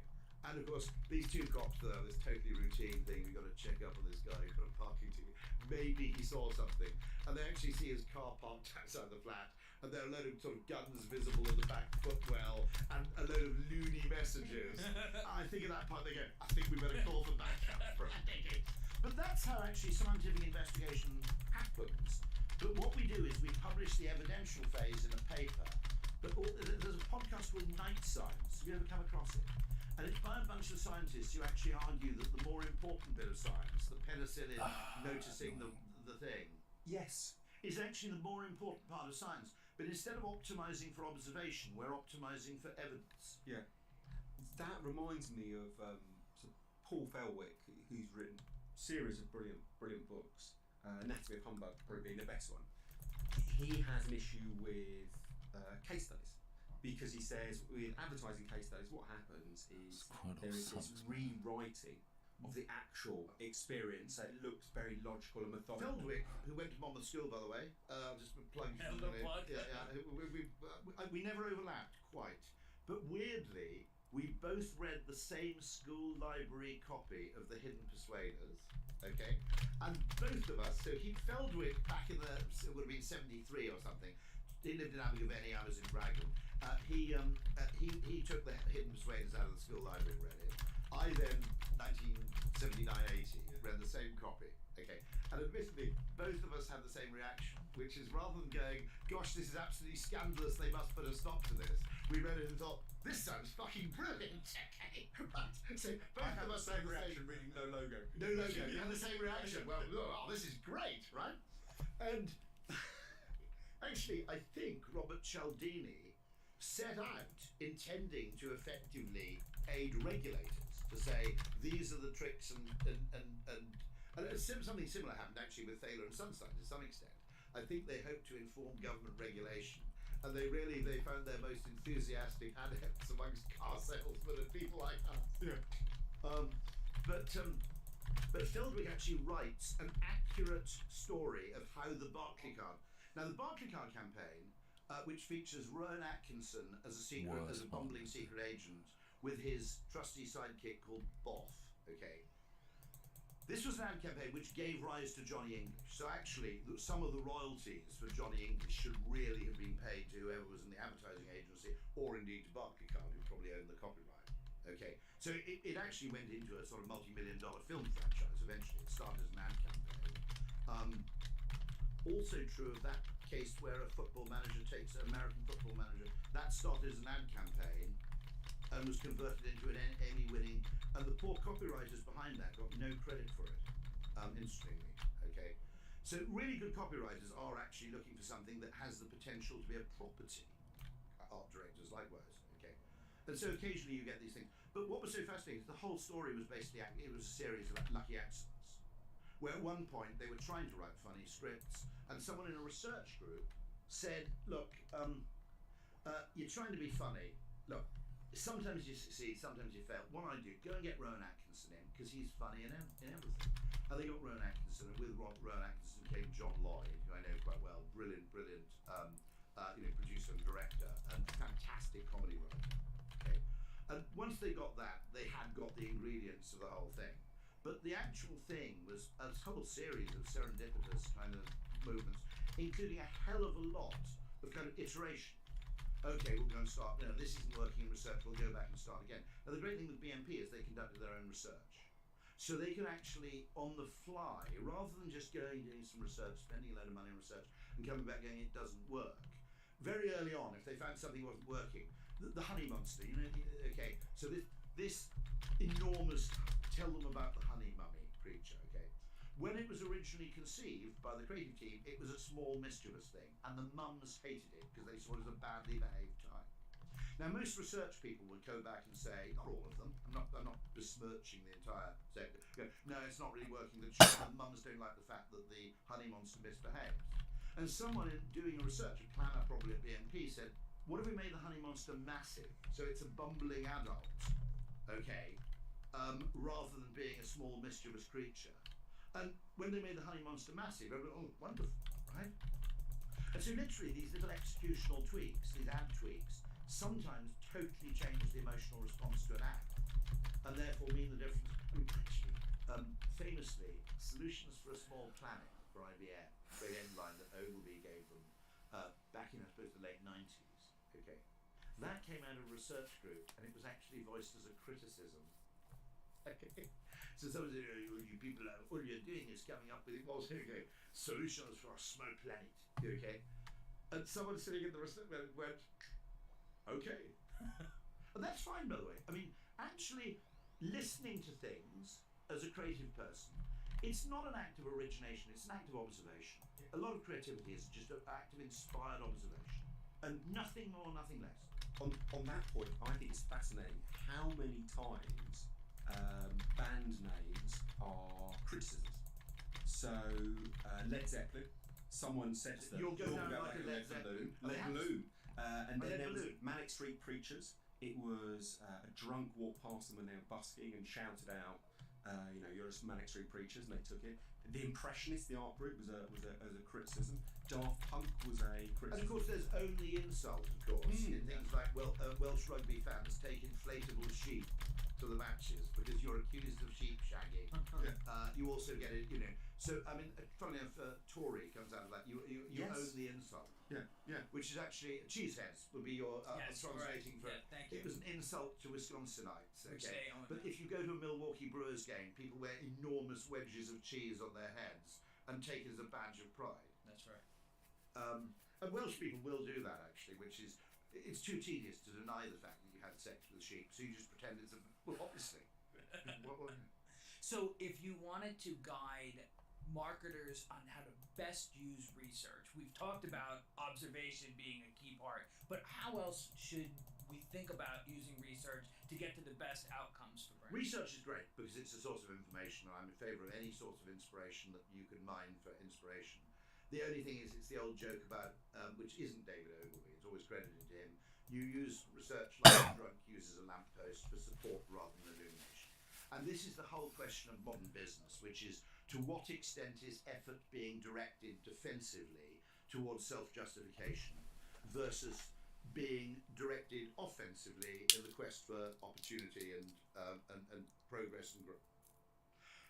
And of course, these two cops, though, this totally routine thing, we've got to check up on this guy who got a parking ticket. Maybe he saw something. And they actually see his car parked outside the flat, and there are a load of sort of guns visible in the back footwell, and a load of loony messages. I think at that point they go, I think we better call for backup for a ticket. But that's how actually scientific investigation happens. But what we do is we publish the evidential phase in a paper, But there's a podcast called Night Science. Have you ever come across it? And it's by a bunch of scientists who actually argue that the more important bit of science, the penicillin noticing the thing, Yes. is actually the more important part of science. But instead of optimizing for observation, we're optimizing for evidence. Yeah. That reminds me of so Paul Felwick, who's written a series of brilliant books. Anatomy of Humbug probably being the best one. He has an issue with case studies. Because he says with advertising case studies, what happens is there is this rewriting of the actual experience. So it looks very logical and methodical. Feldwick, who went to Monmouth School, by the way, just plugging. We never overlapped quite, but weirdly, we both read the same school library copy of The Hidden Persuaders. Okay, and both of us. So Feldwick back in it would have been 73 or something. He lived in Abergavenny. I was in Brighton. He took The Hidden Persuaders out of the school library and read it. I then, 1979-80, read the same copy. Okay, and admittedly, both of us had the same reaction, which is rather than going, "Gosh, this is absolutely scandalous. They must put a stop to this," we read it and thought, "This sounds fucking brilliant." Okay, right. So both of us had the same reaction. Reading no logo. No logo. You had the same reaction. Well, this is great, right? And actually, I think Robert Cialdini set out intending to effectively aid regulators to say these are the tricks and something similar happened actually with Thaler and Sunstein to some extent. I think they hoped to inform government regulation, and they found their most enthusiastic adepts amongst car salesmen and people like us. Yeah. But Feldwick actually writes an accurate story of how the Barclaycard. Now the Barclaycard campaign, which features Rowan Atkinson as a bumbling secret agent with his trusty sidekick called Boff. Okay. This was an ad campaign which gave rise to Johnny English. So actually, some of the royalties for Johnny English should really have been paid to whoever was in the advertising agency, or indeed to Barclaycard, who probably owned the copyright. Okay, so it actually went into a sort of multi-million-dollar film franchise eventually. It started as an ad campaign. Also true of that case where a football manager takes an American football manager. That started as an ad campaign and was converted into an Emmy-winning, and the poor copywriters behind that got no credit for it, interestingly, okay? So really good copywriters are actually looking for something that has the potential to be a property. Art directors likewise, okay? And so occasionally you get these things. But what was so fascinating is the whole story was basically, it was a series of lucky accidents, where at one point they were trying to write funny scripts, and someone in a research group said, look, you're trying to be funny. Look, sometimes you succeed, sometimes you fail. What I do, go and get Rowan Atkinson in, because he's funny in everything. And they got Rowan Atkinson, and with Rowan Atkinson came John Lloyd, who I know quite well, brilliant, producer and director, and fantastic comedy writer. Okay, and once they got that, they had got the ingredients of the whole thing. But the actual thing was a whole series of serendipitous kind of movements, including a hell of a lot of kind of iteration. Okay, we'll go and start, this isn't working in research, we'll go back and start again. Now the great thing with BMP is they conducted their own research. So they could actually, on the fly, rather than just doing some research, spending a load of money on research, and coming back going, it doesn't work. Very early on, if they found something wasn't working, the honey monster, okay, so this enormous, tell them about the honey mummy creature, okay. When it was originally conceived by the creative team, it was a small mischievous thing, and the mums hated it because they saw it as a badly behaved type. Now, most research people would go back and say, not all of them, I'm not besmirching the entire sector. No, it's not really working. The mums don't like the fact that the honey monster misbehaves. And someone doing a research, a planner probably at BNP, said, what if we made the honey monster massive? So it's a bumbling adult, okay, rather than being a small mischievous creature. And when they made the honey monster massive, everyone, oh, wonderful, right? And so literally these little executional tweaks, these ad tweaks, sometimes totally change the emotional response to an ad, and therefore mean the difference. I mean, actually, famously, Solutions for a Small Planet for IBM, great headline that Ogilvy gave them back in, I suppose, the late 90s. Okay, that came out of a research group, and it was actually voiced as a criticism. Okay. So someone said, you people, all you're doing is coming up with it was, okay, solutions for a small planet, okay? And someone sitting in the research went, Okay. And that's fine, by the way. I mean, actually, listening to things as a creative person, it's not an act of origination, it's an act of observation. A lot of creativity is just an act of inspired observation, and nothing more, nothing less. On that point, I think it's fascinating how many times band names are criticisms. So Led Zeppelin, someone said to them, You'll go down like a Led Zeppelin. Led Balloon. And then Led there was Balloon. Manic Street Preachers. It was a drunk walked past them when they were busking and shouted out, you're a Manic Street Preachers, and they took it. The Impressionists, the art group, was a criticism. Daft Punk was a criticism. And of course, there's only insult, of course, in things like, Welsh rugby fans take inflatable sheep to the matches because you're accused of sheep shagging. You also get it, So, I mean, funnily enough, Tory comes out of that. You Yes. own the insult. Yeah. Which is actually, cheeseheads would be your Yes, translating for right. Yeah, thank you. It was an insult to Wisconsinites. Which Okay. they own But now. if you go to a Milwaukee Brewers game, people wear enormous wedges of cheese on their heads and take it as a badge of pride. That's right. And Welsh people will do that actually, which is, it's too tedious to deny the fact that you had sex with sheep, so you just pretend it's obviously. So if you wanted to guide marketers on how to best use research, we've talked about observation being a key part, but how else should we think about using research to get to the best outcomes for brands? Research is great because it's a source of information, and I'm in favour of any source of inspiration that you can mine for inspiration. The only thing is, it's the old joke about, which isn't David Ogilvy, it's always credited to him, you use research like a drunk uses a lamppost for support rather than illumination. And this is the whole question of modern business, which is, to what extent is effort being directed defensively towards self-justification versus being directed offensively in the quest for opportunity and progress and growth.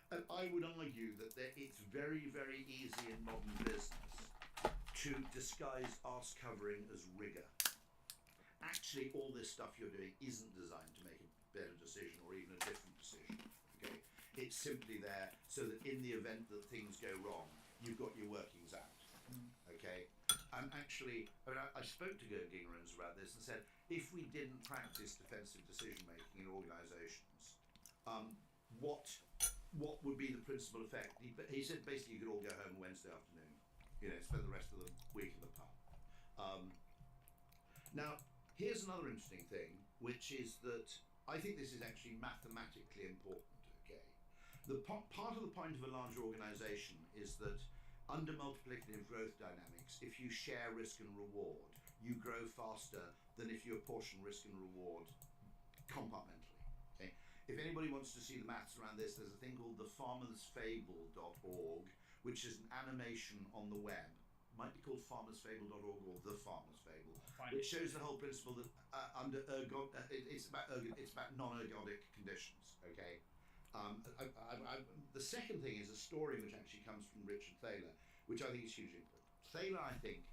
And I would argue that it's very, very easy in modern business to disguise arse covering as rigor. Actually, all this stuff you're doing isn't designed to make a better decision or even a different decision. Okay, it's simply there so that in the event that things go wrong, you've got your workings out. Okay, and actually, I spoke to Gerd Gingerans about this and said, if we didn't practice defensive decision making in organisations, what would be the principal effect? He said basically you could all go home Wednesday afternoon, spend the rest of the week in the pub. Now, here's another interesting thing, which is that I think this is actually mathematically important. Okay, part of the point of a larger organisation is that under multiplicative growth dynamics, if you share risk and reward, you grow faster than if you apportion risk and reward compartmentally. Okay, if anybody wants to see the maths around this, there's a thing called thefarmersfable.org, which is an animation on the web. Might be called farmersfable.org or the Farmer's Fable, which shows the whole principle that it's about non-ergodic conditions. Okay. The second thing is a story which actually comes from Richard Thaler, which I think is hugely important. Thaler, I think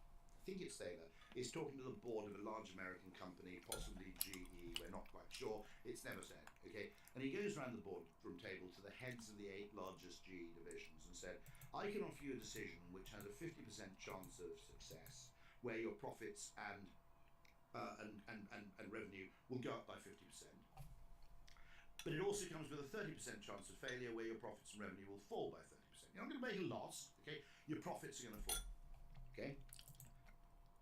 it's Thaler, is talking to the board of a large American company, possibly GE, we're not quite sure, it's never said, okay? And he goes around the boardroom table to the heads of the 8 largest GE divisions and said, I can offer you a decision which has a 50% chance of success, where your profits and revenue will go up by 50%. But it also comes with a 30% chance of failure where your profits and revenue will fall by 30%. You're not going to make a loss, okay? Your profits are going to fall, okay?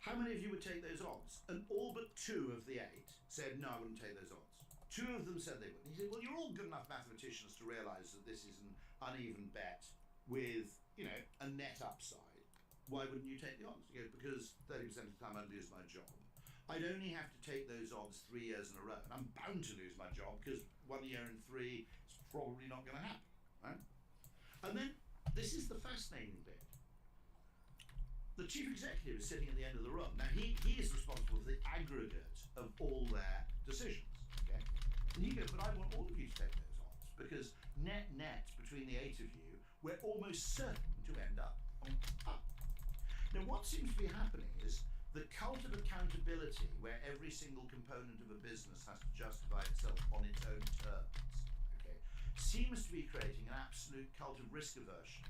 How many of you would take those odds? And all but 2 of the 8 said, no, I wouldn't take those odds. 2 of them said they would. He said, well, you're all good enough mathematicians to realise that this is an uneven bet with, a net upside. Why wouldn't you take the odds? He goes, because 30% of the time I'd lose my job. I'd only have to take those odds 3 years in a row, and I'm bound to lose my job because 1 year in 3 is probably not going to happen, right? And then this is the fascinating bit. The chief executive is sitting at the end of the room. Now he is responsible for the aggregate of all their decisions. Okay, and he goes, but I want all of you to take those odds because net between the 8 of you, we're almost certain to end up on up. Now what seems to be happening is the cult of accountability, where every single component of a business has to justify itself on its own terms, okay, seems to be creating an absolute cult of risk aversion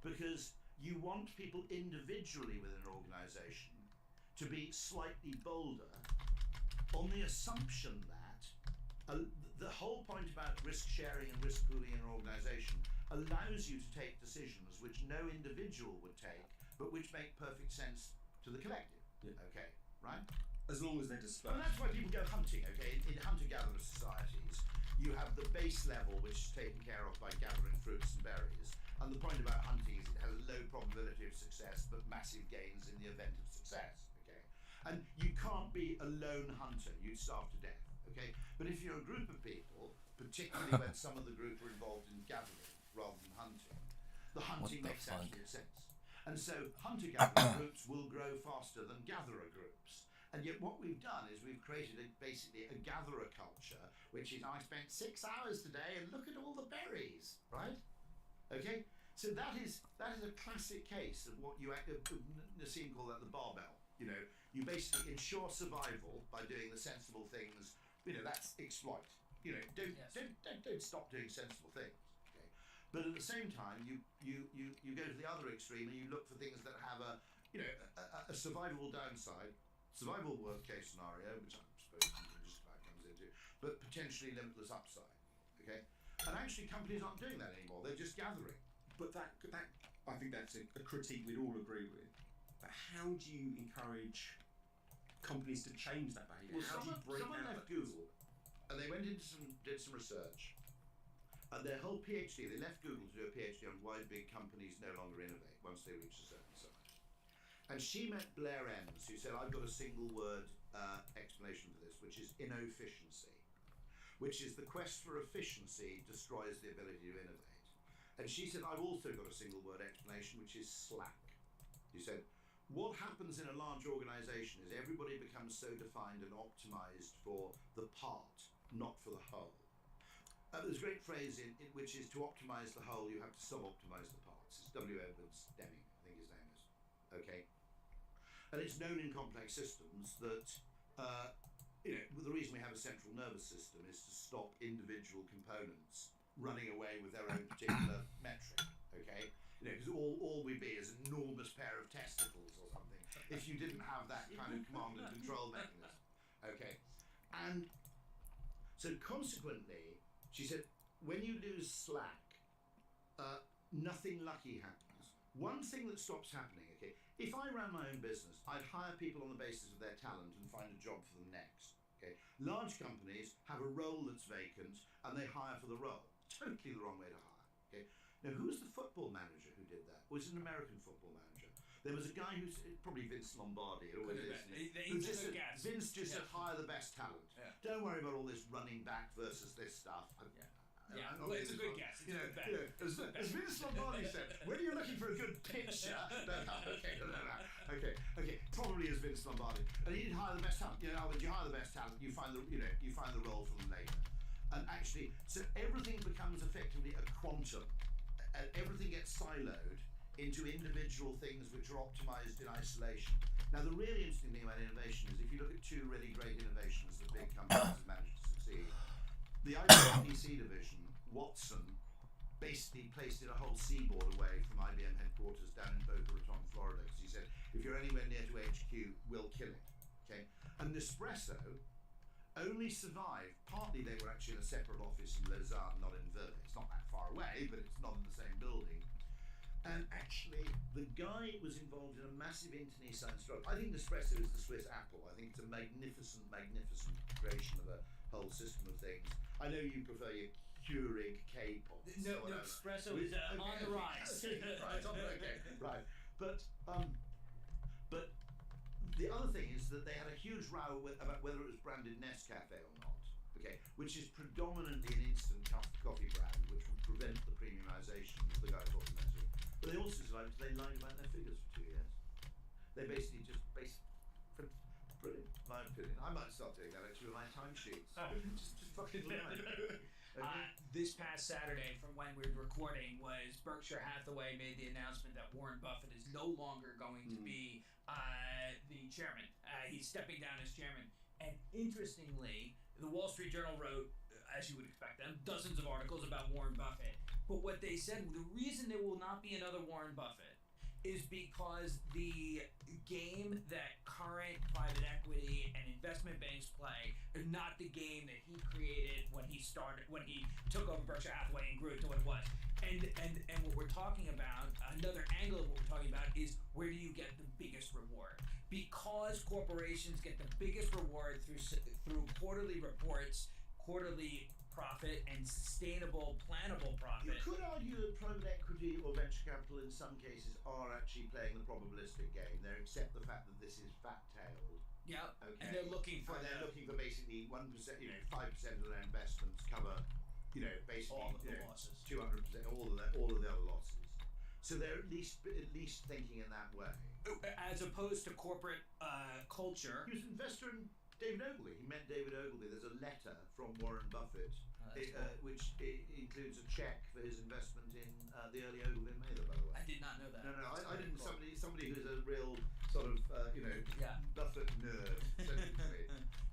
because you want people individually within an organisation to be slightly bolder on the assumption that the whole point about risk sharing and risk pooling in an organisation allows you to take decisions which no individual would take, but which make perfect sense to the collective. Okay, right? As long as they're dispersed. And that's why people go hunting, okay? In hunter-gatherer societies, you have the base level, which is taken care of by gathering fruits and berries. And the point about hunting is it has a low probability of success, but massive gains in the event of success, okay? And you can't be a lone hunter, you'd starve to death, okay? But if you're a group of people, particularly when some of the group are involved in gathering rather than hunting, the hunting makes absolute sense. And so hunter-gatherer groups will grow faster than gatherer groups. And yet what we've done is we've created basically a gatherer culture, which is I spent 6 hours today and look at all the berries, right? Okay, so that is a classic case of what Nassim called that the barbell. You know, you basically ensure survival by doing the sensible things. You know, that's exploit. You know, don't stop doing sensible things. Okay, but at the same time, you go to the other extreme and you look for things that have a survivable downside, survivable worst case scenario, which I suppose just about comes into, but potentially limitless upside. Okay. And actually, companies aren't doing that anymore. They're just gathering. But that I think that's a critique we'd all agree with. But how do you encourage companies to change that behaviour? Well, someone left Google, and they went into did some research, and their whole PhD. They left Google to do a PhD on why big companies no longer innovate once they reach a certain size. And she met Blair Enns, who said, "I've got a single word explanation for this, which is inefficiency." Which is the quest for efficiency destroys the ability to innovate. And she said, I've also got a single word explanation, which is slack. She said, what happens in a large organization is everybody becomes so defined and optimized for the part, not for the whole. There's a great phrase which is to optimize the whole, you have to sub-optimize the parts. It's W. Edwards Deming, I think his name is. Okay. And it's known in complex systems that the reason we have a central nervous system is to stop individual components running away with their own particular metric, okay? You know, because all we'd be is an enormous pair of testicles or something if you didn't have that kind of command and control mechanism, okay? And so consequently, she said, when you lose slack, nothing lucky happens. One thing that stops happening, okay, if I ran my own business, I'd hire people on the basis of their talent and find a job for them next. Okay. Large companies have a role that's vacant and they hire for the role. Totally the wrong way to hire. Okay. Now, who was the football manager who did that? Well, it's an American football manager. There was a guy who's probably Vince Lombardi. It always is. Who just said, Vince just said hire the best talent. Yeah. Don't worry about all this running back versus this stuff. Well, it's a good guess. As Vince Lombardi said, when you're looking for a good pitcher, okay, probably as Vince Lombardi, and he did hire the best talent. You know, when you hire the best talent, you find the role for them later, and actually, so everything becomes effectively a quantum, and everything gets siloed into individual things which are optimized in isolation. Now, the really interesting thing about innovation is if you look at two really great innovations that big companies have managed to succeed. The IBM PC division, Watson, basically placed it a whole seaboard away from IBM headquarters down in Boca Raton, Florida, because he said, if you're anywhere near to HQ, we'll kill it. Okay. And Nespresso only survived, partly they were actually in a separate office in Lausanne, not in Vevey. It's not that far away, but it's not in the same building. And actually, the guy was involved in a massive internecine struggle. I think Nespresso is the Swiss Apple. I think it's a magnificent, magnificent creation of a whole system of things. I know you prefer your Keurig K-pots. No, Nespresso is on the rise. Right. But the other thing is that they had a huge row about whether it was branded Nescafe or not. Okay, which is predominantly an instant coffee brand, which would prevent the premiumization of the guy talking about it. But they also lied about their figures for 2 years. They basically brilliant, my opinion. I might start doing that actually with my timesheets. just fucking lie. Okay. This past Saturday, from when we were recording, was Berkshire Hathaway made the announcement that Warren Buffett is no longer going to be the chairman. He's stepping down as chairman. And interestingly, the Wall Street Journal wrote, as you would expect them, dozens of articles about Warren Buffett. But what they said, the reason there will not be another Warren Buffett is because the game that current private equity and investment banks play but not the game that he created when he took over Berkshire Hathaway and grew it to what it was. And what we're talking about, another angle of what we're talking about is where do you get the biggest reward? Because corporations get the biggest reward through quarterly reports, quarterly profit, and sustainable, plannable profit. You could argue that private equity or venture capital in some cases are actually playing the probabilistic game. They accept the fact that this is fat-tailed. Yeah. Okay. And they're looking for they're looking for basically 1%, 5% of their investments cover, basically all of the losses. 200%, all of the other losses. So they're at least thinking in that way. As opposed to corporate culture. He was an investor in David Ogilvy. He met David Ogilvy. There's a letter from Warren Buffett, which includes a check for his investment in the early Ogilvy and Mather, by the way. I did not know that. No, I didn't. Cool. Somebody who's a real sort of, Buffett nerd sent it to me.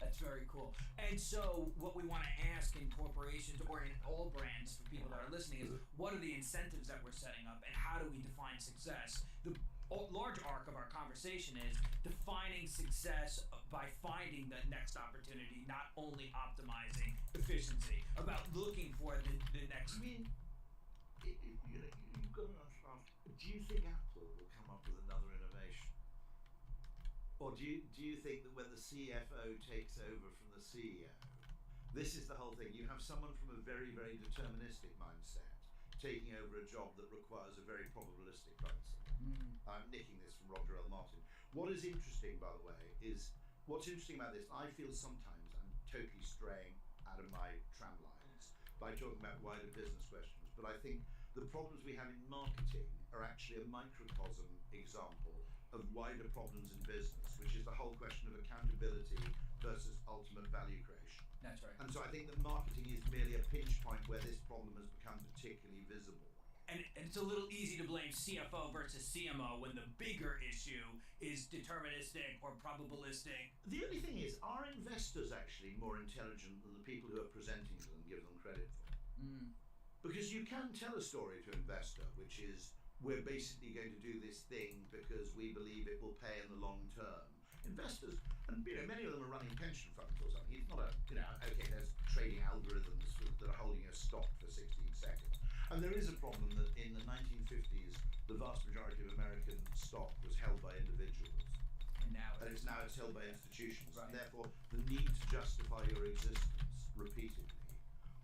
That's very cool. And so what we want to ask in corporations or in all brands for people that are listening is, what are the incentives that we're setting up and how do we define success? The large arc of our conversation is defining success by finding the next opportunity, not only optimizing efficiency, about looking for the next. I mean, you've got to ask, do you think Apple will come up with another innovation? Or do you think that when the CFO takes over from the CEO, this is the whole thing, you have someone from a very, very deterministic mindset taking over a job that requires a very probabilistic mindset. I'm nicking this from Roger L. Martin. What is interesting, by the way, what's interesting about this, I feel sometimes I'm totally straying out of my tram lines by talking about wider business questions, but I think the problems we have in marketing are actually a microcosm example of wider problems in business, which is the whole question of accountability versus ultimate value creation. That's right. And so I think that marketing is merely a pinch point where this problem has become particularly visible. And it's a little easy to blame CFO versus CMO when the bigger issue is deterministic or probabilistic. The only thing is, are investors actually more intelligent than the people who are presenting to them give them credit for? Because you can tell a story to an investor, which is, we're basically going to do this thing because we believe it will pay in the long term. Investors, and many of them are running pension funds or something. It's not there's trading algorithms that are holding a stock for 16 seconds. And there is a problem that in the 1950s, the vast majority of American stock was held by individuals. And it's held by institutions. Right. And therefore, the need to justify your existence repeatedly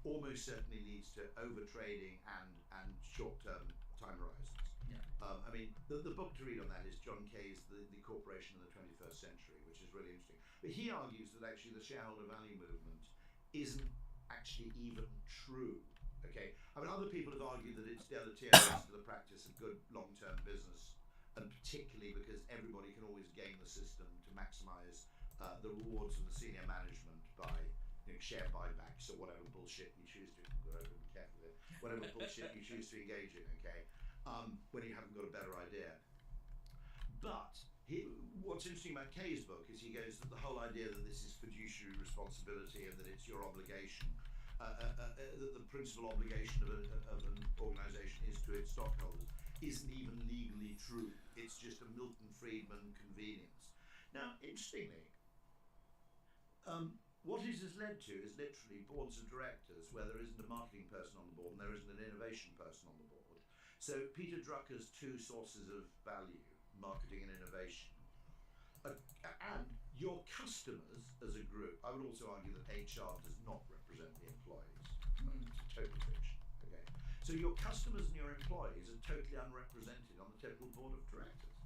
almost certainly leads to overtrading and short-term time horizons. Yeah. I mean, the book to read on that is John Kay's The Corporation in the 21st Century, which is really interesting. But he argues that actually the shareholder value movement isn't actually even true. Okay, I mean, other people have argued that it's deleterious to the practice of good long-term business, and particularly because everybody can always game the system to maximise the rewards of the senior management by share buybacks or whatever bullshit you choose to. Be careful with it. Whatever bullshit you choose to engage in. Okay, when you haven't got a better idea. But what's interesting about Kay's book is he goes that the whole idea that this is fiduciary responsibility and that it's your obligation. The principal obligation of an organisation is to its stockholders isn't even legally true. It's just a Milton Friedman convenience. Now, interestingly, what it has led to is literally boards of directors where there isn't a marketing person on the board and there isn't an innovation person on the board. So Peter Drucker's two sources of value, marketing and innovation, and your customers as a group. I would also argue that HR does not represent the employees. It's a total fiction. Okay, so your customers and your employees are totally unrepresented on the typical board of directors.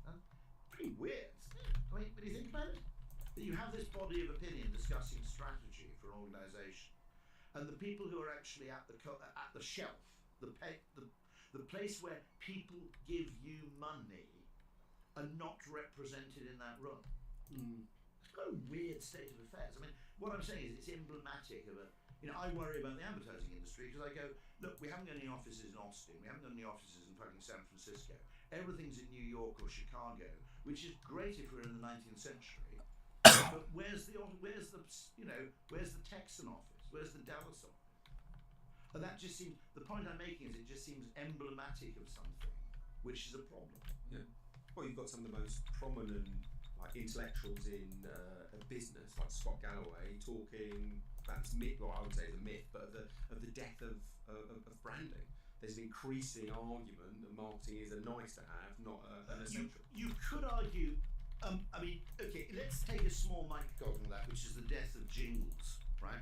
Pretty weird, isn't it? I mean, when you think about it, that you have this body of opinion discussing strategy for an organisation, and the people who are actually at the shelf, the place where people give you money, are not represented in that room. It's got a weird state of affairs. I mean, what I'm saying is it's emblematic of I worry about the advertising industry because I go, look, we haven't got any offices in Austin, we haven't got any offices in fucking San Francisco. Everything's in New York or Chicago, which is great if we're in the 19th century. But where's the Texan office? Where's the Dallas office? And that just seems, the point I'm making is it just seems emblematic of something, which is a problem. Yeah. Well, you've got some of the most prominent like intellectuals in a business like Scott Galloway talking that's myth, well I would say is a myth, but of the death of branding. There's an increasing argument that marketing is a nice to have, not an essential. You could argue, I mean, okay, let's take a small microcosm of that, which is the death of jingles, right?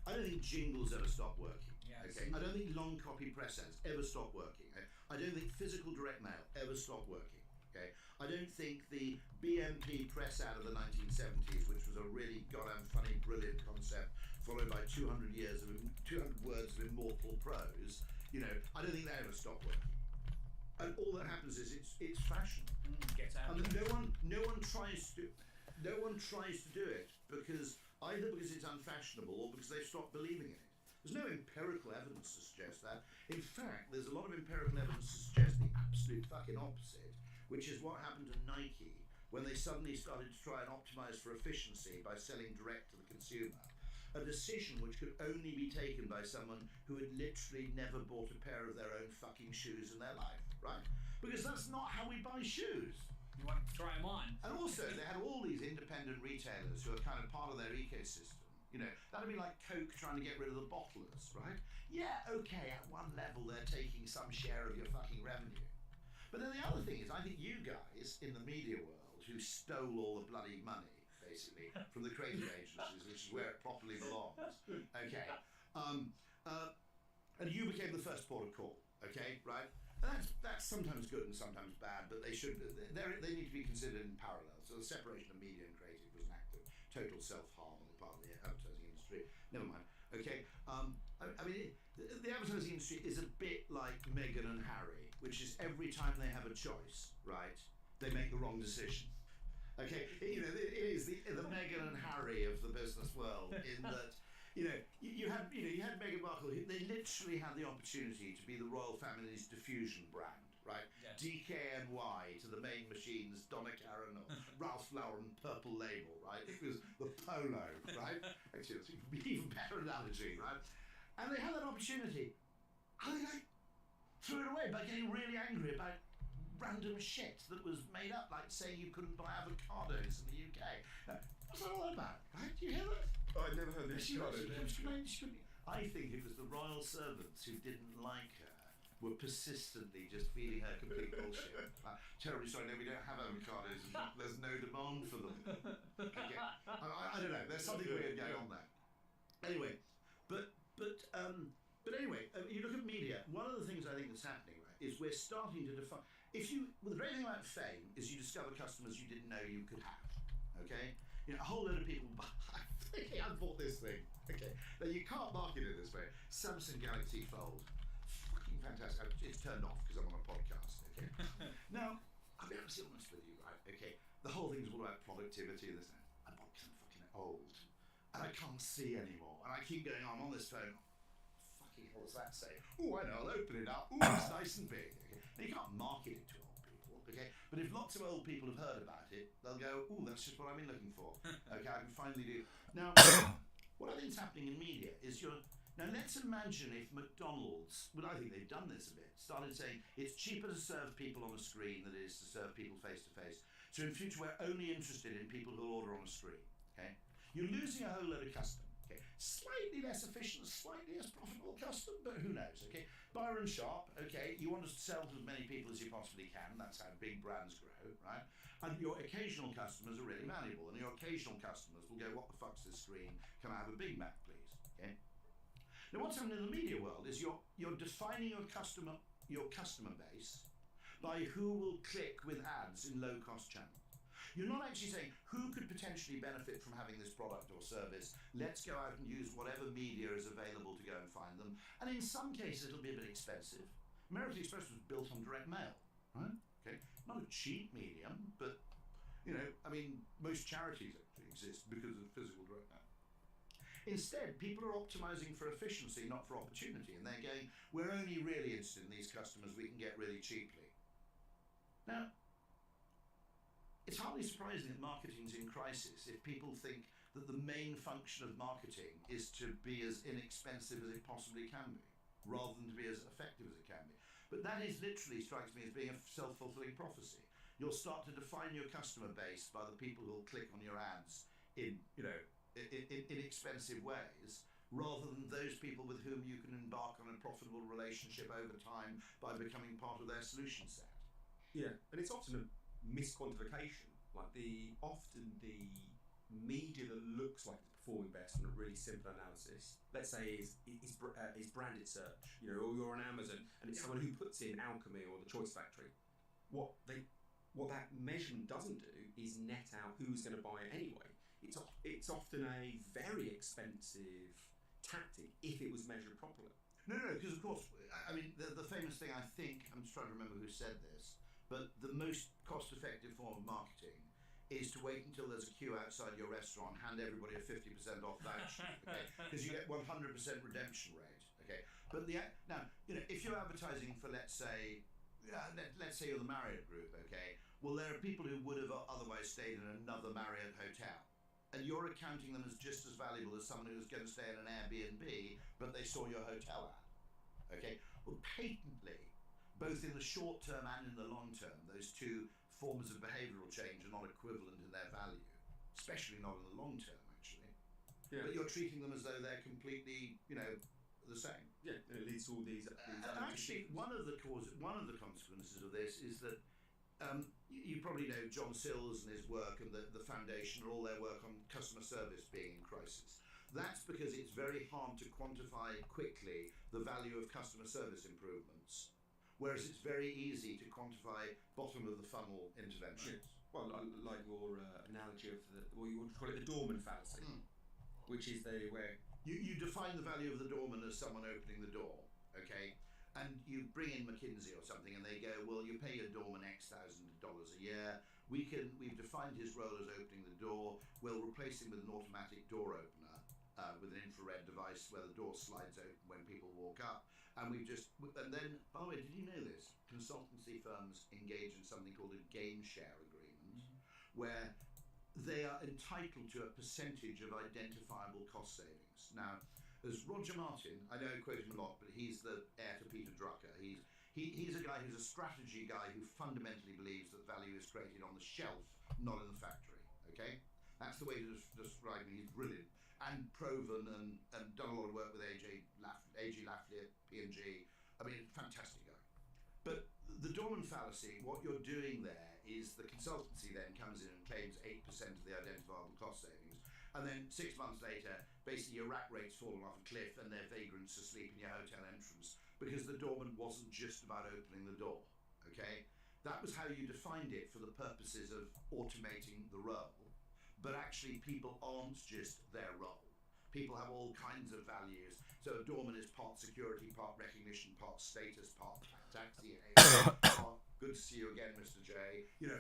I don't think jingles ever stop working. Yes. Okay, I don't think long copy press ads ever stop working. Okay? I don't think physical direct mail ever stopped working. Okay, I don't think the BMP press ad of the 1970s, which was a really goddamn funny, brilliant concept, followed by 200 words of immortal prose. You know, I don't think that ever stopped working. And all that happens is it's fashion. Gets out. I mean, no one tries to do it because either because it's unfashionable or because they've stopped believing in it. There's no empirical evidence to suggest that. In fact, there's a lot of empirical evidence to suggest the absolute fucking opposite, which is what happened to Nike when they suddenly started to try and optimize for efficiency by selling direct to the consumer. A decision which could only be taken by someone who had literally never bought a pair of their own fucking shoes in their life, right? Because that's not how we buy shoes. You want to try them on. And also, they had all these independent retailers who are kind of part of their ecosystem. You know, that'd be like Coke trying to get rid of the bottlers, right? Yeah, okay, at one level they're taking some share of your fucking revenue. But then the other thing is, I think you guys in the media world who stole all the bloody money, basically, from the creative agencies, which is where it properly belongs. Okay. And you became the first port of call, okay, right? And that's sometimes good and sometimes bad, but they need to be considered in parallel. So the separation of media and creative was an act of total self-harm on the part of the advertising industry. Never mind. Okay. I mean, the advertising industry is a bit like Meghan and Harry, which is every time they have a choice, right, they make the wrong decision. Okay, you know, it is the Meghan and Harry of the business world in that, you had Meghan Markle, they literally had the opportunity to be the royal family's diffusion brand, right? Yes. DKNY to the main machines, Donna Karan or Ralph Lauren Purple Label, right? It was the polo, right? Actually, it's an even better analogy, right? And they had that opportunity. And they threw it away by getting really angry about random shit that was made up, like saying you couldn't buy avocados in the UK. What's that all about? Right? Do you hear that? Oh, I'd never heard this. I think it was the royal servants who didn't like her were persistently just feeding her complete bullshit. Terribly sorry, no, we don't have avocados and there's no demand for them. Okay. I don't know, there's something weird going on there. Anyway, but anyway, you look at media, one of the things I think that's happening, right, is we're starting to define. Well, the great thing about fame is you discover customers you didn't know you could have. Okay, you know, a whole load of people. Okay, I bought this thing. Okay, now you can't market it this way. Samsung Galaxy Fold, fucking fantastic. It's turned off because I'm on a podcast. Okay, now I'll be honest with you, right? Okay, the whole thing is all about productivity and this. I'm fucking old, and I can't see anymore, and I keep going. I'm on this phone. Fucking hell does that say? Oh, I know. I'll open it up. Oh, it's nice and big. Okay. Now, you can't market it to old people, okay? But if lots of old people have heard about it, they'll go, oh, that's just what I've been looking for. Okay, I can finally do. Now, what I think is happening in media is now let's imagine if McDonald's, well, I think they've done this a bit, started saying it's cheaper to serve people on a screen than it is to serve people face to face. So in future, we're only interested in people who order on a screen, okay? You're losing a whole load of custom. Okay, slightly less efficient, slightly less profitable custom, but who knows, okay? Byron Sharp, okay, you want to sell to as many people as you possibly can, that's how big brands grow, right? And your occasional customers are really valuable, and your occasional customers will go, what the fuck's this screen? Can I have a Big Mac, please? Okay? Now what's happening in the media world is you're defining your customer base by who will click with ads in low-cost channels. You're not actually saying who could potentially benefit from having this product or service. Let's go out and use whatever media is available to go and find them. And in some cases, it'll be a bit expensive. American Express was built on direct mail, right? Okay, not a cheap medium, but you know, I mean, most charities actually exist because of physical direct mail. Instead, people are optimizing for efficiency, not for opportunity, and they're going, we're only really interested in these customers we can get really cheaply. Now, it's hardly surprising that marketing's in crisis if people think that the main function of marketing is to be as inexpensive as it possibly can be, rather than to be as effective as it can be. But that is literally, strikes me as being a self-fulfilling prophecy. you'll start to define your customer base by the people who'll click on your ads in inexpensive ways, rather than those people with whom you can embark on a profitable relationship over time by becoming part of their solution set. Yeah, and it's often a misquantification. Like often the media that looks like it's performing best on a really simple analysis, let's say is branded search, or you're on Amazon and it's someone who puts in Alchemy or the Choice Factory. What that measurement doesn't do is net out who's going to buy it anyway. It's often a very expensive tactic if it was measured properly. No, because of course, I mean, the famous thing, I think, I'm just trying to remember who said this, but the most cost-effective form of marketing is to wait until there's a queue outside your restaurant, hand everybody a 50% off voucher, okay? Because you get 100% redemption rate, okay? But now, if you're advertising for, let's say you're the Marriott Group, okay? Well, there are people who would have otherwise stayed in another Marriott hotel, and you're accounting them as just as valuable as someone who's going to stay in an Airbnb, but they saw your hotel ad, okay? Well, patently, both in the short term and in the long term, those two forms of behavioural change are not equivalent in their value, especially not in the long term, actually. Yeah. But you're treating them as though they're completely, the same. Yeah, and it leads to all these. Actually, one of the consequences of this is that you probably know John Sills and his work and the foundation, all their work on customer service being in crisis. That's because it's very hard to quantify quickly the value of customer service improvements. Whereas it's very easy to quantify bottom of the funnel interventions. Well, like your analogy of you would call it the doorman fallacy, which is where you define the value of the doorman as someone opening the door, okay? And you bring in McKinsey or something, and they go, well, you pay your doorman X thousand dollars a year. We've defined his role as opening the door. We'll replace him with an automatic door opener with an infrared device where the door slides open when people walk up. And then, by the way, did you know this? Consultancy firms engage in something called a gain share agreement, where they are entitled to a percentage of identifiable cost savings. Now, as Roger Martin, I know I quote him a lot, but he's the heir to Peter Drucker. He's a guy who's a strategy guy who fundamentally believes that value is created on the shelf, not in the factory. Okay, that's the way to describe him. He's brilliant and proven and done a lot of work with A.G. Lafley, P&G. I mean, fantastic guy. But the doorman fallacy, what you're doing there is the consultancy then comes in and claims 8% of the identifiable cost savings. And then 6 months later, basically your rack rate's fallen off a cliff and their vagrants asleep in your hotel entrance because the doorman wasn't just about opening the door, okay? That was how you defined it for the purposes of automating the role. But actually people aren't just their role. People have all kinds of values. So a doorman is part security, part recognition, part status, part taxi, part good to see you again, Mr. J.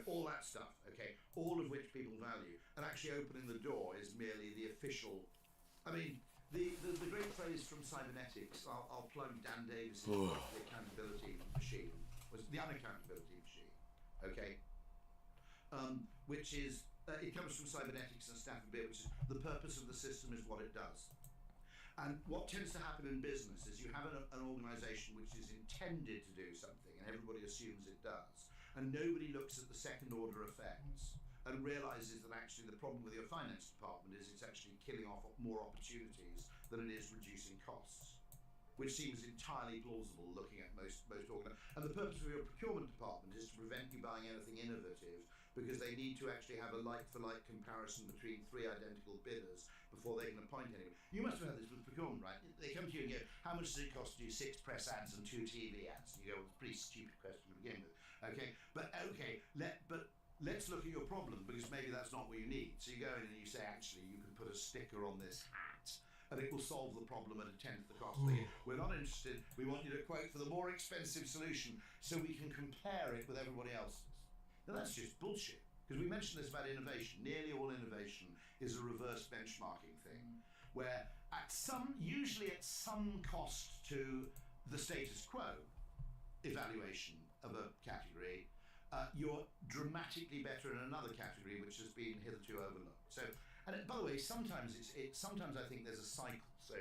All that stuff, okay? All of which people value. And actually opening the door is merely the official. I mean, the great phrase from cybernetics, I'll plug Dan Davis's book, The Accountability Machine, was the unaccountability machine, okay? Which is, it comes from cybernetics and Stafford Beer, which is the purpose of the system is what it does. And what tends to happen in business is you have an organisation which is intended to do something and everybody assumes it does. And nobody looks at the second order effects and realises that actually the problem with your finance department is it's actually killing off more opportunities than it is reducing costs, which seems entirely plausible looking at most organisations. And the purpose of your procurement department is to prevent you buying anything innovative because they need to actually have a like-for-like comparison between 3 identical bidders before they can appoint anyone. You must have had this with procurement, right? They come to you and go, how much does it cost to do 6 press ads and 2 TV ads? And you go, well, it's a pretty stupid question to begin with. Okay, but let's look at your problem because maybe that's not what you need. So you go in and you say, actually, you can put a sticker on this hat and it will solve the problem at a tenth the cost. We're not interested. We want you to quote for the more expensive solution so we can compare it with everybody else's. Now that's just bullshit, because we mentioned this about innovation. Nearly all innovation is a reverse benchmarking thing, where usually at some cost to the status quo evaluation of a category, you're dramatically better in another category which has been hitherto overlooked. So, and by the way, sometimes I think there's a cycle. So,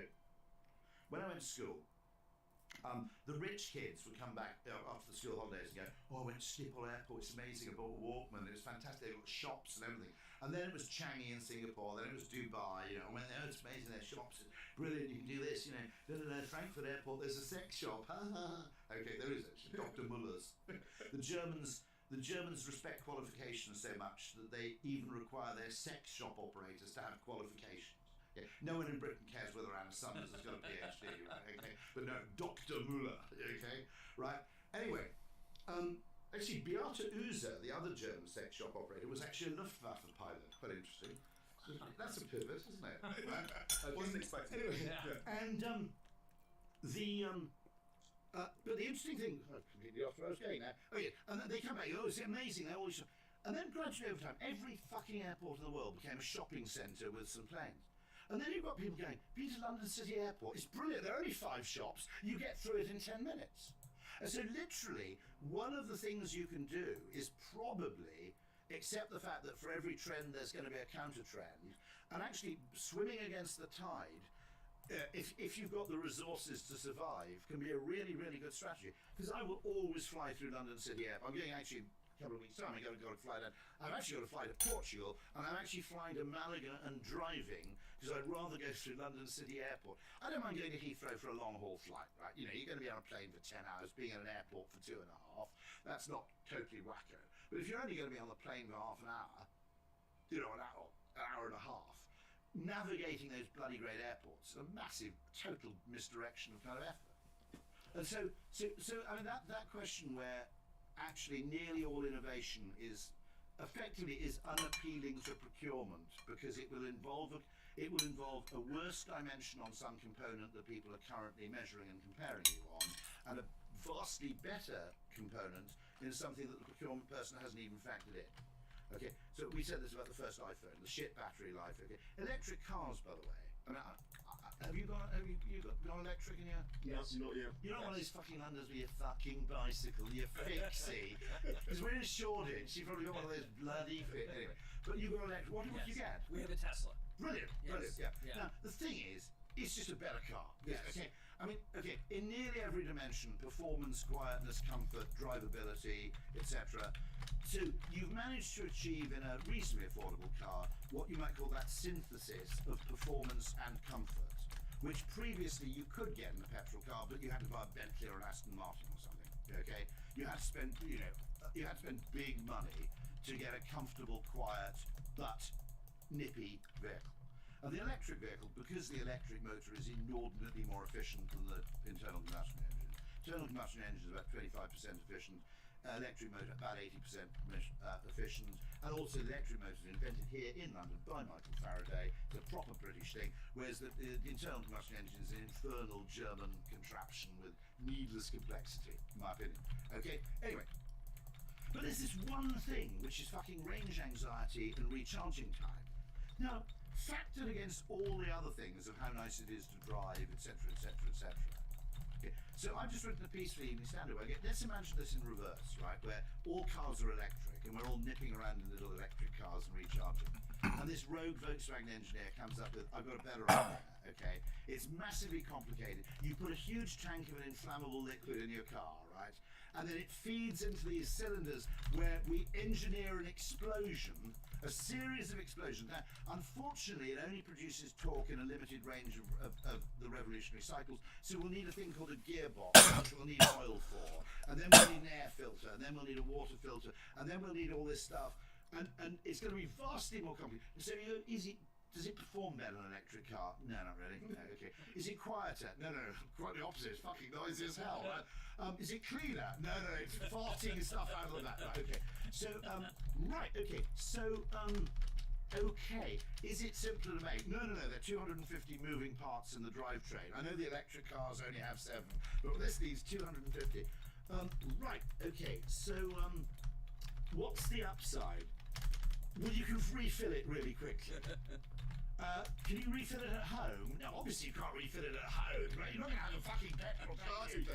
when I went to school, The rich kids would come back after the school holidays and go, "Oh, I went to Schiphol Airport. It's amazing. I bought a Walkman. It was fantastic. They've got shops and everything." And then it was Changi in Singapore. Then it was Dubai. You know, I went there. It's amazing. Their shops. Brilliant. You can do this. You know, Frankfurt Airport. There's a sex shop. Okay, there is actually Dr. Muller's. The Germans respect qualifications so much that they even require their sex shop operators to have qualifications. Yeah. No one in Britain cares whether Anna Summers has got a PhD, right? Okay, but no, Dr. Muller. Okay, right. Anyway, actually, Beate User, the other German sex shop operator, was actually a Luftwaffe pilot. Quite interesting. That's a pivot, isn't it? Right? I wasn't expecting. Anyway, Yeah. and but the interesting thing, completely off where I was going now. Oh yeah, and then they come back. Oh, it's amazing. They're always, and then gradually over time, every fucking airport in the world became a shopping centre with some planes. And then you've got people going, "Been to London City Airport? It's brilliant. There are only 5 shops. You get through it in 10 minutes." And so literally, one of the things you can do is probably accept the fact that for every trend there's going to be a counter trend, and actually swimming against the tide. If you've got the resources to survive, can be a really, really good strategy. Because I will always fly through London City Airport. I'm going actually a couple of weeks' time. I've got to fly down. I've actually got to fly to Portugal, and I'm actually flying to Malaga and driving because I'd rather go through London City Airport. I don't mind going to Heathrow for a long-haul flight, right? You know, you're going to be on a plane for 10 hours, being at an airport for 2.5. That's not totally wacko. But if you're only going to be on the plane for half an hour, you know, an hour and a half. Navigating those bloody great airports, a massive total misdirection of kind of effort. And so I mean that question where actually nearly all innovation is effectively unappealing to procurement because it will involve a worse dimension on some component that people are currently measuring and comparing you on, and a vastly better component in something that the procurement person hasn't even factored in. Okay, so we said this about the first iPhone, the shit battery life. Okay, electric cars, by the way. I mean, have you got electric in your? Yes, not yet. You're not one of these fucking Londoners with your fucking bicycle, your fixie. Because we're in Shoreditch, you've probably got one of those bloody anyway. But you've got electric. What would you get? We have a Tesla. Brilliant, brilliant. Yes. Yeah. Now the thing is, it's just a better car. Yes. Okay. I mean, okay, in nearly every dimension, performance, quietness, comfort, drivability, etc. So you've managed to achieve in a reasonably affordable car what you might call that synthesis of performance and comfort, which previously you could get in a petrol car, but you had to buy a Bentley or an Aston Martin or something. Okay, you had to spend, you had to spend big money to get a comfortable, quiet, but nippy vehicle. And the electric vehicle, because the electric motor is inordinately more efficient than the internal combustion engine. Internal combustion engine is about 25% efficient. Electric motor about 80% efficient, and also the electric motor is invented here in London by Michael Faraday. It's a proper British thing, whereas the internal combustion engine is an infernal German contraption with needless complexity, in my opinion. Okay, anyway. But there's this one thing, which is fucking range anxiety and recharging time. Now, factored against all the other things of how nice it is to drive, etc., etc., etc. Okay, so I've just written a piece for Evening Standard where let's imagine this in reverse, right, where all cars are electric and we're all nipping around in little electric cars and recharging. And this rogue Volkswagen engineer comes up with, "I've got a better idea." Okay, it's massively complicated. You put a huge tank of an inflammable liquid in your car, right, and then it feeds into these cylinders where we engineer an explosion, a series of explosions. Now, unfortunately, it only produces torque in a limited range of the revolutionary cycles, so we'll need a thing called a gearbox, which we'll need oil for, and then we'll need an air filter, and then we'll need a water filter, and then we'll need all this stuff, and it's going to be vastly more complicated. So does it perform better on an electric car? No, not really. No, okay. Is it quieter? No, quite the opposite. It's fucking noisy as hell. Right? Is it cleaner? No, it's farting stuff out of the back. Right, okay. So, right, okay. So, okay. Is it simpler to make? No. There are 250 moving parts in the drivetrain. I know the electric cars only have 7, but this needs 250. Right, okay. So, what's the upside? Well, you can refill it really quickly. Can you refill it at home? No, obviously you can't refill it at home, right? You're not going to have a fucking petrol tank.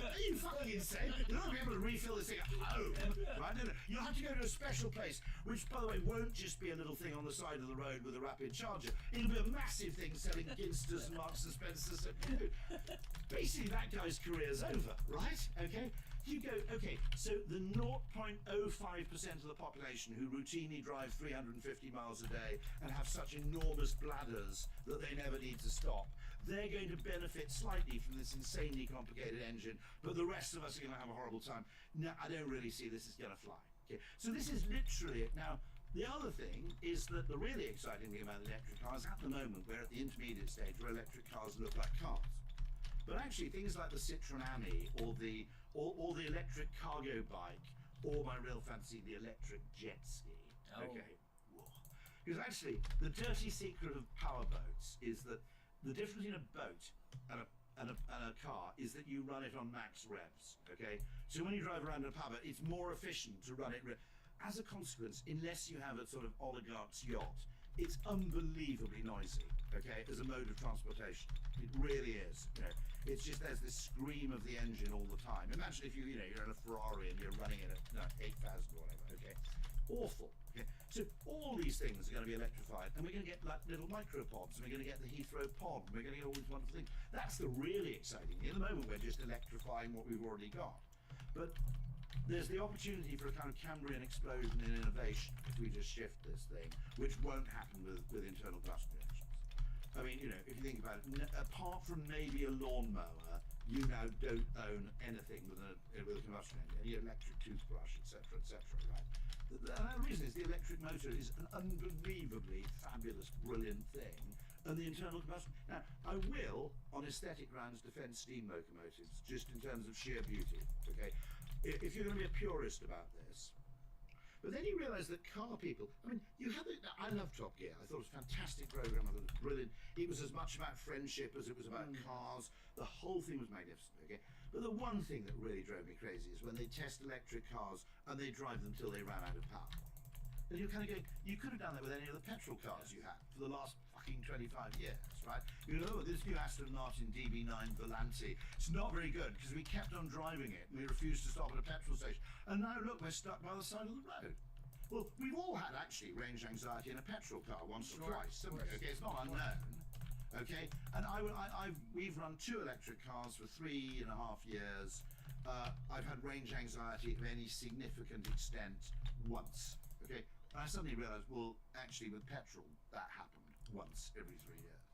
Are you fucking insane? You're not going to be able to refill this thing at home, right? No. You'll have to go to a special place, which, by the way, won't just be a little thing on the side of the road with a rapid charger. It'll be a massive thing selling Ginsters and Marks and Spencers. Basically, that guy's career's over, right? Okay? You go, okay, so the 0.05% of the population who routinely drive 350 miles a day and have such enormous bladders that they never need to stop, they're going to benefit slightly from this insanely complicated engine, but the rest of us are going to have a horrible time. No, I don't really see this is going to fly. Okay, so this is literally it. Now, the other thing is that the really exciting thing about electric cars, at the moment, we're at the intermediate stage where electric cars look like cars. But actually, things like the Citroen Ami or the electric cargo bike, or my real fancy, the electric jet ski. Oh. Okay. Because actually, the dirty secret of powerboats is that the difference between a boat and a car is that you run it on max revs. Okay. So when you drive around in a powerboat, it's more efficient to run it. As a consequence, unless you have a sort of oligarch's yacht, it's unbelievably noisy. Okay, as a mode of transportation, it really is. You know, it's just there's this scream of the engine all the time. Imagine if you're in a Ferrari and you're running it at 8,000 or whatever. Okay, awful. Okay, so all these things are going to be electrified, and we're going to get like little micropods, and we're going to get the Heathrow pod, and we're going to get all these wonderful things. That's the really exciting thing. At the moment, we're just electrifying what we've already got, but there's the opportunity for a kind of Cambrian explosion in innovation if we just shift this thing, which won't happen with internal combustion engines. I mean, you know, if you think about it, apart from maybe a lawnmower, you now don't own anything with a combustion engine, any electric toothbrush, etc., right? The reason is the electric motor is an unbelievably fabulous, brilliant thing, and the internal combustion. Now, I will, on aesthetic grounds, defend steam locomotives, just in terms of sheer beauty, okay? If you're going to be a purist about this. But then you realise that car people, I mean, I love Top Gear. I thought it was a fantastic program. I thought it was brilliant. It was as much about friendship as it was about cars. The whole thing was magnificent, okay? But the one thing that really drove me crazy is when they test electric cars and they drive them till they ran out of power. And you're kind of going, you could have done that with any of the petrol cars you had for the last fucking 25 years, right? You know, this new Aston Martin DB9 Volante, it's not very good because we kept on driving it and we refused to stop at a petrol station. And now look, we're stuck by the side of the road. Well, we've all had actually range anxiety in a petrol car once or twice, haven't we? Okay, it's not unknown. Okay, and we've run 2 electric cars for 3.5 years. I've had range anxiety of any significant extent once. Okay, and I suddenly realised, well, actually with petrol, that happened once every 3 years.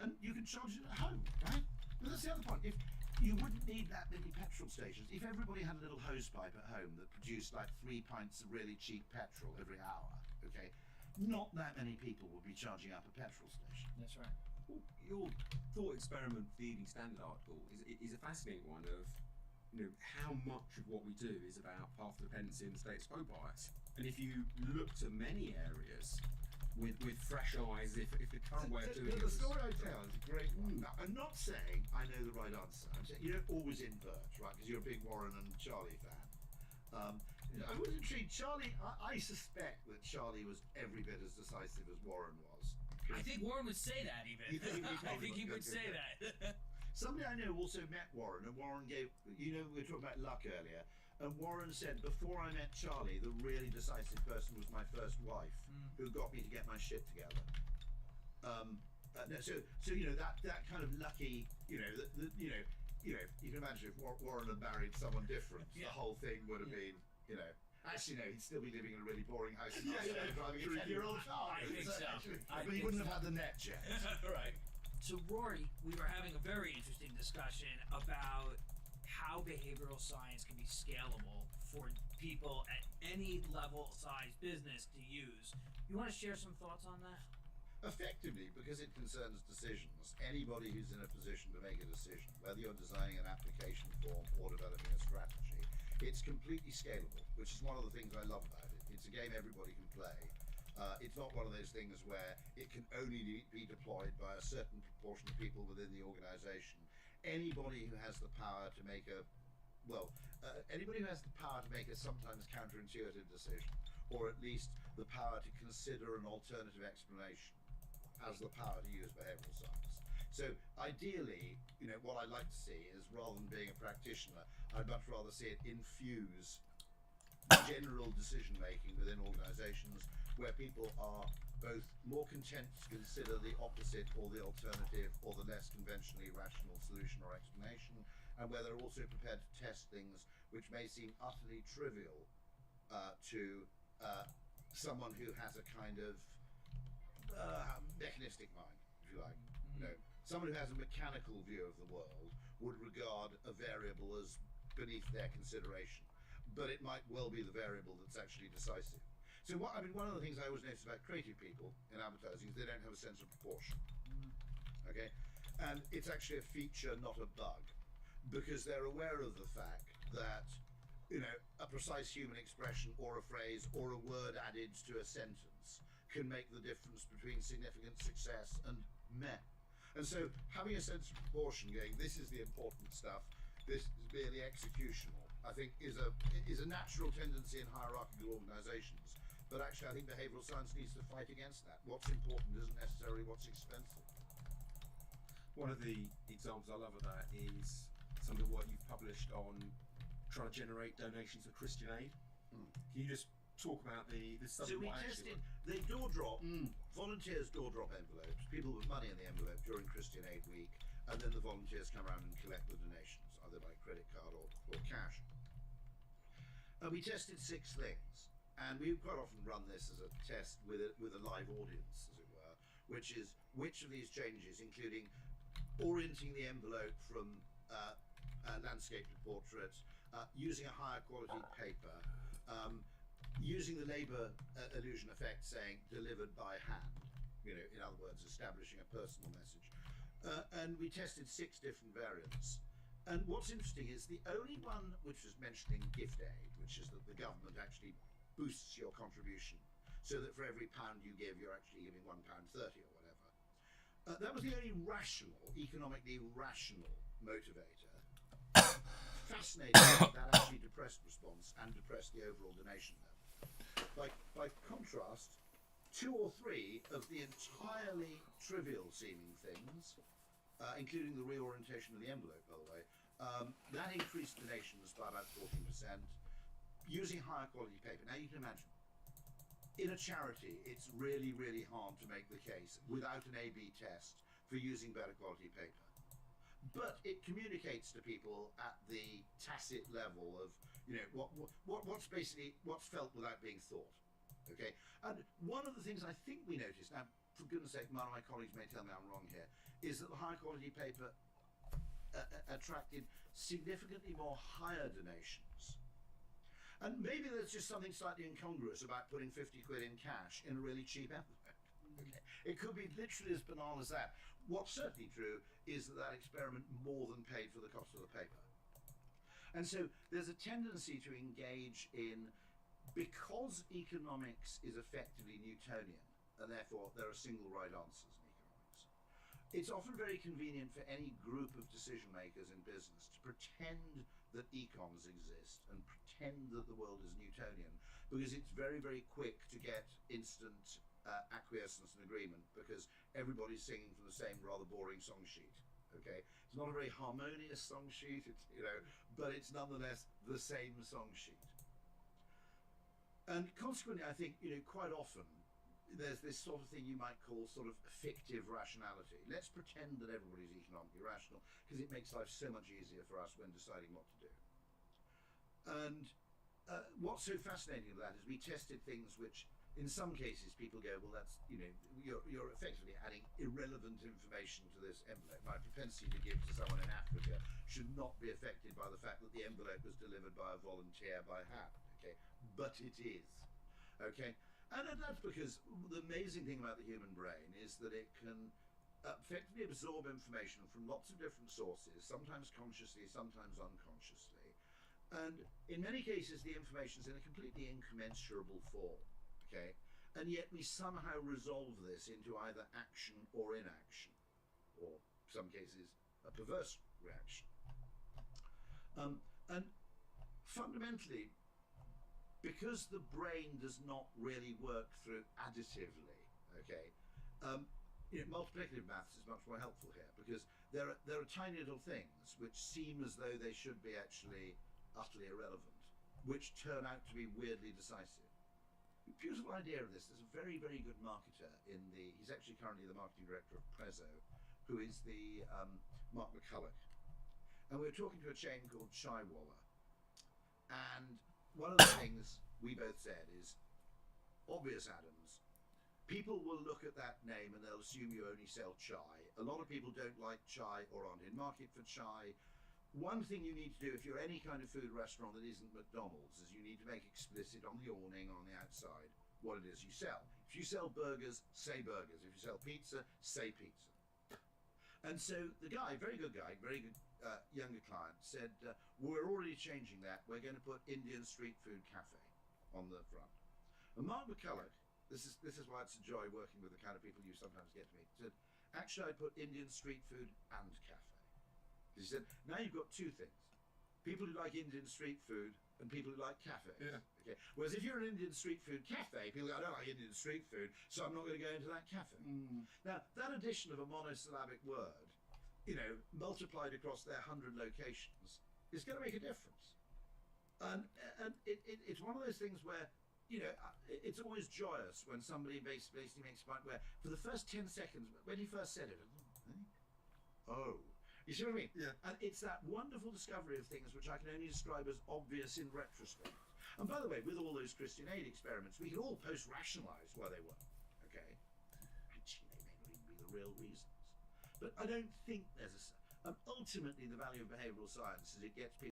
And you can charge it at home, right? But that's the other point. If you wouldn't need that many petrol stations, if everybody had a little hose pipe at home that produced like 3 pints of really cheap petrol every hour, okay, not that many people would be charging up a petrol station. That's right. Well, your thought experiment for the Evening Standard article is a fascinating one of, you know, how much of what we do is about path dependency and status quo bias. And if you look to many areas with fresh eyes, if the current way of doing it the was... story I tell is a great one. Now, I'm not saying I know the right answer. I'm saying you don't always invert, right? Because you're a big Warren and Charlie fan. I was intrigued. Charlie, I suspect that Charlie was every bit as decisive as Warren was. I think Warren would say that even. You think I think he would say that. Somebody I know also met Warren, and Warren gave, you know, we were talking about luck earlier, and Warren said, before I met Charlie, the really decisive person was my first wife, who got me to get my shit together. So you know, that kind of lucky, you know, you can imagine if Warren had married someone different, the whole thing would have been, you know. Actually, no, he'd still be living in a really boring house in driving a 10-year-old car. I think so. But he wouldn't have had the net jet. Right. So, Rory, we were having a very interesting discussion about how behavioral science can be scalable for people at any level, size, business to use. You want to share some thoughts on that? Effectively, because it concerns decisions, anybody who's in a position to make a decision, whether you're designing an application form or developing a strategy, it's completely scalable, which is one of the things I love about it. It's a game everybody can play. It's not one of those things where it can only be deployed by a certain proportion of people within the organization. Anybody who has the power to make anybody who has the power to make a sometimes counterintuitive decision, or at least the power to consider an alternative explanation, has the power to use behavioral science. So ideally, what I'd like to see is, rather than being a practitioner, I'd much rather see it infuse general decision making within organizations where people are both more content to consider the opposite or the alternative or the less conventionally rational solution or explanation, and where they're also prepared to test things which may seem utterly trivial to someone who has a kind of mechanistic mind, if you like. Someone who has a mechanical view of the world would regard a variable as beneath their consideration, but it might well be the variable that's actually decisive. So one of the things I always notice about creative people in advertising is they don't have a sense of proportion. Okay, and it's actually a feature, not a bug, because they're aware of the fact that a precise human expression or a phrase or a word added to a sentence can make the difference between significant success and meh. And so having a sense of proportion, going, this is the important stuff, this is merely executional, I think is a natural tendency in hierarchical organizations. But actually, I think behavioral science needs to fight against that. What's important isn't necessarily what's expensive. One of the examples I love of that is some of the work you've published on trying to generate donations for Christian Aid. Can you just talk about the stuff? So we tested the door drop, volunteers door drop envelopes, people with money in the envelope during Christian Aid Week, and then the volunteers come around and collect the donations, either by credit card or cash. And we tested 6 things, and we quite often run this as a test with a live audience, as it were, which is which of these changes, including orienting the envelope from landscape to portrait, using a higher quality paper, using the Labour illusion effect, saying delivered by hand, in other words, establishing a personal message. And we tested 6 different variants. And what's interesting is the only one which was mentioned in gift aid, which is that the government actually boosts your contribution, so that for every £1 you give, you're actually giving £1.30 or whatever. That was the only economically rational motivator. Fascinating that actually depressed response and depressed the overall donation level. By contrast, 2 or 3 of the entirely trivial seeming things, including the reorientation of the envelope, by the way, that increased donations by about 14%, using higher quality paper. Now you can imagine, in a charity, it's really, really hard to make the case without an A/B test for using better quality paper. But it communicates to people at the tacit level of, what's felt without being thought. Okay, and one of the things I think we noticed, now for goodness sake, one of my colleagues may tell me I'm wrong here, is that the high quality paper attracted significantly more higher donations. And maybe there's just something slightly incongruous about putting 50 quid in cash in a really cheap envelope. Okay. It could be literally as banal as that. What's certainly true is that experiment more than paid for the cost of the paper. And so there's a tendency to engage in, because economics is effectively Newtonian, and therefore there are single right answers in economics, it's often very convenient for any group of decision makers in business to pretend that econs exist and pretend that the world is Newtonian, because it's very, very quick to get instant acquiescence and agreement, because everybody's singing from the same rather boring song sheet. Okay, it's not a very harmonious song sheet, but it's nonetheless the same song sheet. And consequently, I think quite often there's this sort of thing you might call sort of fictive rationality. Let's pretend that everybody's economically rational, because it makes life so much easier for us when deciding what to do. And what's so fascinating about that is we tested things which, in some cases, people go, well, that's, you're effectively adding irrelevant information to this envelope. My propensity to give to someone in Africa should not be affected by the fact that the envelope was delivered by a volunteer by hand, okay? But it is, okay? And that's because the amazing thing about the human brain is that it can effectively absorb information from lots of different sources, sometimes consciously, sometimes unconsciously. And in many cases, the information is in a completely incommensurable form. Okay, and yet we somehow resolve this into either action or inaction, or in some cases a perverse reaction. And fundamentally, because the brain does not really work through additively, okay, multiplicative maths is much more helpful here, because there are tiny little things which seem as though they should be actually utterly irrelevant, which turn out to be weirdly decisive. The beautiful idea of this, there's a very, very good marketer he's actually currently the marketing director of Prezzo, who is the Mark McCulloch. And we were talking to a chain called Chaiwalla. And one of the things we both said is, obvious, Adams, people will look at that name and they'll assume you only sell chai. A lot of people don't like chai or aren't in market for chai. One thing you need to do if you're any kind of food restaurant that isn't McDonald's is you need to make explicit on the awning or on the outside what it is you sell. If you sell burgers, say burgers. If you sell pizza, say pizza. And so the guy, very good guy, very good younger client, said, we're already changing that. We're going to put Indian Street Food Cafe on the front. And Mark McCulloch, this is why it's a joy working with the kind of people you sometimes get to meet, said, actually I'd put Indian Street Food and Cafe. He said, now you've got two things. People who like Indian street food and people who like cafes. Yeah. Okay. Whereas if you're an Indian street food cafe, people go, I don't like Indian street food, so I'm not going to go into that cafe. Now, that addition of a monosyllabic word, multiplied across their 100 locations, is going to make a difference. And it's one of those things where, it's always joyous when somebody basically makes a point where, for the first 10 seconds, when he first said it, oh. You see what I mean? Yeah. And it's that wonderful discovery of things which I can only describe as obvious in retrospect. And by the way, with all those Christian Aid experiments, we can all post-rationalise why they were. Okay? Actually, they may not even be the real reasons. But I don't think there's ultimately the value of behavioural science is it gets people